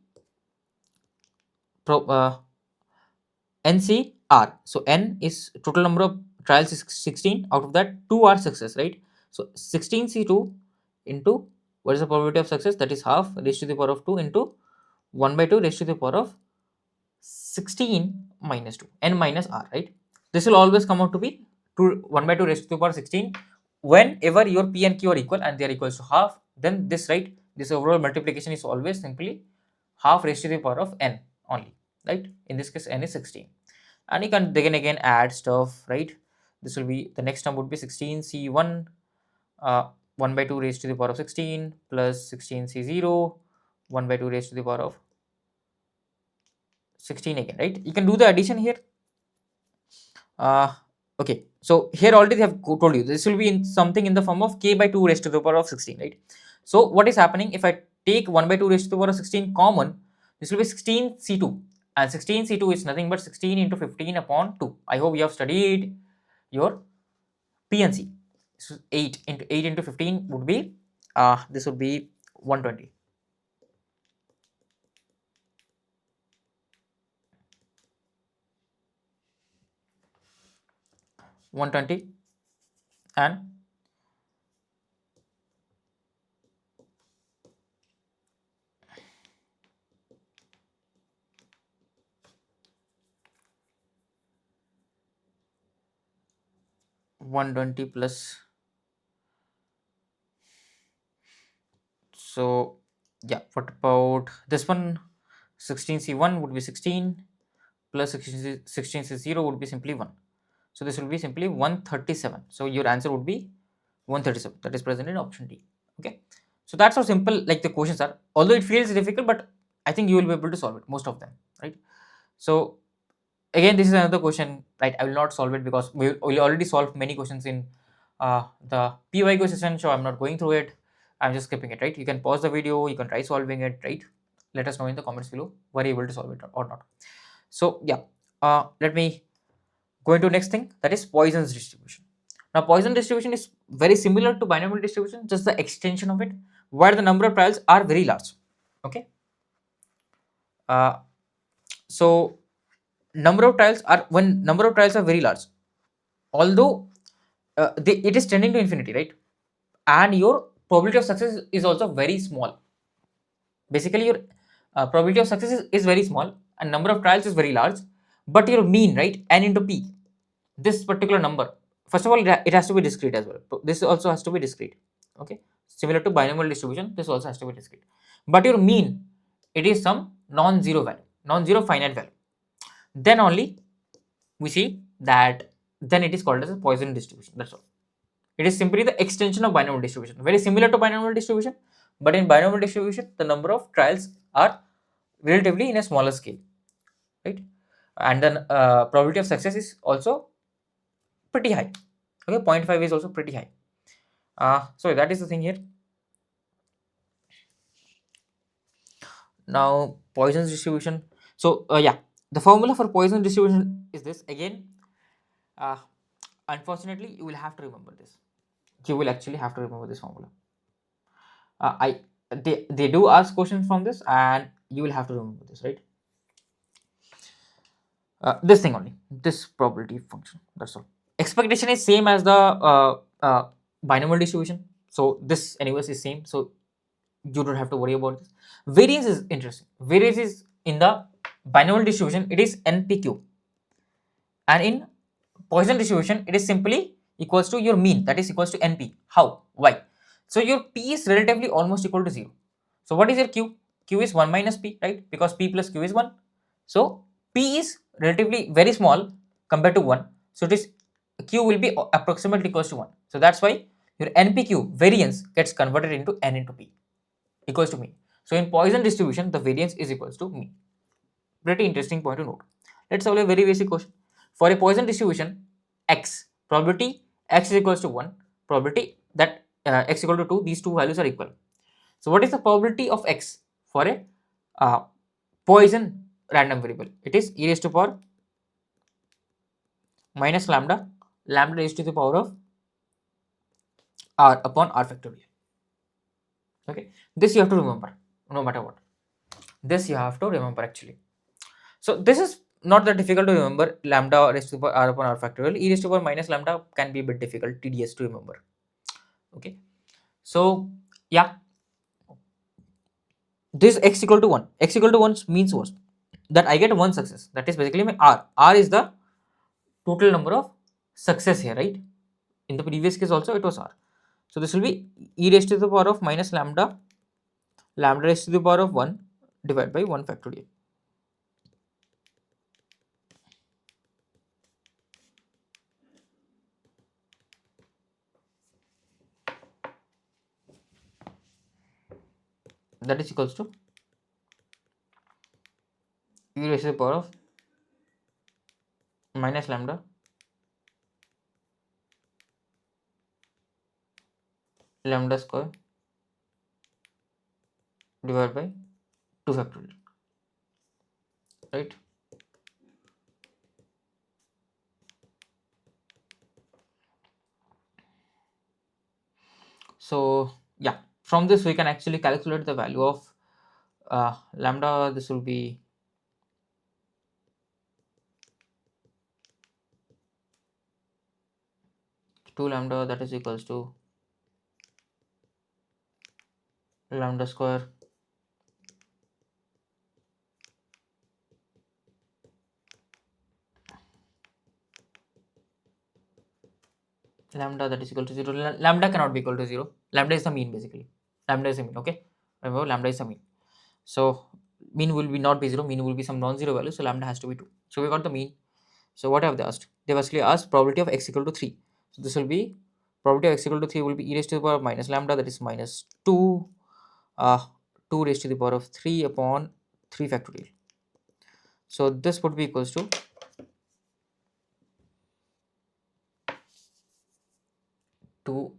NCR. So N is total number of trials is 16. Out of that, 2 are success, right? So 16C2 into what is the probability of success? That is half raised to the power of 2 into 1 by 2 raised to the power of 16 minus 2, N minus R, right? This will always come out to be 1 by 2 raised to the power 16. Whenever your P and Q are equal and they are equals to half, then this, right, this overall multiplication is always simply half raised to the power of N only, right? In this case, N is 16. And you can again add stuff, right? This will be, the next term would be 16C1 1 by 2 raised to the power of 16 plus 16C0 1 by 2 raised to the power of 16 again, right? You can do the addition here. Okay, so here already they have told you this will be in something in the form of k by 2 raised to the power of 16, right? So what is happening if I take 1 by 2 raised to the power of 16 common, this will be 16C2, and 16C2 is nothing but 16 into 15 upon 2. I hope you have studied your P and C. So 8 into 15 would be this would be 120. 120 and 120 plus, so yeah, what about this one? 16C1 would be 16 plus 16C0 would be simply 1. So this will be simply 137. So your answer would be 137. That is present in option D. Okay. So that's how simple like the questions are. Although it feels difficult, but I think you will be able to solve it, most of them, right? So again, this is another question, right? I will not solve it because we already solved many questions in the PYQ session, so I'm not going through it. I'm just skipping it, right? You can pause the video, you can try solving it, right? Let us know in the comments below were you able to solve it or not. So yeah, let me go into next thing, that is Poisson's distribution. Now Poisson distribution is very similar to binomial distribution, just the extension of it, where the number of trials are very large. Okay. Uh, so number of trials are, when number of trials are very large, although it is tending to infinity, right? And your probability of success is also very small. Basically your probability of success is very small and number of trials is very large, but your mean, right, n into p, this particular number, first of all it has to be discrete as well. So this also has to be discrete. Okay, similar to binomial distribution, this also has to be discrete, but your mean, it is some non-zero value, non-zero finite value, then only we see that then it is called as a Poisson distribution. That's all. It is simply the extension of binomial distribution, very similar to binomial distribution, but in binomial distribution the number of trials are relatively in a smaller scale, right? And then probability of success is also pretty high. Okay, 0.5 is also pretty high. So that is the thing here. Now Poisson's distribution. So yeah, the formula for Poisson distribution is this again. uh, Unfortunately you will have to remember this. You will actually have to remember this formula. I they do ask questions from this, and you will have to remember this, right? This thing only, this probability function, that's all. Expectation is same as the binomial distribution, so this anyways is same, so you don't have to worry about this. Variance is interesting. Variance is in the binomial distribution, it is NPQ, and in Poisson distribution it is simply equals to your mean, that is equals to NP. How? Why? So your P is relatively almost equal to 0. So what is your Q? Q is 1 minus P, right? Because P plus Q is 1. So P is relatively very small compared to 1. So it is Q will be approximately equals to 1. So that's why your NPQ variance gets converted into N into P equals to mean. So in Poisson distribution, the variance is equals to mean. Pretty interesting point to note. Let's solve a very basic question. For a Poisson distribution, x, probability x is equals to 1, probability that x equal to 2, these two values are equal. So what is the probability of x for a Poisson random variable? It is e raised to power minus lambda, lambda raised to the power of r upon r factorial. Okay, this you have to remember no matter what. This you have to remember actually. So this is not that difficult to remember. Lambda raised to the power r upon r factorial, e raised to the power minus lambda can be a bit difficult, tedious to remember. Okay, so yeah, this x equal to 1. X equal to 1 means what? That I get one success. That is basically my r. R is the total number of success here, right? In the previous case also it was r. So this will be e raised to the power of minus lambda, lambda raised to the power of 1 divided by 1 factorial. That is equals to e raised to the power of minus lambda, lambda square divided by 2 factorial, right? So yeah, from this we can actually calculate the value of lambda. This will be 2 lambda, that is equals to lambda square lambda, that is equal to 0. Lambda cannot be equal to 0. Lambda is the mean basically. Lambda is the mean. Okay, remember lambda is the mean. So mean will be not be 0. Mean will be some non-zero value. So lambda has to be 2. So we got the mean. So what have they asked? They basically asked probability of x equal to 3. So this will be probability of x equal to 3 will be e raised to the power of minus lambda, that is minus 2 uh, 2 raised to the power of 3 upon 3 factorial. So this would be equals to 2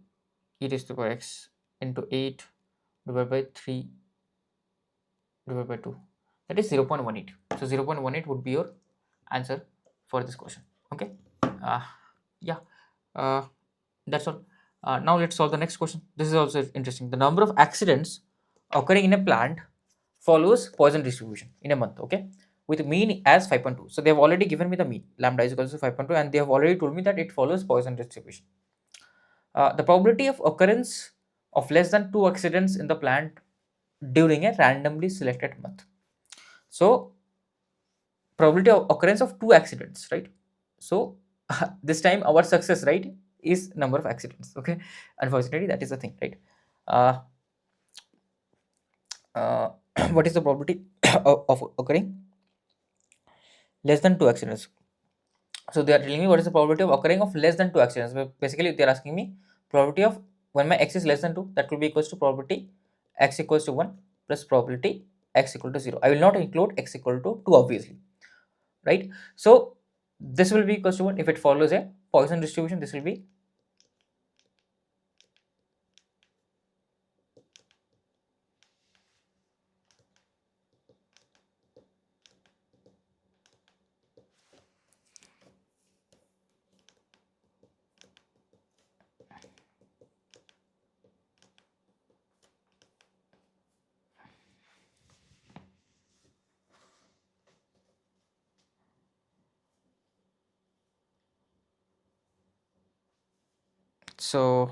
e raised to the power x into 8 divided by 3 divided by 2, that is 0.18. So 0.18 would be your answer for this question. Okay, yeah, uh, that's all. Now let's solve the next question. This is also interesting. The number of accidents occurring in a plant follows Poisson distribution in a month, okay, with mean as 5.2. So they have already given me the mean, lambda is equal to 5.2, and they have already told me that it follows Poisson distribution. The probability of occurrence of less than 2 accidents in the plant during a randomly selected month. So probability of occurrence of 2 accidents, right? So this time our success rate is number of accidents. Okay, unfortunately that is the thing, right? uh, uh, what is the probability of occurring less than 2 accidents? So they are telling me what is the probability of occurring of less than 2 accidents. Basically they are asking me probability of when my x is less than 2, that will be equals to probability x equals to 1 plus probability x equal to 0. I will not include x equal to 2 obviously, right? So this will be equals to 1 if it follows a Poisson distribution. This will be So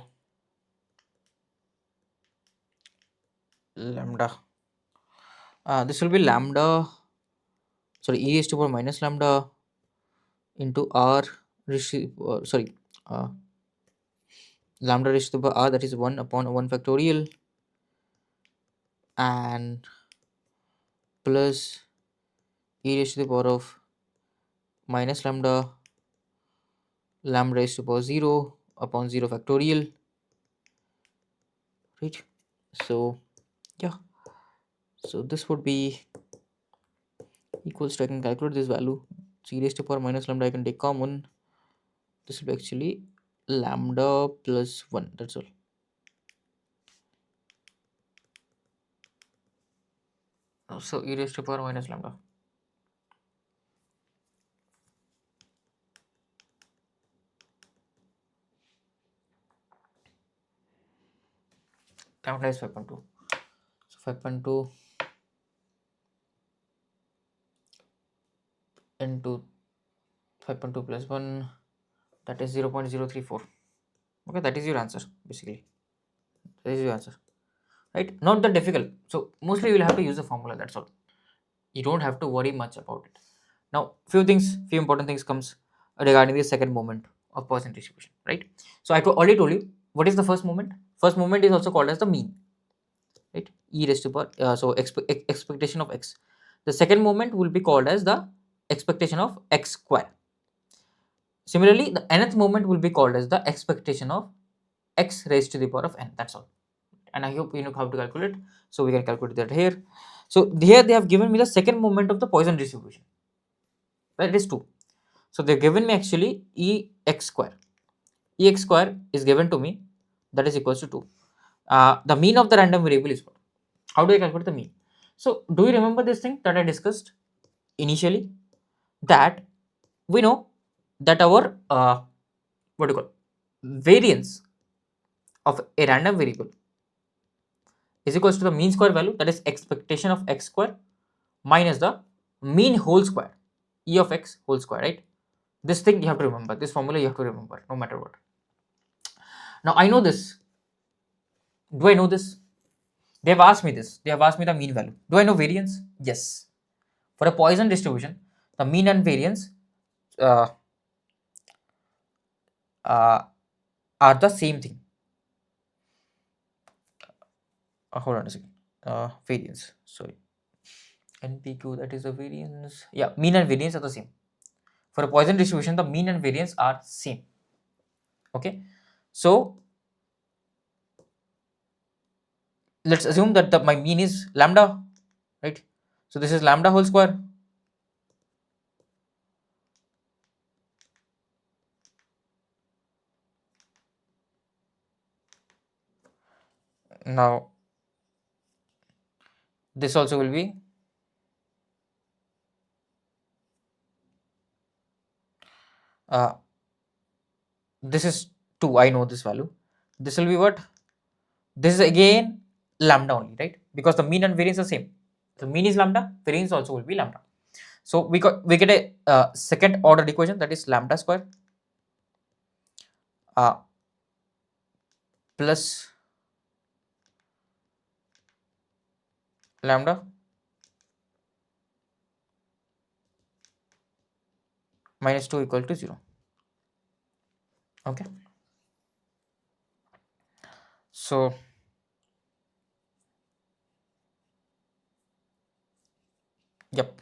lambda, this will be lambda, sorry, e raised to power minus lambda into r sorry, uh, lambda raised to the power r, that is 1 upon 1 factorial, and plus e raised to the power of minus lambda, lambda raised to the power 0 upon 0 factorial, right? So yeah, so this would be equals to, I can calculate this value, so e raised to the power minus lambda I can take common, this will be actually lambda plus 1, that's all. So e raised to the power minus lambda, lambda is 5.2, so 5.2 into 5.2 plus 1, that is 0.034. Okay, that is your answer basically. That is your answer, right? Not that difficult. So mostly you will have to use the formula, that's all. You don't have to worry much about it. Now few important things comes regarding the second moment of Poisson distribution, right? So I already told you what is the first moment. First moment is also called as the mean, right? E raised to power, so expectation of x. The second moment will be called as the expectation of x square. Similarly, the nth moment will be called as the expectation of x raised to the power of n, that's all. And I hope you know how to calculate, so we can calculate that here. So here they have given me the second moment of the Poisson distribution, right? It is 2. So they've given me actually ex square. Ex square is given to me, that is equals to 2. The mean of the random variable is what? How do I calculate the mean? So do you remember this thing that I discussed initially, that we know that our what do you call, variance of a random variable is equals to the mean square value, that is expectation of x square, minus the mean whole square, e of x whole square, right? This thing you have to remember, this formula you have to remember no matter what. Now I know this. Do I know this? They have asked me this. They have asked me the mean value. Do I know variance? Yes. For a Poisson distribution, the mean and variance uh, uh, are the same thing. Hold on a second. Variance. Sorry. NPQ, that is the variance. Yeah, mean and variance are the same. For a Poisson distribution, the mean and variance are same. Okay. So let's assume that my mean is lambda, right? So this is lambda whole square. Now this also will be this is 2, I know this value. This will be what? This is again lambda only, right? Because the mean and variance are same. The mean is lambda, variance also will be lambda. So we get a second order equation, that is lambda square plus lambda minus 2 equal to 0. Okay. So yep.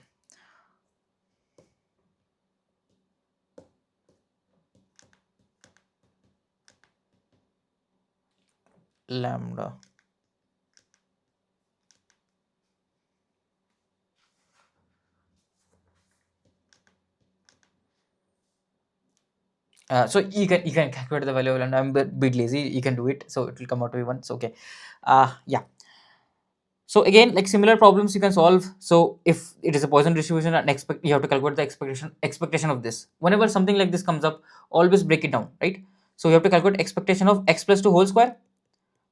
Lambda so you can calculate the value of lambda. I'm a bit lazy, you can do it, so it will come out to be 1. So okay, yeah. So again, like similar problems you can solve. So if it is a Poisson distribution and you have to calculate the expectation of this. Whenever something like this comes up, always break it down, right? So you have to calculate expectation of x plus 2 whole square.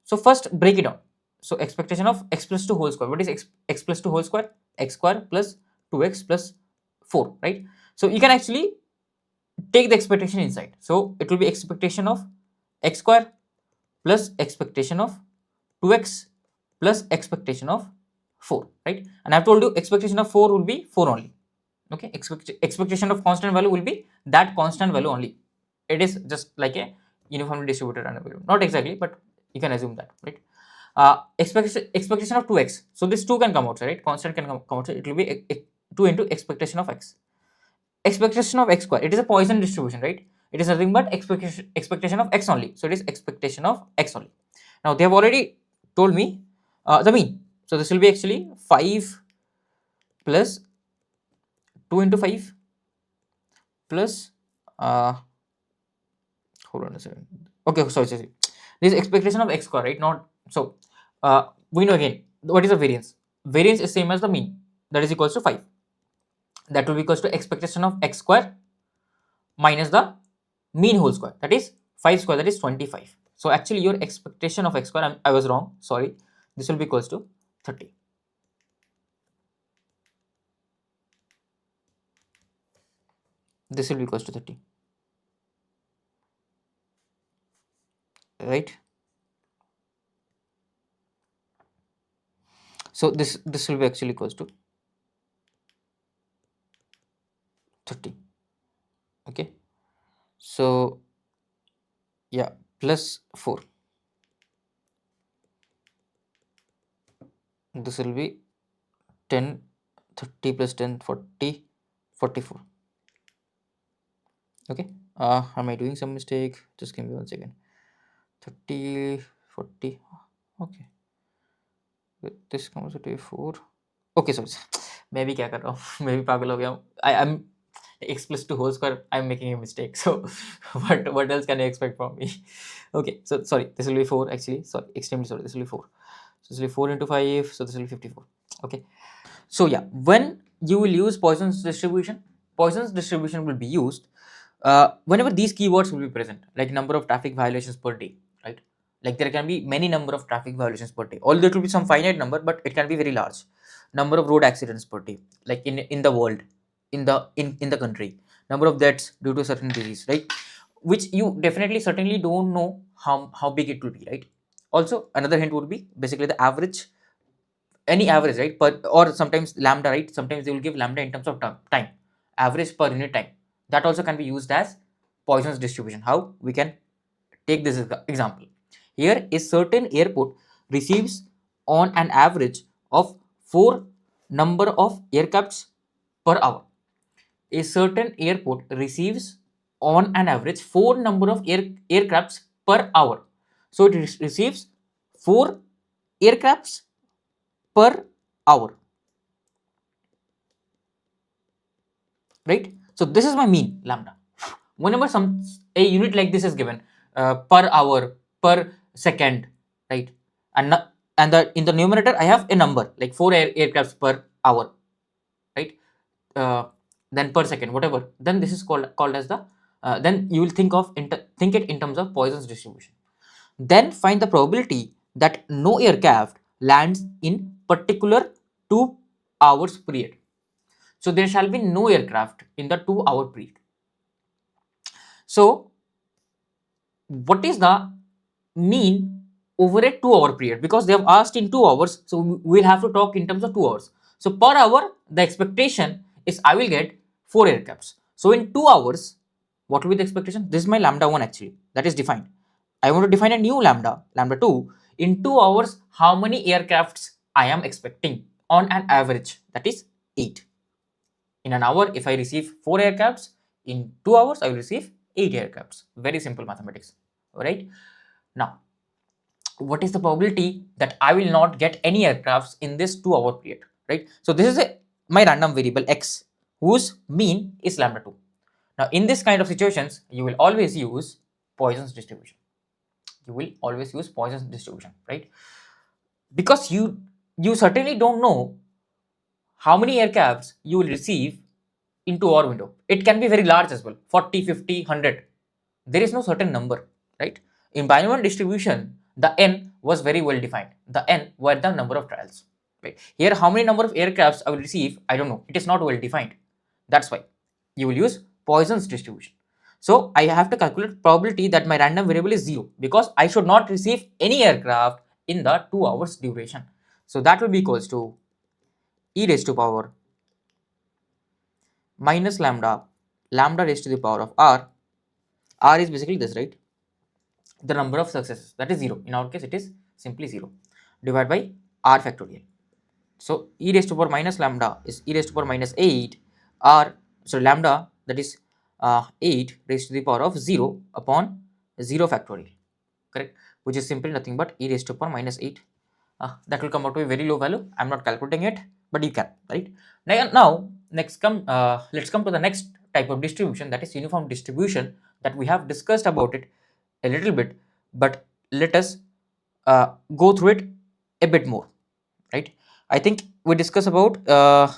So first break it down. So expectation of x plus 2 whole square. What is x plus 2 whole square? X square plus 2x plus 4, right? So you can actually take the expectation inside. So it will be expectation of x square plus expectation of 2x plus expectation of 4, right? And I've told you expectation of 4 will be 4 only. Okay, expectation of constant value will be that constant value only. It is just like a uniformly distributed random variable, not exactly, but you can assume that, right? Expectation of 2x, so this 2 can come outside, right? Constant can come outside, it will be 2 into expectation of x. Expectation of x square, it is a Poisson distribution, right? It is nothing but expectation of x only, so it is expectation of x only. Now they have already told me the mean, so this will be actually 5 plus 2 into 5 plus hold on a second. Okay, sorry. This is expectation of x square, right? Not so. We know again what is the variance. Variance is same as the mean, that is equals to 5. That will be equals to expectation of x square minus the mean whole square, that is 5 square, that is 25. So actually your expectation of x square, I was wrong, sorry. This will be equals to 30. This will be equals to 30, right? So this will be actually equals to 30. Okay, so yeah, plus 4, this will be 10, 30 plus 10, 40, 44. Okay, am I doing some mistake? Just give me 1 second. 30, 40, okay, with this comes to 4. Okay, sorry. maybe क्या कर रहा हूँ, maybe पागल हो गया हूँ. I'm x plus 2 whole square, I'm making a mistake. So what else can I expect from me? Okay, so sorry, this will be 4 actually. Sorry, extremely sorry. This will be 4. So this will be 4 into 5. So this will be 54. Okay. So yeah, when you will use Poisson's distribution will be used whenever these keywords will be present, like number of traffic violations per day, right? Like there can be many number of traffic violations per day, although it will be some finite number, but it can be very large. Number of road accidents per day, like in the world, in the country, number of deaths due to certain disease, right? Which you definitely certainly don't know how big it will be, right? Also another hint would be basically the average, any average, right? Per, or sometimes lambda, right? Sometimes they will give lambda in terms of time, average per unit time. That also can be used as Poisson's distribution. How we can take this example? Here a certain airport receives on an average of 4 number of aircrafts per hour. A certain airport receives on an average 4 number of aircrafts per hour. So it receives 4 aircrafts per hour, right? So this is my mean lambda. Whenever a unit like this is given, per hour, per second, right? And in the numerator I have a number like 4 aircrafts per hour, right? Then per second, whatever. Then this is called as the then you will think it in terms of Poisson's distribution. Then find the probability that no aircraft lands in particular 2 hours period. So there shall be no aircraft in the 2-hour period. So what is the mean over a 2-hour period? Because they have asked in 2 hours, so we'll have to talk in terms of 2 hours. So per hour, the expectation is I will get 4 aircrafts. So in 2 hours, what will be the expectation? This is my lambda 1 actually, that is defined. I want to define a new lambda 2. In 2 hours, how many aircrafts I am expecting on an average? That is 8. In an hour, if I receive 4 aircrafts, in 2 hours, I will receive 8 aircrafts. Very simple mathematics, alright? Now, what is the probability that I will not get any aircrafts in this 2-hour period, right? So this is my random variable x, whose mean is lambda 2. Now, in this kind of situations, you will always use Poisson's distribution. You will always use Poisson's distribution, right? Because you certainly don't know how many aircrafts you will receive in 2-hour window. It can be very large as well, 40, 50, 100. There is no certain number, right? In binomial distribution, the n was very well defined. The n were the number of trials, right? Here, how many number of aircrafts I will receive, I don't know. It is not well defined. That's why you will use Poisson's distribution. So I have to calculate probability that my random variable is 0 because I should not receive any aircraft in the 2 hours duration. So that will be equals to e raised to power minus lambda raised to the power of r. R is basically this, right? The number of successes, that is 0. In our case, it is simply 0 divided by r factorial. So e raised to power minus lambda is e raised to power minus 8 r. So lambda, that is 8 raised to the power of 0 upon 0 factorial, correct? Which is simply nothing but e raised to power minus 8. That will come out to a very low value. I'm not calculating it, but you can, right? Now let's come to the next type of distribution, that is uniform distribution, that we have discussed about it a little bit, but let us go through it a bit more, right? I think we discuss about uh,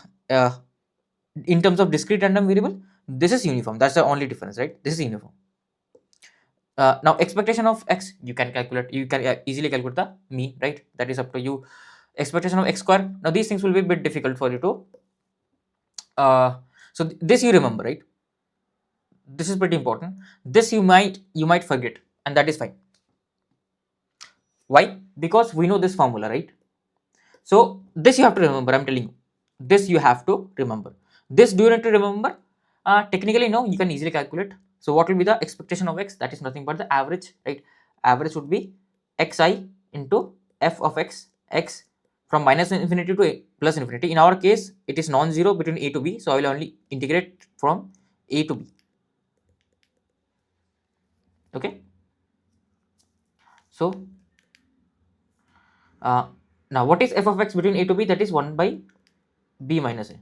in terms of discrete random variable, this is uniform. That's the only difference, right? This is uniform. Now expectation of x, you can calculate, you can easily calculate the mean, right? That is up to you. Expectation of x square, now these things will be a bit difficult for you to so this you remember, right? This is pretty important. This you might forget, and that is fine. Why? Because we know this formula, right? So this you have to remember. I'm telling you, this you have to remember. This do you need to remember? Technically, no. You can easily calculate. So what will be the expectation of x? That is nothing but the average, right? Average would be xi into f of x from minus infinity to plus infinity. In our case, it is non-zero between a to b. So I will only integrate from a to b. Okay. So now what is f of x between a to b? That is 1 by b minus a.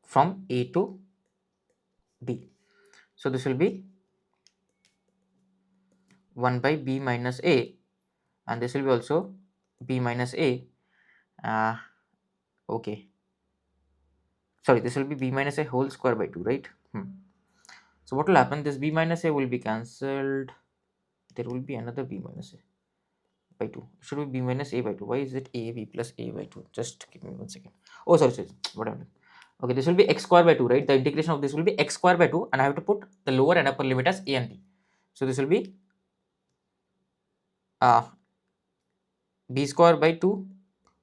From a to b. So this will be 1 by b minus a, and this will be also b minus a. Okay, sorry, this will be b minus a whole square by 2, right? So what will happen? This b minus a will be cancelled. There will be another b minus a by 2. It should be b minus a by 2. Why is it a b plus a by 2? Just give me 1 second. Oh, sorry, what happened? Okay, this will be x square by 2, right? The integration of this will be x square by 2, and I have to put the lower and upper limit as a and b. So this will be uh, b square by 2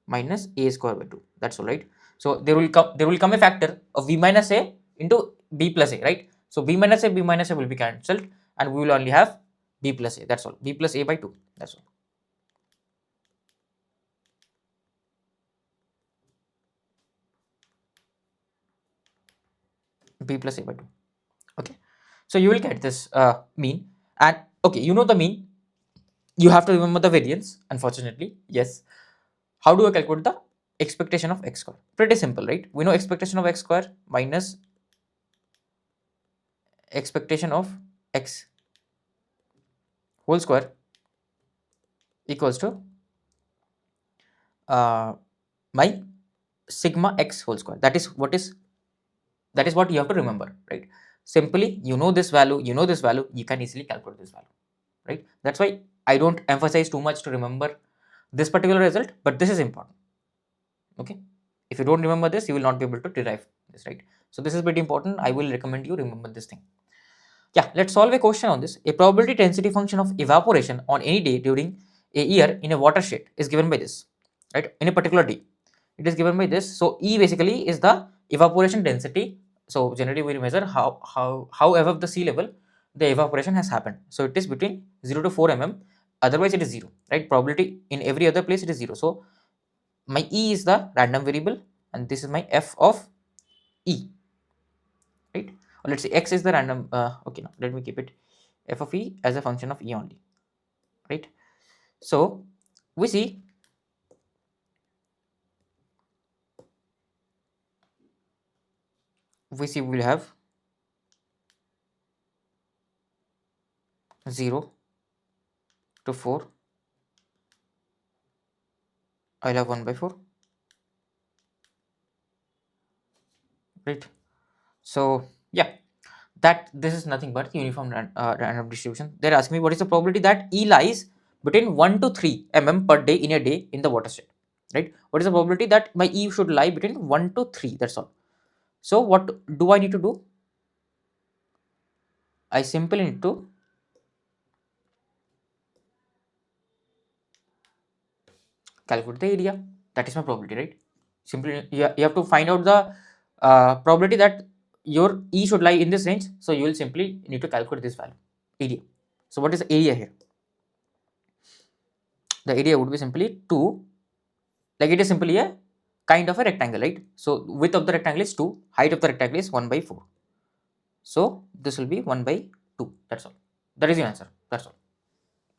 minus a square by 2. That's all, right? So there will come a factor of b minus a into b plus a, right? So b minus a will be cancelled, and we will only have b plus a. That's all. B plus a by 2. That's all. B plus a by 2. Okay. So you will get this mean, and okay, you know the mean. You have to remember the variance. Unfortunately, yes. How do I calculate the expectation of x square? Pretty simple, right? We know expectation of x square minus expectation of x whole square equals to my sigma x whole square. That is what you have to remember, right? Simply, you know this value, you can easily calculate this value, right? That's why I don't emphasize too much to remember this particular result, but this is important. Okay, if you don't remember this, you will not be able to derive this, right? So this is pretty important. I will recommend you remember this thing. Yeah, let's solve a question on this. A probability density function of evaporation on any day during a year in a watershed is given by this, right? In a particular day, it is given by this. So E basically is the evaporation density. So generally we measure how above the sea level the evaporation has happened. So it is between 0 to 4 mm. Otherwise it is 0, right? Probability in every other place it is 0. So my E is the random variable, and this is my f of E, right? Or let's say x is the random. Okay, now let me keep it f of E as a function of E only, right? So we see we will have 0 to 4. I'll have 1 by 4, right? So yeah, that this is nothing but uniform random distribution. They're asking me what is the probability that E lies between 1 to 3 mm per day in a day in the water state, right? What is the probability that my E should lie between 1 to 3? That's all. So what do I need to do? I simply need to calculate the area. That is my probability, right? Simply you have to find out the probability that your E should lie in this range. So you will simply need to calculate this value, area. So what is the area here? The area would be simply 2, like it is simply a kind of a rectangle, right? So width of the rectangle is 2, height of the rectangle is 1 by 4. So this will be 1 by 2. That's all. That is the answer. That's all.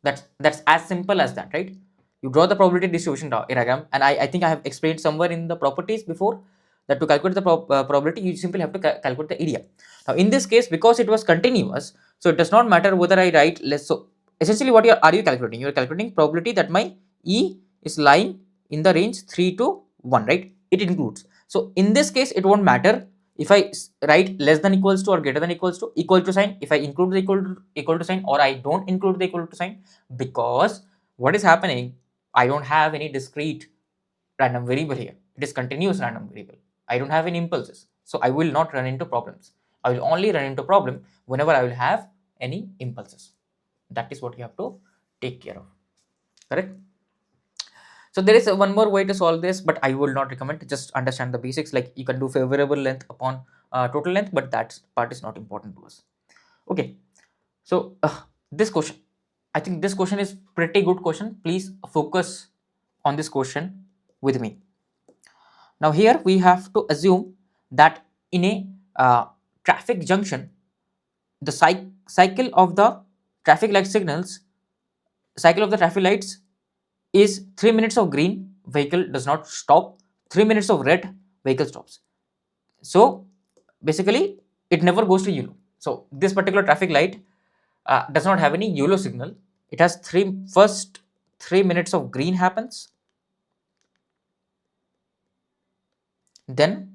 That's as simple as that, right? You draw the probability distribution diagram, and I think I have explained somewhere in the properties before that to calculate the probability, you simply have to calculate the area. Now in this case, because it was continuous, so it does not matter whether I write less. So essentially, what are you calculating? You are calculating probability that my E is lying in the range 3 to 1, right? It includes. So in this case, it won't matter if I write less than equals to or greater than equal to sign, if I include the equal to sign, or I don't include the equal to sign, because what is happening, I don't have any discrete random variable here. It is continuous random variable. I don't have any impulses, so I will not run into problems. I will only run into problem whenever I will have any impulses. That is what you have to take care of. Correct? So there is one more way to solve this, but I will not recommend. Just understand the basics. Like you can do favorable length upon total length, but that part is not important to us. Okay. So this question, I think this question is pretty good question. Please focus on this question with me. Now here we have to assume that in a traffic junction, the cycle of the traffic light signals, cycle of the traffic lights is 3 minutes of green, vehicle does not stop. 3 minutes of red, vehicle stops. So basically it never goes to yellow. So this particular traffic light does not have any yellow signal. It has first 3 minutes of green happens, then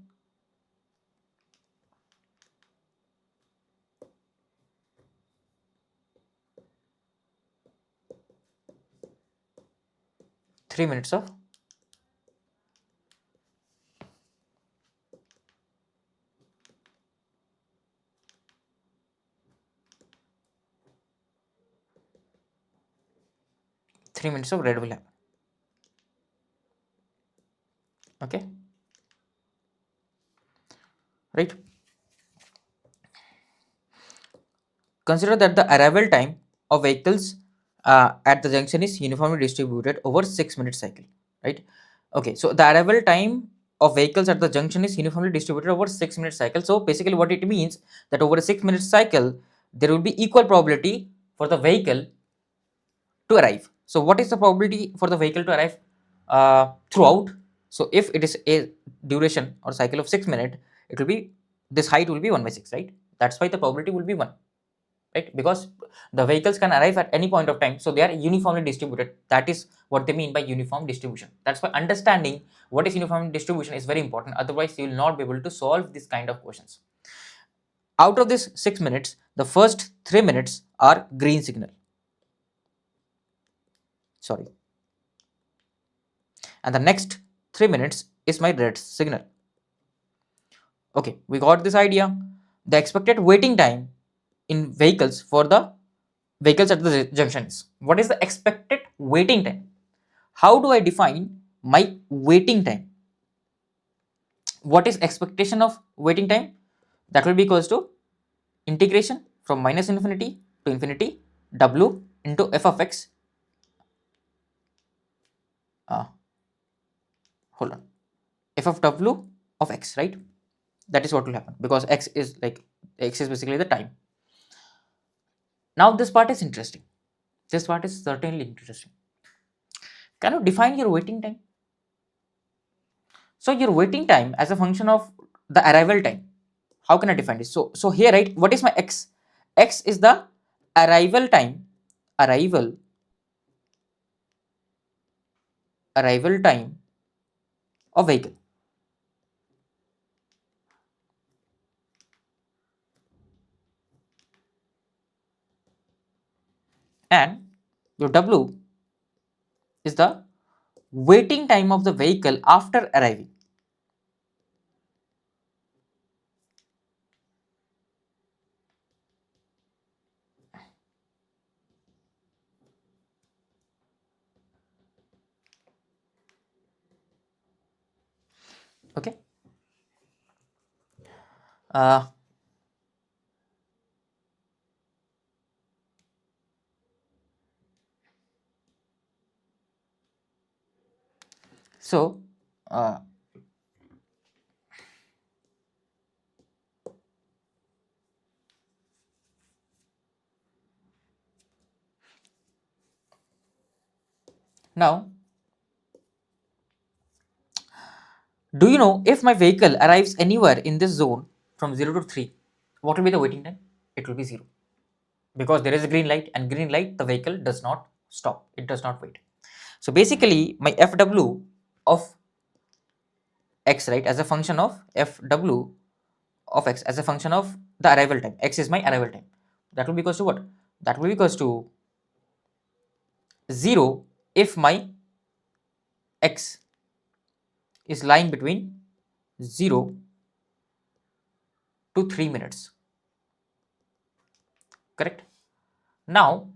three minutes of 3 minutes of red will happen. Okay, right? Consider that the arrival time of vehicles at the junction is uniformly distributed over 6 minute cycle, right? Okay, so the arrival time of vehicles at the junction is uniformly distributed over 6 minute cycle. So basically what it means that over a 6 minute cycle, there will be equal probability for the vehicle to arrive. So what is the probability for the vehicle to arrive throughout? So if it is a duration or cycle of 6 minutes, it will be, this height will be 1 by 6, right? That's why the probability will be 1, right? Because the vehicles can arrive at any point of time, so they are uniformly distributed. That is what they mean by uniform distribution. That's why understanding what is uniform distribution is very important. Otherwise you will not be able to solve this kind of questions. Out of this 6 minutes, the first 3 minutes are green signal, sorry, and the next 3 minutes is my red signal. Okay, we got this idea. The expected waiting time in vehicles for the vehicles at the junction is, what is the expected waiting time? How do I define my waiting time? What is expectation of waiting time? That will be equals to integration from minus infinity to infinity w into f of x. Hold on, f of w of x, right? That is what will happen, because x is basically the time. Now this part is interesting. This part is certainly interesting. Can you define your waiting time? So your waiting time as a function of the arrival time. How can I define this? So here, right, what is my x? X is the arrival time, arrival time of vehicle, and your w is the waiting time of the vehicle after arriving. Okay. Uh, so uh, now, do you know if my vehicle arrives anywhere in this zone from 0 to 3, what will be the waiting time? It will be 0, because there is a green light, and green light the vehicle does not stop, it does not wait. So basically my FW of x, right, as a function of FW of x as a function of the arrival time, x is my arrival time, that will be equals to what? That will be equals to 0 if my x is lying between 0 to 3 minutes, correct? Now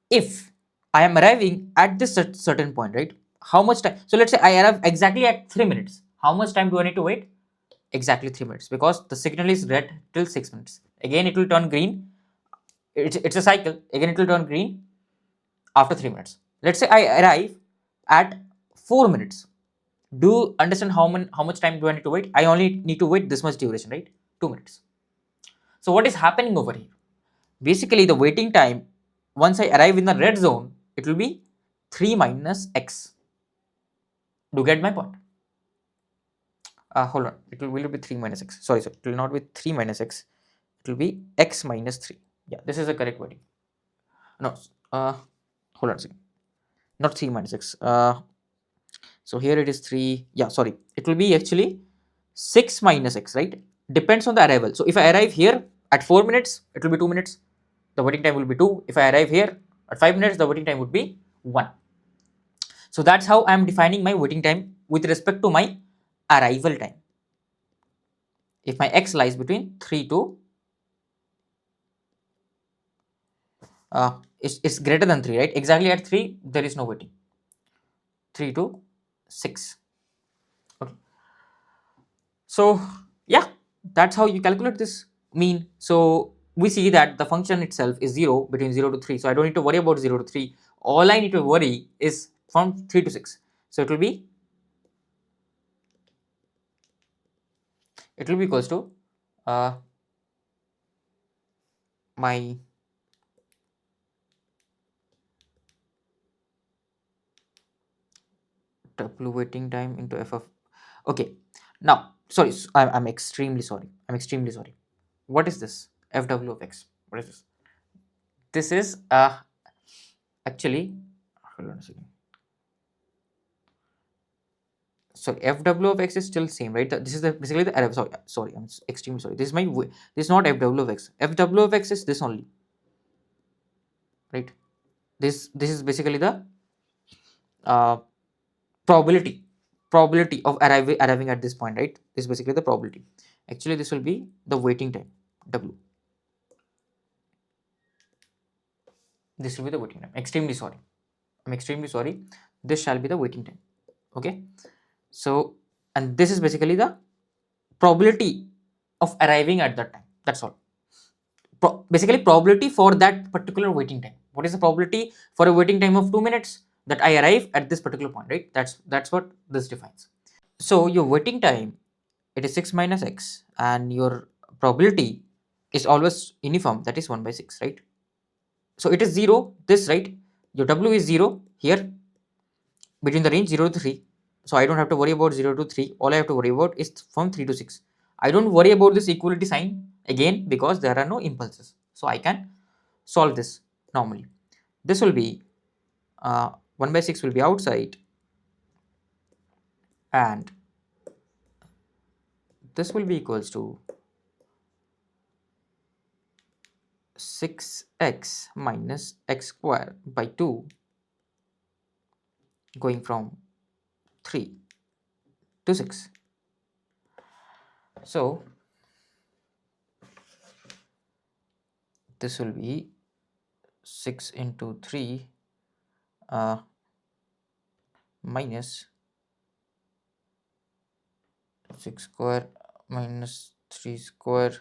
if I am arriving at this certain point, right, how much time? So let's say I arrive exactly at 3 minutes, how much time do I need to wait? Exactly 3 minutes, because the signal is red till 6 minutes, again it will turn green, it's a cycle, again it will turn green after 3 minutes. Let's say I arrive at 4 minutes, do you understand how much time do I need to wait? I only need to wait this much duration, right? 2 minutes. So what is happening over here? Basically the waiting time once I arrive in the red zone, it will be 3 minus x. Do you get my point? Hold on, will it be 3 minus x? Sorry, it will not be 3 minus x, it will be x minus 3. Yeah, this is the correct wording. No, hold on a second, not 3 minus x. So here it is 3, yeah, sorry, it will be actually 6 minus x, right? Depends on the arrival. So if I arrive here at 4 minutes, it will be 2 minutes, the waiting time will be 2. If I arrive here at 5 minutes, the waiting time would be 1. So that's how I am defining my waiting time with respect to my arrival time. If my x lies between 3 to it's greater than 3, right? Exactly at 3 there is no waiting. 3 to 6. Okay. So yeah, that's how you calculate this mean. So we see that the function itself is 0 between 0 to 3. So I don't need to worry about 0 to 3. All I need to worry is from 3 to 6. So it will be equals to uh, my W waiting time into f of, okay. Now sorry, I'm extremely sorry, what is this FW of x? What is this? This is actually, hold on a second. So FW of x is still same, right? This is basically the array. Sorry, I'm extremely sorry. This is this is not FW of x. FW of x is this only, right? This is basically the uh, probability of arriving at this point, right? This is basically the probability. Actually, this will be the waiting time, W. This will be the waiting time. Extremely sorry. I'm extremely sorry. This shall be the waiting time. Okay. So, and this is basically the probability of arriving at that time. That's all. Basically probability for that particular waiting time. What is the probability for a waiting time of 2 minutes that I arrive at this particular point, right? That's what this defines. So your waiting time, it is 6 minus x, and your probability is always uniform, that is 1 by 6, right? So it is 0 this, right? Your W is 0 here between the range 0 to 3. So I don't have to worry about 0 to 3. All I have to worry about is from 3 to 6. I don't worry about this equality sign again because there are no impulses. So I can solve this normally. This will be 1 by 6 will be outside, and this will be equals to 6x minus x square by 2 going from 3 to 6. So this will be 6 into 3 minus 6 square minus 3 square.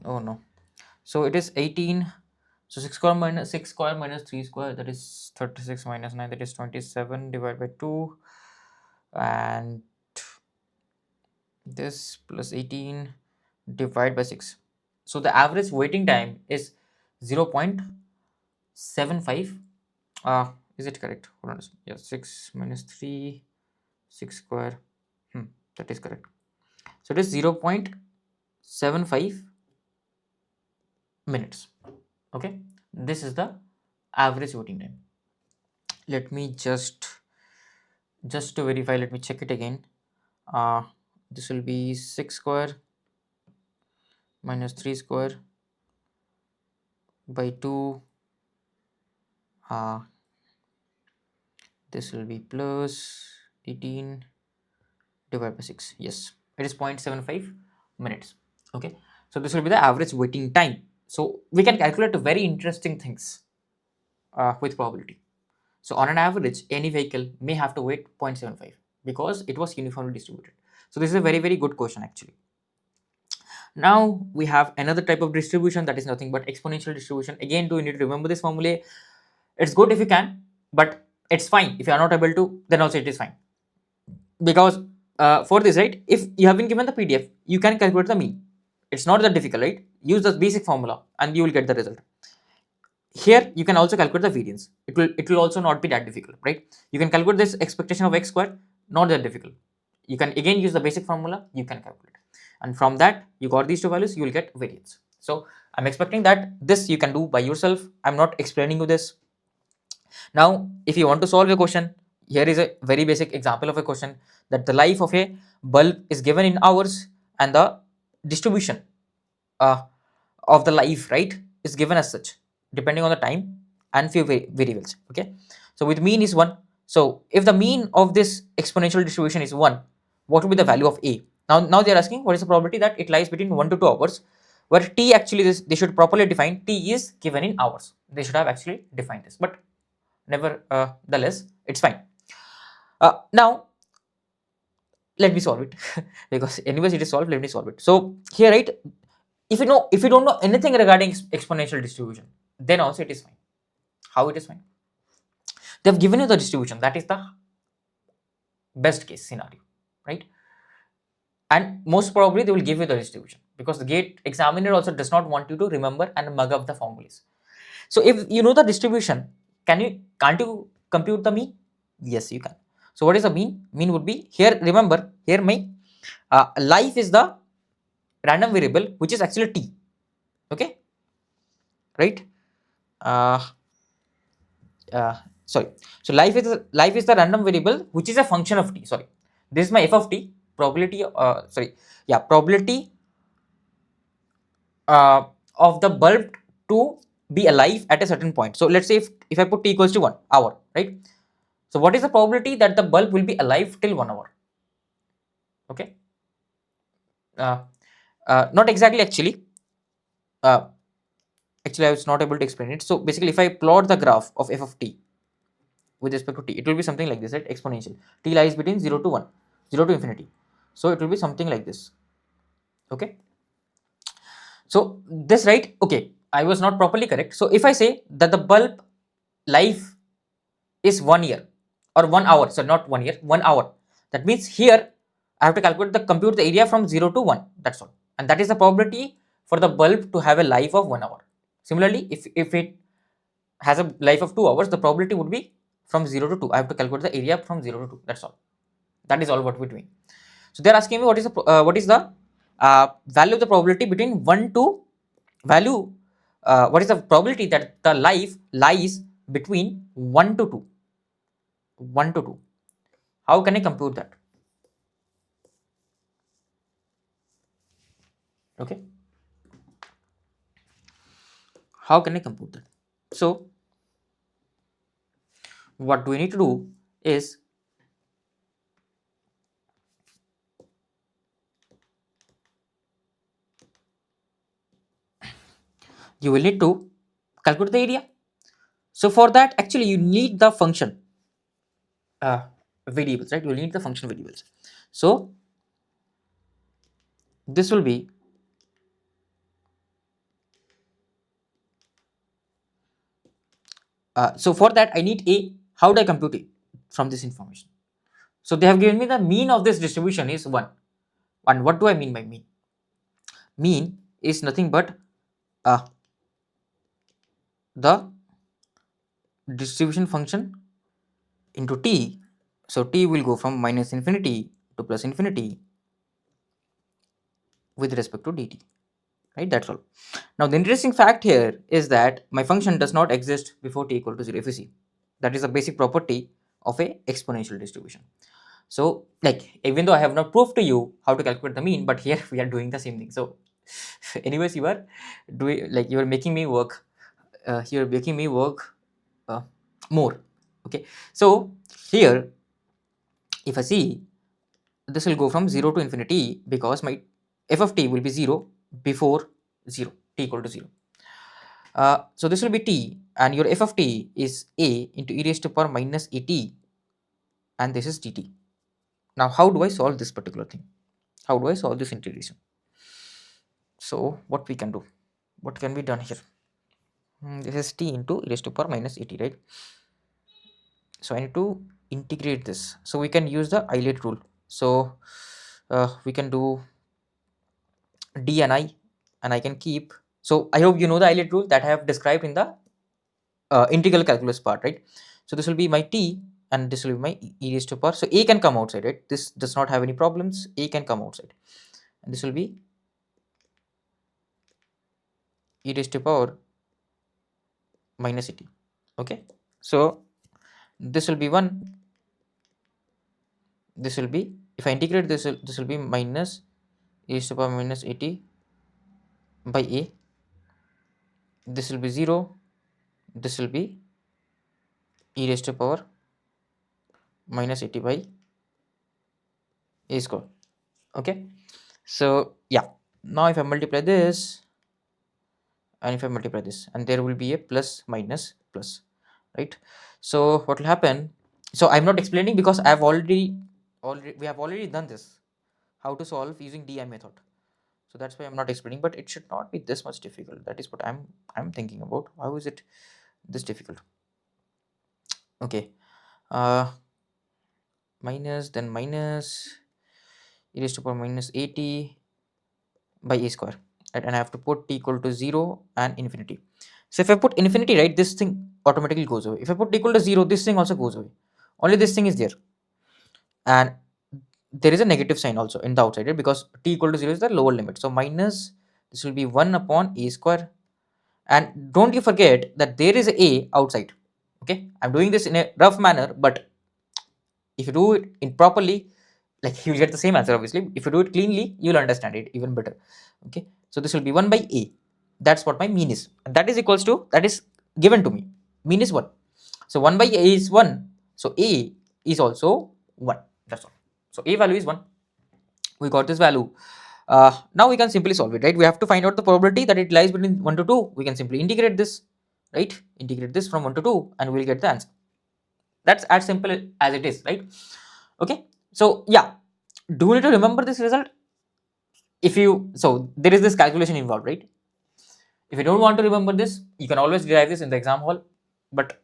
Oh no. So it is 18. So 6 square minus 3 square, that is 36, minus 9, that is 27, divided by 2, and this plus 18 divided by 6. So the average waiting time is 0.75. Is it correct? Hold on. Yeah, 6 minus 3, 6 square. That is correct. So it is 0.75 minutes. Okay, this is the average waiting time. Let me just to verify, let me check it again. This will be 6 square minus 3 square by 2. This will be plus 18 divided by 6. Yes, it is 0.75 minutes. Okay, so this will be the average waiting time. So we can calculate very interesting things with probability. So on an average, any vehicle may have to wait 0.75 because it was uniformly distributed. So this is a very good question actually. Now we have another type of distribution, that is nothing but exponential distribution. Again, do you need to remember this formula? It's good if you can, but it's fine if you are not able to, then also it is fine. Because for this, right, if you have been given the PDF, you can calculate the mean. It's not that difficult, right? Use the basic formula and you will get the result. Here you can also calculate the variance. It will also not be that difficult, right? You can calculate this expectation of x square, not that difficult. You can again use the basic formula, you can calculate, and from that you got these two values, you will get variance. So I'm expecting that this you can do by yourself. I'm not explaining you this. Now if you want to solve a question, here is a very basic example of a question, that the life of a bulb is given in hours and the distribution of the life, right, is given as such depending on the time and few variables. Okay, so with mean is 1. So if the mean of this exponential distribution is 1, what will be the value of a? Now they are asking what is the probability that it lies between 1 to 2 hours, where t actually they should properly define, t is given in hours. They should have actually defined this, but never the less, it's fine. Now let me solve it because anyways it is solved. Let me solve it. So here, right, if you don't know anything regarding exponential distribution, then also it is fine. How it is fine? They have given you the distribution, that is the best case scenario, right? And most probably they will give you the distribution because the gate examiner also does not want you to remember and mug up the formulas. So if you know the distribution, can't you compute the mean? Yes, you can. So what is the mean? Mean would be, here remember, here my life is the random variable which is actually t. Okay, right? uh, Sorry, so life is the random variable which is a function of t. Sorry, this is my f of t, probability, probability of the bulb to be alive at a certain point. So let's say if I put t equals to 1 hour, right? So what is the probability that the bulb will be alive till 1 hour? Okay, not exactly actually. Actually I was not able to explain it. So basically if I plot the graph of f of t with respect to t, it will be something like this, right? Exponential. T lies between 0 to 1, 0 to infinity. So it will be something like this. Okay, so this, right? Okay, I was not properly correct. So if I say that the bulb life is 1 year or 1 hour, so not 1 year, 1 hour, that means here I have to calculate the compute the area from 0 to 1, that's all, and that is the probability for the bulb to have a life of 1 hour. Similarly, if it has a life of 2 hours, the probability would be from 0 to 2. I have to calculate the area from 0 to 2, that's all. That is all what we're doing. So they're asking me what is the value of the probability between 1 to value, what is the probability that the life lies between 1 to 2, 1 to 2. How can I compute that? Okay, How can I compute that? So what do we need to do is you will need to calculate the area. So for that, actually you need the function uh, variables, right? You will need the function variables. So this will be so for that I need a, how do I compute it from this information? So they have given me the mean of this distribution is 1. And what do I mean by mean? Mean is nothing but uh, the distribution function into t. So t will go from minus infinity to plus infinity with respect to dt, right? That's all. Now the interesting fact here is that my function does not exist before t equal to 0, if you see. That is a basic property of a exponential distribution. So like, even though I have not proved to you how to calculate the mean, but here we are doing the same thing. So anyways, you are doing, like, you are making me work, you are making me work uh, more. Okay, so here if I see, this will go from 0 to infinity because my f of t will be 0 before 0, t equal to 0. So this will be t, and your f of t is a into e raised to power minus at, and this is dt. Now how do I solve this particular thing? How do I solve this integration? So what we can do, what can be done here? This is t into e raised to power minus at, right? So I need to integrate this, so we can use the eilate rule. So we can do d and I, and I can keep, so I hope you know the eilate rule that I have described in the integral calculus part, right? So this will be my t, and this will be my e raised to power. So a can come outside, right? This does not have any problems. A can come outside, and this will be e raised to power minus at. Okay, so this will be 1. This will be, if I integrate this will be minus e raised to power minus at by a. This will be 0. This will be e raised to power minus at by a square. Okay, so yeah, now if I multiply this, and if I multiply this, and there will be a plus minus plus, right? So what will happen, so I'm not explaining because I've already we have already done this, how to solve using DI method. So that's why I'm not explaining, but it should not be this much difficult. That is what I'm thinking about. How is it this difficult? Okay, uh minus, then minus e raised to power minus 80 by a square, right? And I have to put t equal to 0 and infinity. So if I put infinity, right, this thing automatically goes away. If I put t equal to 0, this thing also goes away. Only this thing is there, and there is a negative sign also in the outside, right? Because t equal to 0 is the lower limit. So minus, this will be 1 upon a square, and don't you forget that there is a outside. Okay, I'm doing this in a rough manner, but if you do it in properly, like, you'll get the same answer. Obviously, if you do it cleanly, you'll understand it even better. Okay, so this will be 1 by a. That's what my mean is, and that is equals to, that is given to me. Mean is 1. So 1 by a is 1. So a is also 1. That's all. So a value is 1. We got this value. Now we can simply solve it, right? We have to find out the probability that it lies between 1 to 2. We can simply integrate this, right? Integrate this from 1 to 2, and we'll get the answer. That's as simple as it is, right? Okay, so yeah, do you need to remember this result? If you, so there is this calculation involved, right? If you don't want to remember this, you can always derive this in the exam hall, but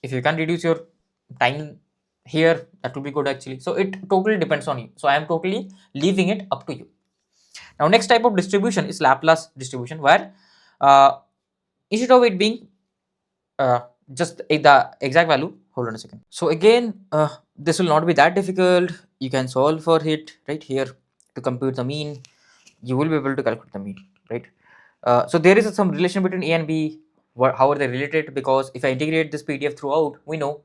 if you can reduce your time here, that will be good actually. So it totally depends on you. So I am totally leaving it up to you. Now next type of distribution is Laplace distribution, where instead of it being uh, just the exact value, hold on a second. So again, this will not be that difficult. You can solve for it right here. To compute the mean, you will be able to calculate the mean, right? So there is some relation between a and b. How are they related? Because if I integrate this PDF throughout, we know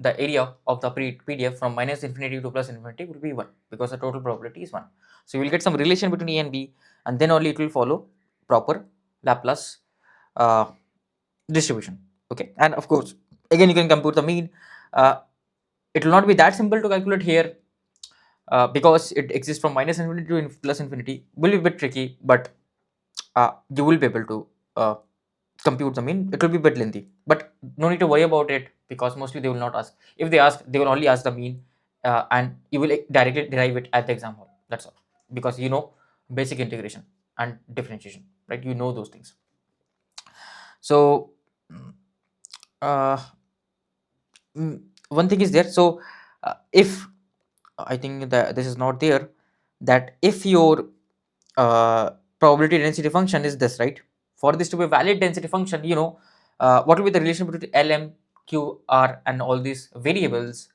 the area of the PDF from minus infinity to plus infinity will be 1, because the total probability is 1. So you will get some relation between a and b, and then only it will follow proper Laplace distribution. Okay, and of course again you can compute the mean. It will not be that simple to calculate here, because it exists from minus infinity to plus infinity. Will be a bit tricky, but you will be able to compute the mean. It will be a bit lengthy, but no need to worry about it, because mostly they will not ask. If they ask, they will only ask the mean, and you will directly derive it at the exam hall. That's all, because you know basic integration and differentiation, right? You know those things. So uh, one thing is there. So if I think that this is not there, that if your probability density function is this, right? For this to be a valid density function, you know, what will be the relation between L, M, Q, R and all these variables?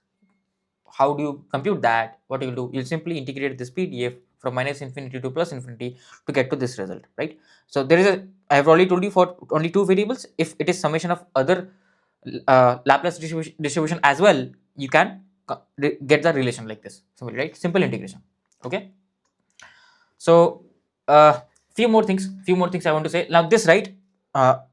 How do you compute that? What you will do? You'll simply integrate this PDF from minus infinity to plus infinity to get to this result, right? So there is a, I have already told you, for only two variables, if it is summation of other Laplace distribution as well, you can get the relation like this, simply, right? Simple integration. Okay. So few more things I want to say. Now this, right,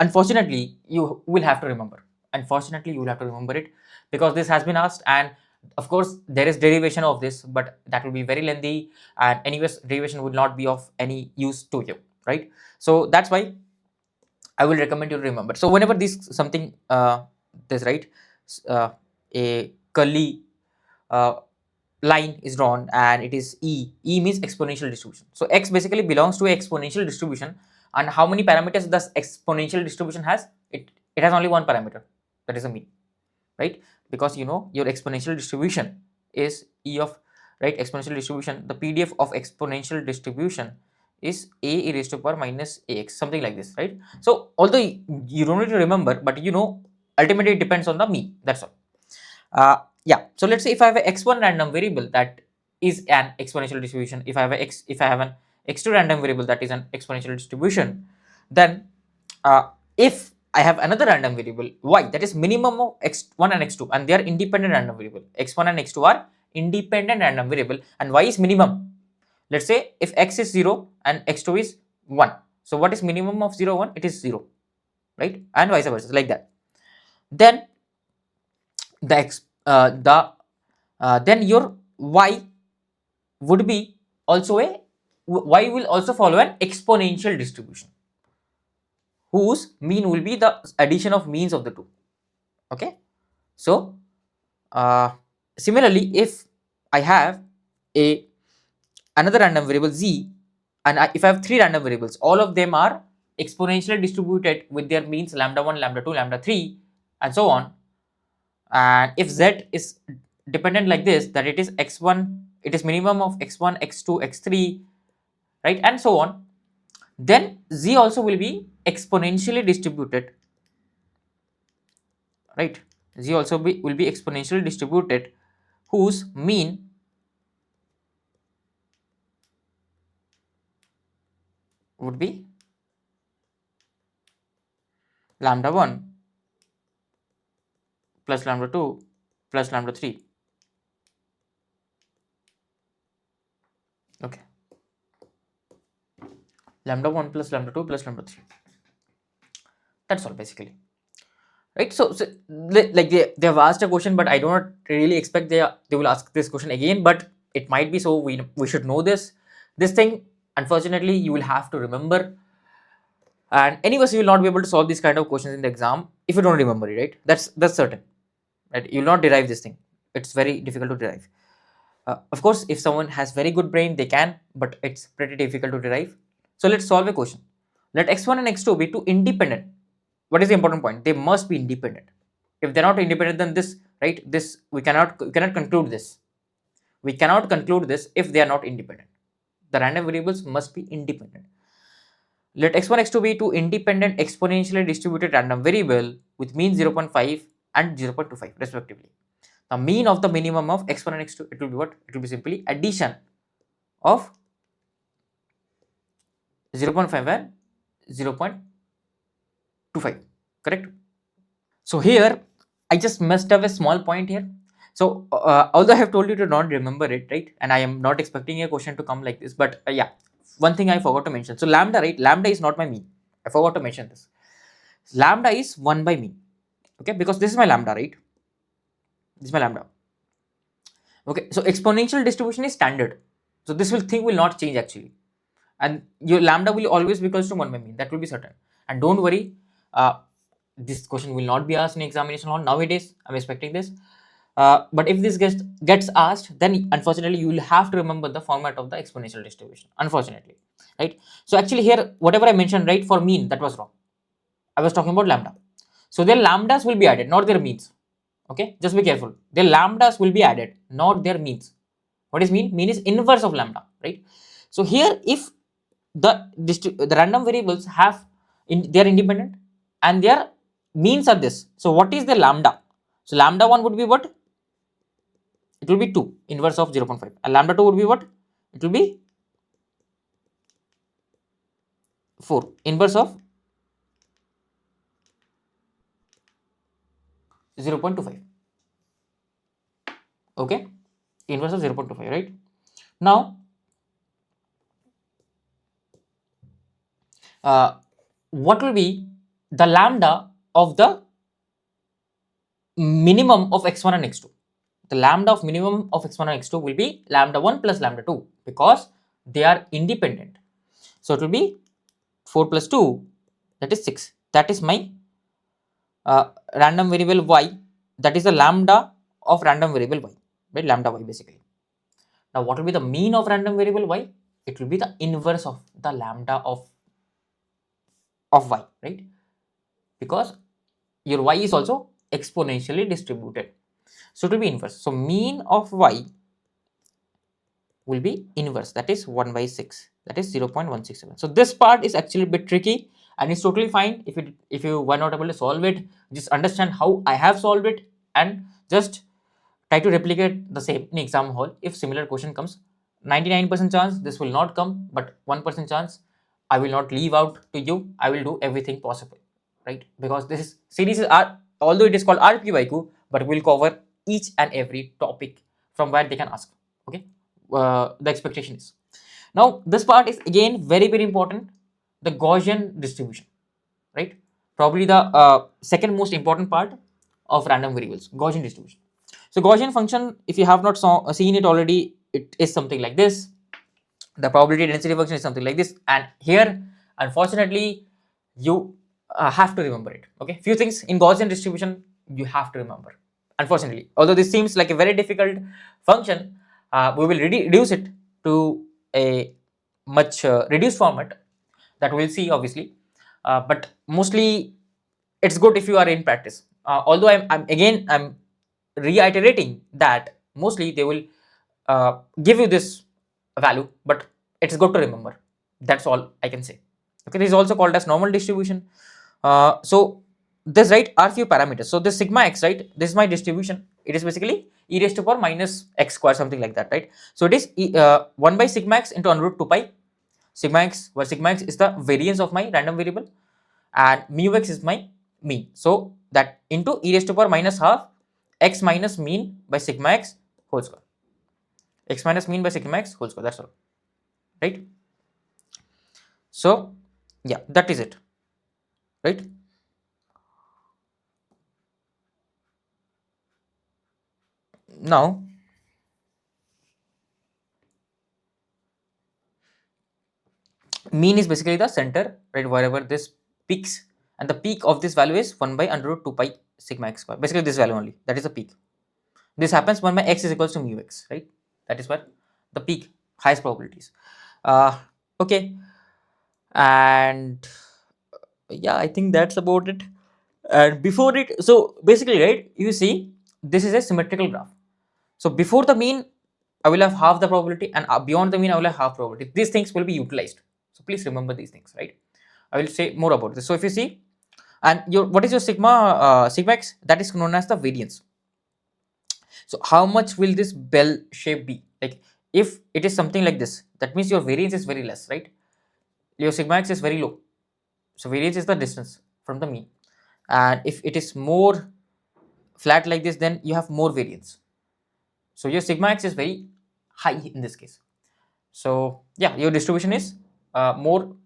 unfortunately you will have to remember. Unfortunately you will have to remember it, because this has been asked, and of course there is derivation of this, but that will be very lengthy, and anyways derivation would not be of any use to you, right? So that's why I will recommend you to remember. So whenever this something this, right, a curly uh, line is drawn and it is E means exponential distribution. So X basically belongs to a exponential distribution, and how many parameters does exponential distribution has? It has only one parameter, that is a mean, right? Because you know your exponential distribution is E of, right, exponential distribution, the PDF of exponential distribution is a e raised to power minus ax, something like this, right? So although you don't need to remember, but you know ultimately it depends on the mean, that's all. Yeah, so let's say if I have a x1 random variable that is an exponential distribution, if I have a if I have an x2 random variable that is an exponential distribution, then if I have another random variable y that is minimum of x1 and x2, and they are independent random variable, x1 and x2 are independent random variable and y is minimum. Let's say if x is 0 and x2 is 1, so what is minimum of 0 1? It is 0, right? And vice versa, like that. Then then your y would be also a, y will also follow an exponential distribution whose mean will be the addition of means of the two. Okay, so similarly if I have a another random variable z, and if I have three random variables, all of them are exponentially distributed with their means lambda 1, lambda 2, lambda 3 and so on, and if z is dependent like this, that it is x1, it is minimum of x1, x2, x3, right, and so on, then z also will be exponentially distributed, right? Z also will be exponentially distributed whose mean would be lambda 1 plus lambda 2 plus lambda 3. Okay, lambda 1 plus lambda 2 plus lambda 3, that's all basically, right? So like they have asked a question, but I do not really expect they will ask this question again, but it might be, so we should know this thing. Unfortunately you will have to remember, and anyways you will not be able to solve these kind of questions in the exam if you don't remember it, right? That's certain, right? You will not derive this thing, it's very difficult to derive. Of course if someone has very good brain they can, but it's pretty difficult to derive. So let's solve a question. Let x1 and x2 be two independent, what is the important point? They must be independent. If they're not independent, then this, right, this we cannot conclude this. We cannot conclude this if they are not independent. The random variables must be independent. Let x1 x2 be two independent exponentially distributed random variable with mean 0.5 and 0.25 respectively. The mean of the minimum of x1 and x2, it will be what? It will be simply addition of 0.5 and 0.25, correct? So here I just messed up a small point here. So although I have told you to not remember it, right, and I am not expecting a question to come like this, but yeah, one thing I forgot to mention. So lambda, right, lambda is not my mean. I forgot to mention this. lambda is 1 by mean. Okay, because this is my lambda, right? This is my lambda. Okay, so exponential distribution is standard, so this thing will not change actually, and your lambda will always be equals to 1 by mean, that will be certain. And don't worry, this question will not be asked in examination hall nowadays. I'm expecting this, but if this gets asked, then unfortunately you will have to remember the format of the exponential distribution, unfortunately, right? So actually here whatever I mentioned, right, for mean, that was wrong. I was talking about lambda. So their lambdas will be added, not their means. Okay, just be careful. Their lambdas will be added, not their means. What is mean? Mean is inverse of lambda, right? So here, if the random variables they are independent and their means are this. So what is the lambda? So lambda 1 would be what? It will be 2, inverse of 0.5. And lambda 2 would be what? It will be 4, inverse of 0.25. Okay, inverse of 0.25, right? Now what will be the lambda of the minimum of x1 and x2? The lambda of minimum of x1 and x2 will be lambda 1 plus lambda 2 because they are independent. So it will be 4 plus 2, that is 6. That is my random variable y, that is the lambda of random variable y, right? Lambda y basically. Now what will be the mean of random variable y? It will be the inverse of the lambda of y, right? Because your y is also exponentially distributed, so it will be inverse. So mean of y will be inverse, that is 1 by 6, that is 0.167. So this part is actually a bit tricky and it's totally fine. If you were not able to solve it, just understand how I have solved it and just try to replicate the same in exam hall. If similar question comes, 99% chance this will not come, but 1% chance I will not leave out to you. I will do everything possible, right? Because this series is although it is called R-PYQ, but we'll cover each and every topic from where they can ask. Okay, the expectation is. Now this part is again very important, the Gaussian distribution, right? Probably the second most important part of random variables, Gaussian distribution. So Gaussian function, if you have not seen it already, it is something like this. The probability density function is something like this, and here unfortunately you have to remember it. Okay, few things in Gaussian distribution you have to remember, unfortunately. Although this seems like a very difficult function, we will reduce it to a much reduced format that we'll see obviously, but mostly it's good if you are in practice. Although I'm reiterating that mostly they will give you this value, but it's good to remember. That's all I can say. Okay, this is also called as normal distribution. So this, right, are few parameters. So this sigma x, right, this is my distribution. It is basically e raised to power minus x square, something like that, right? So it is 1 by sigma x into under root 2 pi sigma x, where sigma x is the variance of my random variable and mu x is my mean. So that into e raised to power minus half x minus mean by sigma x whole square. X minus mean by sigma x whole square, that's all, right? So yeah, that is it, right? Now mean is basically the center, right, wherever this peaks, and the peak of this value is 1 by under root 2 pi sigma x square, basically this value only, that is the peak. This happens when my x is equals to mu x, right? That is where the peak, highest probabilities. Okay, and yeah, I think that's about it. And before it, so basically, right, you see this is a symmetrical graph. So before the mean I will have half the probability, and beyond the mean I will have half probability. These things will be utilized, so please remember these things, right? I will say more about this. So if you see, and your what is your sigma x, that is known as the variance. So how much will this bell shape be? Like if it is something like this, that means your variance is very less, right? Your sigma x is very low, so variance is the distance from the mean. And if it is more flat like this, then you have more variance, so your sigma x is very high in this case. So yeah, your distribution is more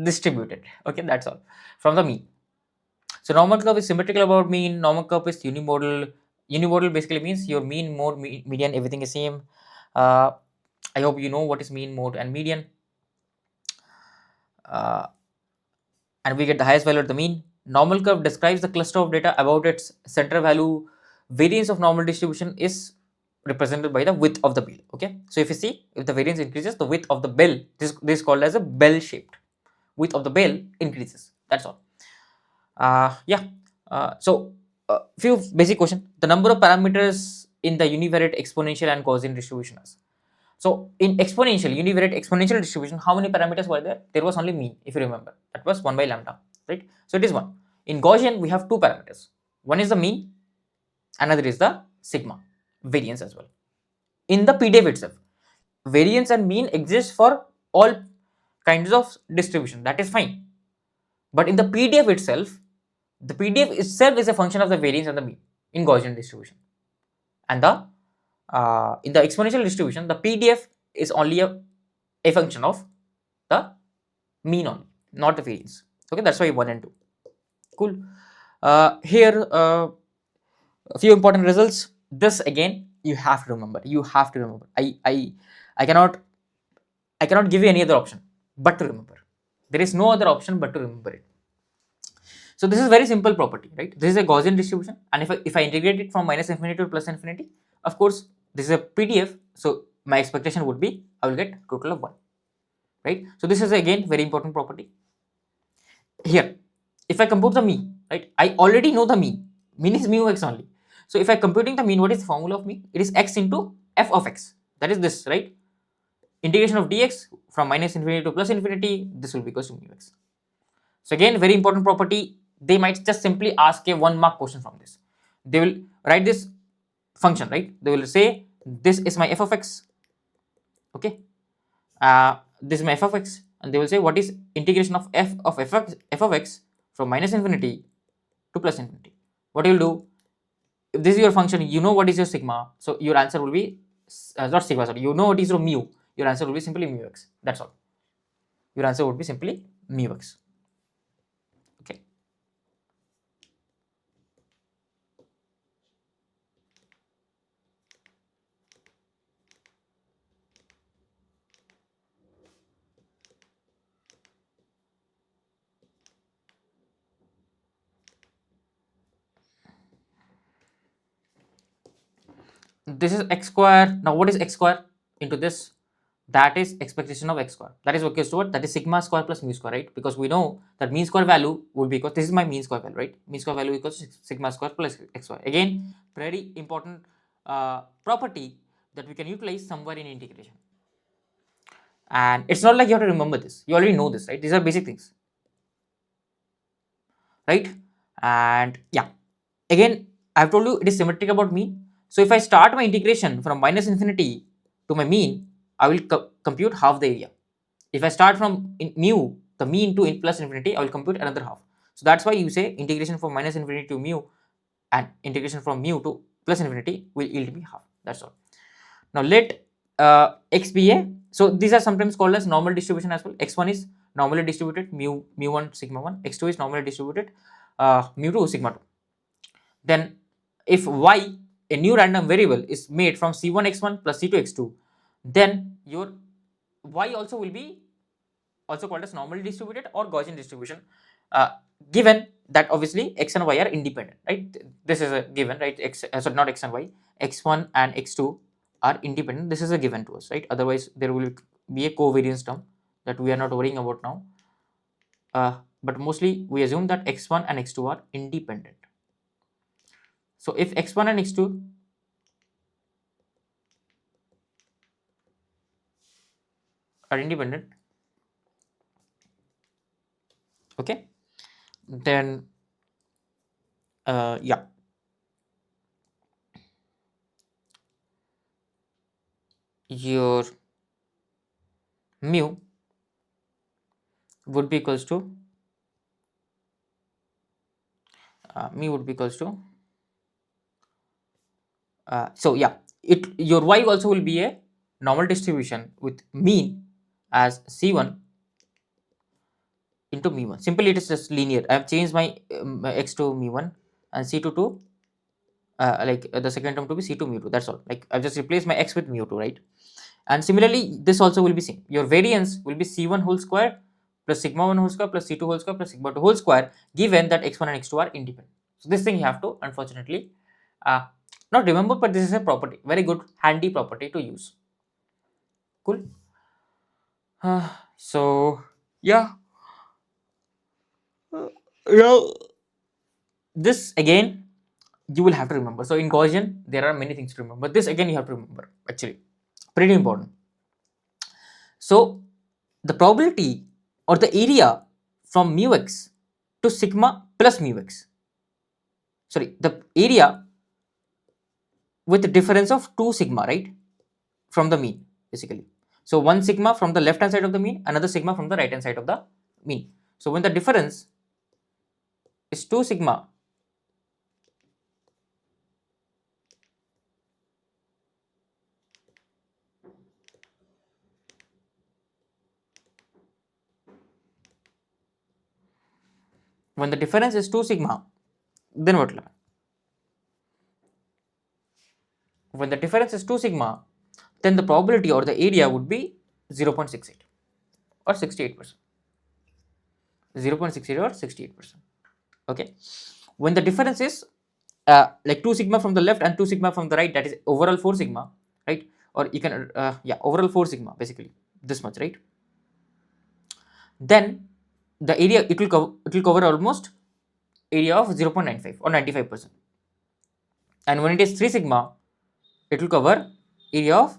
distributed. Okay, that's all from the mean. So normal curve is symmetrical about mean. Normal curve is unimodal. Unimodal basically means your mean, mode, median, everything is same. I hope you know what is mean, mode, and median. And we get the highest value at the mean. Normal curve describes the cluster of data about its center value. Variance of normal distribution is represented by the width of the bell. Okay, so if you see, if the variance increases, the width of the bell, this is called as a bell shaped. Width of the bell increases. That's all. Yeah. Few basic question. The number of parameters in the univariate exponential and Gaussian distribution is. So in univariate exponential distribution, how many parameters were there? There was only mean, if you remember. That was 1 by lambda, right? So it is 1. In Gaussian, we have two parameters. One is the mean, another is the sigma, variance as well. In the PDF itself, variance and mean exist for all kinds of distribution. That is fine. But in the PDF itself, the PDF itself is a function of the variance and the mean in Gaussian distribution. And the in the exponential distribution, the PDF is only a function of the mean only, not the variance. Okay, that's why 1 and 2. Cool. Here, a few important results. This again, you have to remember. You have to remember. I cannot give you any other option but to remember. There is no other option but to remember it. So this is very simple property, right? This is a Gaussian distribution, and if I integrate it from minus infinity to plus infinity, of course, this is a PDF. So my expectation would be I will get total of 1, right? So this is again very important property. Here, if I compute the mean, right? I already know the mean. Mean is mu x only. So if I computing the mean, what is the formula of mean? It is x into f of x. That is this, right? Integration of dx from minus infinity to plus infinity. This will be equal to mu x. So again, very important property. They might just simply ask a 1 mark question from this. They will write this function, right? They will say this is my f of x. Okay, this is my f of x, and they will say what is integration of f of x from minus infinity to plus infinity. What you will do, if this is your function, you know what is your sigma, so your answer will be not sigma, sorry, you know what is your mu, your answer will be simply mu x. That's all. Your answer would be simply mu x. Okay. This is x square. Now what is x square into this? That is expectation of x square. That is equals to what? That is sigma square plus mu square, right? Because we know that mean square value would be equal, this is my mean square value, right? Mean square value equals to sigma square plus x square. Again, very important property that we can utilize somewhere in integration. And it's not like you have to remember this. You already know this, right? These are basic things, right? And yeah, again, I've told you it is symmetric about mean. So if I start my integration from minus infinity to my mean, I will compute half the area. If I start from mu, the mean to plus infinity, I will compute another half. So that's why you say integration from minus infinity to mu and integration from mu to plus infinity will yield me half. That's all. Now let x be a, so these are sometimes called as normal distribution as well. X1 is normally distributed mu1 sigma 1, x2 is normally distributed mu2 sigma 2. Then if y, a new random variable, is made from c1 x1 plus c2 x2, then your y also will be also called as normally distributed or Gaussian distribution, given that obviously x and y are independent, right? This is a given, right? So not x and y, x1 and x2 are independent. This is a given to us, right? Otherwise there will be a covariance term that we are not worrying about now, but mostly we assume that x1 and x2 are independent. So if x1 and x2 are independent, okay, then yeah, your mu would be equals to mu would be equals to so yeah, your y also will be a normal distribution with mean as c1 into mu1. Simply it is just linear. I have changed my x to mu1 and c2 to the second term to be c2 mu2. That's all. Like I've just replaced my x with mu2, right? And similarly, this also will be same. Your variance will be c1 whole square plus sigma 1 whole square plus c2 whole square plus sigma 2 whole square, given that x1 and x2 are independent. So this thing you have to unfortunately not remember, but this is a property, very good handy property to use. Cool. So yeah, now this again you will have to remember. So in Gaussian there are many things to remember. This again you have to remember, actually pretty important. So the probability or the area from mu x to sigma plus mu x, sorry, the area with the difference of 2 sigma, right, from the mean basically. So one sigma from the left hand side of the mean, another sigma from the right hand side of the mean. So when the difference is 2 sigma, when the difference is 2 sigma, then what will happen? When the difference is 2 sigma, then the probability or the area would be 0.68 or 68%. 0.68 or 68%. Okay. When the difference is like 2 sigma from the left and 2 sigma from the right, that is overall 4 sigma, right? Or you can yeah, overall 4 sigma basically, this much, right? Then the area it will cover almost area of 0.95 or 95%. And when it is 3 sigma, it will cover area of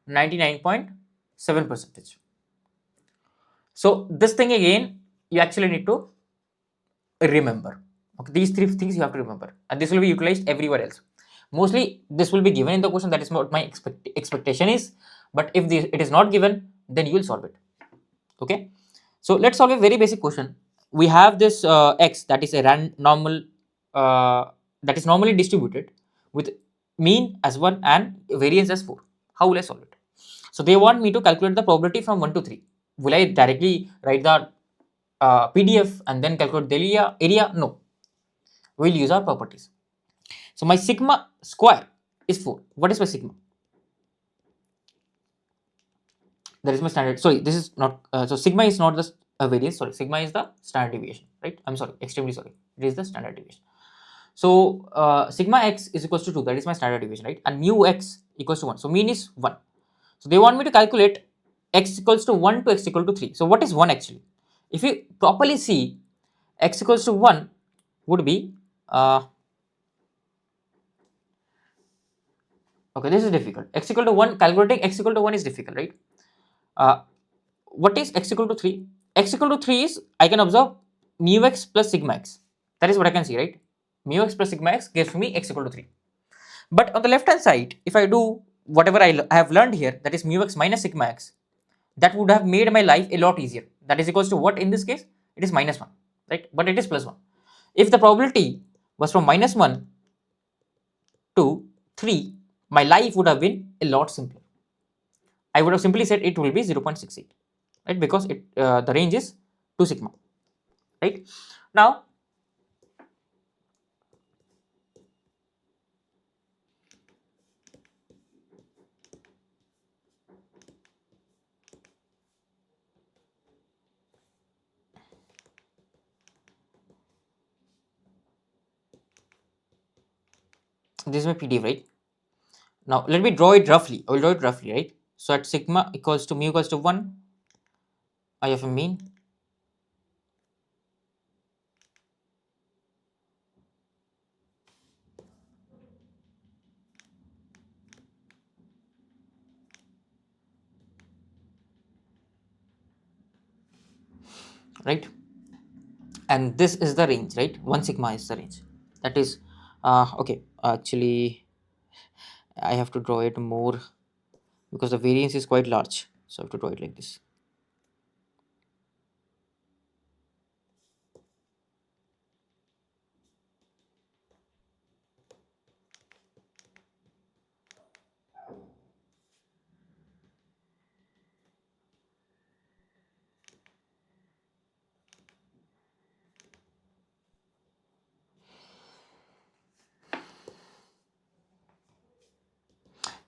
99.7%. So this thing again you actually need to remember. Okay, these three things you have to remember, and this will be utilized everywhere else. Mostly this will be given in the question, that is what my expectation is, but if it is not given, then you will solve it. Okay, so let's solve a very basic question. We have this x that is a normal that is normally distributed with mean as 1 and variance as 4. How will I solve it? So they want me to calculate the probability from 1 to 3. Will I directly write the PDF and then calculate the area? No, we'll use our properties. So my sigma square is 4. What is my sigma? That is my standard. Sorry, this is not. So sigma is not the variance. Sorry, sigma is the standard deviation, right? I'm sorry, extremely sorry. It is the standard deviation. So sigma x is equals to 2. That is my standard deviation, right? And mu x equals to 1. So mean is 1. So they want me to calculate x equals to 1 to x equal to 3. So what is 1 actually? If you properly see, x equals to 1 would be okay, this is difficult. X equal to 1, calculating x equal to 1 is difficult, right? What is x equal to 3? X equal to 3 is, I can observe mu x plus sigma x. That is what I can see, right? Mu x plus sigma x gives me x equal to 3. But on the left hand side, if I do whatever I have learned here, that is mu x minus sigma x, that would have made my life a lot easier. That is equals to what in this case? It is minus 1, right? But it is plus 1. If the probability was from minus 1 to 3, my life would have been a lot simpler. I would have simply said it will be 0.68, right? Because the range is 2 sigma, right? Now, this is my PDF, right? Now, let me draw it roughly. I will draw it roughly, right? So, at sigma equals to mu equals to 1, I have a mean. Right? And this is the range, right? 1 sigma is the range. That is, okay, actually, I have to draw it more because the variance is quite large. So, I have to draw it like this.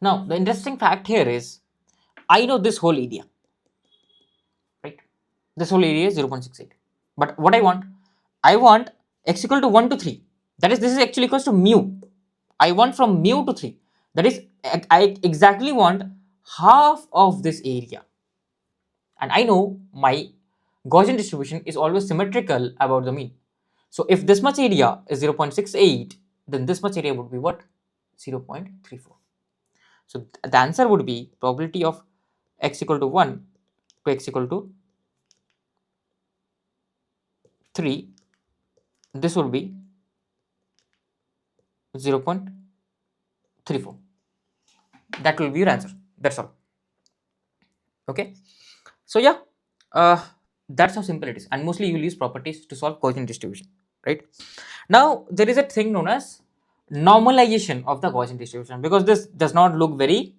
Now the interesting fact here is I know this whole area, right? This whole area is 0.68. But what I want x equal to 1 to 3. That is, this is actually equals to mu. I want from mu to 3. That is, I exactly want half of this area. And I know my Gaussian distribution is always symmetrical about the mean. So if this much area is 0.68, then this much area would be what? 0.34. So the answer would be probability of x equal to 1 to x equal to 3. This would be 0.34. That will be your answer. That's all. Okay. So yeah, that's how simple it is. And mostly you will use properties to solve Gaussian distribution, right? Now there is a thing known as normalization of the Gaussian distribution, because this does not look very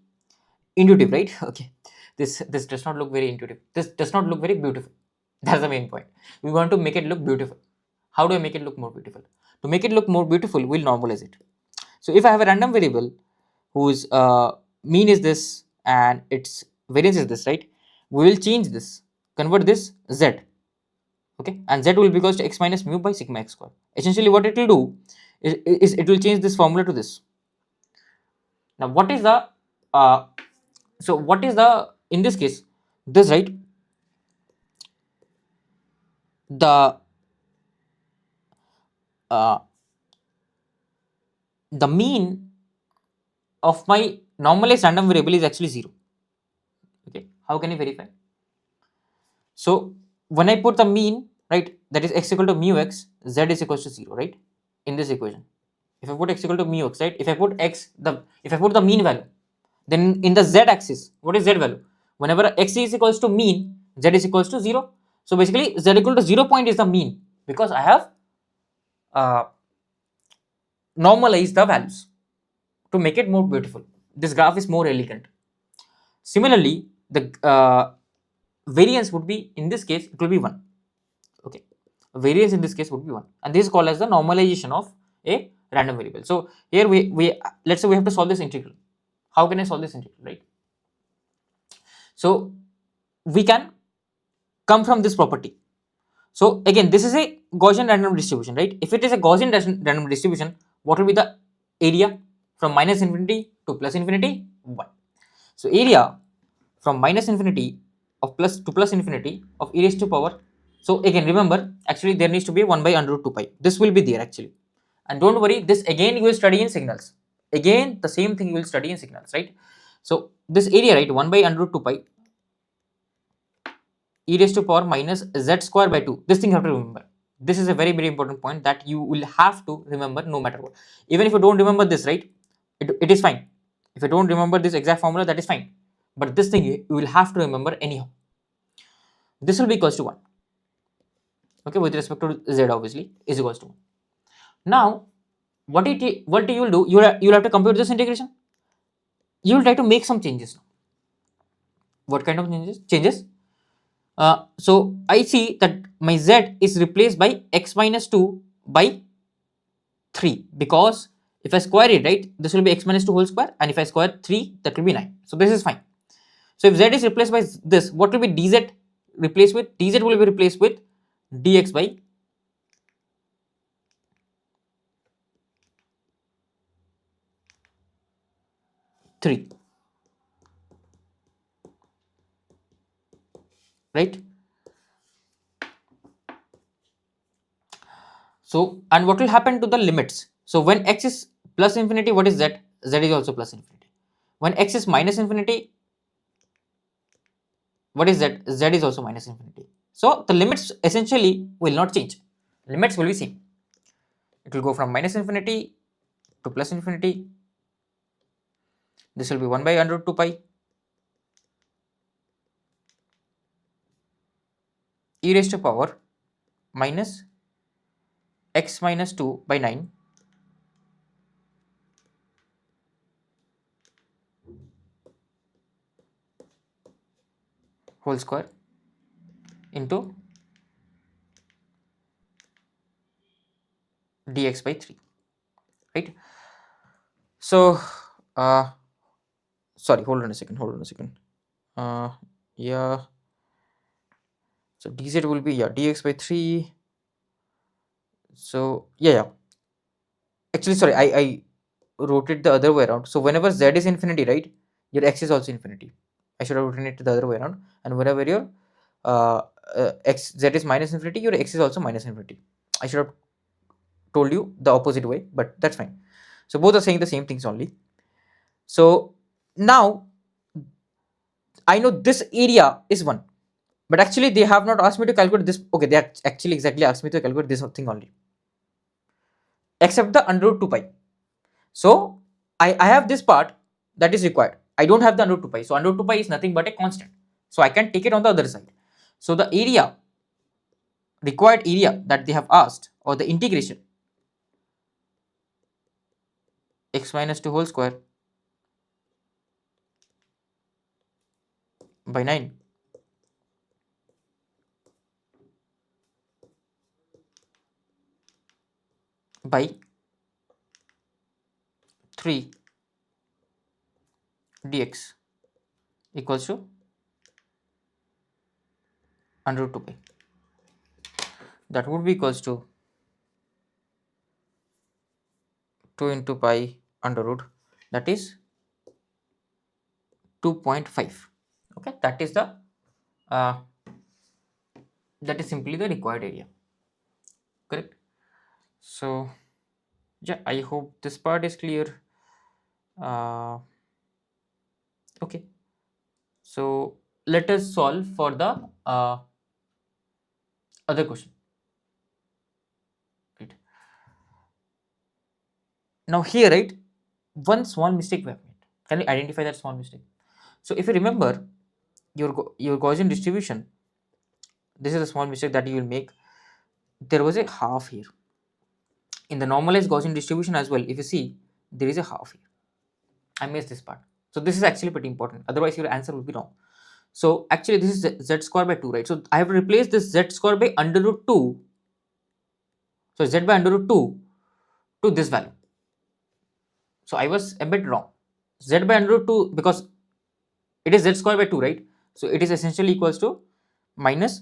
intuitive, right? Okay, this does not look very intuitive. This does not look very beautiful. That's the main point. We want to make it look beautiful. How do I make it look more beautiful? To make it look more beautiful, we'll normalize it. So if I have a random variable whose mean is this and its variance is this, right? We will change this, convert this z, okay, and z will be equals to x minus mu by sigma x square. Essentially what it will do is it will change this formula to this. Now what is the what is the, in this case, this, right? The uh, the mean of my normalized random variable is actually 0. Okay, how can you verify? So when I put the mean, right, that is x equal to mu x, z is equals to 0, right, in this equation. If I put x equal to mu x, right, if I put the mean value, then in the z axis, what is z value? Whenever x is equals to mean, z is equals to 0. So basically z equal to 0 point is the mean, because I have uh, normalized the values to make it more beautiful. This graph is more elegant. Similarly, the variance would be, in this case, it will be 1. Okay, variance in this case would be 1, and this is called as the normalization of a random variable. So here we let's say we have to solve this integral. How can I solve this integral, right? So we can come from this property. So again, this is a Gaussian random distribution, right? If it is a Gaussian random distribution, what will be the area from minus infinity to plus infinity? 1. So area from minus infinity of plus to plus infinity of e raised to power. So again, remember, actually there needs to be 1 by under root 2 pi. This will be there actually. And don't worry, this again you will study in signals. Again, the same thing you will study in signals, right? So this area, right, 1 by under root 2 pi e raised to power minus z square by 2. This thing you have to remember. This is a very, very important point that you will have to remember no matter what. Even if you don't remember this, right, it is fine. If you don't remember this exact formula, that is fine. But this thing you will have to remember anyhow. This will be equals to 1. Okay, with respect to z, obviously, is equals to 1. Now, what you will do, you will have to compute this integration. You will try to make some changes. What kind of changes? So I see that my z is replaced by x minus 2 by 3, because if I square it, right, this will be x minus 2 whole square, and if I square 3, that will be 9. So this is fine. So if z is replaced by this, what will be dz replaced with? Dz will be replaced with dx by 3, right? So, and what will happen to the limits? So when x is plus infinity, what is z? Z is also plus infinity. When x is minus infinity, what is z? Z is also minus infinity. So the limits essentially will not change. Limits will be same. It will go from minus infinity to plus infinity. This will be 1 by under root 2 pi e raised to power minus x minus 2 by 9 whole square into dx by 3, right? So sorry, hold on a second. uh yeah, so dz will be, yeah, dx by 3. So yeah, actually sorry, I wrote it the other way around. So whenever z is infinity, right, your x is also infinity. I should have written it the other way around. And whenever your uh, x z is minus infinity, your x is also minus infinity. I should have told you the opposite way, but that's fine. So both are saying the same things only. So now I know this area is 1, but actually they have not asked me to calculate this. Okay, they actually exactly asked me to calculate this thing only, except the under root 2 pi. So I have this part that is required. I don't have the under root 2 pi. So under root 2 pi is nothing but a constant. So I can take it on the other side. So the area, required area that they have asked, or the integration, x minus 2 whole square by 9 by 3 dx equals to under root 2 pi. That would be equals to 2 into pi under root, that is 2.5. Okay, that is the uh, that is simply the required area, correct? So yeah, I hope this part is clear. uh, okay, so let us solve for the other question, right? Now here, right, one small mistake we have made. Can we identify that small mistake? So if you remember your your Gaussian distribution, this is a small mistake that you will make. There was a half here in the normalized Gaussian distribution as well. If you see, there is a half here. I missed this part. So this is actually pretty important. Otherwise, your answer will be wrong. So actually, this is z square by 2, right? So I have replaced this z square by under root 2. So z by under root 2 to this value. So I was a bit wrong. Z by under root 2, because it is z square by 2, right? So it is essentially equals to minus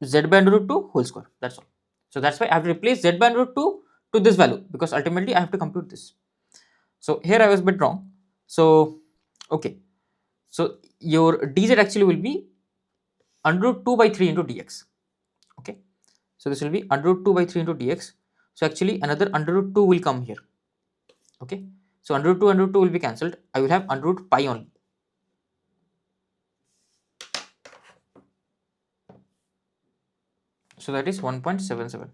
z by under root 2 whole square. That's all. So that's why I have replaced z by under root 2 to this value, because ultimately I have to compute this. So here I was a bit wrong. So okay. So your dz actually will be under root 2 by 3 into dx. Okay. So this will be under root 2 by 3 into dx. So actually another under root 2 will come here. Okay. So under root 2 will be cancelled. I will have under root pi only. So that is 1.77.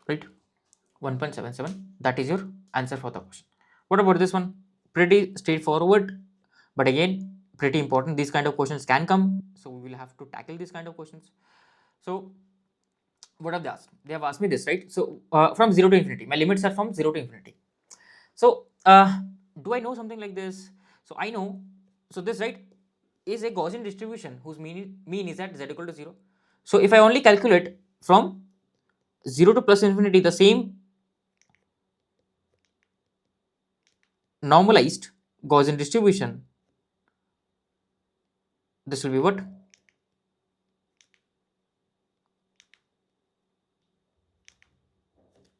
Right. 1.77. That is your answer for the question. What about this one? Pretty straightforward, but again pretty important. These kind of questions can come, so we will have to tackle these kind of questions. So what have they asked? They have asked me this, right? So from 0 to infinity, my limits are from 0 to infinity. So do I know something like this? So I know. So this, right, is a Gaussian distribution whose mean is at z equal to 0. So if I only calculate from 0 to plus infinity, the same normalized Gaussian distribution, this will be what?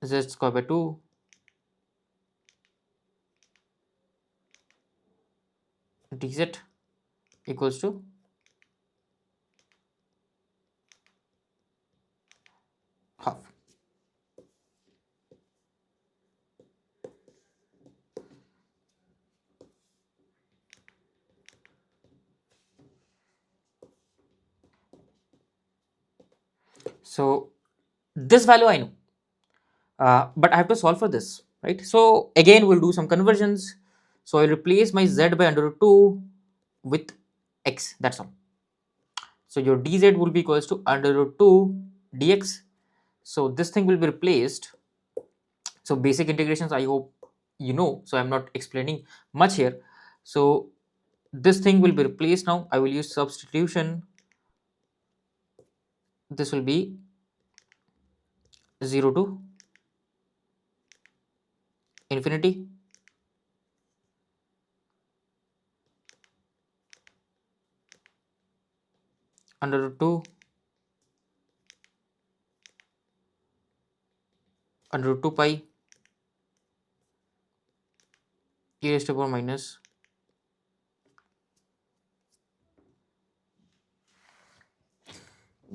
Z square by 2 dz equals to half. So this value I know, but I have to solve for this, right? So again we'll do some conversions. So I replace my z by under root 2 with x, that's all. So your dz will be equals to under root 2 dx. So this thing will be replaced. So basic integrations I hope you know, so I'm not explaining much here. So this thing will be replaced now. I will use substitution. This will be 0 to infinity, under root 2, under root 2 pi e raised to power minus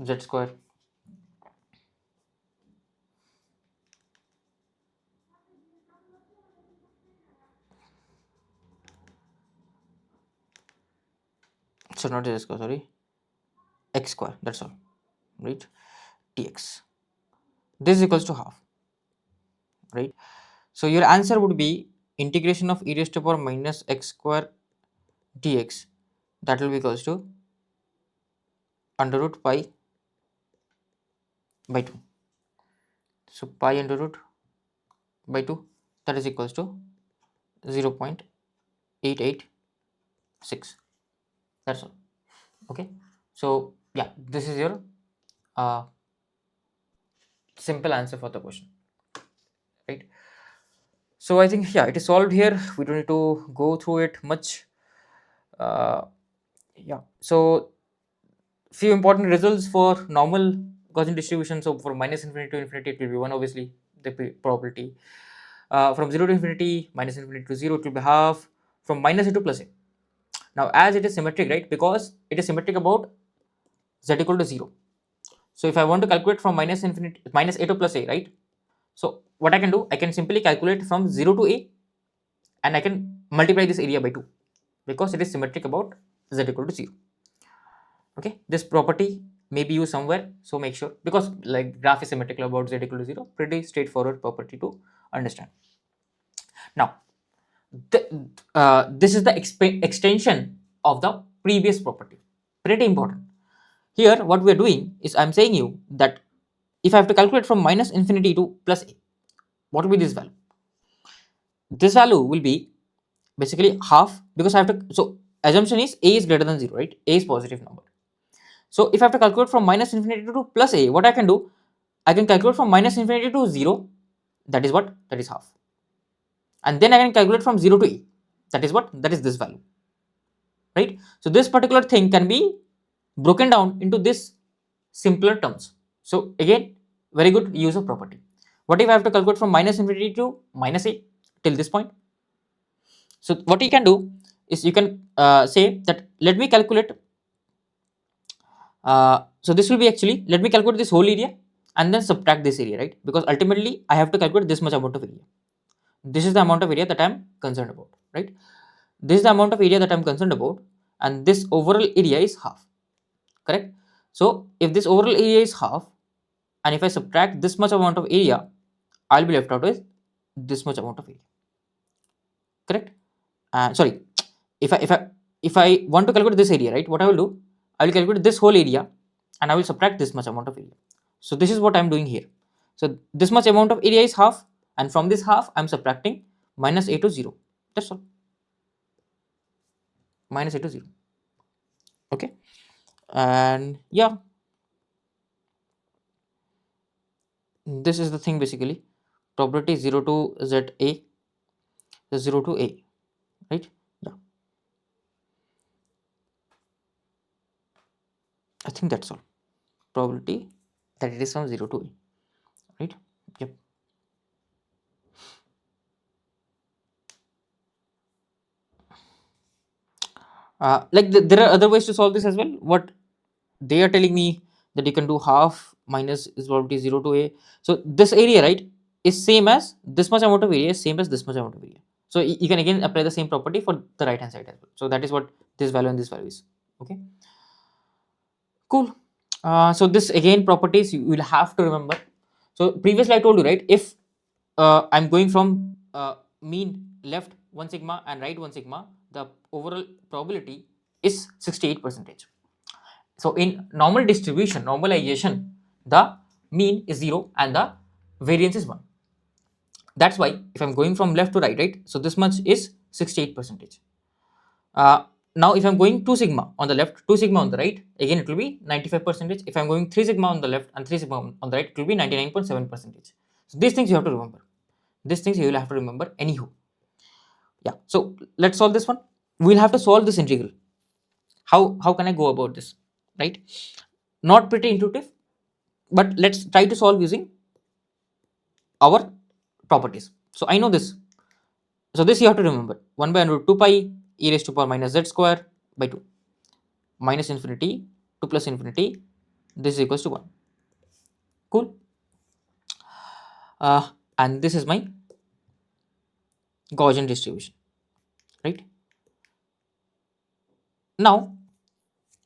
z square. So not z square, sorry, x square, that's all, right? Dx. This is equals to half, right? So your answer would be integration of e raised to power minus x square dx, that will be equals to under root pi by 2. So pi under root by 2, that is equals to 0.886. That's all. Okay. So yeah, this is your simple answer for the question, right? So I think yeah, it is solved here. We don't need to go through it much. Yeah. So few important results for normal Gaussian distribution. So for minus infinity to infinity, it will be 1, obviously, the probability. From 0 to infinity, minus infinity to 0, it will be half. From minus a to plus a. Now, as it is symmetric, right? Because it is symmetric about z equal to 0. So if I want to calculate from minus infinity, minus a to plus a, right? So what I can do, I can simply calculate from 0 to a, and I can multiply this area by 2, because it is symmetric about z equal to 0. Okay, this property may be used somewhere, so make sure, because like graph is symmetrical about z equal to 0, pretty straightforward property to understand. Now this is the extension of the previous property, pretty important. Here what we are doing is I'm saying you that if I have to calculate from minus infinity to plus a, what will be this value? This value will be basically half, because I have to, so assumption is a is greater than 0, right? A is positive number. So if I have to calculate from minus infinity to plus a, what I can do, I can calculate from minus infinity to 0, that is what? That is half. And then I can calculate from 0 to a, that is what? That is this value, right? So this particular thing can be broken down into this simpler terms. So again, very good use of property. What if I have to calculate from minus infinity to minus a till this point? So what you can do is you can say that let me calculate, so this will be actually, let me calculate this whole area and then subtract this area, right? Because ultimately I have to calculate this much amount of area. This is the amount of area that I am concerned about, right? This is the amount of area that I am concerned about, and this overall area is half, correct? So if this overall area is half, and if I subtract this much amount of area, I'll be left out with this much amount of area, correct? Sorry, if I want to calculate this area, right, what I will do, I will calculate this whole area and I will subtract this much amount of area. So this is what I'm doing here. So this much amount of area is half, and from this half I'm subtracting minus a to 0. That's all. Minus a to 0. Okay. And yeah, this is the thing basically. Probability 0 to z a, 0 to a, right? Yeah. I think that's all. Probability that it is from 0 to a, right? Yep. There are other ways to solve this as well. What they are telling me that you can do half minus is probability 0 to a. So this area, right, is same as this much amount of area is same as this much amount of area. So you can again apply the same property for the right hand side as well. So that is what this value and this value is. Okay, cool. So this again properties you will have to remember. So previously I told you, right, if I'm going from mean left 1 sigma and right 1 sigma, the overall probability is 68%. So in normal distribution, normalization, the mean is 0 and the variance is 1. That's why if I'm going from left to right, right, so this much is 68%. Now if I'm going 2 sigma on the left, 2 sigma on the right, again it will be 95%. If I'm going 3 sigma on the left and 3 sigma on the right, it will be 99.7%. So these things you have to remember. These things you will have to remember anyhow. Yeah, so let's solve this one. We'll have to solve this integral. How can I go about this, right? Not pretty intuitive, but let's try to solve using our properties. So I know this. So this you have to remember, 1 by under root 2 pi e raised to power minus z square by 2 minus infinity to plus infinity, this is equals to 1. Cool. And this is my Gaussian distribution, right? Now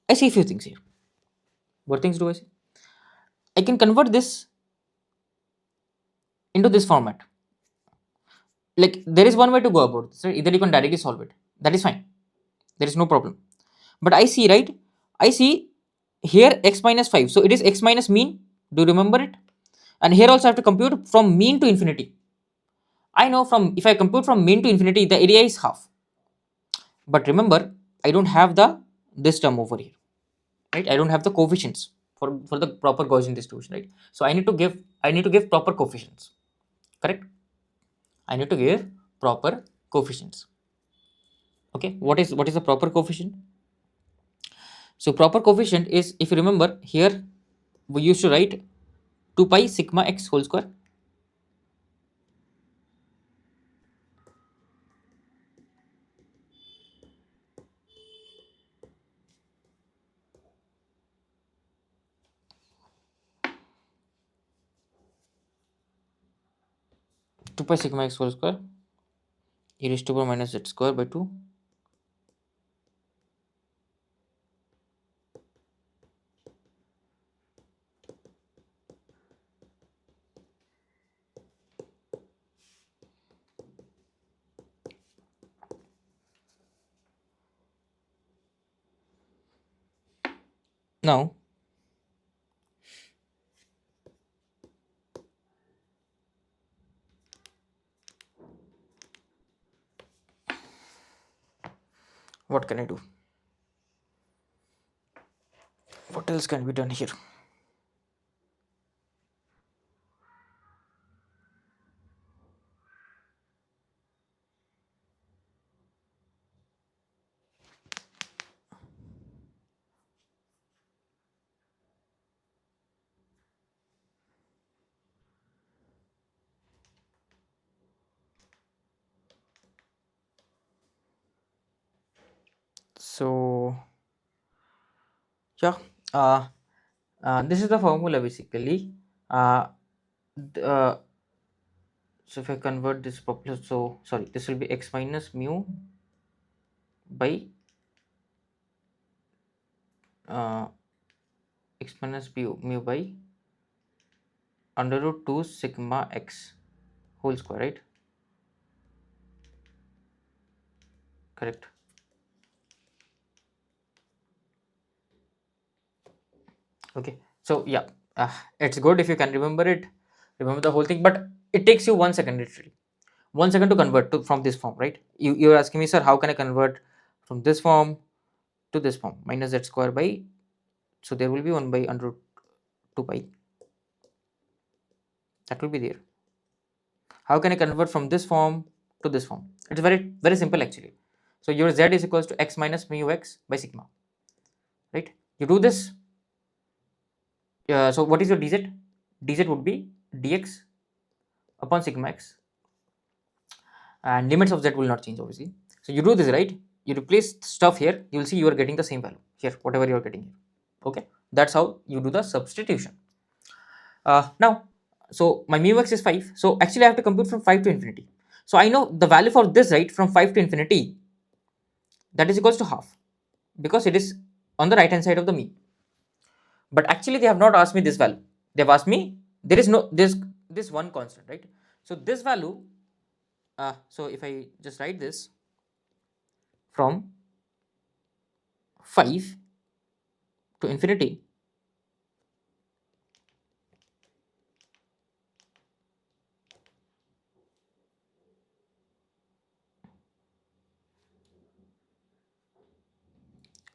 I see a few things here. What things do I see? I can convert this into this format. Like there is one way to go about this, right? Either you can directly solve it, that is fine, there is no problem. But I see, right, I see here x minus 5, so it is x minus mean. Do you remember it? And here also I have to compute from mean to infinity. I know from, if I compute from mean to infinity, the area is half. But remember, I don't have the this term over here, right? I don't have the coefficients for the proper Gaussian distribution, right? So I need to give proper coefficients, correct? I need to give proper coefficients. Okay, what is the proper coefficient? So proper coefficient is, if you remember here, we used to write 2 pi sigma x whole square. Two pi sigma x whole square e raised to power minus z square by 2. Now what can I do? What else can be done here? So yeah, this is the formula basically. uh, uh, so if I convert this properly, so sorry, this will be x minus mu by uh, x minus mu by under root 2 sigma x whole square, right? Correct. Okay, so yeah, it's good if you can remember it, remember the whole thing, but it takes you 1 second, literally 1 second to convert to from this form, right? You're asking me, sir, how can I convert from this form to this form? Minus z square by, so there will be 1 by under root 2 pi, that will be there. How can I convert from this form to this form? It's very simple actually. So your z is equals to x minus mu x by sigma, right? You do this. So what is your dz? Dz would be dx upon sigma x, and limits of z will not change obviously. So you do this, right? You replace stuff here, you will see you are getting the same value here, whatever you are getting here. Okay, that's how you do the substitution. Now, so my mu x is 5, so actually I have to compute from 5 to infinity. So I know the value for this, right, from 5 to infinity, that is equals to half, because it is on the right hand side of the mean. But actually they have not asked me this value, they have asked me, there is no this one constant, right? So this value, so if I just write this from 5 to infinity,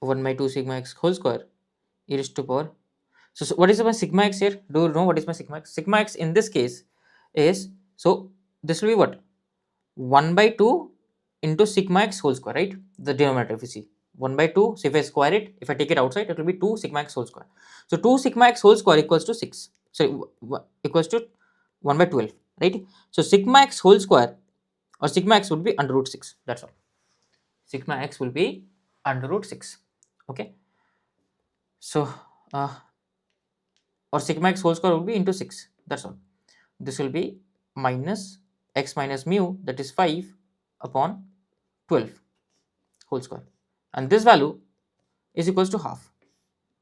over my 2 sigma x whole square e raised to power. So what is my sigma x here? Do you know what is my sigma x? Sigma x in this case is, so this will be what? 1 by 2 into sigma x whole square, right? The denominator, if you see 1 by 2, so if I square it, if I take it outside, it will be 2 sigma x whole square. So 2 sigma x whole square equals to 6, so equals to 1 by 12, right? So sigma x whole square or sigma x would be under root 6, that's all. Sigma x will be under root 6, okay? So or sigma x whole square will be into 6, that's all. This will be minus x minus mu, that is 5 upon 12 whole square, and this value is equals to half.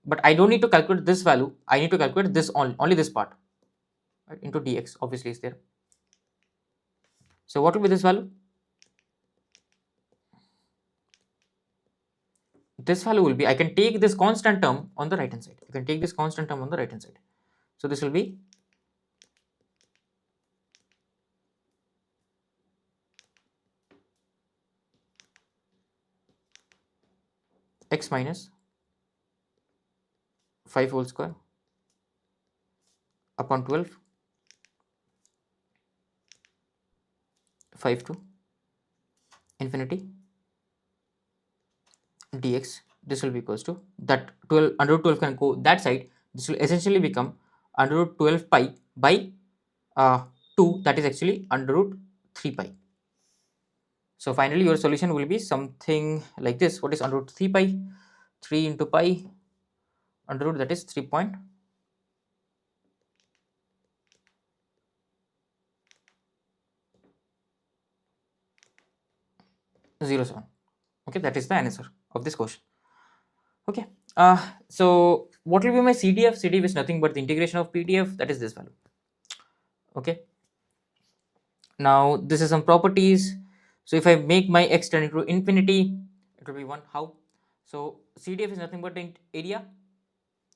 But I don't need to calculate this value, I need to calculate this only this part, right? Into dx obviously is there. So what will be this value? This value will be, I can take this constant term on the right hand side, you can take this constant term on the right hand side. So this will be x minus 5 whole square upon 12, 5 to infinity dx. This will be equals to that 12, under root 12 can go that side, this will essentially become under root 12 pi by 2, that is actually under root 3 pi. So finally your solution will be something like this. What is under root 3 pi? 3 into pi under root, that is 3.07. Okay, that is the answer of this question. Okay, so what will be my CDF? CDF is nothing but the integration of PDF, that is this value. Okay, now this is some properties. So if I make my x tend to infinity, it will be 1. How? So CDF is nothing but the area,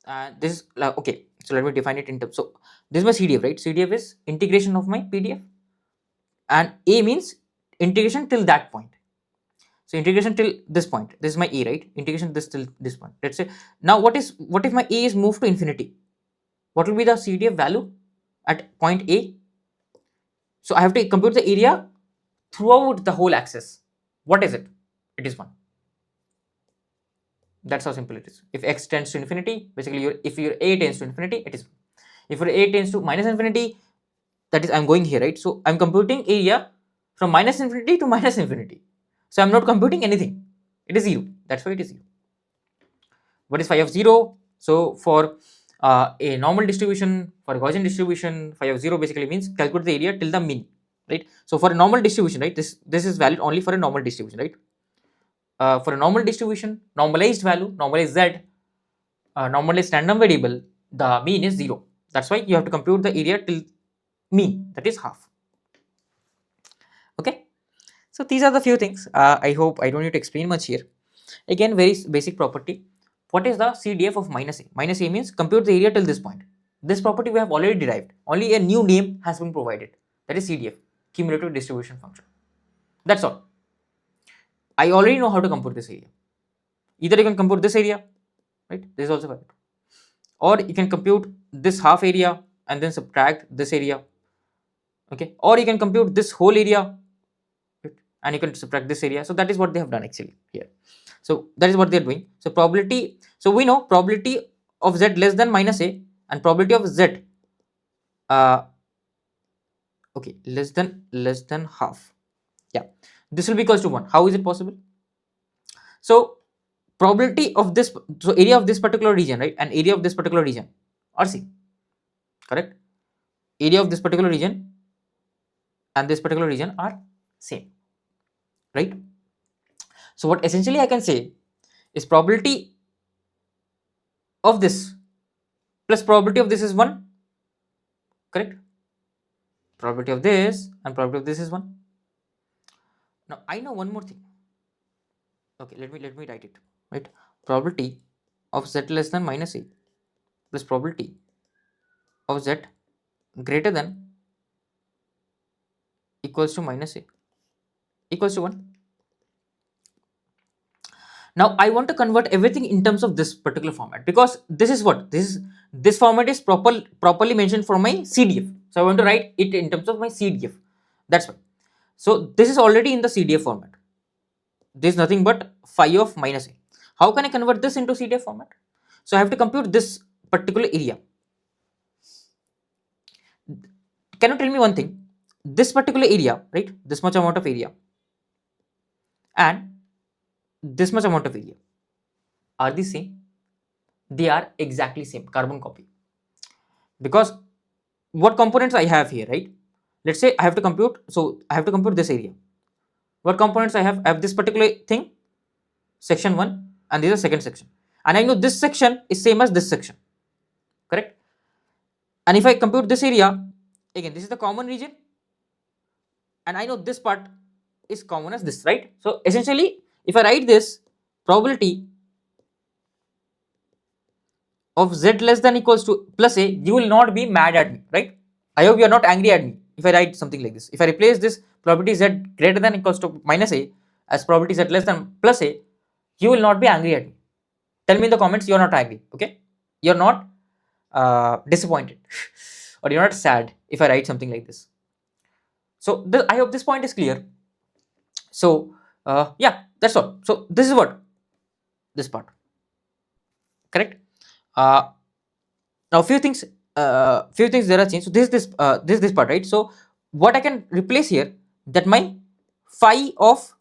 and this is okay, so let me define it in terms. So this is my CDF, right? CDF is integration of my PDF, and A means integration till that point. So integration till this point, this is my A, right? Integration this till this point. Let's say now what if my A is moved to infinity? What will be the CDF value at point A? So I have to compute the area throughout the whole axis. What is it? It is 1. That's how simple it is. If x tends to infinity, basically if your A tends to infinity, it is 1. If your A tends to minus infinity, that is I'm going here, right? So I'm computing area from minus infinity to minus infinity. So I'm not computing anything. It is 0. That's why it is 0. What is phi of 0? So for a normal distribution, for a Gaussian distribution, phi of 0 basically means calculate the area till the mean, right? So for a normal distribution, right, this is valid only for a normal distribution, right? For a normal distribution, normalized value, normalized z, normalized random variable, the mean is 0. That's why you have to compute the area till mean, that is half. Okay, so these are the few things. I hope I don't need to explain much here. Again, very basic property. What is the CDF of minus A? Minus A means compute the area till this point. This property we have already derived. Only a new name has been provided. That is CDF, cumulative distribution function. That's all. I already know how to compute this area. Either you can compute this area, right? This is also valid. Or you can compute this half area and then subtract this area. Okay. Or you can compute this whole area, right? And you can subtract this area. So that is what they have done actually here. So that is what they are doing. So probability, so we know probability of z less than minus a and probability of z okay, less than half. Yeah, this will be equals to 1. How is it possible? So probability of this, so area of this particular region, right, and area of this particular region are same, correct? Area of this particular region and this particular region are same, right? So what essentially I can say is probability of this plus probability of this is 1, correct? Probability of this and probability of this is 1. Now I know one more thing. Okay, let me write it, right? Probability of z less than minus a plus probability of z greater than equals to minus a equals to 1. Now I want to convert everything in terms of this particular format, because this is what this format is properly mentioned for my CDF. So I want to write it in terms of my CDF. That's why. So this is already in the CDF format. This is nothing but phi of minus a. How can I convert this into CDF format? So I have to compute this particular area. Can you tell me one thing? This particular area, right? This much amount of area and this much amount of area are the same. They are exactly same, carbon copy. Because what components I have here, right? Let's say I have to compute, so I have to compute this area. What components I have? I have this particular thing, section 1, and this is second section. And I know this section is same as this section, correct? And if I compute this area, again, this is the common region, and I know this part is common as this, right? So essentially, if I write this probability of z less than equals to plus a, you will not be mad at me, right? I hope you are not angry at me if I write something like this. If I replace this probability z greater than equals to minus a as probability z less than plus a, you will not be angry at me. Tell me in the comments you are not angry, okay? You're not disappointed or you're not sad if I write something like this. So I hope this point is clear. So yeah, that's all. So this is what this part, correct? Uh, Now few things there are changed. So this part, right? So what I can replace here, that my phi of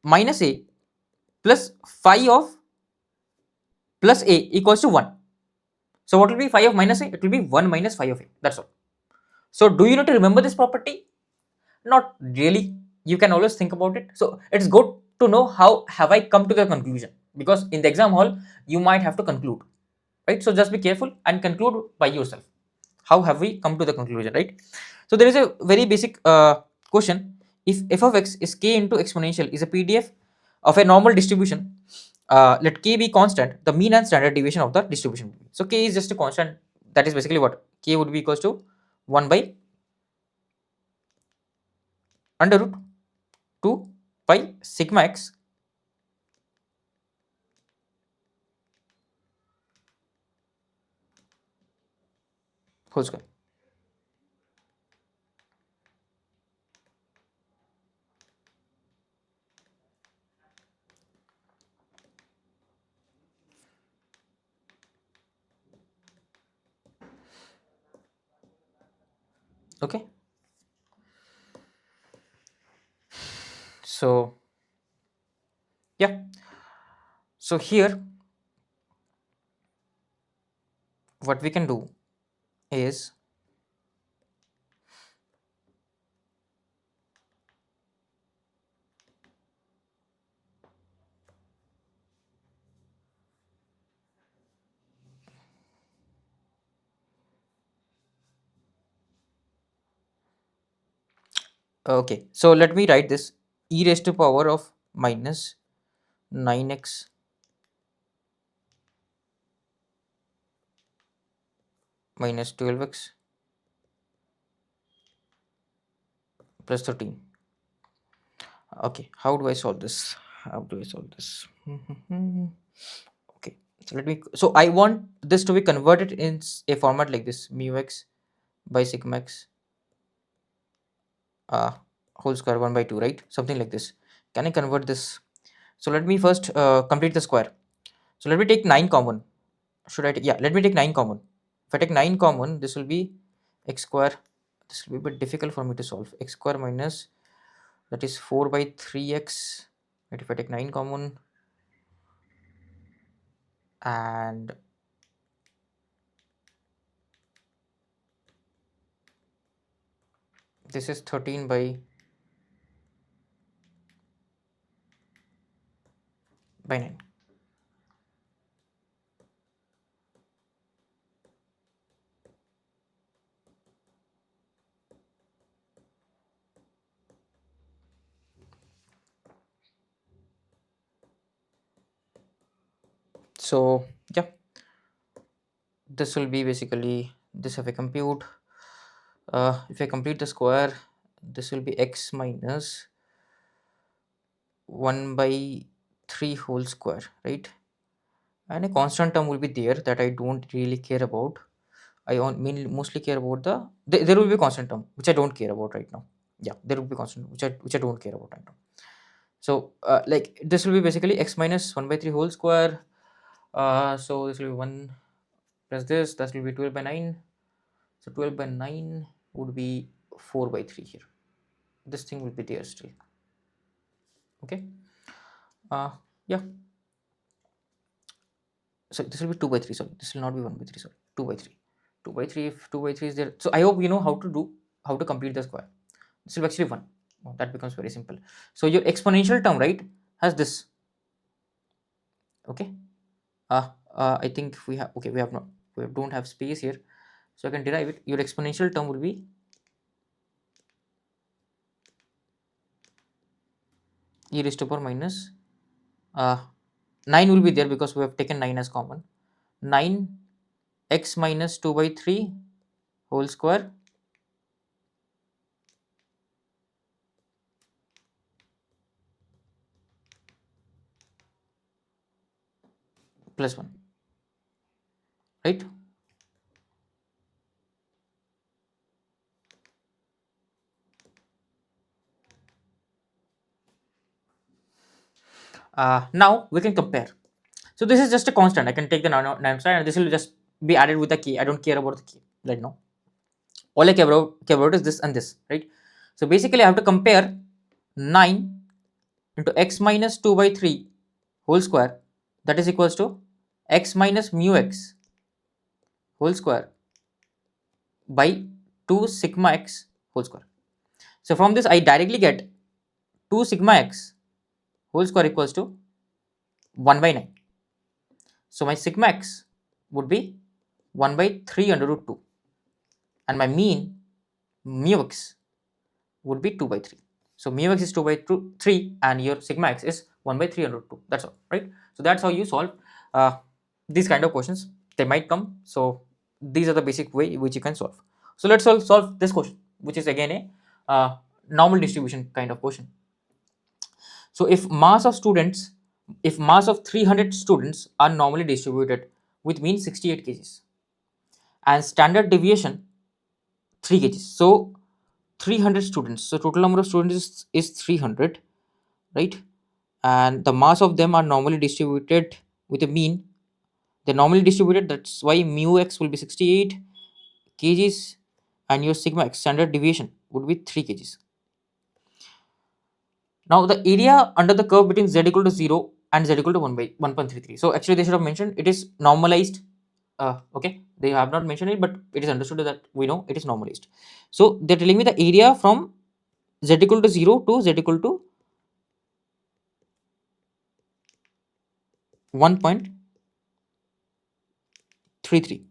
minus a plus phi of plus a equals to 1. So what will be phi of minus a? It will be 1 minus phi of a. That's all. So do you need to remember this property? Not really. You can always think about it. So it's good to know how have I come to the conclusion, because in the exam hall you might have to conclude, right? So just be careful and conclude by yourself. How have we come to the conclusion, right? So there is a very basic question. If f of x is k into exponential is a PDF of a normal distribution, let k be constant, the mean and standard deviation of the distribution will be. So k is just a constant. That is basically what k would be equals to 1 by under root 2 pi sigma x whole square. Okay. So yeah. So here what we can do is okay. So let me write this e raised to power of minus 9x minus 12x plus 13. Okay, how do I solve this? How do I solve this? Okay, so let me. So I want this to be converted in a format like this: mu x by sigma x whole square 1 by 2, right? Something like this. Can I convert this? So let me first complete the square. So let me take 9 common. Should I take? Yeah, let me take 9 common. If I take 9 common, this will be x square. This will be a bit difficult for me to solve. X square minus, that is 4 by 3x. Right, if I take 9 common, and this is 13 by 9. So yeah, this will be basically this. If I complete the square, this will be x minus 1 by 3 whole square, right? And a constant term will be there that I don't really care about. I mostly care about there will be a constant term which I don't care about right now. Yeah, there will be constant, which I don't care about right now. So like this will be basically x minus 1 by 3 whole square. So this will be 1 plus this, that will be 12 by 9. So 12 by 9 would be 4 by 3 here. This thing will be there still. Okay. Yeah. So this will be 2 by 3. Sorry, this will not be 1 by 3. Sorry, 2 by 3. 2 by 3. If 2 by 3 is there, so I hope you know how to complete the square. This will be actually 1. Oh, that becomes very simple. So your exponential term, right, has this. Okay. I think we have, okay, we don't have space here, so I can derive it. Your exponential term will be e raised to power minus 9 will be there because we have taken 9 as common. 9 x minus 2 by 3 whole square plus 1, right? Now we can compare. So this is just a constant. I can take the nano side and this will just be added with the key. I don't care about the key right now. All I care about is this and this, right? So basically I have to compare 9 into x minus 2 by 3 whole square, that is equals to x minus mu x whole square by 2 sigma x whole square. So from this I directly get 2 sigma x whole square equals to 1 by 9. So my sigma x would be 1 by 3 under root 2 and my mean mu x would be 2 by 3. So mu x is 2 by 3 and your sigma x is 1 by 3 under root 2. That's all, right? So that's how you solve these kind of questions. They might come. So these are the basic way which you can solve. So let's solve this question, which is again a normal distribution kind of question. So if mass of 300 students are normally distributed with mean 68 kgs and standard deviation 3 kgs. So 300 students. So total number of students is 300, right? And the mass of them are normally distributed with a mean. They're normally distributed. That's why mu x will be 68 kgs and your sigma x standard deviation would be 3 kgs. Now the area under the curve between z equal to 0 and z equal to 1 by 1.33. So actually they should have mentioned it is normalized. Okay, they have not mentioned it, but it is understood that we know it is normalized. So they're telling me the area from z equal to 0 to z equal to 1.33,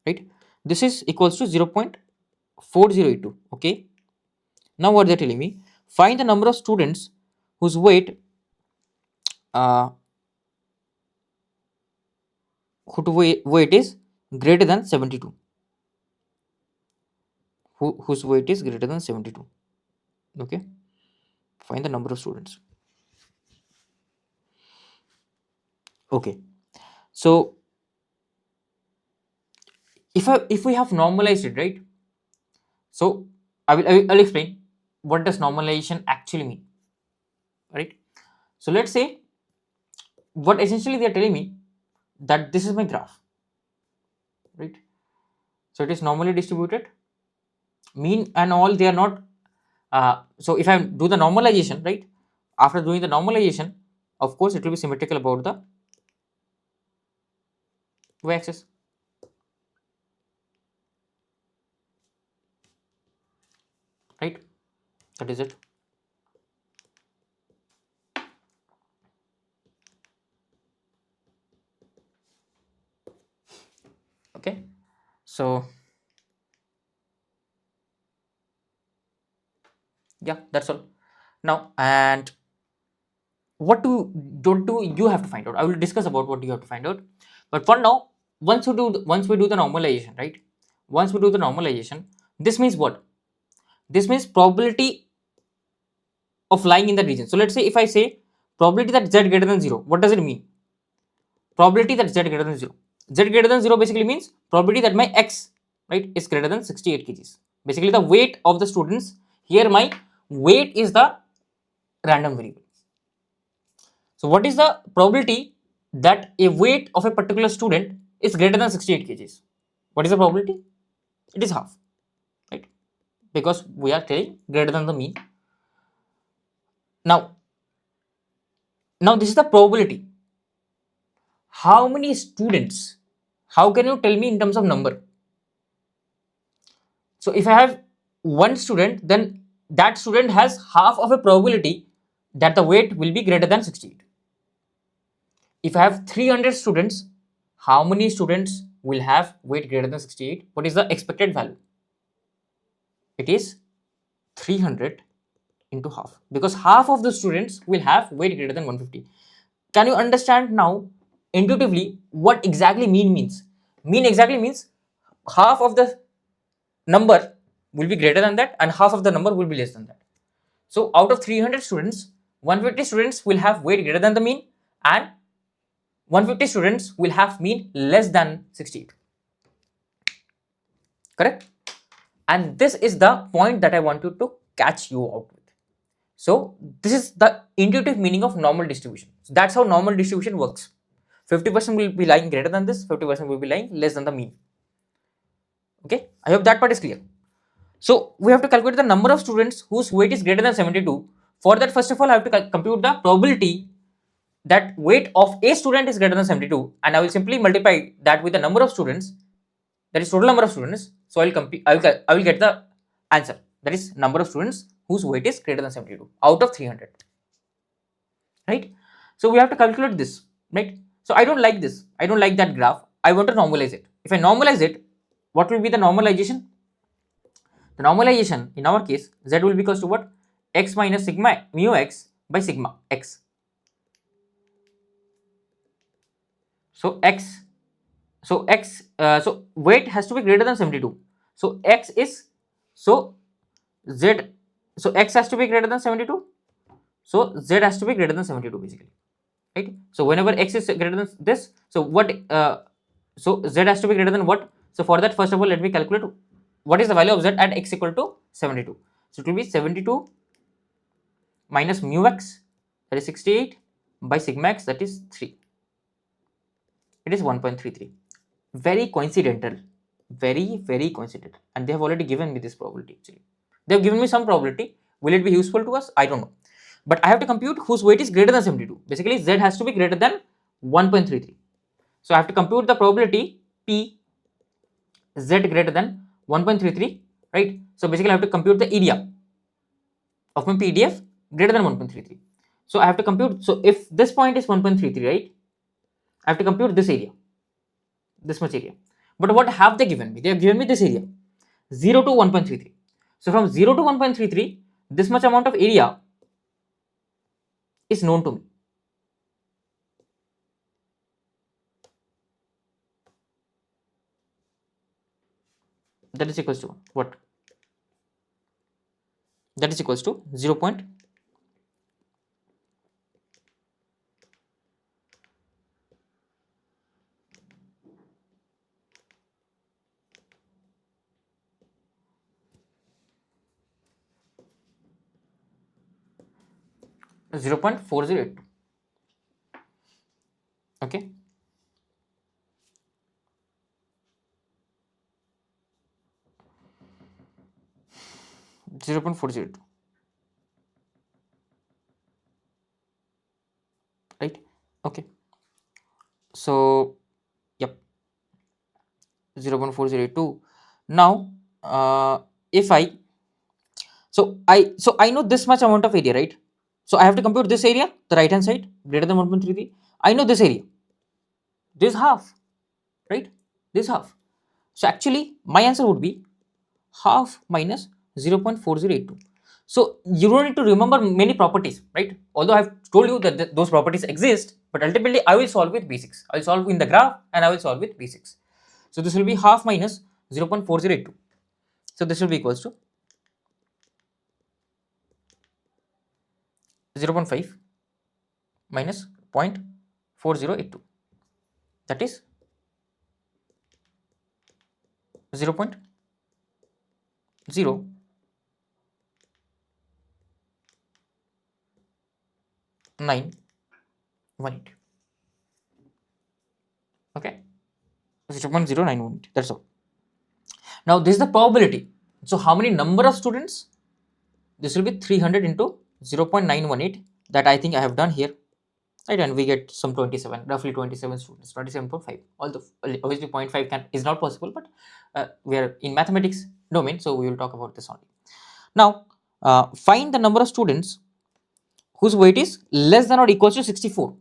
right? This is equals to 0.4082. Okay, now what they're telling me, find the number of students whose weight weight is greater than 72, whose weight is greater than 72. Okay, find the number of students. Okay, so if we have normalized it, right? So I'll explain what does normalization actually mean, right? So let's say what essentially they are telling me that this is my graph, right? So it is normally distributed, mean and all they are not. So if I do the normalization, right? After doing the normalization, of course it will be symmetrical about the y-axis. Right, that is it. Okay, so yeah, that's all. Now, and what do you have to find out? I will discuss about what you have to find out, but for now, once we do the normalization, right? Once we do the normalization, this means what? This means probability of lying in the region. So let's say if I say probability that z greater than 0, what does it mean? Probability that z greater than 0. Z greater than 0 basically means probability that my x, right, is greater than 68 kgs. Basically the weight of the students, here my weight is the random variable. So what is the probability that a weight of a particular student is greater than 68 kgs? What is the probability? It is half, right? Because we are saying greater than the mean. Now this is the probability. How many students? How can you tell me in terms of number? So if I have one student, then that student has half of a probability that the weight will be greater than 68. If I have 300 students, how many students will have weight greater than 68? What is the expected value? It is 300 into half, because half of the students will have weight greater than 150. Can you understand now intuitively what exactly mean means? Mean exactly means half of the number will be greater than that and half of the number will be less than that. So out of 300 students, 150 students will have weight greater than the mean and 150 students will have mean less than 68. Correct? And this is the point that I want you to catch you out with. So this is the intuitive meaning of normal distribution. So that's how normal distribution works. 50% will be lying greater than this, 50% will be lying less than the mean. Okay, I hope that part is clear. So we have to calculate the number of students whose weight is greater than 72. For that, first of all, I have to compute the probability that weight of a student is greater than 72, and I will simply multiply that with the number of students, that is total number of students. So I will get the answer, that is number of students whose weight is greater than 72 out of 300, right? So we have to calculate this, right? So I don't like this, I don't like that graph, I want to normalize it. If I normalize it, what will be the normalization? The normalization in our case, z will be equals to what? X minus sigma mu x by sigma x. So so weight has to be greater than 72. So x is, so z, so x has to be greater than 72. So z has to be greater than 72 basically, right? So whenever x is greater than this, so what? So z has to be greater than what? So for that, first of all, let me calculate what is the value of z at x equal to 72. So it will be 72 minus mu x, that is 68, by sigma x, that is 3. It is 1.33. Very coincidental, very coincidental, and they have already given me this probability. Actually, they have given me some probability. Will it be useful to us? I don't know, but I have to compute whose weight is greater than 72. Basically, z has to be greater than 1.33. So I have to compute the probability p z greater than 1.33, right? So basically, I have to compute the area of my PDF greater than 1.33. So I have to compute. So if this point is 1.33, right, I have to compute this area, this much area. But what have they given me? They have given me this area, 0 to 1.33. So from 0 to 1.33, this much amount of area is known to me. That is equals to what? That is equals to 0. 0.4082. Okay. Zero point 0.402, right? Okay. So yep, 0.4082. Now if I, so I know this much amount of area, right? So I have to compute this area, the right hand side, greater than 1.33. I know this area, this half, right? This half. So actually my answer would be half minus 0.4082. So you don't need to remember many properties, right? Although I've told you that those properties exist, but ultimately I will solve with basics. I will solve in the graph and I will solve with basics. So this will be half minus 0.4082. So this will be equals to 0.5 minus 0.4082. That is 0.0 0.918. Okay, 0.0918. That's all. Now this is the probability. So how many number of students? This will be 300 into 0.918. That I think I have done here. Right, and we get some 27, roughly 27 students, 27.5. Although obviously 0.5 is not possible, but we are in mathematics domain, so we will talk about this only. Now, find the number of students whose weight is less than or equal to 64.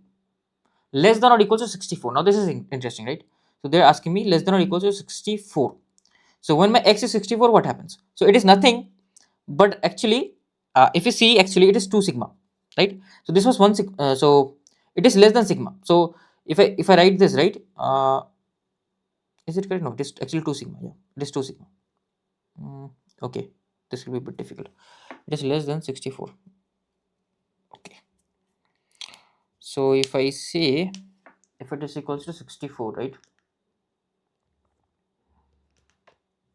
Less than or equal to 64. Now this is interesting, right? So they're asking me less than or equal to 64. So when my x is 64, what happens? So it is nothing, but actually, if you see, actually it is 2 sigma, right? So this was 1 sigma. So it is less than sigma. So if I write this, right, is it correct? No, it is actually 2 sigma. Yeah, it is 2 sigma. Okay, this will be a bit difficult. It is less than 64. Okay. So if I say, if it is equals to 64, right?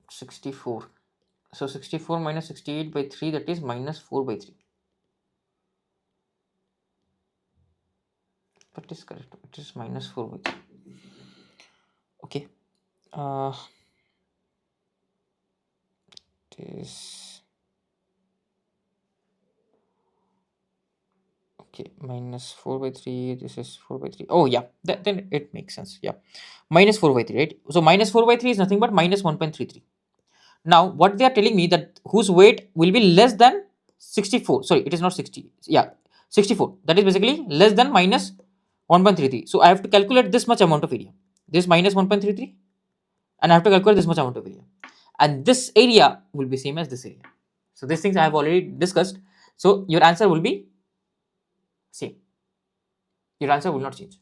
64. So 64 minus 68 by 3, that is minus 4 by 3. That is correct. It is minus 4 by 3. Okay. It is okay, minus 4 by 3. This is 4 by 3. Oh yeah, then it makes sense. Yeah, minus 4 by 3, right? So minus 4 by 3 is nothing but minus 1.33. Now what they are telling me, that whose weight will be less than 64. Sorry, it is not 60. Yeah, 64. That is basically less than minus 1.33. So I have to calculate this much amount of area. This minus 1.33, and I have to calculate this much amount of area. And this area will be same as this area. So these things I have already discussed. So your answer will be same. Your answer will not change.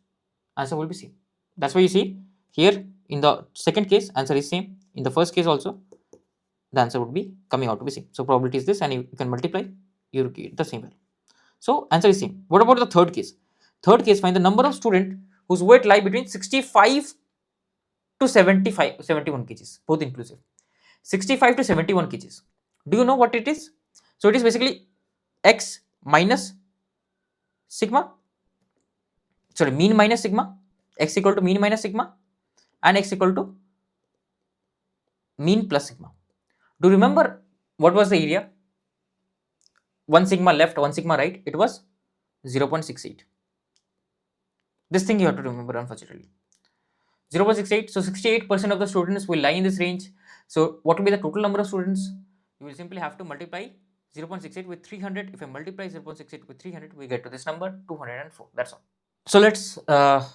Answer will be same. That's why you see here in the second case, answer is same. In the first case also, the answer would be coming out to be same. So probability is this, and you can multiply, you get the same value. So answer is same. What about the third case? Third case, find the number of students whose weight lie between 65 to 71 kgs, both inclusive. 65 to 71 kgs. Do you know what it is? So it is basically x minus sigma, sorry, mean minus sigma, x equal to mean minus sigma, and x equal to mean plus sigma. Do you remember what was the area? 1 sigma left, 1 sigma right, it was 0.68. This thing you have to remember, unfortunately. 0.68. So 68% of the students will lie in this range. So what will be the total number of students? You will simply have to multiply 0.68 with 300. If I multiply 0.68 with 300, we get to this number, 204. That's all. So let's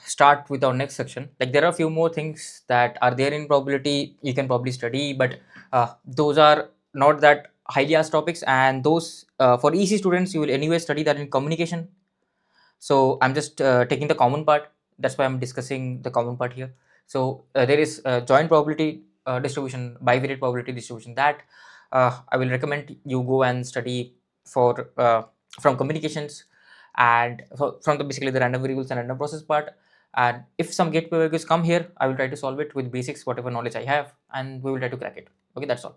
start with our next section. Like, there are a few more things that are there in probability you can probably study, but those are not that highly asked topics, and those for EC students you will anyway study that in communication. So I'm just taking the common part. That's why I'm discussing the common part here. So there is joint probability distribution, bivariate probability distribution, that I will recommend you go and study for from communications, and from the basically the random variables and random process part. And if some gate PYQs come here, I will try to solve it with basics, whatever knowledge I have, and we will try to crack it. Okay, that's all.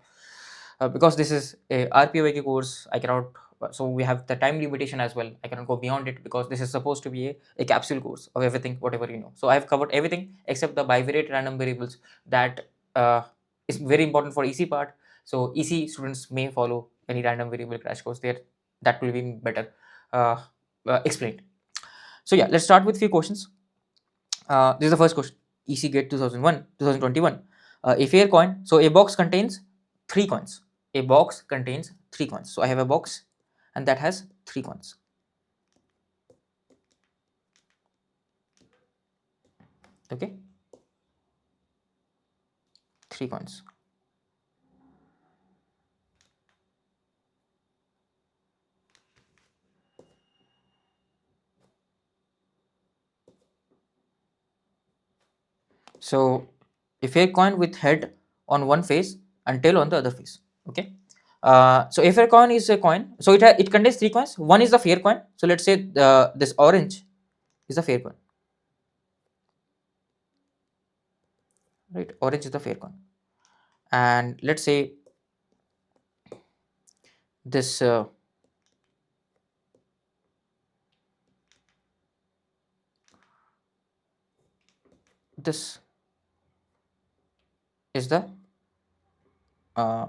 Because this is a R-PYQ course, I cannot, so we have the time limitation as well. I cannot go beyond it, because this is supposed to be a capsule course of everything, whatever you know. So I have covered everything except the bivariate random variables, that is very important for EC part. So EC students may follow any random variable crash course there, that will be better uh, explained. So yeah, let's start with few questions. This is the first question. EC Gate 2021. A fair coin. So a box contains 3 coins. A box contains 3 coins. So I have a box, and that has 3 coins. Okay, 3 coins. So a fair coin with head on one face and tail on the other face. Okay. So a fair coin is a coin. So it contains 3 coins. One is the fair coin. So let's say this orange is the fair coin. Right. Orange is the fair coin. And let's say this this is the uh,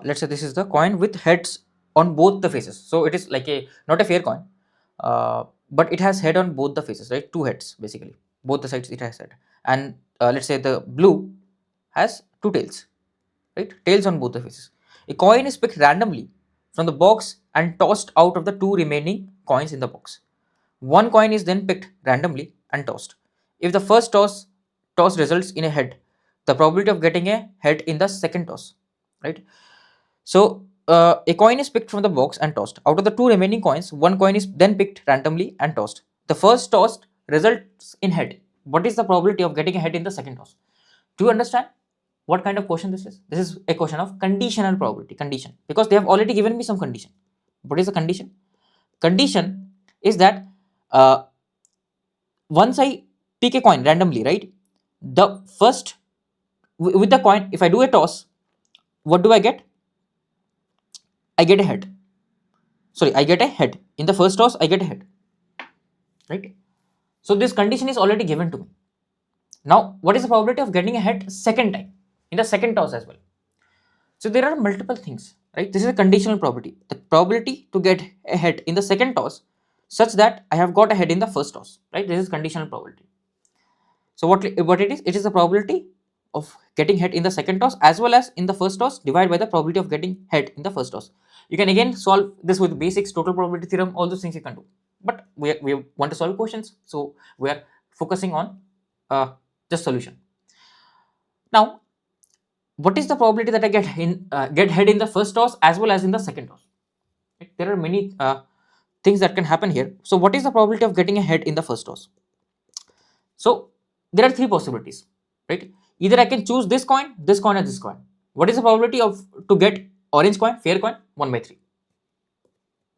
let's say this is the coin with heads on both the faces. So it is like a not a fair coin, but it has head on both the faces, right? Two heads basically, both the sides it has head. And let's say the blue has two tails, right? Tails on both the faces. A coin is picked randomly from the box and tossed out of the two remaining coins in the box. One coin is then picked randomly and tossed. If the first toss results in a head, the probability of getting a head in the second toss, right? So a coin is picked from the box and tossed. Out of the two remaining coins, one coin is then picked randomly and tossed. The first tossed results in head. What is the probability of getting a head in the second toss? Do you understand what kind of question this is? This is a question of conditional probability. Condition, because they have already given me some condition. What is the condition? Condition is that uh, once I pick a coin randomly, right? The first with the coin, if I do a toss, what do I get? I get a head. Sorry, I get a head. In the first toss, I get a head, right? So this condition is already given to me. Now, what is the probability of getting a head second time in the second toss as well? So there are multiple things, right? This is a conditional probability. The probability to get a head in the second toss such that I have got a head in the first toss, right? This is conditional probability. So what it is? It is the probability of getting head in the second toss as well as in the first toss divided by the probability of getting head in the first toss. You can again solve this with basics, total probability theorem, all those things you can do. But we want to solve questions, so we are focusing on just solution. Now, what is the probability that I get head in the first toss as well as in the second toss? Right? There are many things that can happen here. So what is the probability of getting a head in the first toss? So there are three possibilities, right? Either I can choose this coin, or this coin. What is the probability of to get orange coin, fair coin? 1 by 3.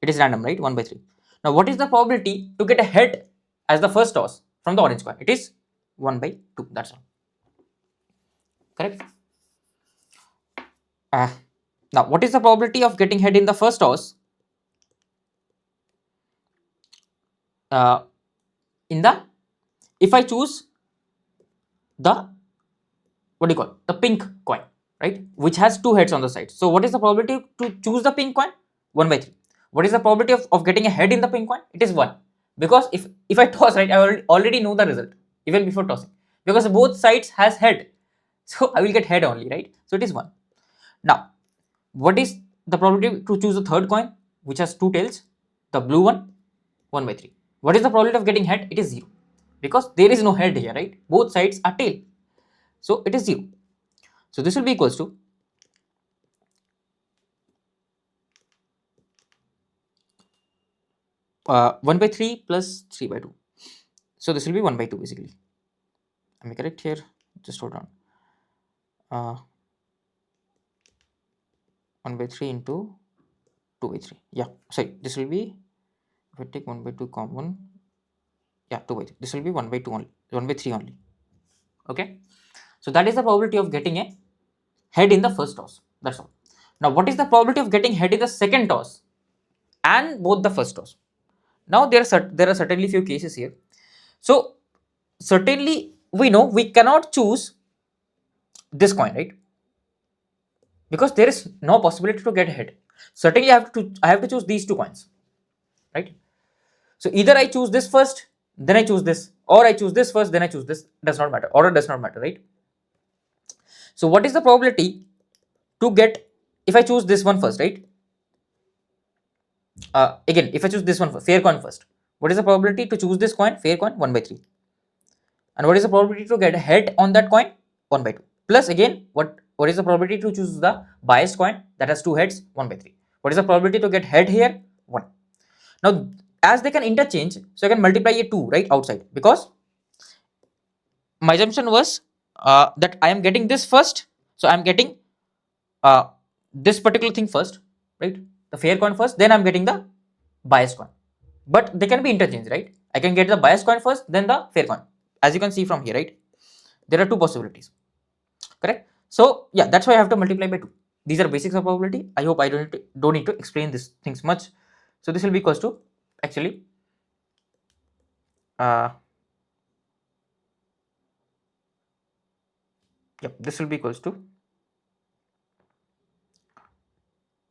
It is random, right? 1 by 3. Now what is the probability to get a head as the first toss from the orange coin? It is 1 by 2. That's all. Correct? Now what is the probability of getting head in the first toss in the if I choose the what do you call the pink coin, right, which has two heads on the side? So what is the probability to choose the pink coin? 1 by 3. What is the probability of getting a head in the pink coin? It is 1, because if I toss, right, I already know the result even before tossing, because both sides has head, so I will get head only, right? So it is 1. Now what is the probability to choose the third coin which has two tails, the blue one? 1 by 3. What is the probability of getting head? It is 0, because there is no head here, right? Both sides are tail, so it is 0. So this will be equals to 1 by 3 plus 3 by 2. So this will be 1 by 2 basically. Am I correct here? Just hold on. 1 by 3 into 2 by 3. Yeah, sorry, this will be, if I take 1 by 2 common, yeah, 2 by 3. This will be 1 by 2 only, 1 by 3 only. Okay, so that is the probability of getting a head in the first toss. That's all. Now what is the probability of getting head in the second toss and both the first toss? Now there are certainly few cases here. So certainly we know we cannot choose this coin, right? Because there is no possibility to get head. Certainly I have to choose these two coins, right? So either I choose this first, then I choose this, or I choose this first, then I choose this. Does not matter. Order does not matter, right? So what is the probability to get if I choose this one first, right? Again, if I choose this one first, fair coin first, what is the probability to choose this coin, fair coin? 1 by 3. And what is the probability to get a head on that coin? 1 by 2. Plus again, what is the probability to choose the biased coin that has two heads? 1 by 3. What is the probability to get head here? 1. Now as they can interchange, so I can multiply a 2 right outside, because my assumption was that I am getting this first, so I am getting uh, this particular thing first, right, the fair coin first, then I am getting the biased coin. But they can be interchanged, right? I can get the biased coin first, then the fair coin, as you can see from here, right? There are two possibilities, correct? So yeah, that's why I have to multiply by 2. These are basics of probability. I hope I don't need to explain these things much. So this will be equals to actually uh, yep, this will be equals to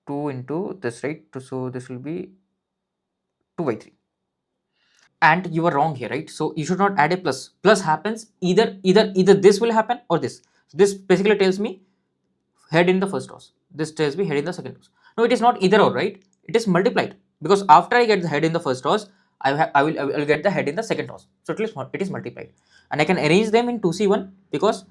2 into this, right? So this will be 2 by 3. And you are wrong here, right? So you should not add a plus. Plus happens either this will happen or this. This basically tells me head in the first toss. This tells me head in the second toss. No, it is not either or, right? It is multiplied, because after I get the head in the first toss, I will get the head in the second toss. So it is multiplied, and I can arrange them in 2C1, because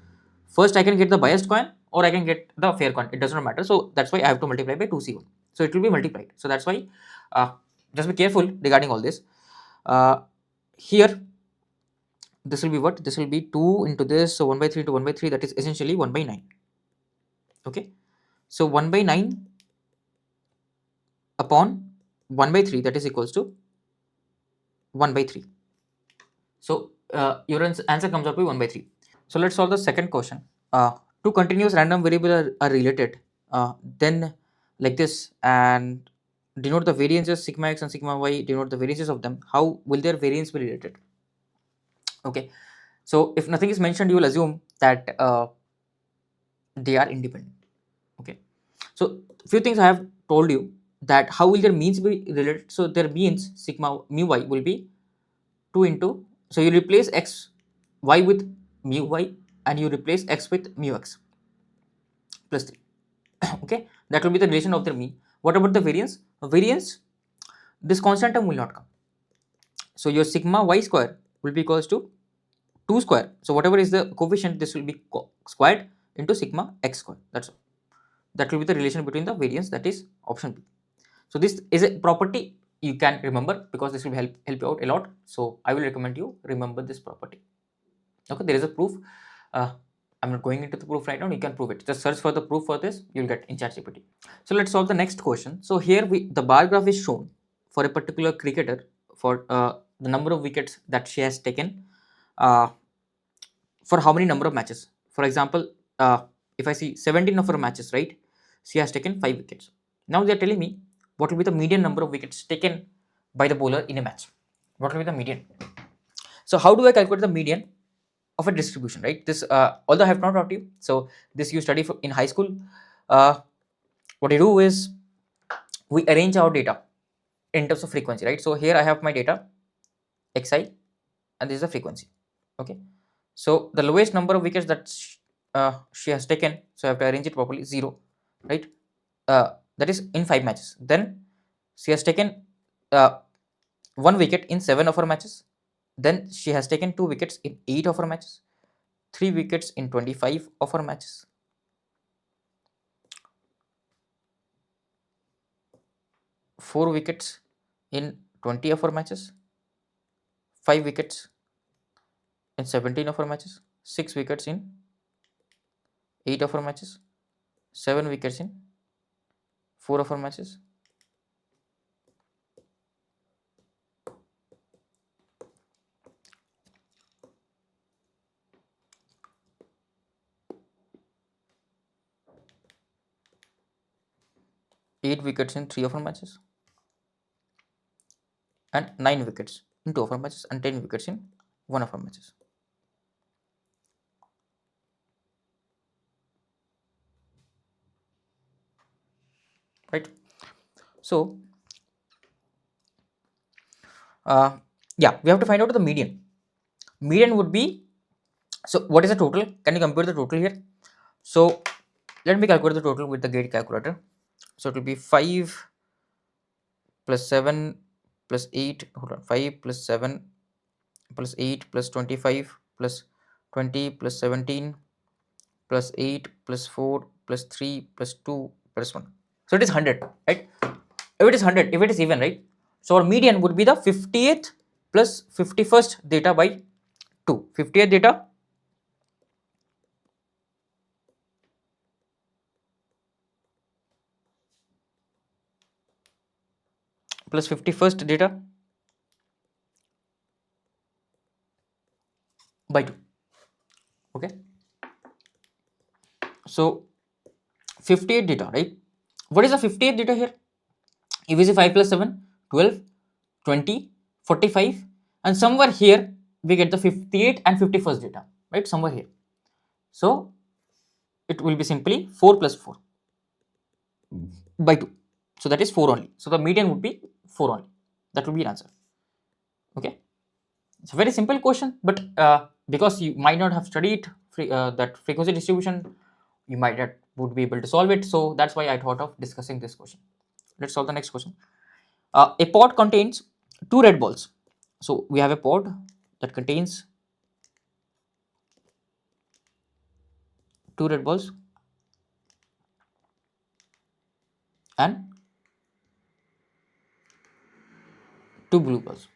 first I can get the biased coin or I can get the fair coin. It does not matter. So that's why I have to multiply by 2C1. So it will be multiplied. So that's why just be careful regarding all this. Here this will be what? This will be 2 into this. So 1 by 3 to 1 by 3, that is essentially 1 by 9. Okay. So 1 by 9 upon 1 by 3, that is equals to 1 by 3. So your answer comes up with 1 by 3. So let's solve the second question. Two continuous random variables are related, then like this, and denote the variances sigma x and sigma y, denote the variances of them. How will their variance be related? Okay. So if nothing is mentioned, you will assume that they are independent. Okay. So few things I have told you, that how will their means be related. So their means sigma mu y will be 2 into, so you replace x y with mu y, and you replace x with mu x plus 3. Okay, that will be the relation of their mean. What about the variance? Variance, this constant term will not come. So your sigma y square will be equals to 2 square. So whatever is the coefficient, this will be squared into sigma x square. That's all. That will be the relation between the variance, that is option B. So this is a property you can remember, because this will help you out a lot. So I will recommend you remember this property. Okay, there is a proof. I'm not going into the proof right now. You can prove it. Just search for the proof for this. You'll get in ChatGPT. So let's solve the next question. So here the bar graph is shown for a particular cricketer, for the number of wickets that she has taken uh, for how many number of matches. For example, if I see 17 of her matches, right, she has taken 5 wickets. Now they are telling me what will be the median number of wickets taken by the bowler in a match. What will be the median? So how do I calculate the median of a distribution, right? This although I have not taught you, so this you study in high school. What you do is we arrange our data in terms of frequency, right? So here I have my data xi, and this is the frequency. Okay, so the lowest number of wickets that she has taken, so I have to arrange it properly, 0, right? That is in 5 matches. Then she has taken 1 wicket in 7 of her matches. Then she has taken 2 wickets in 8 of her matches, 3 wickets in 25 of her matches, 4 wickets in 20 of her matches, 5 wickets in 17 of her matches, 6 wickets in 8 of her matches, 7 wickets in 4 of her matches, 8 wickets in 3 of her matches, and 9 wickets in 2 of her matches, and 10 wickets in 1 of her matches. Right? So yeah, we have to find out the median. Median would be, so what is the total? Can you compare the total here? So let me calculate the total with the gate calculator. So it will be 5 plus 7 plus 8, hold on, 5 plus 7 plus 8 plus 25 plus 20 plus 17 plus 8 plus 4 plus 3 plus 2 plus 1. So it is 100, right? If it is 100, if it is even, right? So our median would be the 50th plus 51st data by 2. 50th data plus 51st data by 2. Okay. So 58 data, right? What is the 58 data here? If we see 5 plus 7, 12, 20, 45, and somewhere here we get the 58 and 51st data, right? Somewhere here. So it will be simply 4 plus 4 by 2. So that is 4 only. So the median would be 4 only. That would be an answer. Okay. It's a very simple question, but because you might not have studied that frequency distribution, you might not would be able to solve it. So that's why I thought of discussing this question. Let's solve the next question. A pod contains 2 red balls. So we have a pod that contains 2 red balls and 2 blue balls.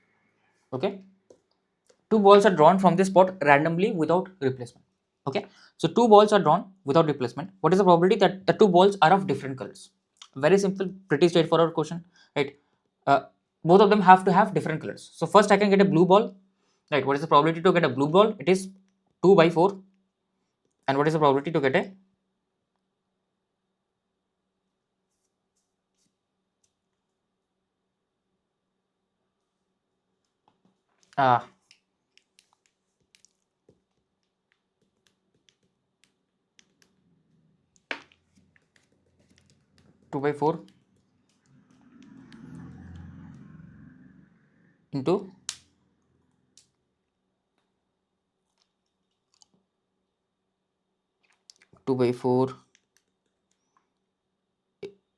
Okay. 2 balls are drawn from this pot randomly without replacement. Okay. So 2 balls are drawn without replacement. What is the probability that the 2 balls are of different colors? Very simple, pretty straightforward question, right? Uh, both of them have to have different colors. So first I can get a blue ball, right? What is the probability to get a blue ball? It is 2 by 4. And what is the probability to get a 2 by 4 into 2 by 4,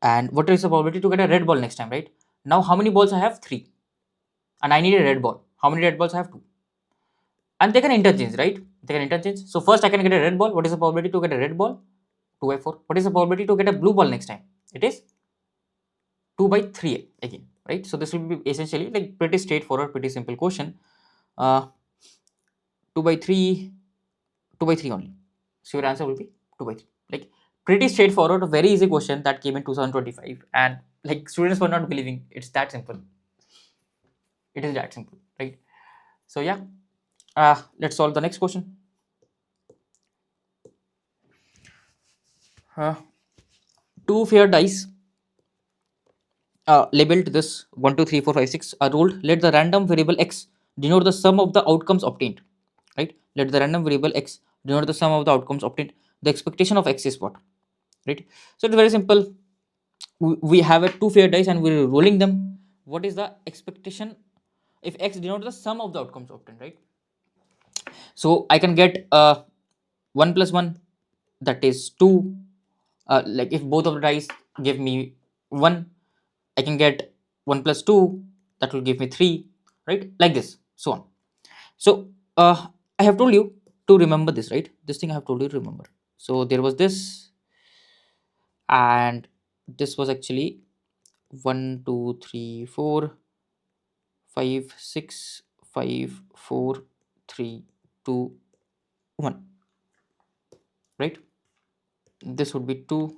and what is the probability to get a red ball next time, right? Now how many balls I have? 3, and I need a red ball. How many red balls I have? 2, and they can interchange, right? They can interchange. So first I can get a red ball. What is the probability to get a red ball? 2 by 4. What is the probability to get a blue ball next time? It is 2 by 3 again, right? So this will be essentially like pretty straightforward, pretty simple question. 2 by 3, 2 by 3 only. So your answer will be 2 by 3. Like pretty straightforward, a very easy question that came in 2025, and like students were not believing it's that simple. It is that simple, right? So yeah, let's solve the next question. Two fair dice labeled this 1, 2, 3, 4, 5, 6 are rolled. Let the random variable x denote the sum of the outcomes obtained. Right? Let the random variable x denote the sum of the outcomes obtained. The expectation of x is what? Right? So it's very simple. We have a two fair dice and we're rolling them. What is the expectation if x denotes the sum of the outcomes obtained? Right? So I can get 1 plus 1, that is 2. Like if both of the dice give me 1, I can get 1 plus 2, that will give me 3, right? Like this, so on. So I have told you to remember this, right? This thing I have told you to remember. So there was this, and this was actually 1, 2, 3, 4, 5, 6, 5, 4, 3, 2, 1, right? This would be 2,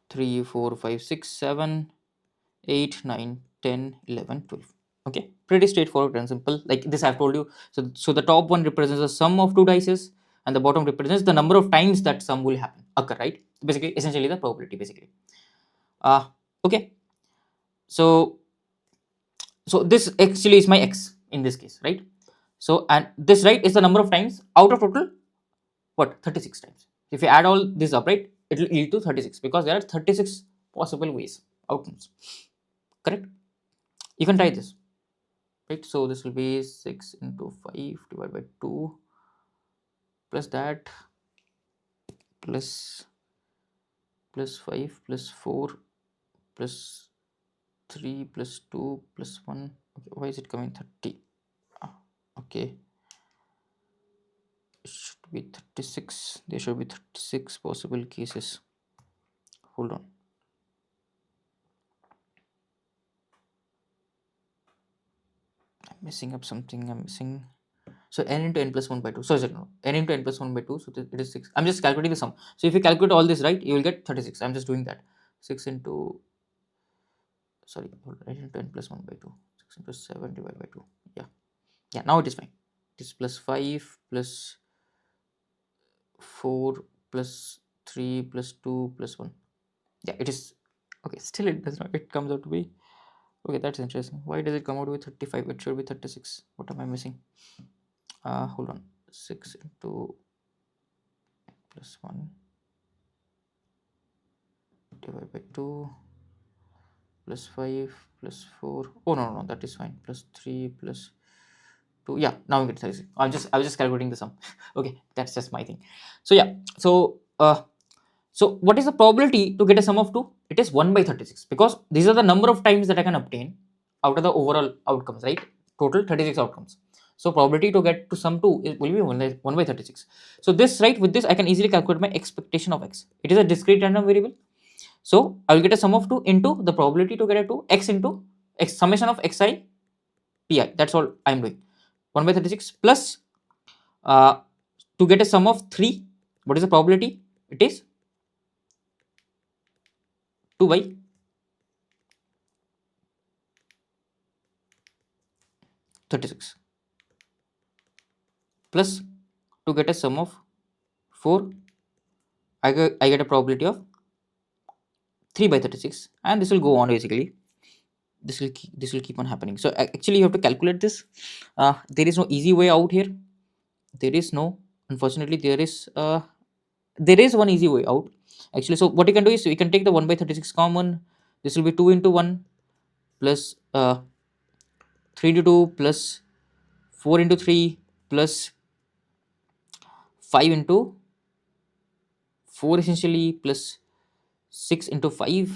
3, 4, 5, 6, 7, 8, 9, 10, 11, 12. Okay, pretty straightforward and simple. Like this I've told you. So the top one represents the sum of two dices, and the bottom represents the number of times that sum will occur, right? Basically, essentially the probability, basically. Okay. So this actually is my x in this case, right? So and this, right, is the number of times out of total what 36 times. If you add all this up, right, it will lead to 36 because there are 36 possible ways outcomes. Correct? You can try this. Right, so this will be 6 into 5 divided by 2 plus that plus 5 plus 4 plus 3 plus 2 plus 1. Okay, why is it coming 30? Okay, it should be 36. There should be 36 possible cases. Hold on. I'm messing up something. I'm missing. So n into n plus 1 by 2. So no, n into n plus 1 by 2. So it is 6. I'm just calculating the sum. So if you calculate all this, right, you will get 36. I'm just doing that. 6 into, sorry, hold on, 8 into n plus 1 by 2. 6 into 7 divided by 2. Yeah, now it is fine. It is plus 5 plus 4 plus 3 plus 2 plus 1. Yeah, it is Okay, still it does not, it comes out to be, okay, that's interesting. Why does it come out to be 35? It should be 36. What am I missing? Hold on. 6 into plus 1 divided by 2 plus 5 plus 4. Oh, no, that is fine. Plus 3 plus 2. Yeah, now we get 36. I was just calculating the sum. Okay, that's just my thing. So yeah, so what is the probability to get a sum of 2? It is 1 by 36, because these are the number of times that I can obtain out of the overall outcomes, right? Total 36 outcomes. So probability to get to sum 2 will be 1 by 36. So this, right, with this I can easily calculate my expectation of x. It is a discrete random variable. So I will get a sum of 2 into the probability to get a 2, x into x summation of xi pi. That's all I am doing. 1 by 36 plus to get a sum of 3. What is the probability? It is 2 by 36 plus to get a sum of 4. I get a probability of 3 by 36, and this will go on basically. This will keep on happening. So actually you have to calculate this. There is no easy way out here. There is no, unfortunately there is one easy way out actually. So what you can do is you can take the 1 by 36 common. This will be 2 into 1 plus 3 into 2 plus 4 into 3 plus 5 into 4 essentially plus 6 into 5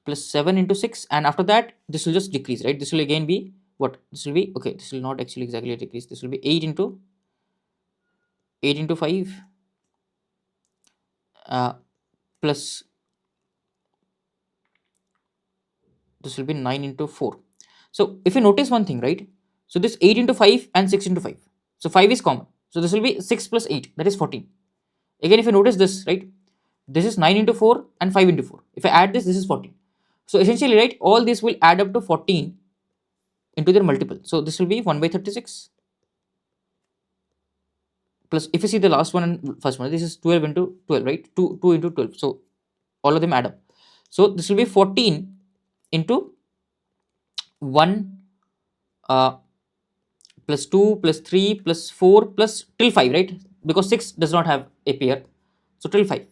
plus 7 into 6, and after that this will just decrease, right? This will again be what? This will be, okay, this will not actually exactly decrease. This will be 8 into 5 plus this will be 9 into 4. So if you notice one thing, right? So this 8 into 5 and 6 into 5. So 5 is common. So this will be 6 plus 8, that is 14. Again, if you notice this, right? This is 9 into 4 and 5 into 4. If I add this is 14. So essentially, right, all this will add up to 14 into their multiple. So this will be 1 by 36 plus, if you see the last one and first one, this is 12 into 12, right? 2 into 12. So all of them add up. So this will be 14 into 1 plus 2 plus 3 plus 4 plus till 5, right? Because 6 does not have a pair. So till 5.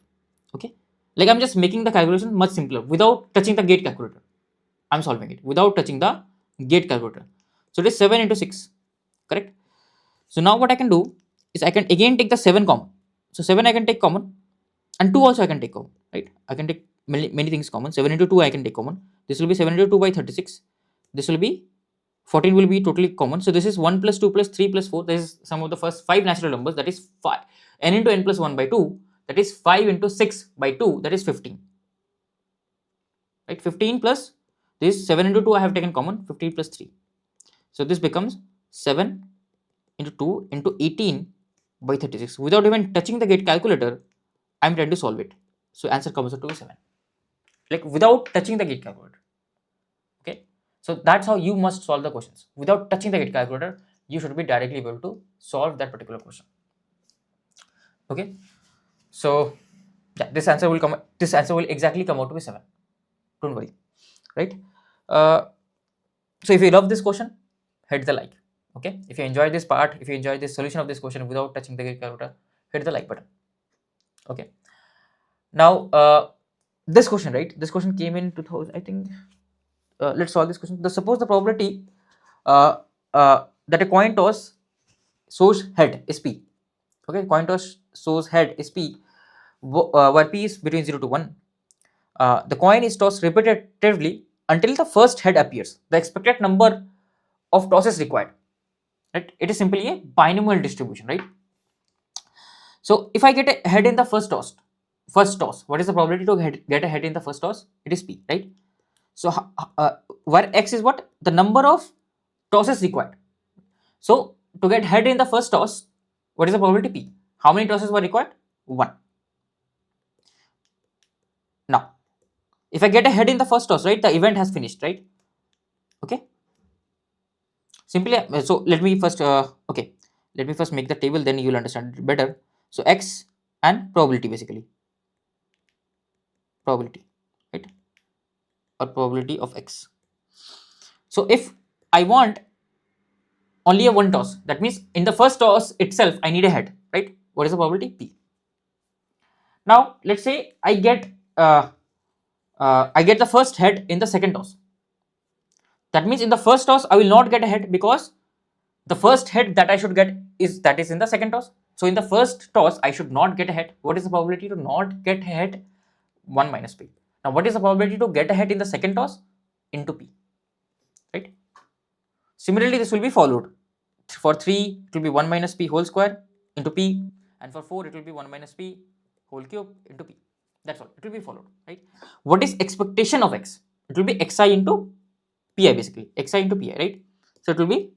Okay. Like I'm just making the calculation much simpler without touching the gate calculator. I'm solving it without touching the gate calculator. So it is 7 into 6. Correct. So now what I can do is I can again take the 7 common. So 7 I can take common, and 2 also I can take common, right? I can take many things common. 7 into 2 I can take common. This will be 7 into 2 by 36. This will be 14 will be totally common. So this is 1 plus 2 plus 3 plus 4. This is some of the first 5 natural numbers. That is 5. N into n plus 1 by 2. That is 5 into 6 by 2. That is 15. Right? 15 plus this 7 into 2 I have taken common. 15 plus 3. So this becomes 7 into 2 into 18 by 36. Without even touching the gate calculator, I am trying to solve it. So answer comes out to be 7. Like without touching the gate calculator. Okay. So that's how you must solve the questions. Without touching the gate calculator, you should be directly able to solve that particular question. Okay. So yeah, this answer will exactly come out to be 7. Don't worry. Right. So if you love this question, hit the like. Okay. If you enjoy this part, if you enjoy this solution of this question without touching the gate calculator, hit the like button. Okay. Now this question, right? This question came in 2000, I think. Let's solve this question. Suppose the probability that a coin toss shows head is p. Okay, coin toss shows head is p, where p is between 0 to 1. The coin is tossed repetitively until the first head appears. The expected number of tosses required. Right? It is simply a binomial distribution, right? So if I get a head in the first toss, what is the probability to get a head in the first toss? It is p, right? So where x is what? The number of tosses required. So to get head in the first toss, what is the probability p? How many tosses were required? 1. Now, if I get a head in the first toss, right, the event has finished, right? Okay. Simply, so let me first, let me first make the table, then you will understand it better. So x and probability basically. Probability, right? or probability of x. So if I want only a one toss, that means in the first toss itself I need a head, right? What is the probability? P. Now let's say I get the first head in the second toss. That means in the first toss I will not get a head because the first head that I should get is in the second toss. So in the first toss I should not get a head. What is the probability to not get a head? 1 minus p. Now what is the probability to get a head in the second toss? Into p, right? Similarly this will be followed. For 3 it will be 1 minus p whole square into p, and for 4 it will be 1 minus p whole cube into p. That's all. It will be followed, right? What is expectation of x? It will be xi into pi, basically xi into pi, right? So it will be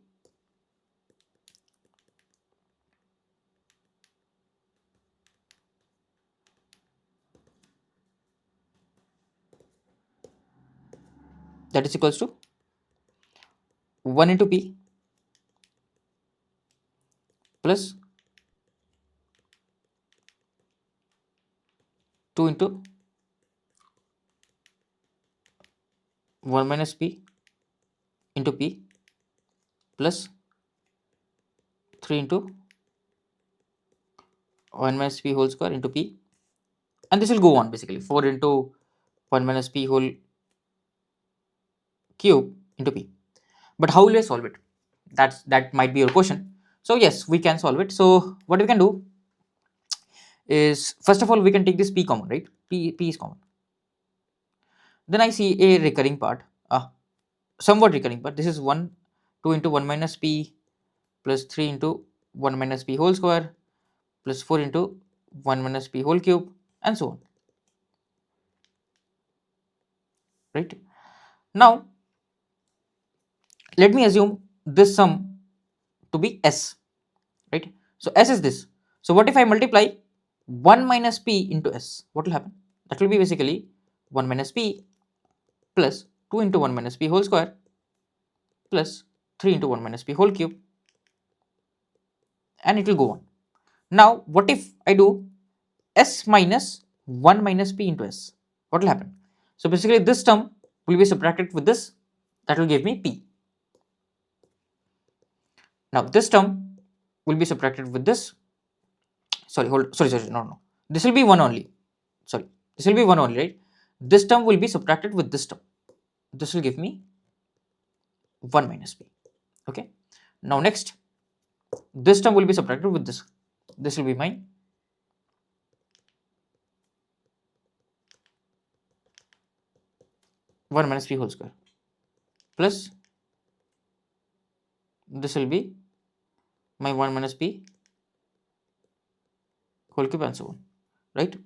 that is equals to 1 into p plus 2 into 1 minus p into p plus 3 into 1 minus p whole square into p, and this will go on basically 4 into 1 minus p whole cube into p. But how will I solve it? That might be your question. So yes, we can solve it. So what we can do is, first of all, we can take this p common, right? P is common. Then I see a recurring part, somewhat recurring part. This is 2 into 1 minus p plus 3 into 1 minus p whole square plus 4 into 1 minus p whole cube, and so on, right? Now let me assume this sum to be s, right? So s is this. So what if I multiply 1 minus p into s? What will happen? That will be basically 1 minus p plus 2 into 1 minus p whole square plus 3 into 1 minus p whole cube, and it will go on. Now what if I do s minus 1 minus p into s? What will happen? So basically this term will be subtracted with this, that will give me p. Now this term will be subtracted with this. Sorry, no. This will be 1 only. Sorry, this will be 1 only, right? This term will be subtracted with this term. This will give me 1 minus p. Okay. Now next, this term will be subtracted with this. This will be my 1 minus p whole square plus this will be my 1 minus p whole cube, and so on, right?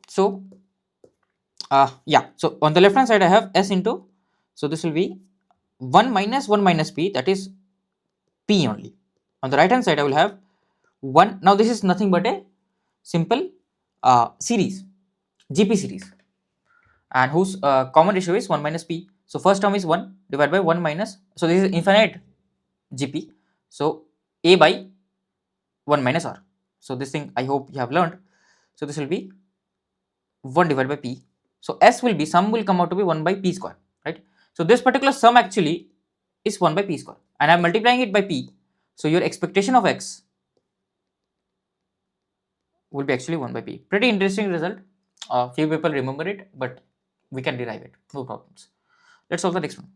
So yeah, so on the left hand side I have s into, so this will be 1 minus p, that is p only. On the right hand side I will have 1. Now this is nothing but a simple series, GP series, and whose common ratio is 1 minus p. So first term is 1 divided by 1 minus, so this is infinite GP, so a by 1 minus r. So this thing I hope you have learned. So this will be 1 divided by p. So s will be, sum will come out to be 1 by p square, right? So this particular sum actually is 1 by p square, and I am multiplying it by p. So your expectation of x will be actually 1 by p. Pretty interesting result. Few people remember it, but we can derive it, no problems. Let's solve the next one.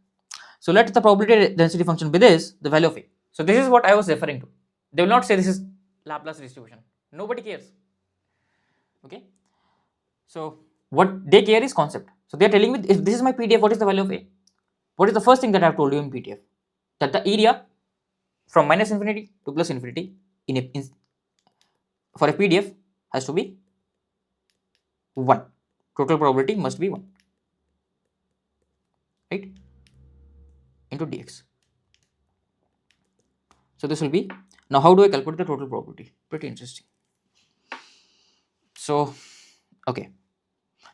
So let the probability density function be this, the value of a. So this is what I was referring to. They will not say this is Laplace distribution. Nobody cares. Okay. So what they care is concept. So they are telling me, if this is my PDF, what is the value of a? What is the first thing that I have told you in PDF? That the area from minus infinity to plus infinity for a PDF has to be 1. Total probability must be 1, right? Into dx. So this will be, now how do I calculate the total probability? Pretty interesting. So okay,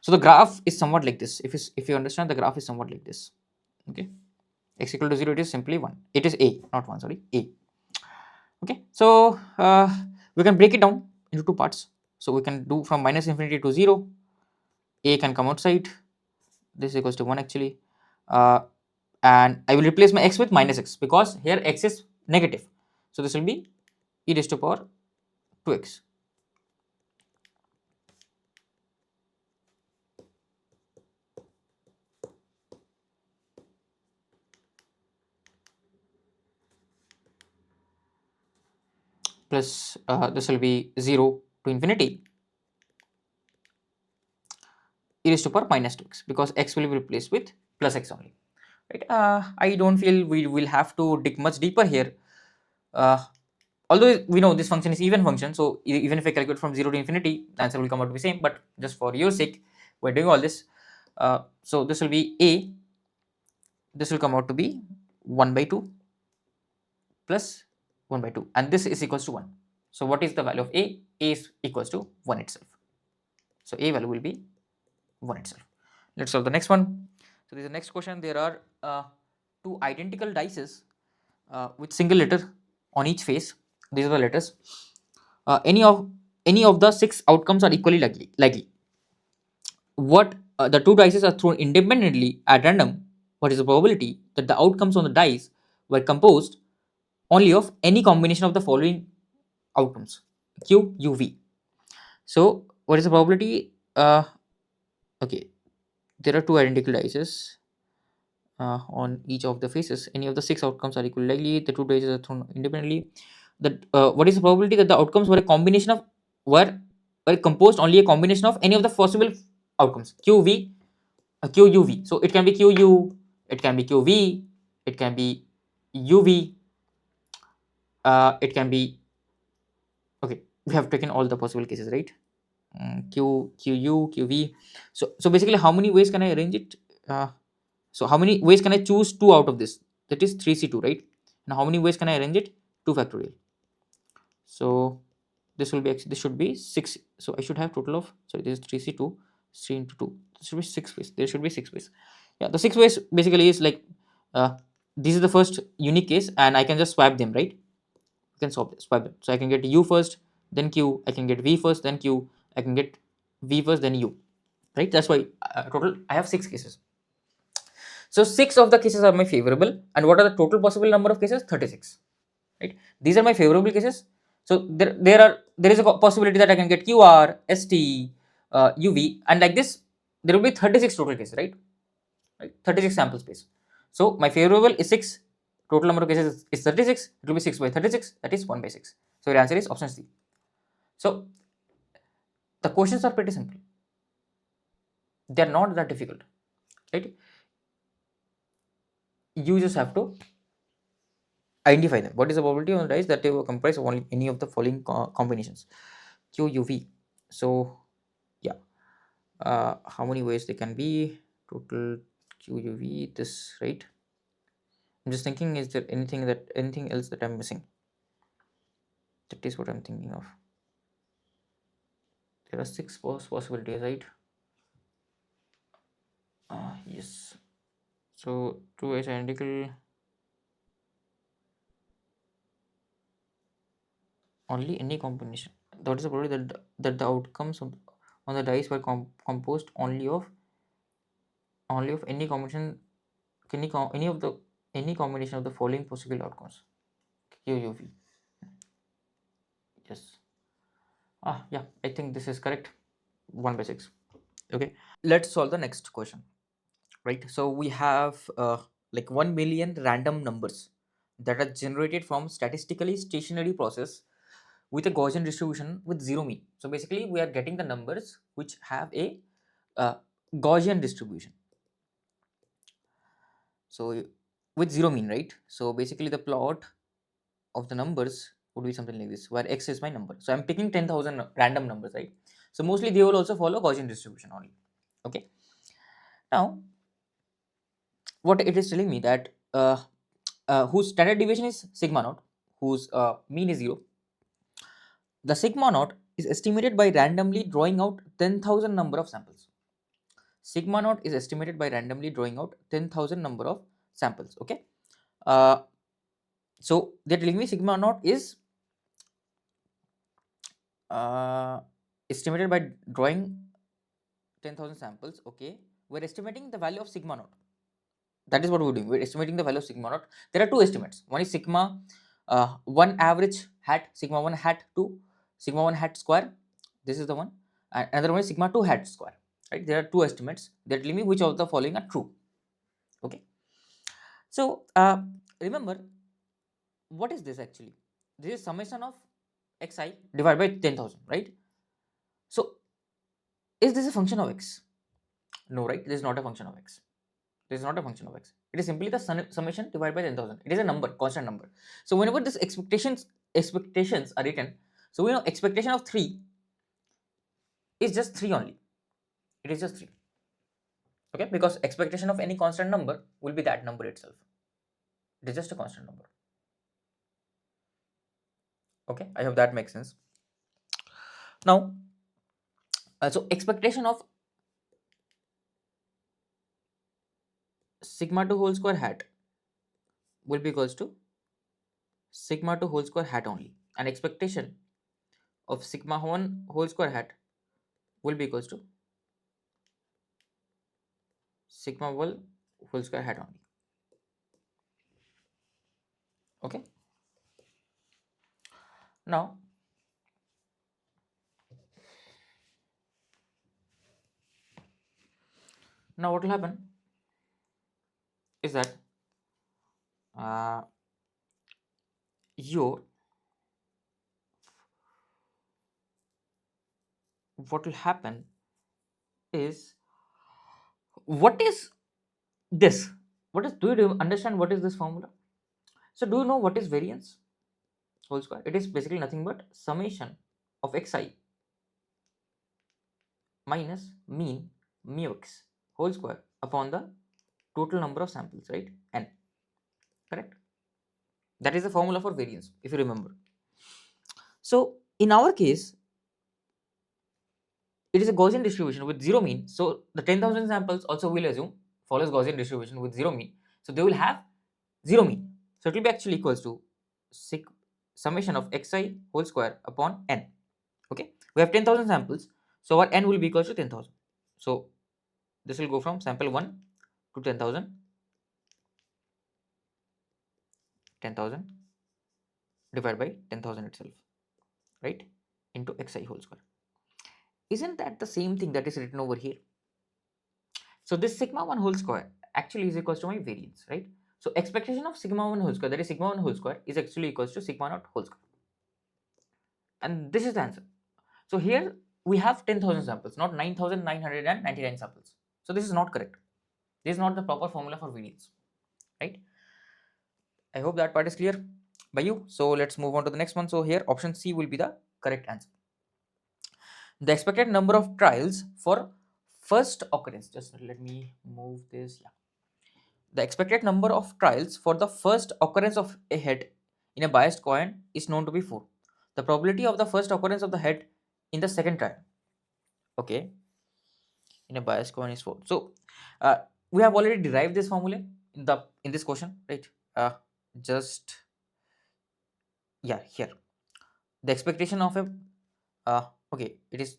so the graph is somewhat like this. If you understand, the graph is somewhat like this. Okay, x equal to 0, it is simply 1. It is a, not 1, sorry, a. Okay, so we can break it down into two parts. So we can do from minus infinity to 0, A can come outside. This is equals to 1 actually. And I will replace my x with minus x because here x is negative. So this will be e raised to power 2x. Plus this will be 0 to infinity e raised to power minus 2x because x will be replaced with plus x only, right? I don't feel we will have to dig much deeper here. Although we know this function is even function, so even if I calculate from 0 to infinity, the answer will come out to be same, but just for your sake we're doing all this. So this will be a, this will come out to be 1 by 2 plus 1 by 2, and this is equals to 1. So what is the value of a? A is equals to 1 itself. So a value will be 1 itself. Let's solve the next one. So this is the next question. There are two identical dices with single letter on each face. These are the letters. Any of the 6 outcomes are equally likely. What the two dices are thrown independently at random. What is the probability that the outcomes on the dice were composed only of any combination of the following outcomes: Q, U, V? So what is the probability? Okay, there are two identical dices on each of the faces. Any of the 6 outcomes are equally likely. The two dices are thrown independently. That what is the probability that the outcomes were a combination of were were composed only a combination of any of the possible outcomes: Q, V, Q, U, V. So it can be Q, U, it can be Q, V, it can be U, V, it can be, okay, we have taken all the possible cases, right? Q, Q, U, Q, V. So basically, how many ways can I arrange it? So how many ways can I choose 2 out of this? That is 3C2, right? Now how many ways can I arrange it? 2 factorial. So this will be actually, this should be 6. So I should have total of, sorry, this is 3C2, 3 into 2. This should be 6 ways. There should be 6 ways. Yeah, the 6 ways basically is like this is the first unique case, and I can just swap them, right? You can swap them. So I can get U first, then Q. I can get V first, then Q. I can get V first, then U. Right? That's why total I have 6 cases. So 6 of the cases are my favorable, and what are the total possible number of cases? 36. Right? These are my favorable cases. So there is a possibility that I can get QR, ST, UV, and like this there will be 36 total cases, right? 36 sample space. So my favorable is 6. Total number of cases is 36. It will be 6 by 36. That is 1 by 6. So your answer is option C. So the questions are pretty simple. They are not that difficult, right? You just have to identify them. What is the probability on the dice that they will comprise of only any of the following combinations? Q, U, V. So yeah, how many ways they can be? Total Q, U, V. This, right? I'm just thinking, is there anything else that I'm missing? That is what I'm thinking of. There are 6 possibilities, right? Yes. So 2 is identical. Only any combination. That is the probability that the outcomes on the dice were composed only of any combination, any combination of the following possible outcomes: Q, U, V. Yes. Yeah, I think this is correct. 1 by 6. Okay. Let's solve the next question. Right. So we have like 1 million random numbers that are generated from statistically stationary process with a Gaussian distribution with zero mean. So basically, we are getting the numbers which have a Gaussian distribution. So with zero mean, right? So basically, the plot of the numbers would be something like this, where x is my number. So I'm picking 10,000 random numbers, right? So mostly they will also follow Gaussian distribution only. Okay. Now, what it is telling me that whose standard deviation is sigma naught, whose mean is zero. The sigma naught is estimated by randomly drawing out 10,000 number of samples. Sigma naught is estimated by randomly drawing out 10,000 number of samples. Okay. Uh, so they're telling me sigma naught is uh, estimated by drawing 10,000 samples. Okay, we're estimating the value of sigma naught. That is what we're doing. We're estimating the value of sigma naught. There are two estimates. One is sigma 1 average hat, sigma 1 hat 2, sigma 1 hat square. This is the one. And another one is sigma 2 hat square. Right? There are two estimates. They're telling me which of the following are true. Okay. So remember, what is this actually? This is summation of xi divided by 10,000, right? So is this a function of x? No, right? This is not a function of x. This is not a function of x. It is simply the summation divided by 10,000. It is a number, constant number. So whenever this expectations are written, so we know expectation of 3 is just 3 only. It is just 3. Okay, because expectation of any constant number will be that number itself. It is just a constant number. Okay, I hope that makes sense. Now, so expectation of sigma 2 whole square hat will be equals to sigma 2 whole square hat only, and expectation of sigma 1 whole square hat will be equals to sigma 1 whole square hat only. Okay, now what will happen is that your what will happen is, what is this? What is, do you understand what is this formula? So do you know what is variance whole square? It is basically nothing but summation of xi minus mean mu x whole square upon the total number of samples, right? N. Correct? That is the formula for variance, if you remember. So in our case, it is a Gaussian distribution with zero mean. So the 10,000 samples also will assume follows Gaussian distribution with zero mean. So they will have zero mean. So it will be actually equals to summation of xi whole square upon n. Okay, we have 10,000 samples, so our n will be equals to 10,000. So this will go from sample 1 to 10,000, 10,000 divided by 10,000 itself, right, into xi whole square. Isn't that the same thing that is written over here? So this sigma 1 whole square actually is equals to my variance, right? So expectation of sigma 1 whole square, that is sigma 1 whole square, is actually equals to sigma naught whole square. And this is the answer. So here we have 10,000 samples, not 9,999 samples. So this is not correct. This is not the proper formula for variance, right? I hope that part is clear by you. So let's move on to the next one. So here option C will be the correct answer. The expected number of trials for first occurrence, just let me move this. Yeah, the expected number of trials for the first occurrence of a head in a biased coin is known to be 4. The probability of the first occurrence of the head in the second trial, okay, in a biased coin is 4. So we have already derived this formula in this question, right? Just yeah, here the expectation of a okay, it is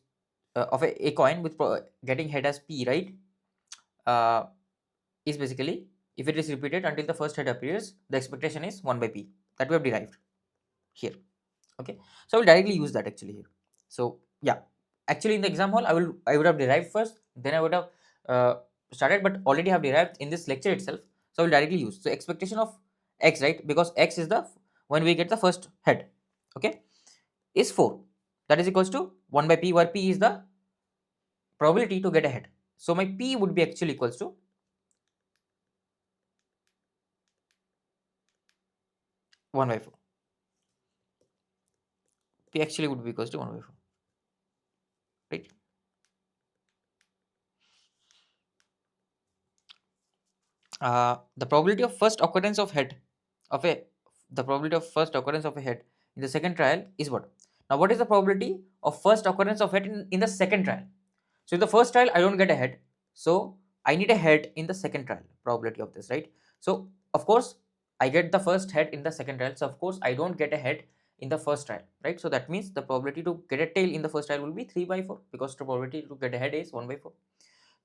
of a coin with getting head as p, right, is basically, if it is repeated until the first head appears, the expectation is 1 by p, that we have derived here. Okay, so I will directly use that actually here. So yeah, actually in the exam hall I would have derived first, then I would have started, but already have derived in this lecture itself, so I will directly use. So expectation of x, right, because x is the when we get the first head, okay, is 4, that is equals to 1 by p, where p is the probability to get a head. So my p would be actually equals to 1 by 4. P actually would be equals to 1 by 4, right? The probability of first occurrence of head of a the probability of first occurrence of a head in the second trial is what? Now what is the probability of first occurrence of head in the second trial? So in the first trial I don't get a head, so I need a head in the second trial, probability of this, right? So of course I get the first head in the second trial, so of course I don't get a head in the first trial, right? So that means the probability to get a tail in the first trial will be 3 by 4, because the probability to get a head is 1 by 4.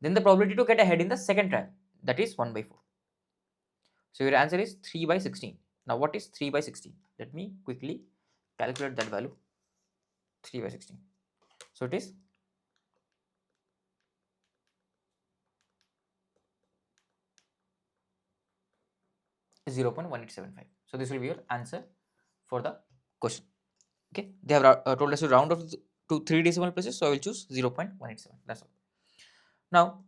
Then the probability to get a head in the second trial, that is 1 by 4. So your answer is 3 by 16. Now what is 3 by 16? Let me quickly calculate that value. 3 by 16. So it is 0.1875. So this will be your answer for the question. Okay, they have told us to round off to 3 decimal places, so I will choose 0.187. That's all. Now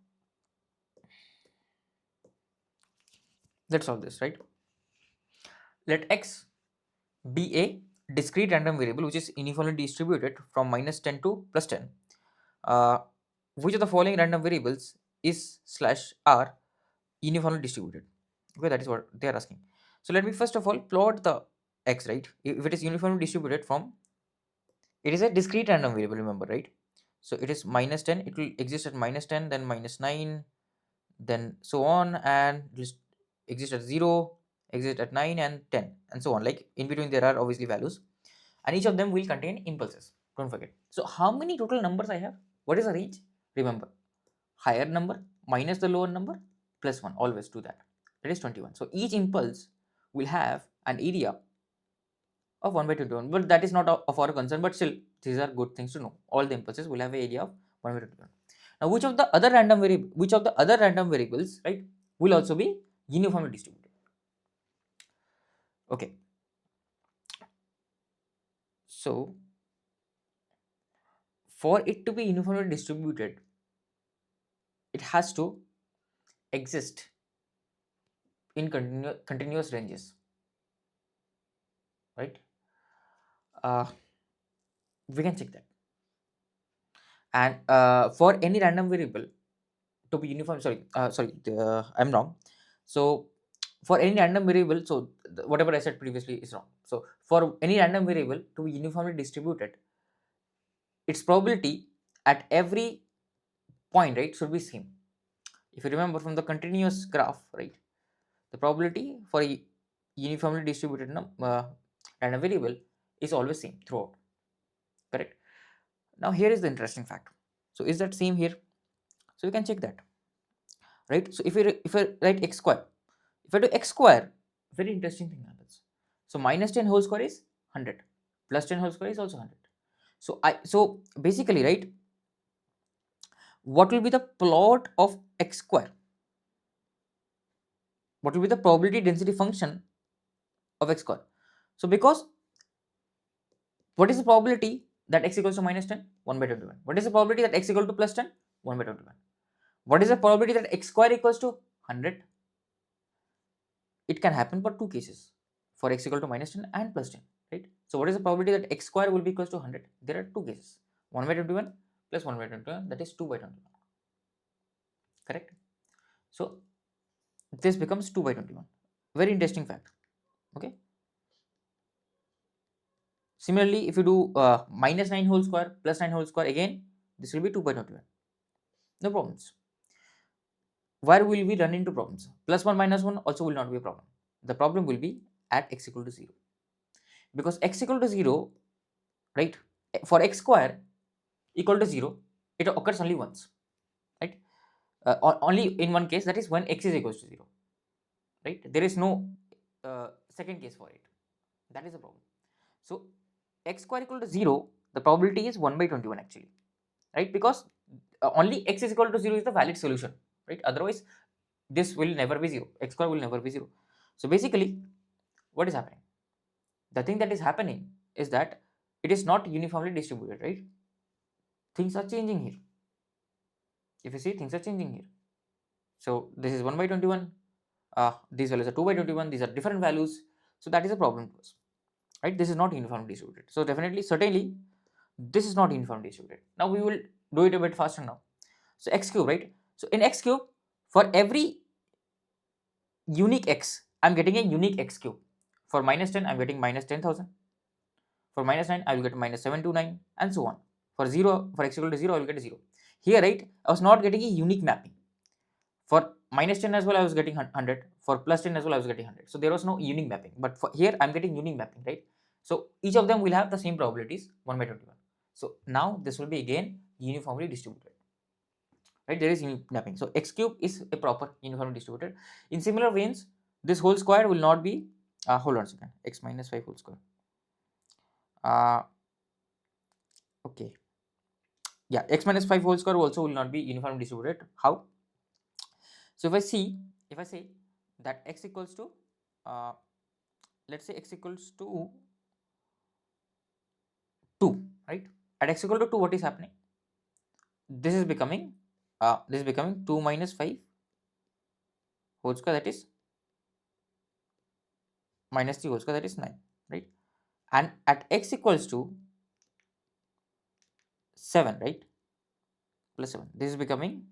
let's solve this, right? Let x be a discrete random variable which is uniformly distributed from -10 to +10. Which of the following random variables is /r uniformly distributed? Okay, that is what they are asking. So let me first of all plot the x, right? If it is uniformly distributed from, it is a discrete random variable, remember, right? So it is -10, it will exist at -10, then -9, then so on, and it will exist at 0, exist at 9 and 10, and so on. Like in between there are obviously values, and each of them will contain impulses, don't forget. So how many total numbers I have? What is the range? Remember, higher number minus the lower number plus 1, always do that. That is 21. So each impulse will have an area of 1 by 21, but that is not of our concern, but still these are good things to know. All the impulses will have an area of 1 by 21. Now which of the other random variables, right, will also be uniformly distributed? Okay, so for it to be uniformly distributed, it has to exist in continuous ranges, right? We can check that. And for any random variable to be uniform, I'm wrong. So for any random variable, so whatever I said previously is wrong. So for any random variable to be uniformly distributed, its probability at every point, right, should be same. If you remember from the continuous graph, right, the probability for a uniformly distributed random variable is always same throughout, correct? Now here is the interesting fact. So is that same here? So we can check that, right? So if I write x square, if I do x square, very interesting thing happens. So -10 whole square is 100, +10 whole square is also 100. So basically, right, what will be the plot of x square? What will be the probability density function of x square? So because what is the probability that x equals to -10? 1 by 21. What is the probability that x equal to +10? 1 by 21. What is the probability that x square equals to 100? It can happen for two cases, for x equal to -10 and +10, right? So what is the probability that x square will be equals to 100? There are two cases, 1 by 21 plus 1 by 21, that is 2 by 21, correct? So this becomes 2 by 21. Very interesting fact. Okay. Similarly, if you do -9 whole square plus 9 whole square, again this will be 2 by 21. No problems. Where will we run into problems? +1 -1 also will not be a problem. The problem will be at x equal to 0, because x equal to 0, right, for x square equal to 0, it occurs only once, right? Only in one case, that is when x is equals to 0, right? There is no second case for it. That is the problem. So x square equal to 0, the probability is 1 by 21 actually, right? Because only x is equal to 0 is the valid solution, right? Otherwise this will never be 0, x square will never be 0. So basically what is happening? The thing that is happening is that it is not uniformly distributed, right? Things are changing here. If you see, things are changing here. So this is 1 by 21, these values are 2 by 21, these are different values. So that is a problem to us, right? This is not uniformly distributed. So definitely, certainly this is not uniformly distributed. Now we will do it a bit faster now. So x cube, right? So in x cube, for every unique x, I'm getting a unique x cube. For -10, I'm getting -10,000. For -9, I will get -729, and so on. For 0, for x equal to 0, I will get a 0. Here, right, I was not getting a unique mapping. For -10 as well, I was getting 100. For +10 as well, I was getting 100. So there was no unique mapping. But for here, I'm getting unique mapping, right? So each of them will have the same probabilities 1 by 21. So now this will be again uniformly distributed, right? There is unique mapping. So x cube is a proper uniformly distributed. In similar veins, this whole square will not be, hold on a second, x minus 5 whole square. Okay, yeah, x minus 5 whole square also will not be uniformly distributed. How? So if I say that x equals to, let's say x equals to 2, right? At x equal to 2, what is happening? This is becoming 2 minus 5 whole square, that is minus 3 whole square, that is 9, right? And at x equals to 7, right, plus 7, this is becoming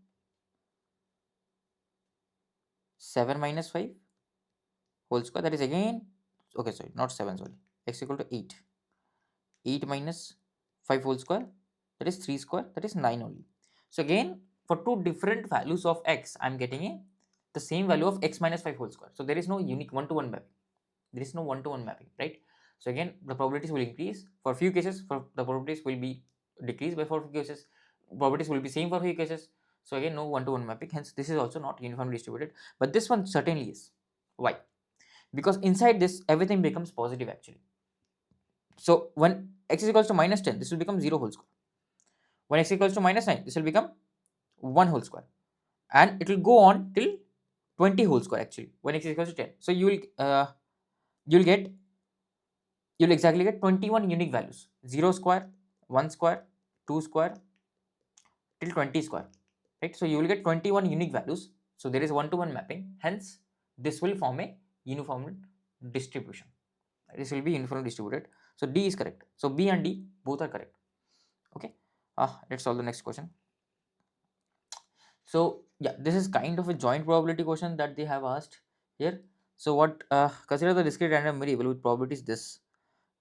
7 minus 5 whole square, that is again, okay, sorry, not 7, sorry, x equal to 8, 8 minus 5 whole square, that is 3 square, that is 9 only. So again, for two different values of x, I am getting the same value of x minus 5 whole square. So there is no unique one-to-one mapping. There is no one-to-one mapping, right? So again, the probabilities will increase. For few cases, the probabilities will be decreased. By for few cases, probabilities will be same for few cases. So again, no one-to-one mapping. Hence, this is also not uniformly distributed. But this one certainly is. Why? Because inside this, everything becomes positive actually. So when x is equals to minus 10, this will become 0 whole square. When x equals to minus 9, this will become 1 whole square. And it will go on till 20 whole square actually, when x is equals to 10. So you'll exactly get 21 unique values, 0 square, 1 square, 2 square till 20 square, right? So you will get 21 unique values. So there is one-to-one mapping. Hence, this will form a uniform distribution. This will be uniformly distributed. So D is correct. So B and D both are correct. Okay. Let's solve the next question. So yeah, this is kind of a joint probability question that they have asked here. So what, consider the discrete random variable with probabilities this.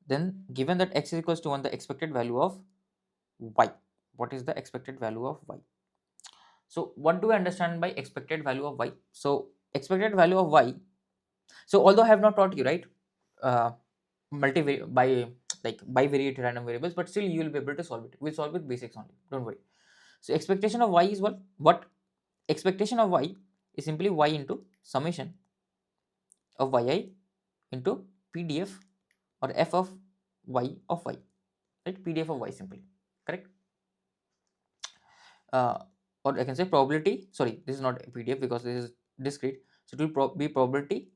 Then given that x is equals to 1, the expected value of y. What is the expected value of y? So what do I understand by expected value of y? So expected value of y. So although I have not taught you, right, multi by like bivariate random variables, but still you will be able to solve it. We'll solve with basics only. Don't worry. So expectation of y is what? What? Expectation of y is simply y into summation of yi into pdf or f of y of y, right? pdf of y simply, correct? Or I can say probability, sorry, this is not a pdf because this is discrete, so it will be probability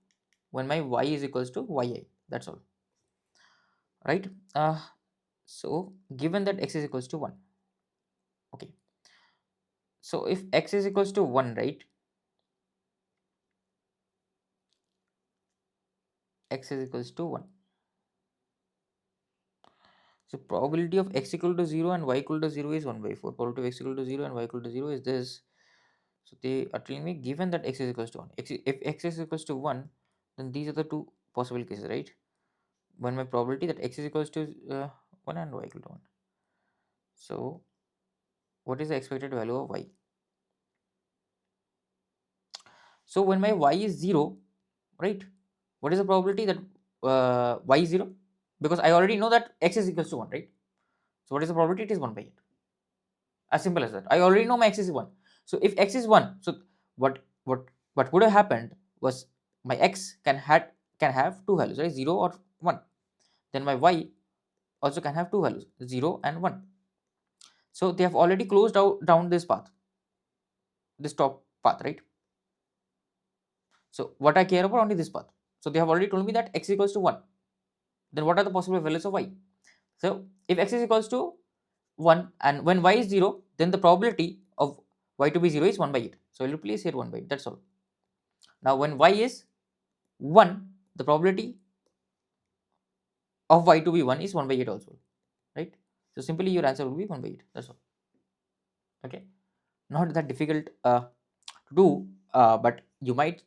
when my y is equals to yi, that's all, right? So given that x is equals to 1, okay, so if x is equals to 1, right, x is equals to 1, so probability of x equal to 0 and y equal to 0 is 1 by 4. Probability of x equal to 0 and y equal to 0 is this. So they are telling me given that x is equals to 1, if x is equals to 1, then these are the two possible cases, right? When my probability that x is equals to 1 and y equal to 1. So what is the expected value of y? So when my y is 0, right, what is the probability that y is 0? Because I already know that x is equals to 1, right? So what is the probability? It is 1 by 8. As simple as that. I already know my x is 1. So if x is 1, so what what would have happened was my x can have two values, right? 0 or 1. Then my y also can have two values, 0 and 1. So they have already closed out down this path, this top path, right? So what I care about only this path. So they have already told me that x equals to 1. Then what are the possible values of y? So if x is equals to 1 and when y is 0, then the probability of y to be 0 is 1 by 8. So I will replace here 1 by 8, that's all. Now when y is 1, the probability of y to be 1 is 1 by 8 also, right? So simply your answer will be 1 by 8, that's all. Okay, not that difficult to do, but you might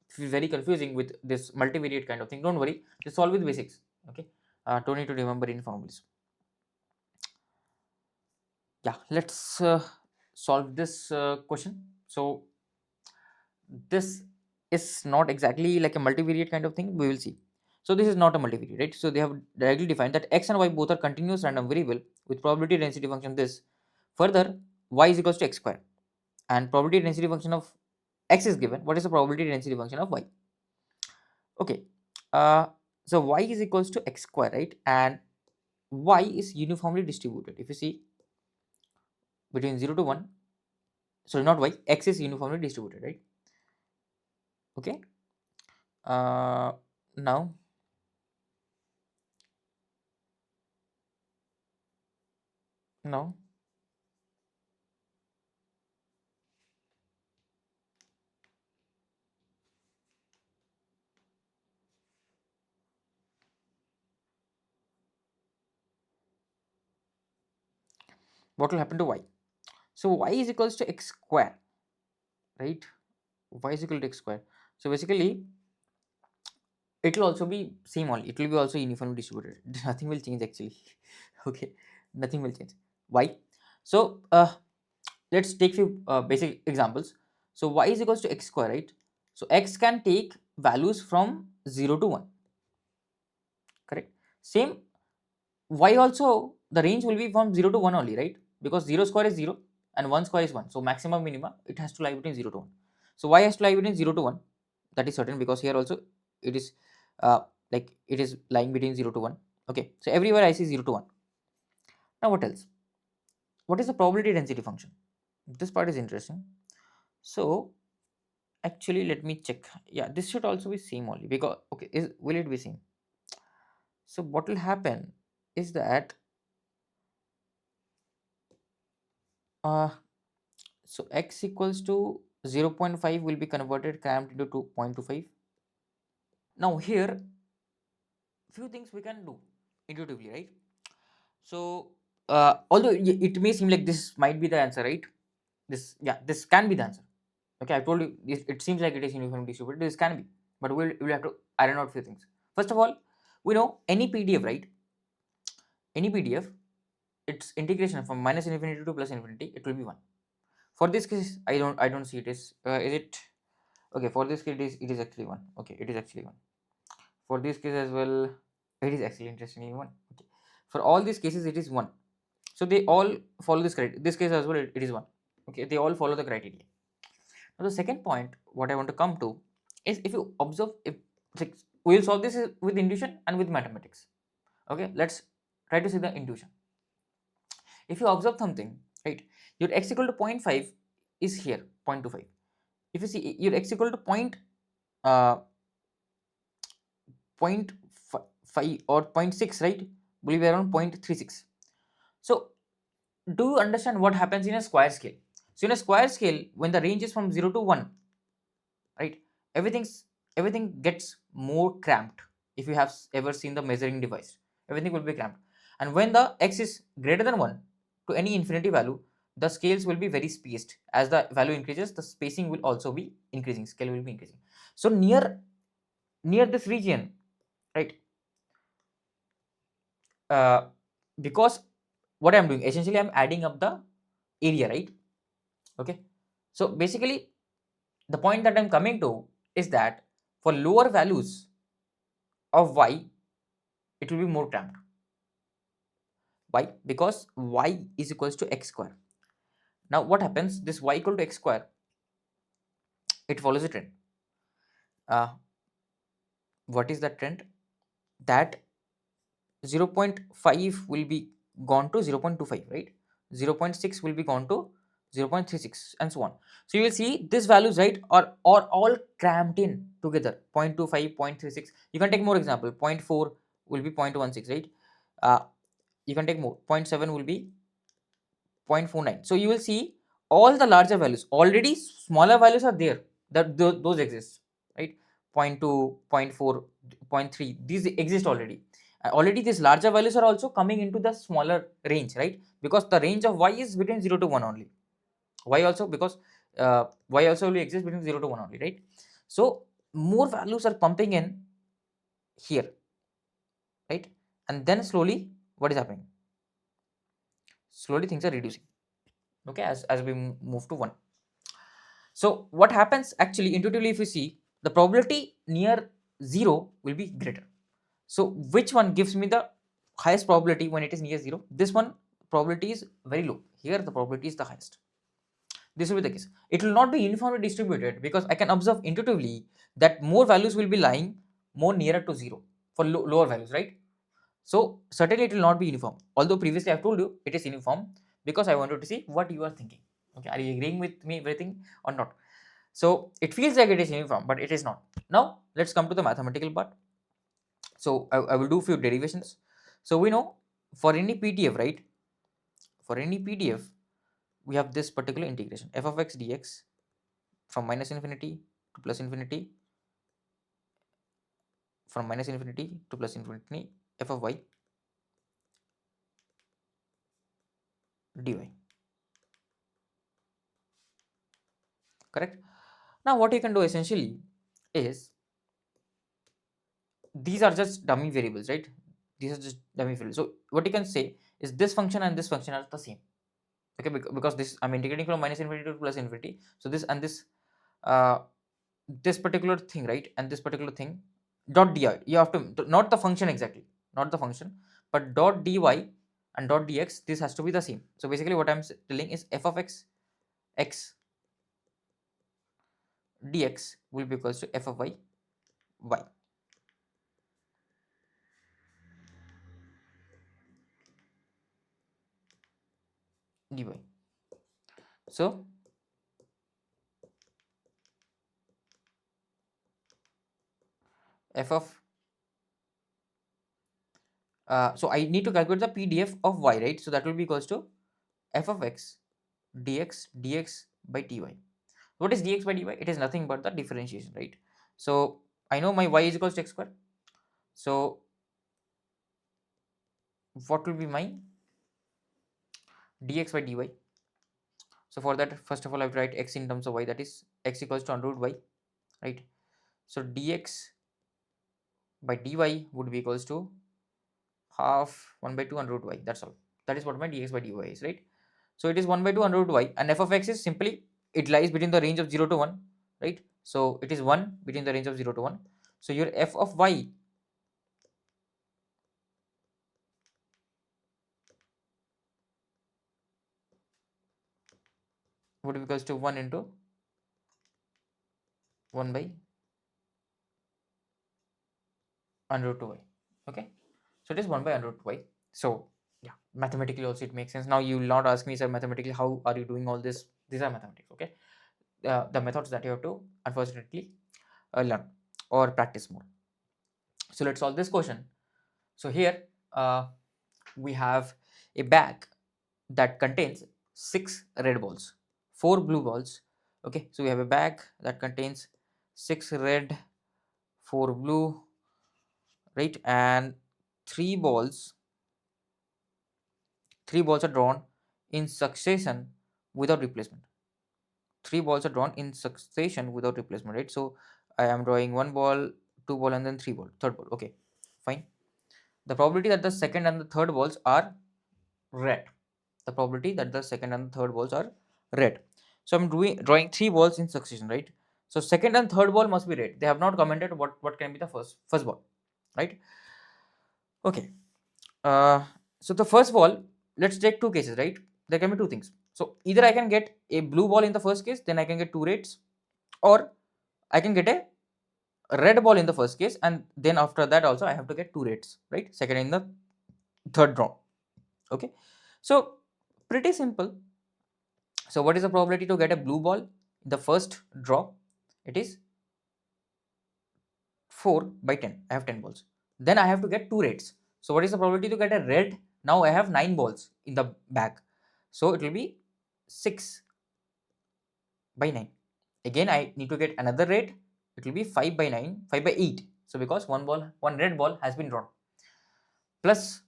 feel very confusing with this multivariate kind of thing. Don't worry, just solve with basics. Okay, don't need to remember in formulas. Yeah, let's solve this question. So this is not exactly like a multivariate kind of thing, we will see. So this is not a multivariate, right? So they have directly defined that x and y both are continuous random variable with probability density function this. Further, y is equals to x square, and probability density function of x is given. What is the probability density function of y? Okay, uh, so y is equals to x square, right? And y is uniformly distributed. If you see between 0 to 1, sorry, not y, x is uniformly distributed, right? Okay, now now what will happen to y? So y is equals to x square, right? Y is equal to x square. So basically it will also be same only, it will be also uniformly distributed. Nothing will change actually. Okay, nothing will change. Why? So let's take few basic examples. So y is equals to x square, right? So x can take values from 0 to 1, correct? Same, y also the range will be from 0 to 1 only, right? Because 0 square is 0 and 1 square is 1, so maximum minima it has to lie between 0 to 1. So y has to lie between 0 to 1, that is certain, because here also it is uh, like it is lying between 0 to 1. Okay, so everywhere I see 0 to 1. Now what else? What is the probability density function? This part is interesting. So actually let me check. Yeah, this should also be same only, because okay, will it be same? So what will happen is that uh so x equals to 0.5 will be converted cramped into 2.25. Now here few things we can do intuitively, right? So although it may seem like this might be the answer, right? This, yeah, this can be the answer. Okay, I told you it seems like it is uniformly distributed. This can be, but we'll have to iron out few things. First of all, we know any PDF, right? Any PDF, its integration from minus infinity to plus infinity, it will be 1. For this case, I don't see it is it okay? For this case, it is actually 1. Okay, it is actually 1. For this case as well, it is actually interestingly 1. Okay, for all these cases, it is 1. So they all follow this criteria. This case as well, it is 1. Okay, they all follow the criteria. Now the second point, what I want to come to is, if you observe, if like, we will solve this with intuition and with mathematics. Okay, let's try to see the intuition. If you observe something, right, your x equal to zero point 0.5 is here 0.25. If you see your x equal to uh, 0.5 or 0.6, right, will be around 0.36. So do you understand what happens in a square scale? So in a square scale, when the range is from 0 to 1, right, everything gets more cramped. If you have ever seen the measuring device, everything will be cramped. And when the x is greater than 1 to any infinity value, the scales will be very spaced. As the value increases, the spacing will also be increasing, scale will be increasing. So near this region, right, uh, because what I'm doing, essentially I'm adding up the area, right? Okay, so basically the point that I'm coming to is that for lower values of y, it will be more cramped. Why? Because y is equals to x square. Now what happens, this y equal to x square, it follows a trend. uh, what is that trend? That 0.5 will be gone to 0.25, right? 0.6 will be gone to 0.36 and so on. So you will see these values, right, are all cramped in together. 0.25, 0.36. You can take more example. 0.4 will be 0.16, right? uh, you can take more. 0.7 will be 0.49. So you will see all the larger values, already smaller values are there, that those exist, right? 0 0.2, 0 0.4, 0 0.3, these exist already. Already these larger values are also coming into the smaller range, right? Because the range of y is between 0 to 1 only. Y also, because y also will exist between 0 to 1 only, right? So more values are pumping in here, right? And then slowly what is happening? Slowly things are reducing, okay, as we move to 1. So what happens actually intuitively, if you see, the probability near 0 will be greater. So which one gives me the highest probability when it is near 0? This one probability is very low. Here the probability is the highest. This will be the case. It will not be uniformly distributed because I can observe intuitively that more values will be lying more nearer to 0 for lower values, right? So certainly it will not be uniform. Although previously I have told you it is uniform because I wanted to see what you are thinking. Okay, are you agreeing with me everything or not? So it feels like it is uniform, but it is not. Now let's come to the mathematical part. So I will do few derivations. So we know for any PDF, right? For any PDF, we have this particular integration f of x dx from minus infinity to plus infinity, from minus infinity to plus infinity, f of y dy. Correct? Now what you can do essentially is, these are just dummy variables, right? These are just dummy variables. So what you can say is this function and this function are the same. Okay, because this I'm integrating from minus infinity to plus infinity. So this and uh, this particular thing, right, and this particular thing, dot di, you have to, not the function exactly, not the function, but dot dy and dot dx, this has to be the same. So basically what I'm telling is f of x dx will be equals to f of y dy. So f of so I need to calculate the pdf of y, right? So that will be equals to f of x dx by dy. What is dx by dy? It is nothing but the differentiation, right? So I know my y is equals to x square. So what will be my dx by dy? So for that, first of all, I have to write x in terms of y, that is x equals to under root y, right? So dx by dy would be equals to half 1 by 2 under root y. That's all. That is what my dx by dy is, right? So it is 1 by 2 under root y, and f of x is simply, it lies between the range of 0 to 1, right? So it is 1 between the range of 0 to 1. So your f of y would be equals to 1 into 1 by under root 2y. Okay, so it is 1 by under root 2y. So yeah, mathematically also it makes sense. Now you will not ask me, sir, mathematically how are you doing all this? These are mathematics. Okay, the methods that you have to unfortunately learn or practice more. So let's solve this question. So here we have a bag that contains 6 red balls, 4 blue balls. Okay, so we have a bag that contains 6 red, 4 blue, right? And 3 balls, 3 balls are drawn in succession without replacement. 3 balls are drawn in succession without replacement, right? So I am drawing 1 ball, 2 ball, and then 3 ball, third ball. Okay, fine. The probability that the second and the third balls are red. The probability that the second and the third balls are red. So I'm drawing 3 balls in succession, right? So second and third ball must be red. They have not commented what can be the first ball, right? Okay. So the first ball, let's take two cases, right? There can be two things. So either I can get a blue ball in the first case, then I can get 2 reds, or I can get a red ball in the first case, and then after that also I have to get 2 reds, right? Second in the third draw. Okay, so pretty simple. So what is the probability to get a blue ball in the first draw? It is 4 by 10. I have 10 balls. Then I have to get 2 reds. So what is the probability to get a red? Now I have 9 balls in the bag. So it will be 6 by 9. Again I need to get another red. It will be 5 by 9, 5 by 8. So because one red ball has been drawn. Plus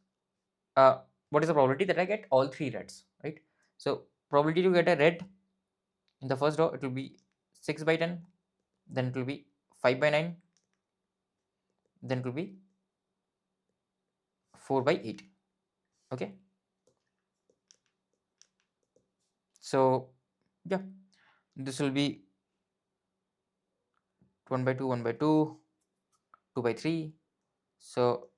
what is the probability that I get all 3 reds, right? So probability to get a red in the first draw, it will be 6 by 10, then it will be 5 by 9, then it will be 4 by 8. Okay, so yeah, this will be 1 by 2, 1 by 2, 2 by 3. So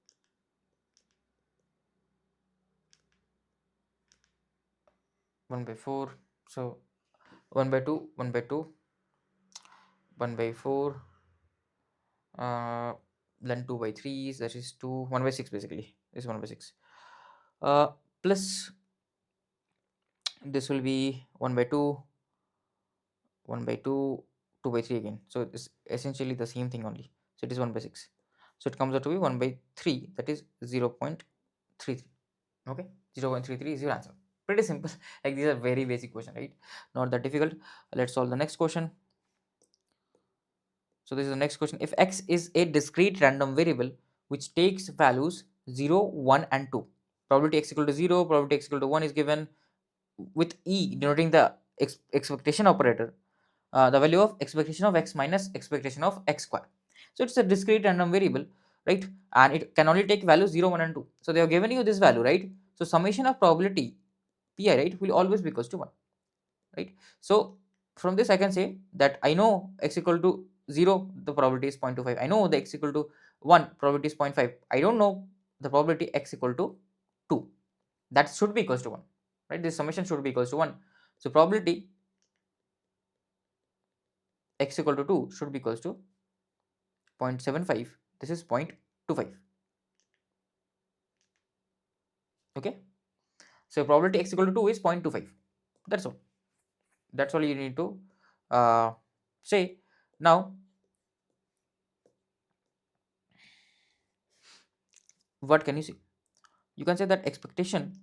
1 by 4. So 1 by 2, 1 by 2, 1 by 4, then 2 by 3, that is 2, 1 by 6 basically. This is 1 by 6. Plus this will be 1 by 2, 1 by 2, 2 by 3 again. So it's essentially the same thing only. So it is 1 by 6. So it comes out to be 1 by 3, that is 0.33. Okay, 0.33 is your answer. Pretty simple. Like these are very basic question, right? Not that difficult. Let's solve the next question. So this is the next question. If x is a discrete random variable which takes values 0, 1 and 2. Probability x equal to 0, probability x equal to 1 is given with e denoting the expectation operator. The value of expectation of x minus expectation of x square. So it's a discrete random variable, right? And it can only take values 0, 1 and 2. So they have given you this value, right? So summation of probability pi, right, will always be equals to 1, right? So from this I can say that I know x equal to 0, the probability is 0.25. I know the x equal to 1, probability is 0.5. I don't know the probability x equal to 2. That should be equals to 1, right? This summation should be equals to 1. So probability x equal to 2 should be equals to 0.75. This is 0.25. Okay, so probability x equal to 2 is 0.25. That's all. That's all you need to say. Now what can you see? You can say that expectation,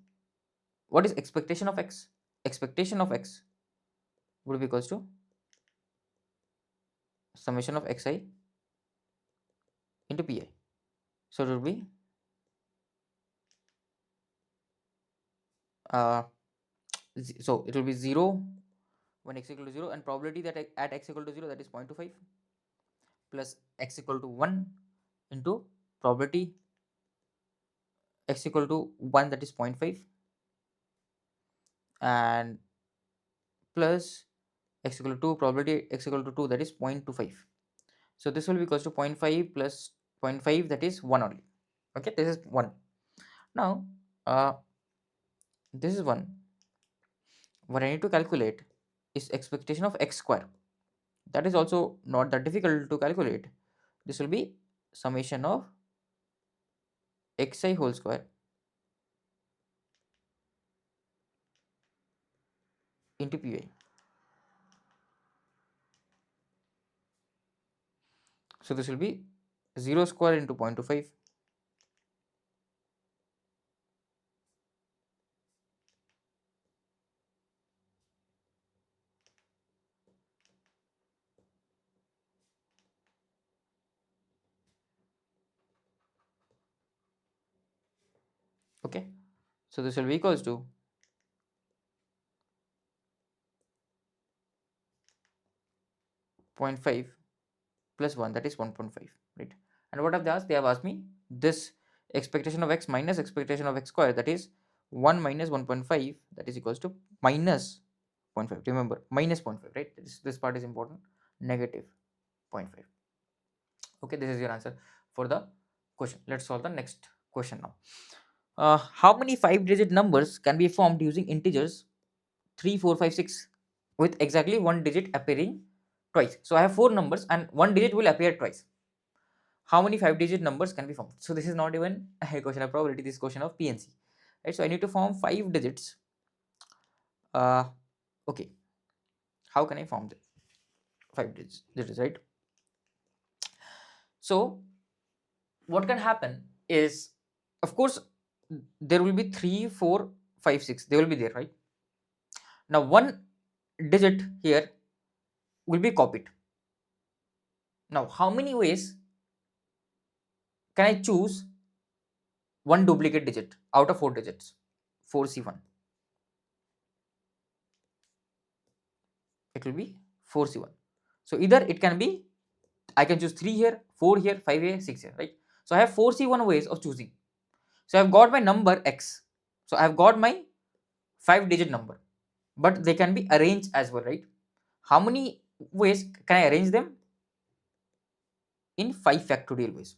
what is expectation of x? Expectation of x would be equals to summation of xi into pi. So it will be so it will be 0 when x equal to 0, and probability that at x equal to 0, that is 0.25, plus x equal to 1 into probability x equal to 1, that is 0.5, and plus x equal to 2, probability x equal to 2, that is 0.25. So this will be equals to 0.5 plus 0.5, that is 1 only. Okay, this is 1. Now this is 1. What I need to calculate is expectation of x square. That is also not that difficult to calculate. This will be summation of xi whole square into pi. So this will be 0 square into 0.25. Okay, so this will be equals to 0.5 plus 1, that is 1.5, right? And what have they asked? They have asked me this expectation of x minus expectation of x square, that is 1 minus 1.5, that is equals to minus 0.5. Remember, minus 0.5, right? This part is important. Negative 0.5. Okay, this is your answer for the question. Let's solve the next question now. How many 5-digit numbers can be formed using integers 3, 4, 5, 6 with exactly one digit appearing twice? So I have 4 numbers and one digit will appear twice. How many 5-digit numbers can be formed? So this is not even a question of probability, this is question of PNC, right? So I need to form 5 digits. Okay, how can I form the 5 digits, right? So what can happen is, of course, there will be 3, 4, 5, 6, they will be there, right? Now one digit here will be copied. Now how many ways can I choose one duplicate digit out of 4 digits? 4C1, it will be 4C1. So either it can be, I can choose 3 here, 4 here, 5 here, 6 here, right? So I have 4C1 ways of choosing. So I've got my number x, so I've got my 5-digit number, but they can be arranged as well, right? How many ways can I arrange them? In 5 factorial ways.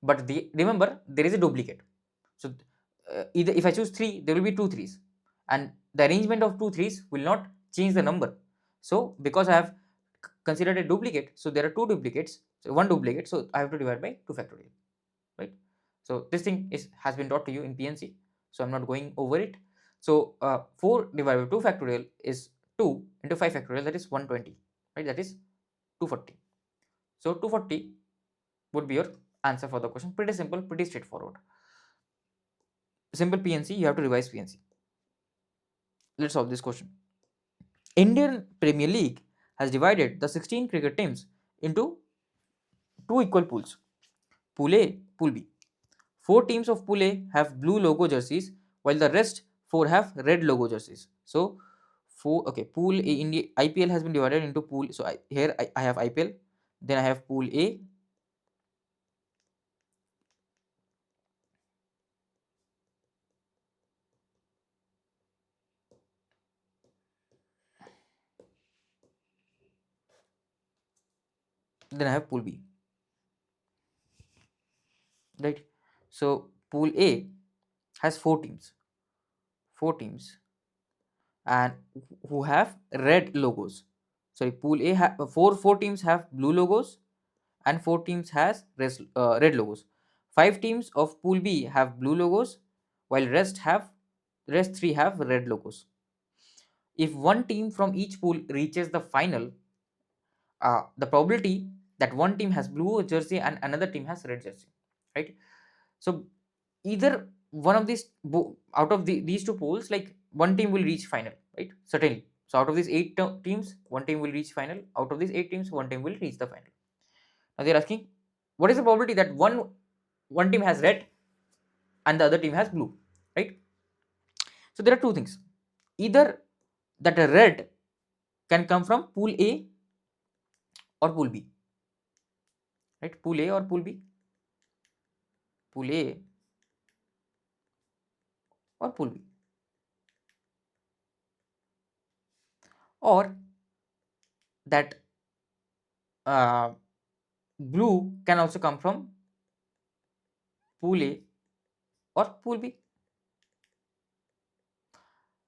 But remember, there is a duplicate. So either if I choose 3, there will be 2 3s, and the arrangement of two threes will not change the number. So because I have considered a duplicate, so there are two duplicates, so one duplicate, so I have to divide by 2 factorial, right? So this thing has been taught to you in PNC, so I'm not going over it. So 4 divided by 2 factorial is 2 into 5 factorial, that is 120, right? That is 240. So 240 would be your answer for the question. Pretty simple, pretty straightforward. Simple PNC, you have to revise PNC. Let's solve this question. Indian Premier League has divided the 16 cricket teams into two equal pools, Pool A, Pool B. 4 teams of Pool A have blue logo jerseys, while the rest 4 have red logo jerseys. So, Pool A, India IPL has been divided into pool. So I have IPL, then I have Pool A, then I have Pool B, right? So Pool A has 4 teams, and who have red logos. Sorry, Pool A four teams have blue logos, and 4 teams has red logos. 5 teams of Pool B have blue logos, while rest 3 have red logos. If one team from each pool reaches the final, the probability that one team has blue jersey and another team has red jersey, right? So either one of these out of these two pools, like one team will reach final, right? Certainly. So out of these 8 teams, one team will reach final. Out of these 8 teams, one team will reach the final. Now they're asking, what is the probability that one team has red and the other team has blue, right? So there are two things. Either that a red can come from pool A or pool B, right? Pool A or pool B, pool A or pool B, or that blue can also come from pool A or pool B.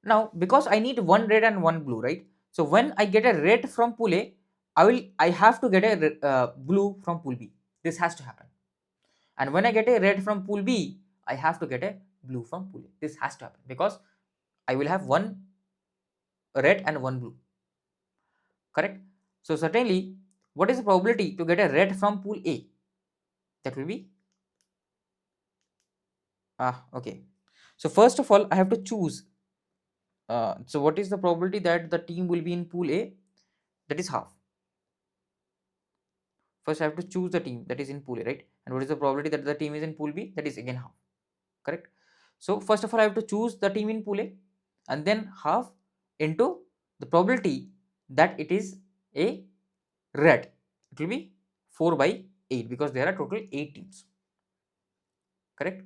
Now because I need one red and one blue, right? So when I get a red from pool A, I have to get a blue from pool B. This has to happen. And when I get a red from pool B, I have to get a blue from pool A. This has to happen because I will have one red and one blue, correct? So certainly, what is the probability to get a red from pool A? That will be okay. So first of all, I have to choose. So what is the probability that the team will be in pool A? That is half. First, I have to choose the team that is in pool A, right? And what is the probability that the team is in pool B? That is again half, correct? So first of all, I have to choose the team in pool A, and then half into the probability that it is a red. It will be 4 by 8 because there are total 8 teams, correct?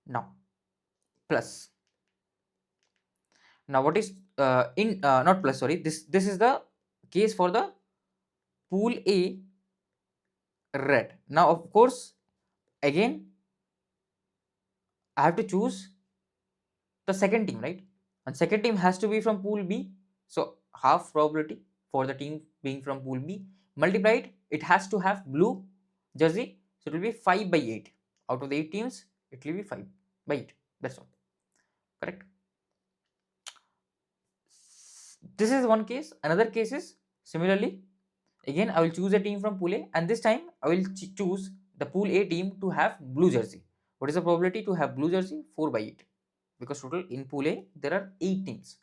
Now plus. Now what is in not plus, sorry, this is the case for the pool A red. Now of course again I have to choose the second team, right? And second team has to be from pool B, so half probability for the team being from pool B multiplied, it has to have blue jersey, so it will be 5 by 8. Out of the 8 teams, it will be 5 by 8. That's all, correct? This is one case. Another case is similarly, again I will choose a team from pool A, and this time I will choose the pool A team to have blue jersey. What is the probability to have blue jersey? 4 by 8, because total in pool A there are 8 teams,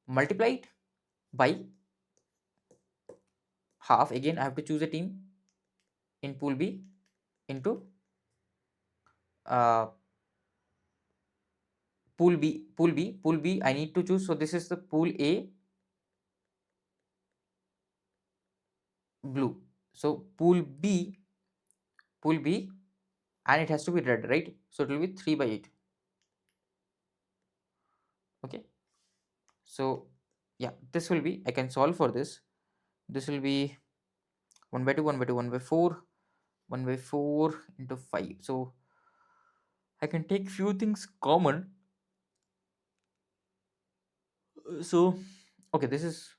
multiplied by half. Again I have to choose a team in pool B into uh, pool B I need to choose. So this is the pool A blue. So pool B, and it has to be red, right? So it will be 3 by 8. Okay. So yeah, this will be, I can solve for this. This will be 1 by 2, 1 by 2, 1 by 4, 1 by 4 into 5. So I can take few things common. So okay, this is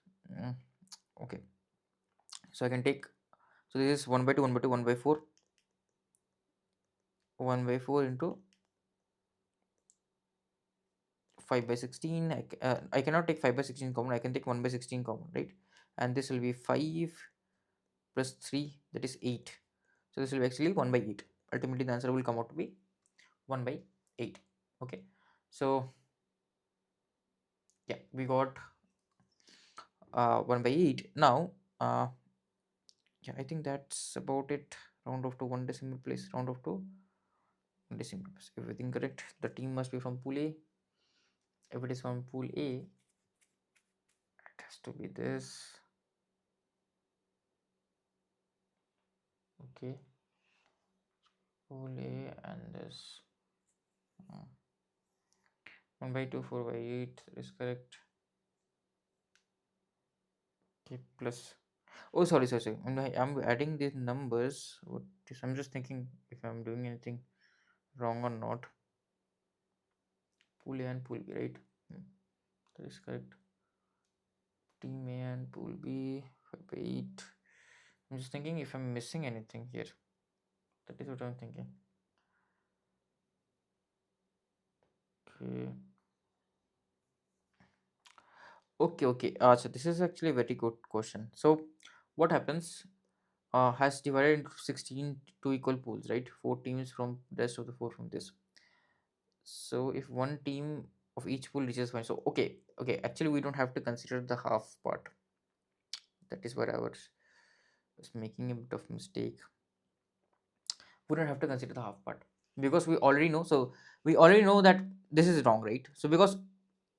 okay. So I can take, so this is 1 by 2, 1 by 2, 1 by 4, 1 by 4 into 5 by 16. I cannot take 5 by 16 common. I can take 1 by 16 common, right? And this will be 5 plus 3, that is 8. So this will be actually 1 by 8. Ultimately the answer will come out to be 1 by 8. Okay, so yeah, we got 1 by 8. Now yeah, I think that's about it. Round off to one decimal place, round off to one decimal place. Everything correct. The team must be from pool A. If it is from pool A, it has to be this. Okay, pool A and this 1 by 2, 4 by 8 is correct. Okay, plus, oh sorry, I'm adding these numbers. I'm just thinking if I'm doing anything wrong or not. Pool A and pool B, right? That is correct. Team A and pool B, 5 by 8. I'm just thinking if I'm missing anything here. That is what I'm thinking. Okay. Okay. So this is actually a very good question. So what happens? Has divided into 16 two equal pools, right? 4 teams from rest of the 4 from this. So if one team of each pool reaches one, so okay. Actually, we don't have to consider the half part. That is where I was making a bit of mistake. We don't have to consider the half part because we already know. So we already know that this is wrong, right? So because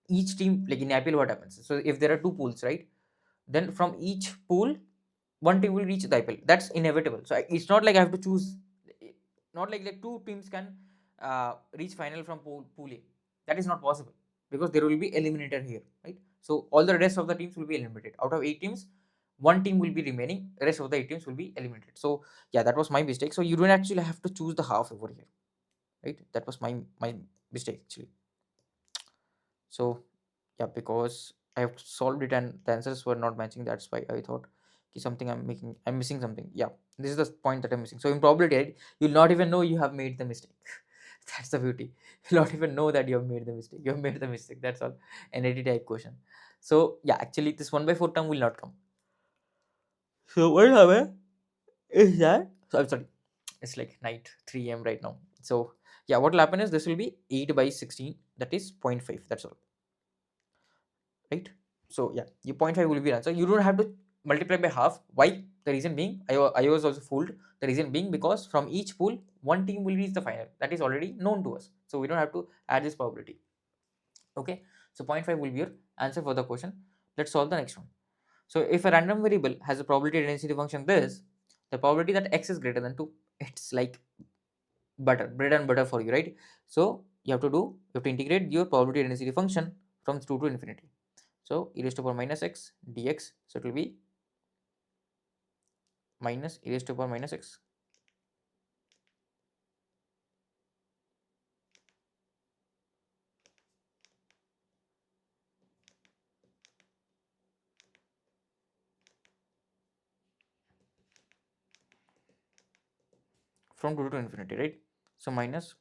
each team, like in IPL, what happens? So if there are 2 pools, right? Then from each pool, one team will reach the IPL. That's inevitable. So it's not like I have to choose. Not like 2 teams can reach final from pool A. That is not possible because there will be eliminator here, right? So all the rest of the teams will be eliminated. Out of 8 teams, one team will be remaining. Rest of the 8 teams will be eliminated. So yeah, that was my mistake. So you don't actually have to choose the half over here, right? That was my mistake actually. So yeah, because I have solved it and the answers were not matching, that's why I thought something I'm missing something. Yeah, this is the point that I'm missing. So in probability, right, you'll not even know you have made the mistake. That's the beauty. You'll not even know that you have made the mistake. You have made the mistake, that's all. An 80 type question. So yeah, actually this 1 by 4 term will not come. So what happened is that, so I'm sorry, it's like night 3 a.m. right now. So yeah, what will happen is this will be 8 by 16, that is 0.5, that's all, right? So yeah, your 0.5 will be answer. You don't have to multiply by half. Why? The reason being, I was also fooled. The reason being because from each pool, one team will reach the final. That is already known to us. So we don't have to add this probability. Okay. So 0.5 will be your answer for the question. Let's solve the next one. So if a random variable has a probability density function this, the probability that x is greater than 2, it's like bread and butter for you, right? So you have to integrate your probability density function from 2 to infinity. So e raised to power minus x dx, so it will be minus e raised to power minus x. From 2 to infinity, right? So minus,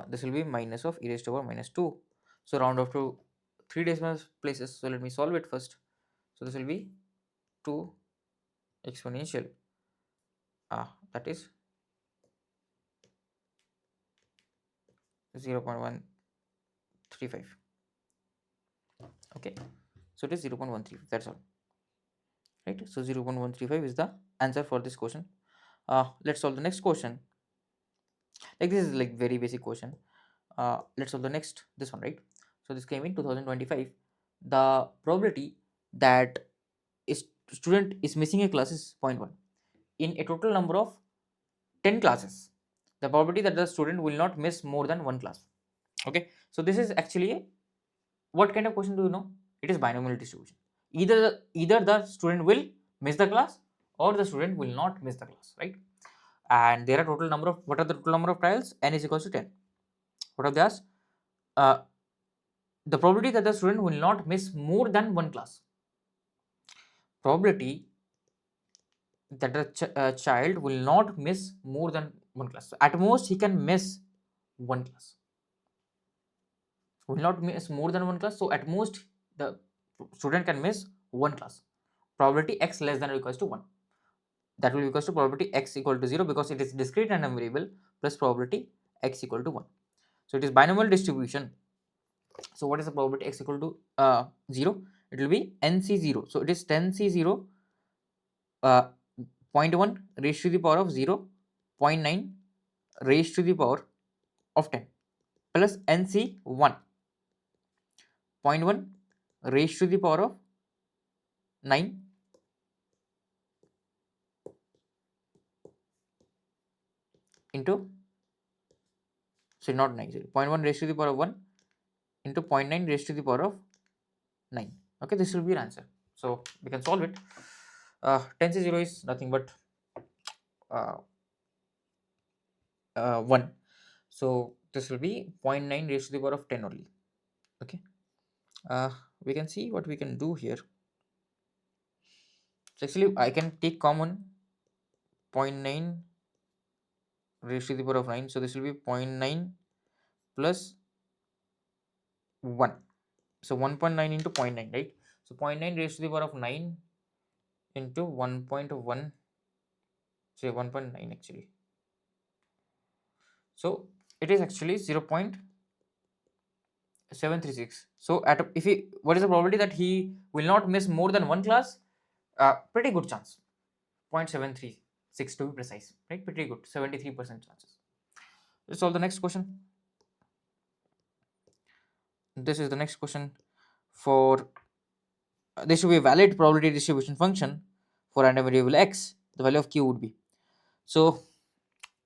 this will be minus of e raised to power minus 2. So round off to 3 decimal places. So let me solve it first. So this will be 2 exponential, that is 0.135. Okay, so it is 0.135, that's all, right? So 0.135 is the answer for this question. Let's solve the next question. Like this is like very basic question. Let's solve the next, this one, right? So this came in 2025. The probability that a student is missing a class is 0.1 in a total number of 10 classes. The probability that the student will not miss more than one class. Okay, so this is actually what kind of question do you know? It is binomial distribution. Either the student will miss the class or the student will not miss the class, right? And there are total number of, what are the total number of trials? N is equals to 10. What are those? the probability that the student will not miss more than one class. Probability that a child will not miss more than one class. So at most he can miss one class. Will not miss more than one class. So at most the student can miss one class. Probability x less than or equals to 1. That will be equals to probability x equal to 0 because it is discrete random variable plus probability x equal to 1. So it is binomial distribution. So what is the probability x equal to 0? It will be nc0. So it is 10c0 0.1 raised to the power of 0, 0.9 raised to the power of 10 plus nc1 0.1 raised to the power of 9 into, so not 9, 0.1 raised to the power of 1 into 0.9 raised to the power of 9. Okay, this will be your answer. So we can solve it. 10c0 is nothing but 1. So this will be 0.9 raised to the power of 10 only. Okay, we can see what we can do here. So actually I can take common 0.9 raised to the power of 9. So this will be 0.9 plus 1. So 1.9 into 0.9, right? So 0.9 raised to the power of 9 into 1.1, say 1.9 actually. So it is actually 0.736. So at if he, what is the probability that he will not miss more than one class? Pretty good chance, 0.736 to be precise, right? Pretty good, 73% chances. Let's solve the next question. This is the next question. For this should be a valid probability distribution function for random variable x. The value of q would be, so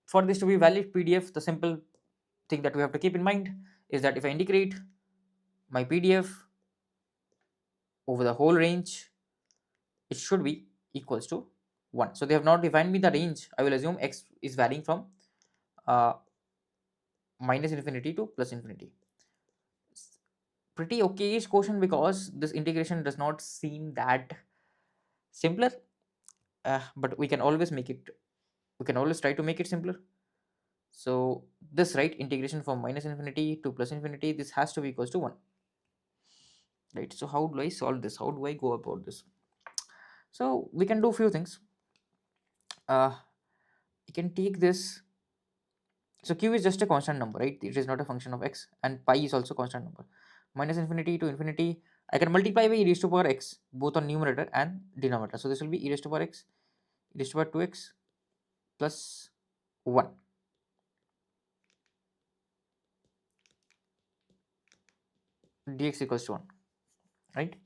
for this to be valid PDF, the simple thing that we have to keep in mind is that if I integrate my PDF over the whole range, it should be equals to 1. So they have not defined me the range. I will assume x is varying from minus infinity to plus infinity. Pretty okayish question because this integration does not seem that simpler, but we can always make it, we can always try to make it simpler. So this, right, integration from minus infinity to plus infinity, this has to be equals to 1, right? So how do I solve this? How do I go about this? So we can do few things. You can take this. So q is just a constant number, right? It is not a function of x, and pi is also constant number. Minus infinity to infinity, I can multiply by e raised to power x both on numerator and denominator. So this will be e raised to power x, e raised to power 2x plus 1. Dx equals to 1, right?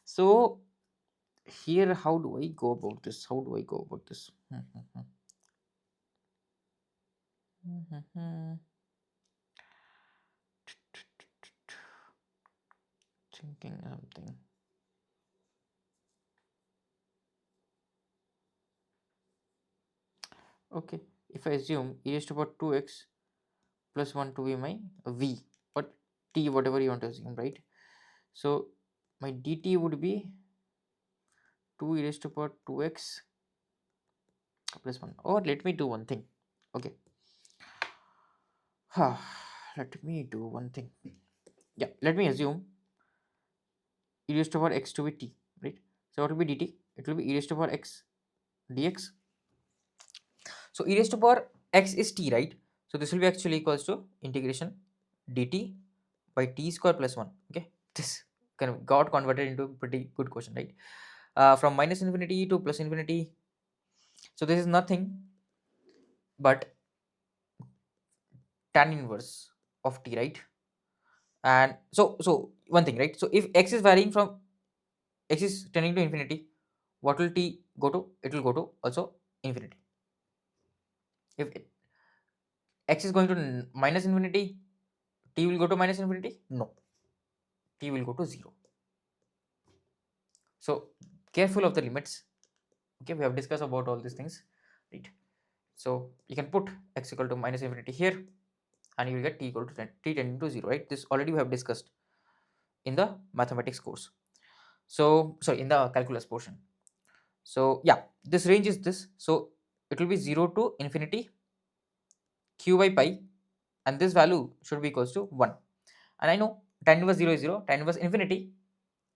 So here, how do I go about this? How do I go about this? Thinking something. Okay, if I assume e raised to power 2x plus 1 to be my v or t, whatever you want to assume, right? So my dt would be 2 e raised to power 2x plus 1. Or let me do one thing. Okay, let me do one thing. Yeah, let me assume e raised to power x to be t, right? So what will be dt? It will be e raised to power x dx. So e raised to power x is t, right? So this will be actually equals to integration dt by t square plus 1. Okay, this kind of got converted into a pretty good question, right? From minus infinity to plus infinity. So this is nothing but tan inverse of t, right? And so one thing, right? So if x is varying from, x is tending to infinity, what will t go to? It will go to also infinity. If x is going to minus infinity, t will go to minus infinity? No, t will go to 0. So careful of the limits. Okay, we have discussed about all these things, right? So you can put x equal to minus infinity here, and you will get t equal to 10, t tending to 0, right? This already we have discussed in the mathematics course. So sorry, in the calculus portion. So yeah, this range is this. So it will be 0 to infinity q by pi, and this value should be equals to 1. And I know tan inverse 0 is 0, tan inverse infinity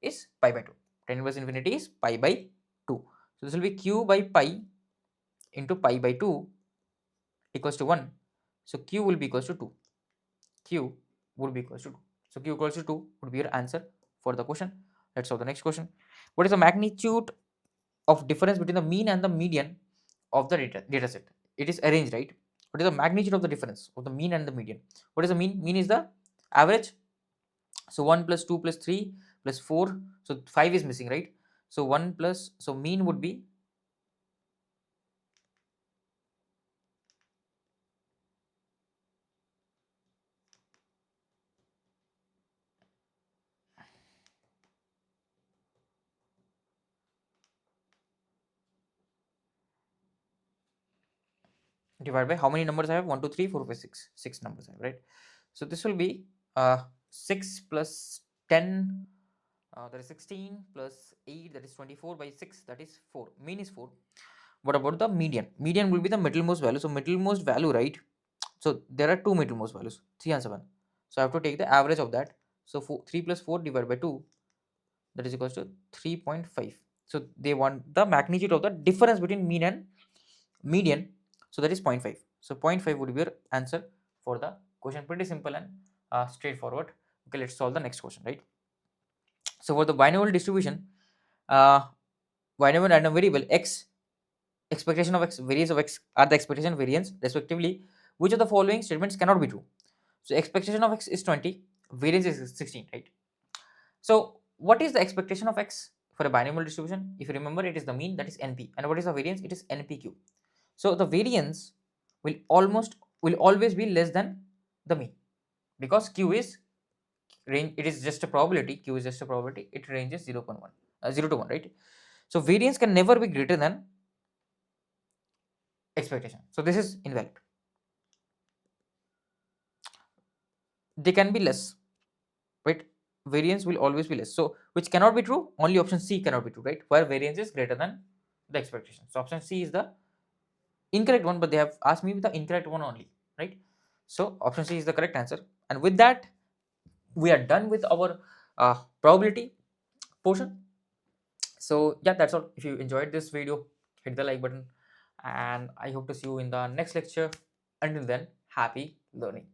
is pi by 2. Tan inverse infinity is pi by 2. So this will be q by pi into pi by 2 equals to 1. So q will be equals to 2. Q would be equals to 2. So q equals to 2 would be your answer for the question. Let's solve the next question. What is the magnitude of difference between the mean and the median of the data set? It is arranged, right? What is the magnitude of the difference of the mean and the median? What is the mean? Mean is the average. So 1 plus 2 plus 3 plus 4. So 5 is missing, right? So 1 plus, so mean would be divided by how many numbers I have? 1, 2, 3, 4, 5, 6. 6 numbers I have, right? So this will be 6 plus 10, that is 16 plus 8, that is 24 by 6, that is 4. Mean is 4. What about the median? Median will be the middlemost value. So middlemost value, right? So there are two middlemost values, 3 and 7. So I have to take the average of that. So 3 plus 4 divided by 2, that is equals to 3.5. So they want the magnitude of the difference between mean and median. So that is 0.5. So 0.5 would be your answer for the question. Pretty simple and straightforward. Okay, let's solve the next question, right? So for the binomial distribution, uh, binomial random variable x, expectation of x, variance of x are the expectation variance respectively. Which of the following statements cannot be true? So expectation of x is 20, variance is 16, right? So what is the expectation of x for a binomial distribution? If you remember, it is the mean, that is np, and what is the variance? It is npq. So the variance will always be less than the mean, because q is range, it is just a probability, q is just a probability, it ranges 0.1 0 to 1, right? So variance can never be greater than expectation, so this is invalid. They can be less, right? Variance will always be less. So which cannot be true? Only option C cannot be true, right? Where variance is greater than the expectation. So option C is the incorrect one, but they have asked me the incorrect one only, right? So option C is the correct answer. And with that, we are done with our probability portion. So yeah, that's all. If you enjoyed this video, hit the like button, and I hope to see you in the next lecture. Until then, happy learning.